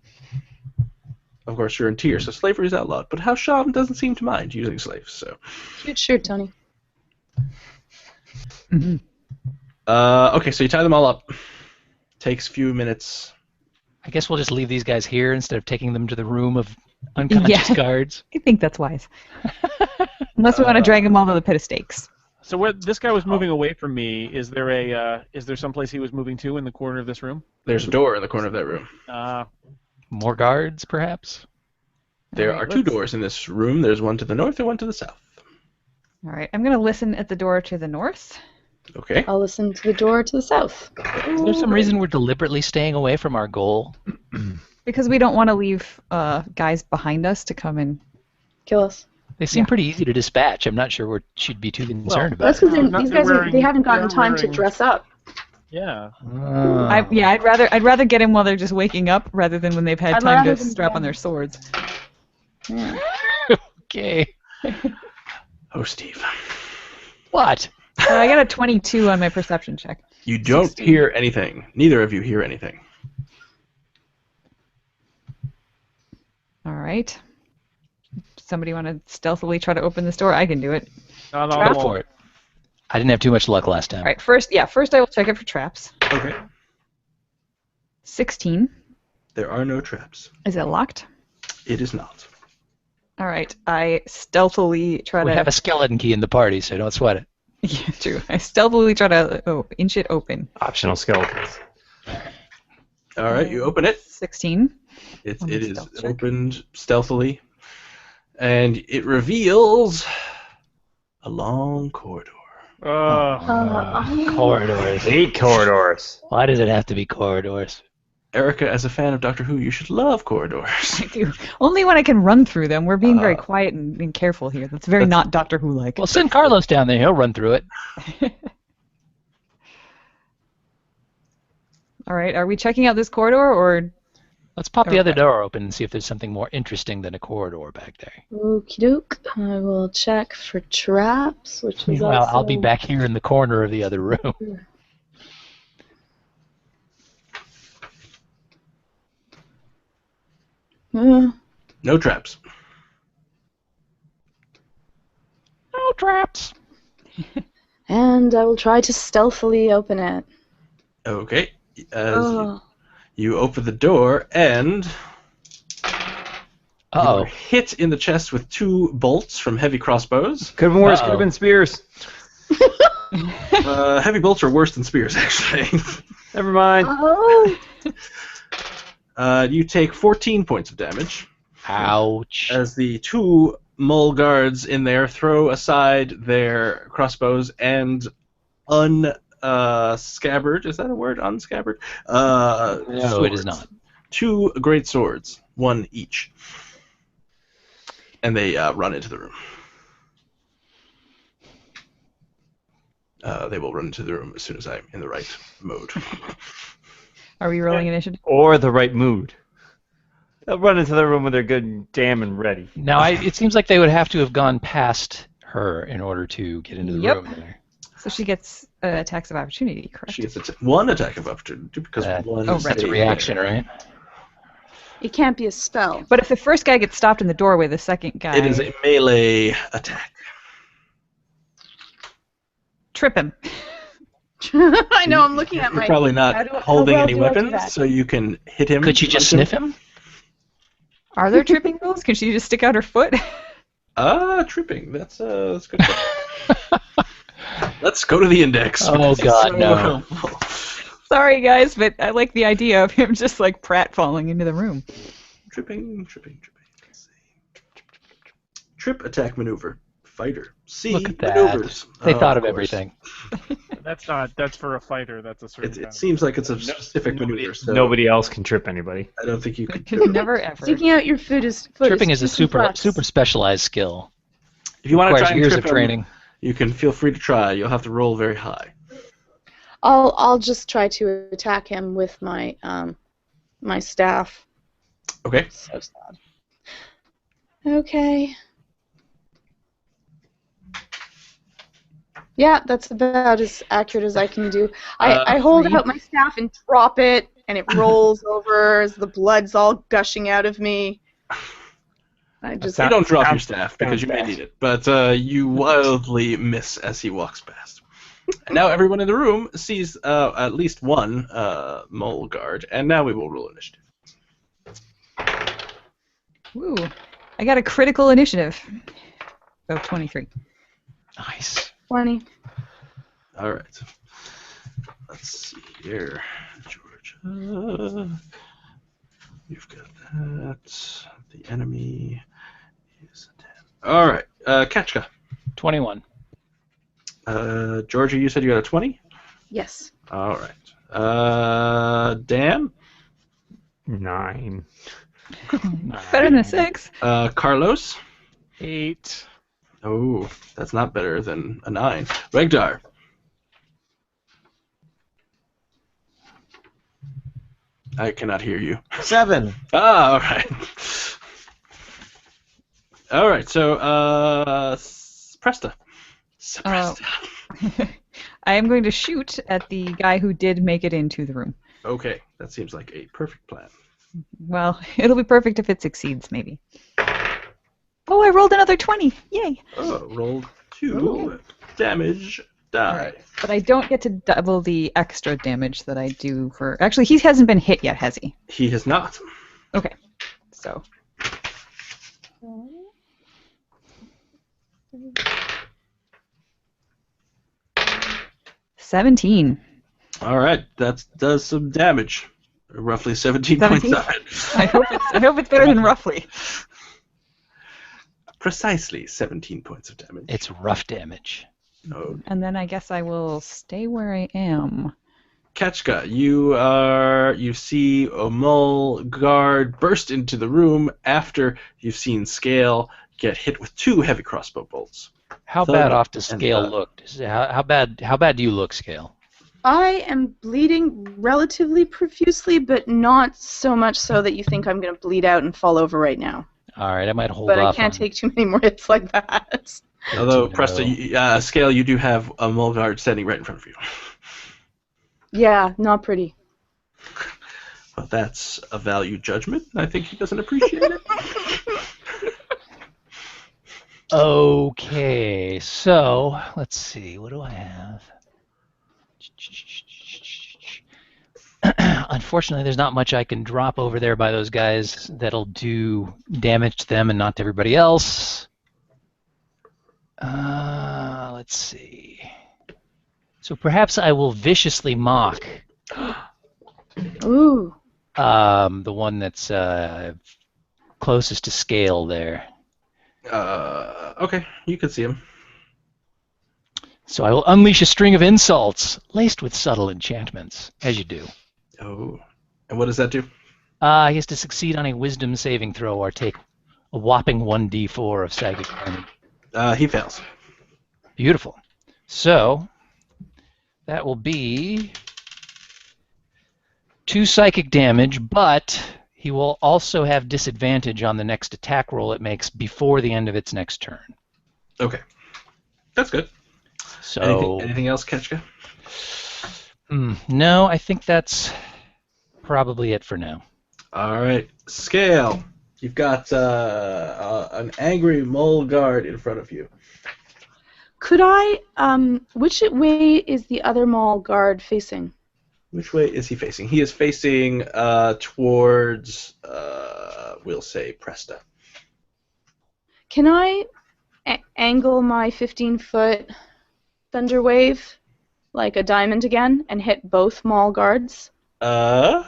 S3: Of course, you're in tier, so slavery is outlawed. But House Shaman doesn't seem to mind using slaves, so.
S1: Cute shirt, Tony.
S2: Mm-hmm.
S3: Okay, so you tie them all up. Takes a few minutes.
S4: I guess we'll just leave these guys here instead of taking them to the room of unconscious
S2: Yeah.
S4: guards.
S2: I think that's wise. Unless we want to drag them all to the pit of stakes.
S5: So where this guy was moving away from me, is there someplace he was moving to in the corner of this room?
S3: There's a door in the corner of that room.
S4: More guards, perhaps?
S3: There
S2: All right,
S3: are two doors in this room. There's one to the north and one to the south.
S2: All right, I'm going to listen at the door to the north.
S3: Okay.
S1: I'll listen to the door to the south.
S4: Is there some reason we're deliberately staying away from our goal?
S2: Because we don't want to leave guys behind us to come and...
S1: Kill us.
S4: They seem pretty easy to dispatch. I'm not sure what she'd be too concerned about.
S1: That's because
S5: Not
S1: these
S5: they're
S1: guys
S5: wearing-
S1: they haven't gotten
S5: they're
S1: time to
S5: wearing-
S1: dress up.
S5: Yeah.
S2: I'd rather get them while they're just waking up rather than when they've had
S1: I'd
S2: time
S1: rather
S2: to
S1: them
S2: strap
S1: dead.
S2: on their swords.
S1: Yeah.
S4: Okay.
S3: Oh, Steve.
S4: What?
S2: I got a 22 on my perception check.
S3: You don't hear anything. Neither of you hear anything.
S2: All right. Somebody want to stealthily try to open this door? I can do it.
S5: Not
S4: Go
S5: all.
S4: for it. I didn't have too much luck last time.
S2: All right, first I will check it for traps.
S3: Okay.
S2: 16.
S3: There are no traps.
S2: Is it locked?
S3: It is not.
S2: All right, I stealthily try
S4: We
S2: to...
S4: have a skeleton key in the party, so don't sweat it.
S2: Yeah, true. I stealthily try to inch it open.
S6: Optional skeletons.
S3: All right, you open it.
S2: 16.
S3: It
S2: On the
S3: is
S2: stealth check.
S3: opened stealthily, and it reveals a long corridor.
S4: Corridors.
S6: 8 corridors.
S4: Why does it have to be corridors?
S3: Erica, as a fan of Doctor Who, you should love corridors.
S2: I do. Only when I can run through them. We're being very quiet and careful here. That's very not Doctor Who-like.
S4: Well, send Carlos down there. He'll run through it.
S2: All right, are we checking out this corridor or...
S4: Let's pop the
S2: Okay.
S4: other door open and see if there's something more interesting than a corridor back there.
S1: Okie doke. I will check for traps, which is
S4: Meanwhile,
S1: also...
S4: I'll be back here in the corner of the other room.
S3: No traps.
S4: No traps.
S1: And I will try to stealthily open it.
S3: Okay. As
S1: Oh.
S3: you open the door, and you are
S4: Uh-oh.
S3: hit in the chest with 2 bolts from heavy crossbows.
S6: Could have been worse. Could
S4: Uh-oh.
S6: have been spears.
S3: Heavy bolts are worse than spears, actually.
S6: Never mind.
S1: Oh.
S3: You take 14 points of damage
S4: Ouch.
S3: as the 2 mole guards in there throw aside their crossbows and unscabbard. Is that a word? Unscabbard?
S4: No, it is
S3: swords.
S4: not.
S3: 2 great swords, 1 each. And they run into the room. They will run into the room as soon as I'm in the right mode.
S2: Are we rolling initiative?
S6: Or the right mood. They'll run into the room when they're good and damn and ready.
S4: Now, it seems like they would have to have gone past her in order to get into the
S2: Yep.
S4: room there.
S2: So she gets attacks of opportunity, correct?
S3: She gets 1 attack of opportunity because one.
S2: oh, right.
S4: That's a
S3: save.
S4: reaction, right?
S1: It can't be a spell.
S2: But if the first guy gets stopped in the doorway, the second guy...
S3: It is a melee attack.
S2: Trip him.
S1: I know, I'm looking at
S3: You're
S1: my...
S3: probably
S1: How
S3: not
S1: do- how
S3: holding
S1: well
S3: any
S1: do I do
S3: weapons,
S1: that?
S3: so you can hit him.
S4: Could she just
S3: punch
S4: sniff him?
S2: Are there tripping rules? Can she just stick out her foot?
S3: Tripping. That's a good one. Let's go to the index.
S4: Oh, God,
S3: So
S4: no.
S3: helpful.
S2: Sorry, guys, but I like the idea of him just like pratfalling into the room.
S3: Tripping. Let's see. Trip attack maneuver. Fighter. C.
S4: Look at that.
S3: Maneuvers.
S4: They thought of
S3: course.
S4: everything.
S5: That's for a fighter. That's a certain kind
S3: It
S5: of-
S3: seems like it's a specific maneuver. So
S6: Nobody else can trip anybody.
S3: I don't think you could.
S2: Could never ever.
S1: Sticking out your foot is
S4: Tripping is a
S1: too
S4: super
S1: complex.
S4: specialized skill.
S3: If you want to
S4: Requires
S3: try and
S4: years
S3: trip
S4: of
S3: him,
S4: training.
S3: you can feel free to try. You'll have to roll very high.
S1: I'll just try to attack him with my my staff.
S3: Okay.
S1: So sad. Okay. Yeah, that's about as accurate as I can do. I hold
S2: 3.
S1: out my staff and drop it, and it rolls over as the blood's all gushing out of me. I just
S3: You don't drop your
S6: Sounds-
S3: staff because you may
S6: sounds
S3: need it, but you wildly miss as he walks past. And now everyone in the room sees at least 1 mole guard, and now we will roll initiative.
S2: Ooh, I got a critical initiative. Oh, 23.
S4: Nice.
S1: 20.
S3: All right. Let's see here, Georgia. You've got that. The enemy is a 10. All right. Ketchka.
S4: 21.
S3: Georgia, you said you got a 20?
S1: Yes.
S3: All right. Dan?
S6: 9.
S2: Better than a 6.
S3: Carlos?
S5: 8.
S3: Oh, that's not better than a 9. Regdar? I cannot hear you.
S8: 7.
S3: Ah, all right. All right, so, Presta. Presta.
S2: I am going to shoot at the guy who did make it into the room.
S3: Okay, that seems like a perfect plan.
S2: Well, it'll be perfect if it succeeds, maybe. Oh, I rolled another 20. Yay.
S3: Oh, rolled 2 damage die.
S2: But I don't get to double the extra damage that I do for... Actually, he hasn't been hit yet, has he?
S3: He has not.
S2: Okay. So... 17.
S3: All right, that does some damage. Roughly 17 points
S2: 17?
S3: of it.
S2: I hope it's better than roughly.
S3: Precisely 17 points of damage.
S4: It's rough damage.
S3: Oh.
S2: And then I guess I will stay where I am.
S3: Ketchka, you see a mole guard burst into the room after you've seen Scale get hit with 2 heavy crossbow bolts.
S4: How
S3: Thud
S4: bad off does
S3: and
S4: Scale
S3: thud.
S4: look? How bad do you look, Scale?
S1: I am bleeding relatively profusely, but not so much so that you think I'm going to bleed out and fall over right now.
S4: All right, I might hold
S1: But I
S4: off.
S1: can't take too many more hits like that.
S3: Although,
S4: to
S3: Presta, Scale, you do have a mole guard standing right in front of you.
S1: Yeah, not pretty.
S3: Well, that's a value judgment. I think he doesn't appreciate it.
S4: Okay, so let's see. What do I have? Unfortunately, there's not much I can drop over there by those guys that'll do damage to them and not to everybody else. Let's see. So perhaps I will viciously mock
S1: Ooh.
S4: the one that's closest to Scale there.
S3: Okay, you can see him.
S4: So I will unleash a string of insults laced with subtle enchantments, as you do.
S3: Oh. And what does that do?
S4: He has to succeed on a wisdom saving throw or take a whopping 1d4 of psychic damage.
S3: He fails.
S4: Beautiful. So that will be 2 psychic damage, but he will also have disadvantage on the next attack roll it makes before the end of its next turn.
S3: Okay. That's good.
S4: So
S3: Anything else, Ketchka?
S4: no, I think that's probably it for now.
S3: All right. Scale. You've got an angry mole guard in front of you.
S1: Could I, which way is the other mall guard facing?
S3: Which way is he facing? He is facing towards, we'll say, Presta.
S1: Can I angle my 15-foot thunder wave like a diamond again and hit both mall guards?
S3: No.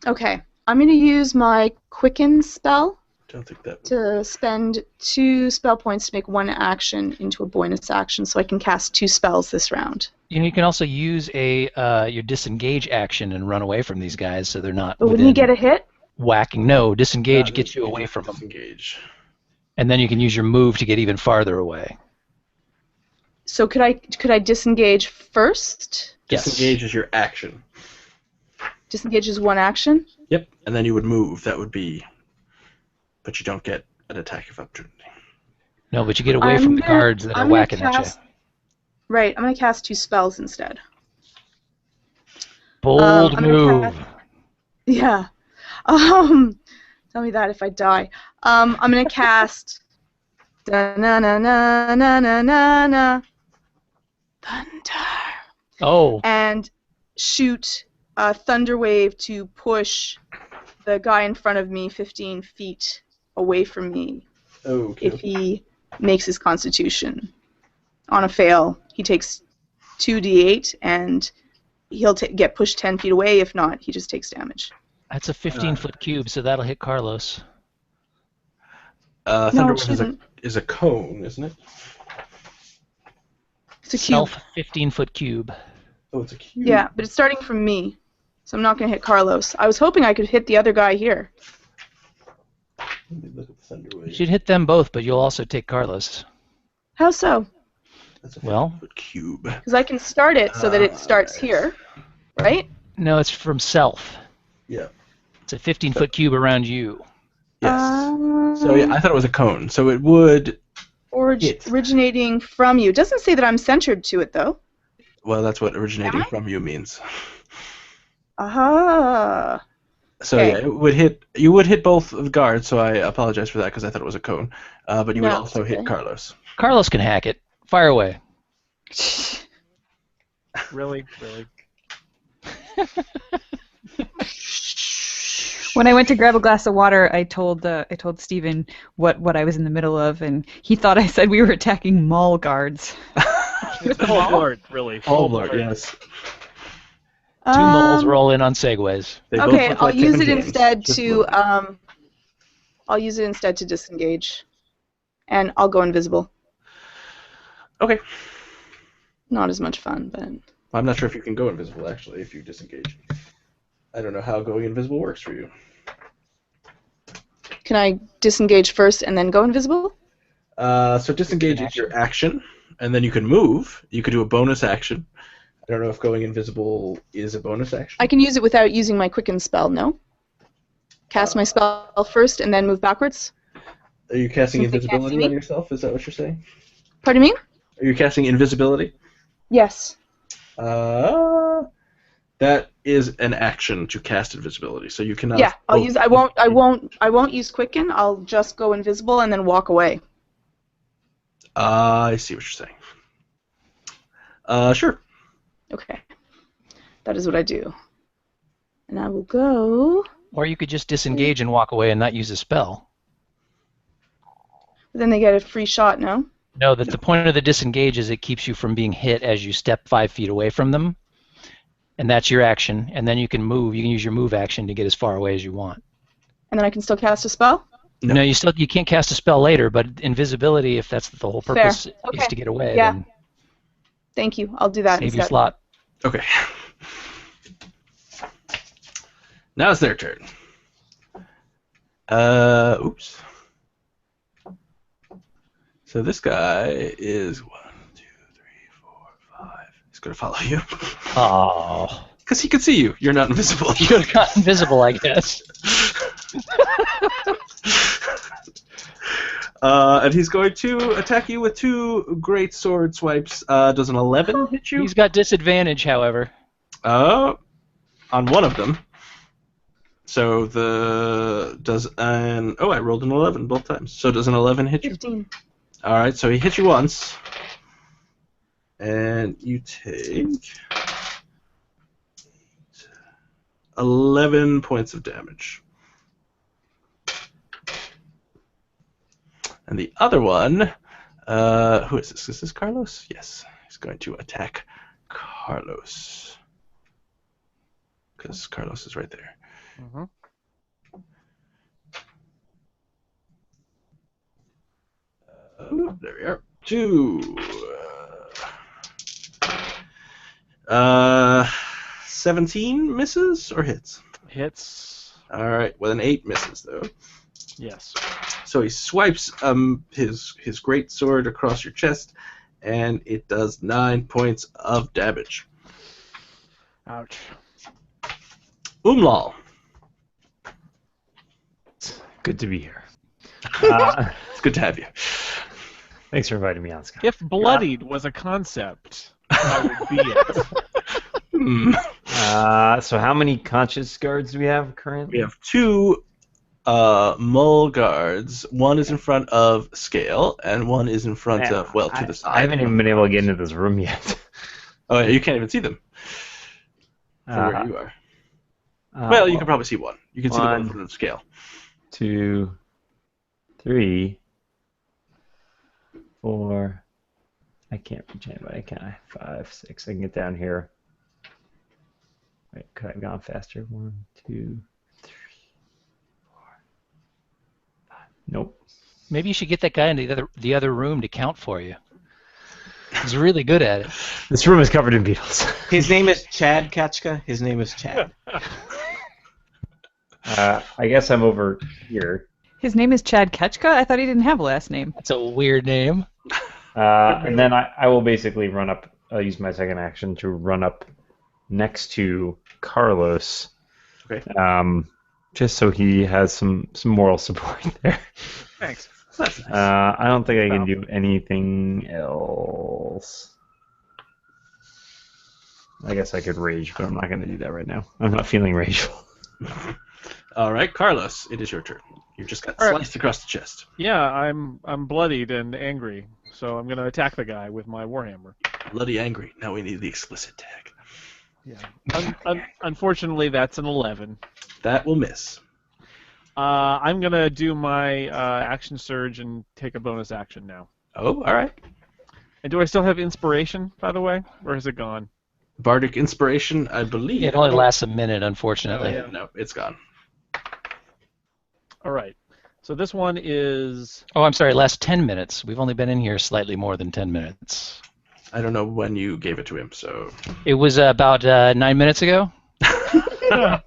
S1: Okay. I'm going to use my quicken spell
S3: Don't think that would...
S1: to spend 2 spell points to make 1 action into a bonus action so I can cast 2 spells this round.
S4: You can also use your disengage action and run away from these guys so they're not
S1: But wouldn't he get a hit?
S4: whacking. No, disengage gets you away from them.
S3: Disengage.
S4: And then you can use your move to get even farther away.
S1: So could I disengage first?
S4: Yes.
S3: Disengage is your action.
S1: Disengage is 1 action?
S3: Yep. And then you would move. That would be... But you don't get an attack of opportunity.
S4: No, but you get away from the guards that are whacking at you.
S1: Right, I'm going to cast 2 spells instead.
S4: Bold
S1: I'm gonna
S4: move.
S1: Yeah. Tell me that if I die. I'm going to cast... Da-na-na-na-na-na-na. Thunder.
S4: Oh,
S1: And shoot a thunder wave to push the guy in front of me 15 feet away from me
S3: Okay.
S1: if he makes his Constitution. On a fail, he takes 2d8, and he'll get pushed 10 feet away. If not, he just takes damage.
S4: That's a 15-foot cube, so that'll hit Carlos.
S3: Thunder
S1: it
S3: Wave is a cone, isn't it?
S1: It's a cube.
S4: Self 15-foot cube.
S3: Oh, it's a cube.
S1: Yeah, but it's starting from me, so I'm not going to hit Carlos. I was hoping I could hit the other guy here.
S3: Let me look at the Thunder
S4: You
S3: Wave.
S4: should hit them both, but you'll also take Carlos.
S1: How so?
S3: That's a
S4: Well-
S3: 15-foot cube.
S1: Because I can start it so that it starts here, right?
S4: No, it's from self.
S3: Yeah.
S4: It's a 15-foot cube around you.
S3: Yes. So yeah, I thought it was a cone. So it would.
S1: Originating from you. It doesn't say that I'm centered to it, though.
S3: Well, that's what originating from you means.
S1: Aha.
S3: So
S1: Okay.
S3: yeah, it would hit. You would hit both of the guards. So I apologize for that because I thought it was a cone. But you would
S1: No,
S3: also
S1: it's
S3: hit
S1: okay.
S3: Carlos.
S4: Carlos can hack it. Fire away.
S5: Really?
S2: When I went to grab a glass of water, I told Stephen what I was in the middle of, and he thought I said we were attacking mall guards.
S5: Full board, really.
S3: All
S5: Full
S3: Lord,
S5: board.
S3: yes.
S4: Two moles roll in on segways.
S3: They both
S1: Okay,
S3: look
S1: I'll
S3: like
S1: use
S3: Tim
S1: it
S3: James,
S1: instead
S3: just
S1: to
S3: little.
S1: I'll use it instead to disengage, and I'll go invisible.
S3: Okay.
S1: Not as much fun, but
S3: I'm not sure if you can go invisible actually if you disengage. I don't know how going invisible works for you.
S1: can I disengage first and then go invisible?
S3: So disengage is your action, and then you can move. You could do a bonus action. I don't know if going invisible is a bonus action.
S1: I can use it without using my quicken spell. No. Cast my spell first and then move backwards.
S3: Are you casting
S1: Since they can't
S3: invisibility
S1: see
S3: on
S1: me?
S3: yourself? Is that what you're saying?
S1: Pardon me?
S3: Are you casting invisibility?
S1: Yes.
S3: That is an action to cast invisibility, so you cannot.
S1: Yeah, I'll use. I won't use quicken. I'll just go invisible and then walk away.
S3: I see what you're saying. Sure.
S1: Okay. That is what I do. And I will go.
S4: Or you could just disengage and walk away and not use a spell.
S1: Then they get a free shot. No.
S4: No, that the point of the disengage is it keeps you from being hit as you step 5 feet away from them. And that's your action. And then you can move. You can use your move action to get as far away as you want.
S1: And then I can still cast a spell.
S3: No.
S4: No, you can't cast a spell later, but invisibility, if that's the whole purpose,
S1: Okay.
S4: is to get away.
S1: Yeah.
S4: Then
S1: Thank you. I'll do that
S4: save your
S1: instead.
S4: slot.
S3: Okay. Now it's their turn. Oops. So this guy is 1, 2, 3, 4, 5. He's gonna follow you
S4: Oh.
S3: because he can see you. You're not invisible.
S4: You could have got invisible, I guess.
S3: And he's going to attack you with 2 great sword swipes. Does an 11 hit you?
S4: He's got disadvantage, however.
S3: On one of them. So I rolled an 11 both times. So does an 11 hit you?
S1: 15.
S3: All right, so he hits you once, and you take 11 points of damage. And the other one, who is this? Is this Carlos? Yes, he's going to attack Carlos. Because Carlos is right there.
S5: Mm-hmm.
S3: There we are. 2. 17 misses or hits?
S5: Hits.
S3: All right, with an 8 misses though.
S5: Yes.
S3: So he swipes his great sword across your chest, and it does 9 points of damage.
S5: Ouch.
S3: Umlal.
S6: Good to be here.
S3: It's good to have you.
S6: Thanks for inviting me on, Scott.
S5: If bloodied was a concept, that would be it.
S3: Hmm.
S6: So how many conscious guards do we have currently?
S3: We have 2 mole guards. One is in front of Scale, and one is in front
S6: Man,
S3: of, to the side.
S6: I haven't even been able to get into this room yet.
S3: Oh, yeah, you can't even see them from where you are. Well, you can probably see one. You can see the one in front of Scale.
S6: 2, 3, 4. I can't reach anybody, can I? 5, 6. I can get down here. Wait, could I have gone faster? 1, 2, 3, 4, 5. Nope.
S4: Maybe you should get that guy in the other room to count for you. He's really good at it.
S6: This room is covered in beetles.
S8: His name is Chad Kachka. His name is Chad.
S6: I guess I'm over here.
S2: His name is Chad Ketchka? I thought he didn't have a last name.
S4: That's a weird name.
S6: And then I will basically run up. I'll use my second action to run up next to Carlos.
S3: Okay.
S6: Just so he has some moral support there.
S5: Thanks.
S3: That's nice.
S6: I don't think I can do anything else. I guess I could rage, but I'm not going to do that right now. I'm not feeling rageful.
S3: All right, Carlos, it is your turn. You just got
S5: All right.
S3: sliced across the chest.
S5: Yeah, I'm bloodied and angry, so I'm gonna attack the guy with my warhammer.
S3: Bloody angry. Now we need the explicit tag.
S5: Yeah. Unfortunately, that's an 11.
S3: That will miss.
S5: I'm gonna do my action surge and take a bonus action now.
S3: Oh, all right.
S5: And do I still have inspiration, by the way, or is it gone?
S3: Bardic inspiration, I believe.
S4: It only lasts a minute, unfortunately.
S3: No, it's gone.
S5: All right. So this one is.
S4: Oh, I'm sorry, it lasts 10 minutes. We've only been in here slightly more than 10 minutes.
S3: I don't know when you gave it to him, so.
S4: It was about 9 minutes ago.
S3: That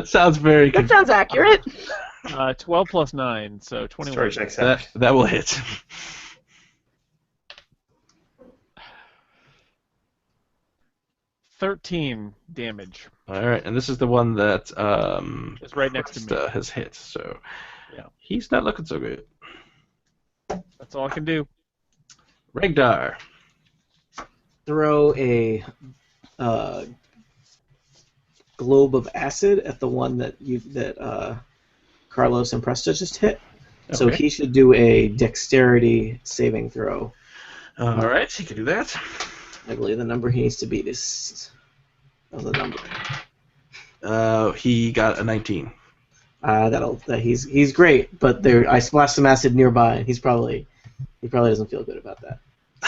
S3: sounds very.
S1: That sounds accurate.
S5: 12 plus 9, so 21.
S6: Storage next
S3: That will hit.
S5: 13 damage.
S3: All right, and this is the one that
S5: It's right next to me.
S3: Krista has hit, so
S5: Yeah.
S3: he's not looking so good.
S5: That's all I can do.
S3: Regdar.
S8: Throw a globe of acid at the one that Carlos and Presta just hit. So
S3: Okay.
S8: he should do a dexterity saving throw.
S3: All right, he can do that.
S8: I believe the number he needs to beat is the number.
S3: He got a 19.
S8: He's great, but I splashed some acid nearby, and he probably doesn't feel good about that.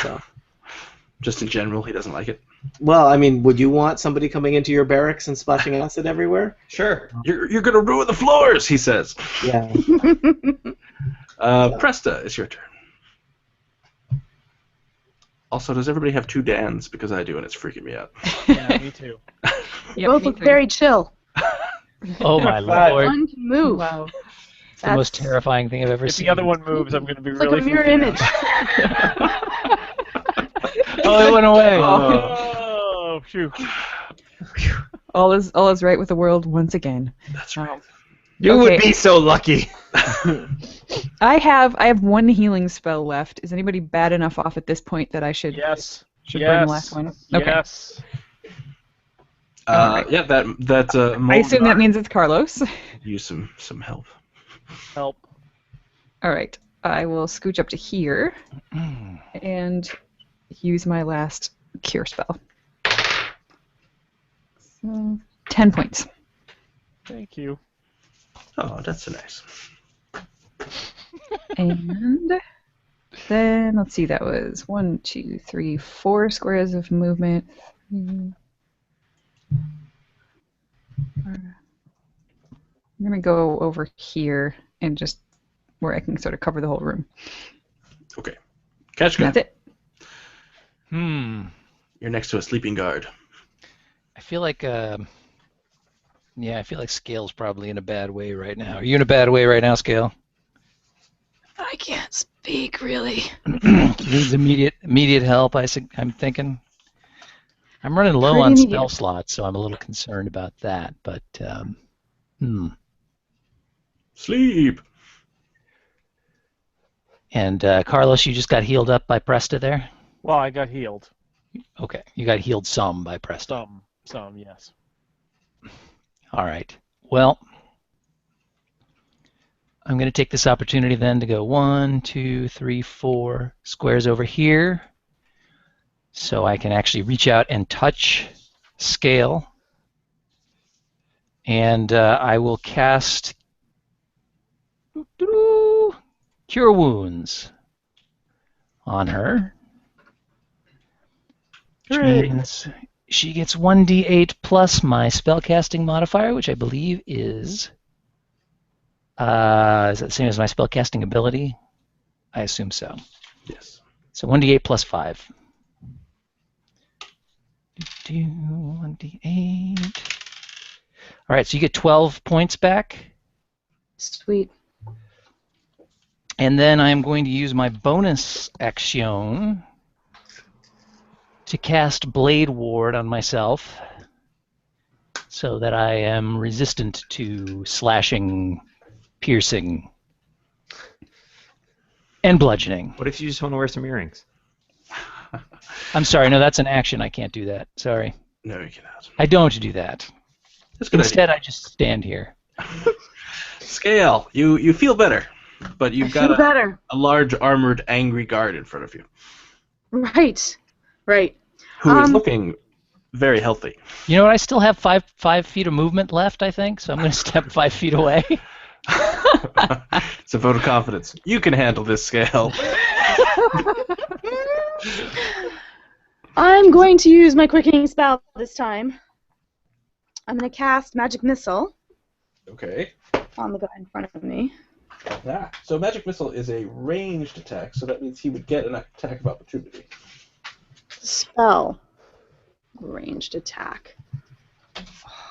S8: So,
S3: Just in general, he doesn't like it.
S8: well, I mean, would you want somebody coming into your barracks and splashing acid everywhere?
S3: Sure. You're gonna ruin the floors, he says.
S8: Yeah.
S3: Presta, it's your turn. Also, does everybody have 2 Dans? Because I do, and it's freaking me out.
S5: Yeah, me too.
S2: Yep,
S1: Both
S2: me
S1: look
S2: too.
S1: very chill.
S4: Oh my lord.
S1: One can move.
S2: Wow.
S4: It's the most
S1: That's-
S4: terrifying thing I've ever
S5: If
S4: seen.
S5: the other one moves, I'm going to be
S1: It's like
S5: really
S1: a mirror
S5: freaking
S1: image.
S4: Oh, it went away.
S5: Oh, phew.
S2: All is right with the world once again.
S3: That's right.
S6: You
S2: Okay.
S6: would be so lucky.
S2: I have one healing spell left. Is anybody bad enough off at this point that I should
S5: Yes.
S2: bring
S5: yes.
S2: the last one? Okay.
S5: Yes.
S3: Yeah, that
S2: I assume that means it's Carlos.
S3: use some help.
S5: Help.
S2: All right. I will scooch up to here and use my last cure spell. So, 10 points.
S5: Thank you.
S2: Uh-huh.
S3: Oh, that's nice.
S2: And then, let's see, that was 1, 2, 3, 4 squares of movement. I'm going to go over here and just where I can sort of cover the whole room.
S3: Okay. Catch
S2: And that's it.
S3: You're next to a sleeping guard.
S4: I feel like, I feel like Scale's probably in a bad way right now. Are you in a bad way right now, Scale?
S1: I can't speak, really.
S4: Needs immediate help, I'm thinking. I'm running low
S1: Pretty
S4: on
S1: immediate.
S4: spell slots, so I'm a little concerned about that. But,
S3: Sleep.
S4: And Carlos, you just got healed up by Presta there?
S5: Well, I got healed.
S4: Okay, you got healed some by Presta.
S5: Some, yes.
S4: All right. Well, I'm going to take this opportunity then to go 1, 2, 3, 4 squares over here, so I can actually reach out and touch Scale. And I will cast Cure Wounds. on her. Which
S3: Hooray.
S4: means she gets 1d8 plus my spellcasting modifier, which I believe is that the same as my spellcasting ability? I assume so.
S3: Yes.
S4: So 1d8 plus 5. 1d8. All right, so you get 12 points back.
S1: Sweet.
S4: And then I'm going to use my bonus action to cast Blade Ward on myself so that I am resistant to slashing, piercing, and bludgeoning.
S6: What if you just want to wear some earrings?
S4: I'm sorry, no, that's an action. I can't do that. Sorry.
S3: No, you cannot.
S4: I don't do that.
S3: That's a good
S4: Instead, I just stand here.
S3: idea. Scale, you feel better, but you've got
S1: Feel better.
S3: a large armored angry guard in front of you
S1: Right. Right.
S3: who is looking very healthy.
S4: You know what? I still have five feet of movement left, I think, so I'm going to step 5 feet away.
S3: It's a vote of confidence. You can handle this, Scale.
S1: I'm going to use my quickening spell this time. I'm going to cast Magic Missile
S3: Okay.
S1: on the guy in front of me.
S3: Ah, so Magic Missile is a ranged attack, so that means he would get an attack of opportunity.
S1: Spell. Ranged attack.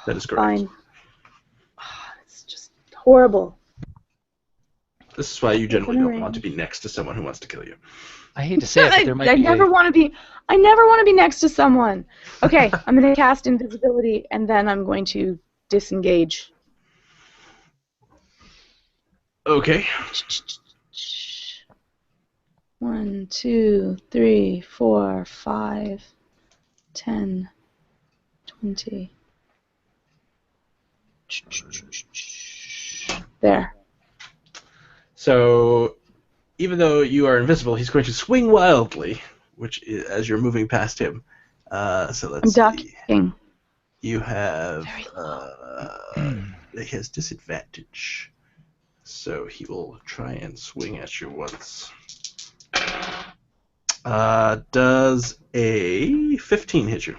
S3: That is correct.
S1: Fine. It's just horrible.
S3: This is why you generally
S1: Within
S3: don't
S1: range.
S3: want to be next to someone who wants to kill you.
S4: I hate to say it, but there might
S1: I
S4: be
S1: never want to be. I never want to be next to someone. Okay, I'm going to cast invisibility, and then I'm going to disengage.
S3: Okay.
S1: 1, 2, 3, 4, 5, 10, 20. There.
S3: So, even though you are invisible, he's going to swing wildly, which is, as you're moving past him. So let's
S1: I'm
S3: see.
S1: ducking.
S3: You have.
S1: Very
S3: He has disadvantage, so he will try and swing at you once. Does a 15 hit you?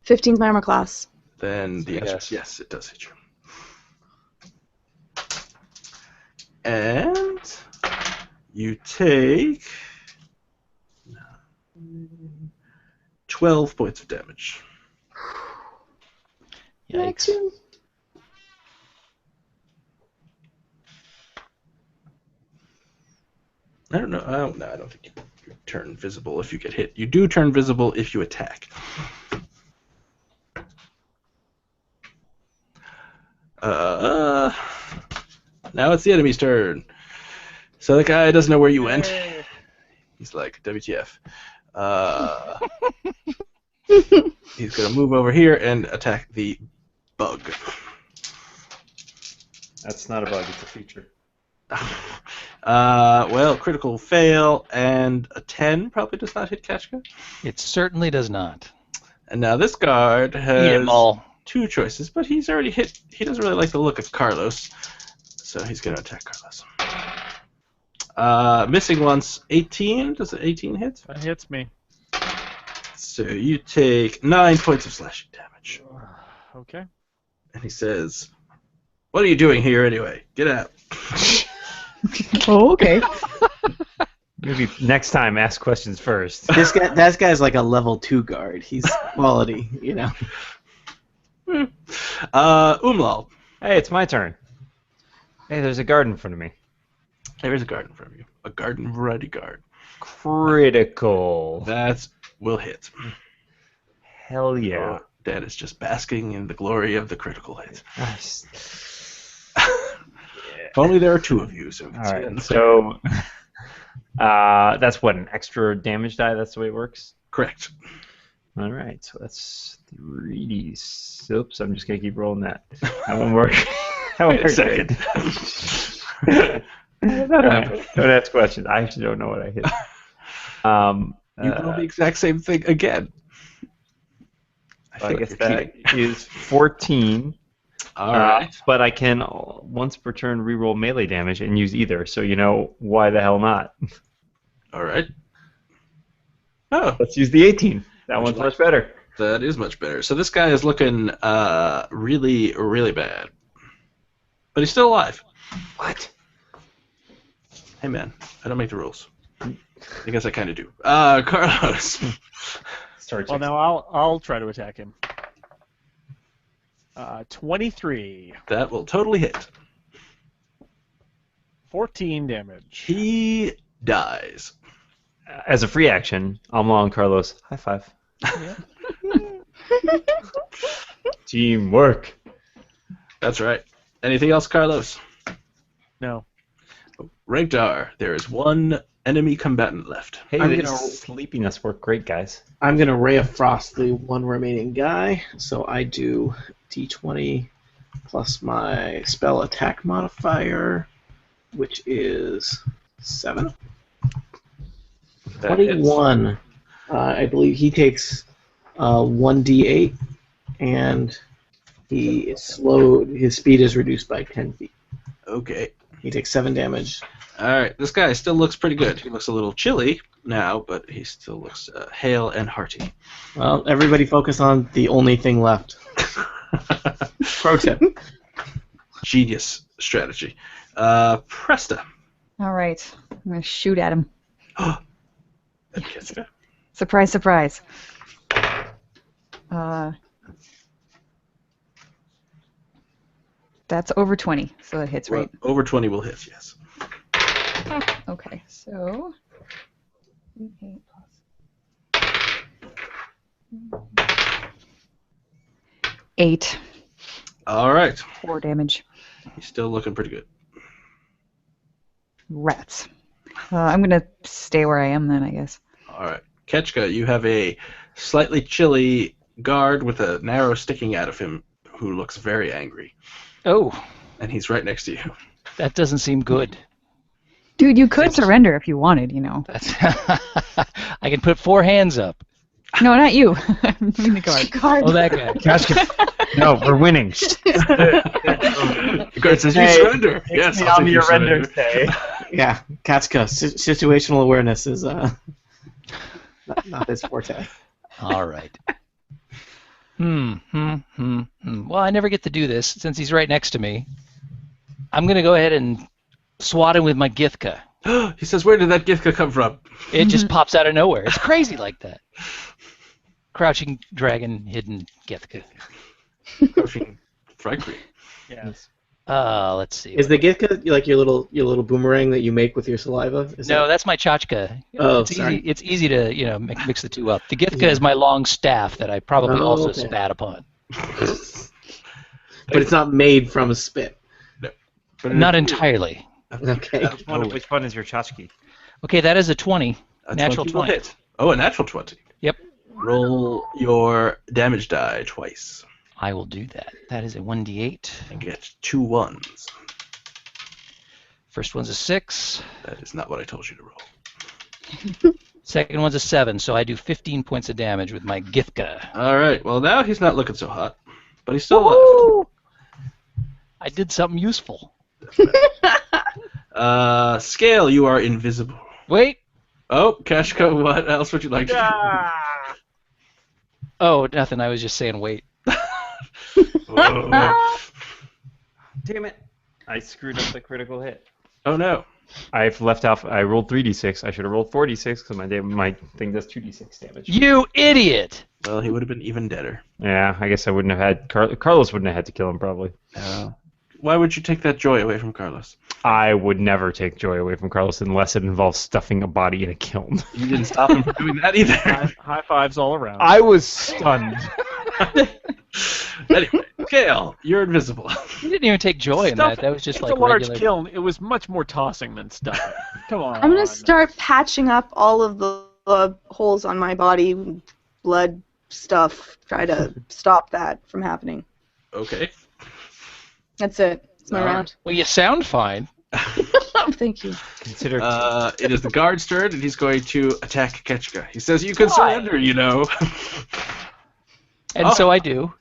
S1: 15's my armor class.
S3: Then the answer is yes, it does hit you. And you take 12 points of damage.
S4: Yikes.
S3: I don't know. No, I don't think you turn visible if you get hit. You do turn visible if you attack. Now it's the enemy's turn. So the guy doesn't know where you went. He's like, WTF. He's going to move over here and attack the bug.
S6: That's not a bug, it's a feature.
S3: Well, critical fail, and a 10 probably does not hit Kachka.
S4: It certainly does not.
S3: And now this guard
S4: Eat
S3: has
S4: 'em all.
S3: 2 choices, but he's already hit. He doesn't really like the look of Carlos, so he's going to attack Carlos. Missing once, 18. Does an 18 hit?
S5: That hits me.
S3: So you take 9 points of slashing damage.
S5: Okay.
S3: And he says, "What are you doing here anyway? Get out."
S2: Oh, okay.
S6: Maybe next time ask questions first.
S8: That guy's like a level 2 guard. He's quality, you know.
S3: Umlal.
S6: Hey, it's my turn. Hey, there's a guard in front of me.
S3: There is a guard in front of you. A garden variety guard.
S6: Critical.
S3: That will hit.
S6: Hell yeah.
S3: Oh, Dad is just basking in the glory of the critical hit.
S6: Nice.
S3: If only there are 2 of you, so it's
S6: All right, so that's what, an extra damage die? That's the way it works?
S3: correct.
S6: All right, so that's 3d. Oops, I'm just going to keep rolling that. That won't work. That won't
S3: Wait a
S6: work.
S3: second.
S6: Don't ask questions. I actually don't know what I hit.
S3: You roll the exact same thing again.
S6: I
S3: feel like
S6: guess
S3: you're
S6: that
S3: cheating.
S6: is 14.
S3: All right.
S6: But I can once per turn reroll melee damage and use either. So you know why the hell not?
S3: All right. Oh,
S6: Let's use the 18. That one's much better.
S3: that is much better. So this guy is looking really, really bad. But he's still alive.
S6: What?
S3: Hey, man. I don't make the rules. I guess I kind of do. Carlos.
S5: Well, now I'll try to attack him. 23.
S3: That will totally hit.
S5: 14 damage.
S3: He dies.
S6: As a free action, I'm along Carlos. High five. Teamwork.
S3: That's right. Anything else, Carlos?
S5: No.
S3: Regdar, there is one enemy combatant left.
S6: Hey,
S8: I'm
S6: this
S8: gonna-
S6: sleepiness worked great, guys.
S8: I'm gonna Ray of Frost the one remaining guy, so I do D20 plus my spell attack modifier, which is 7.
S3: That hits.
S8: 21. I believe he takes 1d8, and he is slowed. His speed is reduced by 10 feet.
S3: Okay.
S8: He takes 7 damage.
S3: All right. This guy still looks pretty good. He looks a little chilly now, but he still looks hale and hearty.
S8: Well, everybody focus on the only thing left. Pro tip.
S3: Genius strategy. Presta.
S2: All right. I'm going to shoot at him.
S3: That gets it.
S2: Surprise, surprise. That's over 20, so that hits, right?
S3: Well, over 20 will hit, yes.
S2: Okay, so... 8.
S3: All right.
S2: 4 damage.
S3: He's still looking pretty good.
S2: Rats. I'm going to stay where I am then, I guess.
S3: All right. Ketchka, you have a slightly chilly guard with an arrow sticking out of him who looks very angry.
S4: Oh,
S3: And he's right next to you.
S4: that doesn't seem good.
S2: Dude, you could surrender if you wanted, you know.
S4: That's I can put 4 hands up.
S2: No, not you. I mean the guard.
S4: Oh, that guy.
S6: No, we're winning.
S3: The guard says, you
S8: Hey,
S3: surrender. Yes, I'll take your surrender.
S8: Yeah, Katsuka, situational awareness is not his forte.
S4: All right. Well, I never get to do this since he's right next to me. I'm going to go ahead and swat him with my Githka.
S3: He says, where did that Githka come from?
S4: It just pops out of nowhere. It's crazy like that. Crouching dragon, hidden Githka.
S3: Crouching Frag Queen.
S5: Yes.
S4: Let's see.
S8: Is the Githka like your little boomerang that you make with your saliva? Is
S4: No,
S8: that...
S4: that's my tchotchka.
S8: Oh,
S4: it's
S8: sorry.
S4: easy. It's easy to mix the two up. The Githka is my long staff that I probably
S8: Oh,
S4: also
S8: okay.
S4: spat upon.
S8: But it's not made from a spit.
S3: But
S4: Not entirely.
S8: Okay.
S6: Which one is your tchotchke?
S4: Okay, that is a 20.
S3: A
S4: Natural
S3: 20 will
S4: 20.
S3: hit. Oh, a natural 20.
S4: Yep.
S3: Roll your damage die twice
S4: I will do that. That is a 1d8.
S3: and get 2 1s.
S4: First one's a 6.
S3: That is not what I told you to roll.
S4: Second one's a 7. So I do 15 points of damage with my Githka.
S3: All right. Well, now he's not looking so hot, but he's still alive.
S4: I did something useful.
S3: Scale, you are invisible.
S4: Wait.
S3: Oh, Kashko, what else would you like to
S5: Ah!
S4: Oh, nothing. I was just saying wait.
S3: do? Whoa.
S6: Damn it. I screwed up the critical hit.
S3: Oh, no.
S6: I've left off. I rolled 3d6. I should have rolled 4d6 because my thing does 2d6 damage.
S4: You idiot!
S3: Well, he would have been even deader.
S6: Yeah, I guess I wouldn't have had. Carlos wouldn't have had to kill him probably.
S3: Why would you take that joy away from Carlos?
S6: I would never take joy away from Carlos unless it involves stuffing a body in a kiln.
S3: You didn't stop him from doing that either.
S5: High fives all around.
S6: I was stunned.
S3: Anyway, Scale, you're invisible.
S4: You didn't even take joy in that. That was just
S5: it's
S4: like
S5: a large
S4: regular.
S5: kiln. It was much more tossing than stuff. Come on.
S1: I'm gonna start patching up all of the holes on my body, blood stuff. Try to stop that from happening.
S3: Okay.
S1: That's it. It's my
S3: All right.
S1: round.
S4: Well, you sound fine.
S1: Thank you.
S6: Consider.
S3: It is the guard's turn, and he's going to attack Ketchka. He says, you can surrender, you know.
S4: And so I do.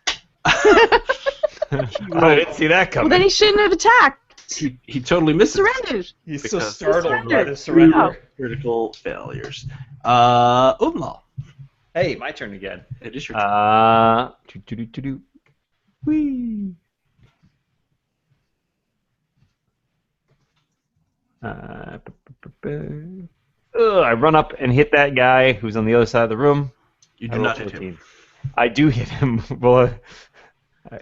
S6: I didn't see that
S1: Well,
S6: coming.
S1: then he shouldn't have attacked.
S3: he totally misses.
S1: Surrendered.
S6: He's
S3: Because-
S6: so startled by
S1: Surrender.
S6: the surrender.
S3: Critical failures. Umlaw.
S6: Hey, my turn again.
S3: It is your turn.
S6: Whee. I run up and hit that guy who's on the other side of the room.
S3: You
S6: I
S3: do
S6: roll
S3: not hit
S6: 14.
S3: him.
S6: I do hit him. Well,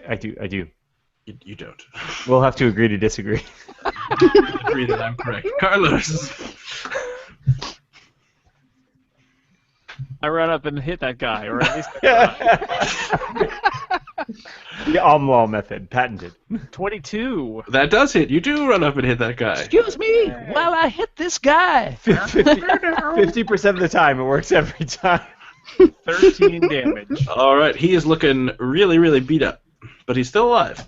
S6: I do.
S3: You don't.
S6: We'll have to agree to disagree.
S3: Agree that I'm correct. Carlos.
S5: I run up and hit that guy, or at least
S6: The Omlaw method, patented.
S5: 22.
S3: That does hit. You do run up and hit that guy.
S4: Excuse me while I hit this guy.
S6: 50% of the time, it works every time.
S5: 13 damage.
S3: All right. He is looking really, really beat up, but he's still alive.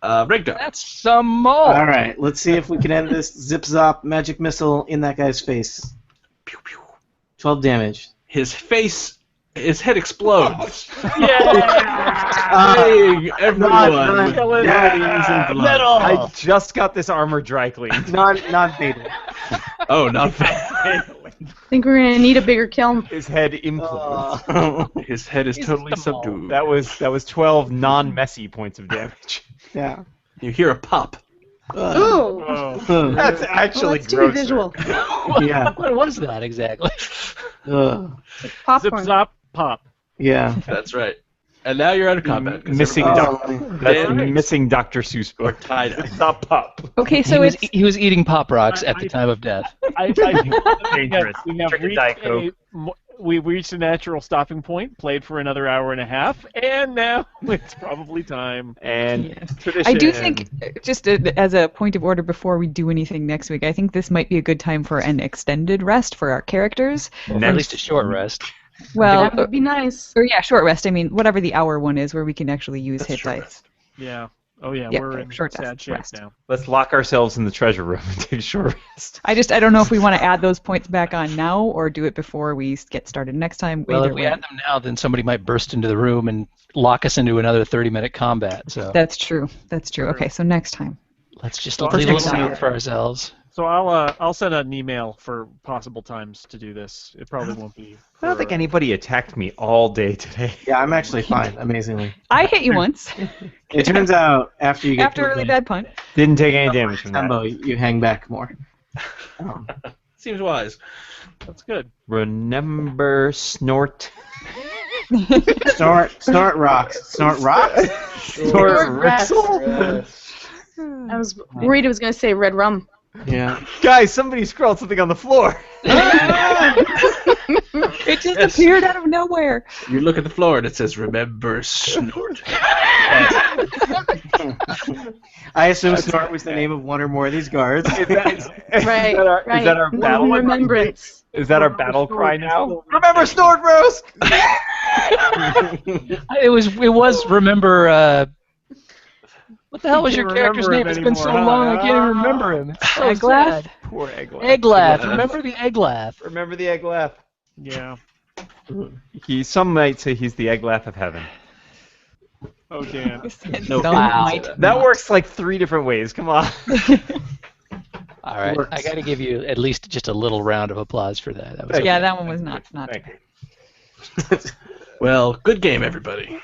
S3: Regdar.
S4: That's some more.
S7: All right, let's see if we can end this zip-zop magic missile in that guy's face.
S3: Pew, pew.
S7: 12 damage.
S3: His head explodes.
S5: Yeah!
S3: Spraying everyone.
S7: Killing
S3: Daddies and blood.
S6: I just got this armor dry cleaned.
S7: Non-fatal.
S3: Oh, not bad.
S1: I think we're gonna need a bigger kiln.
S6: His head implodes.
S3: His head is totally subdued.
S6: That was 12 non-messy points of damage.
S7: Yeah.
S3: You hear a pop.
S1: Ooh.
S5: Oh.
S6: That's
S1: Well,
S6: actually
S1: that's too
S6: grosser.
S1: visual.
S7: Yeah.
S4: What was that exactly?
S7: Ugh.
S5: Zip,
S1: Popcorn.
S5: zop, pop.
S7: Yeah.
S3: That's right. And now you're out of combat. 'cause
S6: Missing
S3: everybody-
S6: That's
S3: Damn it.
S6: missing Dr. Seuss
S3: Or
S6: book.
S3: tied up.
S6: Stop pup.
S2: Okay, so it's
S4: he was eating Pop Rocks at the time of death.
S5: I
S6: Dangerous.
S5: we have
S6: Drink a
S5: reached
S6: Diet Coke.
S5: we've reached a natural stopping point, played for another hour and a half, and now it's probably time.
S6: And
S2: Yeah.
S6: tradition.
S2: I do think, just as a point of order before we do anything next week, I think this might be a good time for an extended rest for our characters.
S4: At least a short rest.
S2: Well,
S1: That would be nice.
S2: or yeah, short rest. I mean, whatever the hour one is, where we can actually use
S3: That's
S2: hit
S3: short
S2: dice.
S3: rest.
S5: Yeah. Oh yeah,
S2: Yeah,
S5: we're in
S2: short
S5: sad
S2: rest,
S5: shape
S2: rest.
S5: now.
S6: Let's lock ourselves in the treasure room and take a short rest.
S2: I don't know if we want to add those points back on now or do it before we get started next time.
S4: Well,
S2: Either
S4: if we
S2: way.
S4: add them now, then somebody might burst into the room and lock us into another 30-minute combat. So
S2: That's true. That's true. Okay, so next time.
S4: let's just
S5: So
S4: leave a
S2: next
S4: little
S2: time.
S4: note for ourselves.
S5: So I'll send an email for possible times to do this. It probably won't be.
S6: I don't think anybody attacked me all day today.
S7: Yeah, I'm actually fine, amazingly.
S2: I hit you once
S7: It turns out after you get
S2: after a really bad punt.
S6: Didn't take any damage from that.
S7: tempo, you hang back more.
S3: Seems wise.
S5: That's good.
S6: Remember snort.
S7: Snort rocks. Snort rocks?
S6: Snort
S1: rats.
S6: Rixel?
S1: I was worried it was gonna say red rum.
S7: Yeah.
S6: Guys, somebody scrawled something on the floor.
S2: It just appeared out of nowhere.
S3: You look at the floor and it says, "Remember snort."
S7: I assume Snort was the name of one or more of these guards.
S1: Right.
S6: Is that our battle?
S1: Remembrance.
S6: Is that our battle cry now? Remember snort, Rose.
S4: It was remember. What the hell was your
S5: can't
S4: character's
S5: remember
S4: name?
S5: him
S4: It's been so
S5: anymore,
S4: long I
S5: huh?
S4: can't even remember him. It's so
S2: Eglath?
S4: sad.
S6: Poor Eglath.
S4: Eglath.
S3: Eglath.
S4: Remember the Eglath.
S6: Remember the Eglath.
S5: Yeah.
S6: Some might say he's the Eglath of heaven.
S5: Oh damn.
S3: No,
S2: Some
S3: wow.
S2: might
S6: That
S2: not.
S6: works like 3 different ways. Come on.
S4: All right,
S7: Works.
S4: I got to give you at least just a little round of applause for that. That was
S2: Yeah, that one was not.
S6: Thank you.
S3: Well, good game, everybody.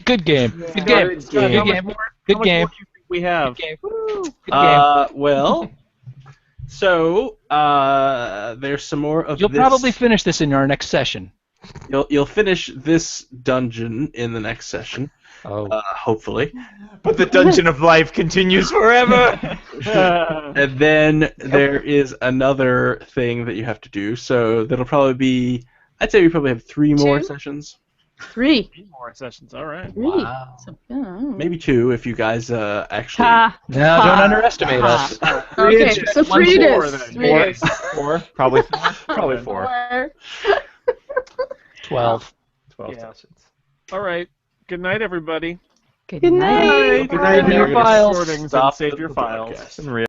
S4: good game. Good game.
S7: Good
S4: Good
S7: game.
S4: game.
S5: How
S4: Good
S5: much
S4: game.
S5: more do you think we have?
S4: Good game. Good game.
S3: Well, so there's some more of
S4: You'll
S3: this.
S4: probably finish this in our next session.
S3: You'll finish this dungeon in the next session,
S4: Oh.
S3: hopefully.
S6: But the dungeon of life continues forever.
S3: And then there is another thing that you have to do. So that'll probably be, I'd say we probably have 3 more
S1: 2?
S3: sessions.
S1: 3.
S5: 3 more sessions. All right.
S1: Really?
S4: Wow.
S1: So, yeah, I don't know.
S3: Maybe 2 if you guys actually.
S2: Ha.
S4: No, don't underestimate us.
S1: Okay, so 3 it
S5: more
S1: is.
S5: then.
S1: 3 it is.
S6: 4? Probably 4. Probably 4.
S4: 12.
S6: 12
S5: Yeah.
S6: sessions.
S5: All right. Good night, everybody.
S2: Good
S1: Good
S2: night.
S1: night.
S7: Good night,
S5: Save your
S3: We're gonna
S5: files. And
S3: stop
S5: save your
S3: the
S5: files.
S3: broadcast.
S6: In real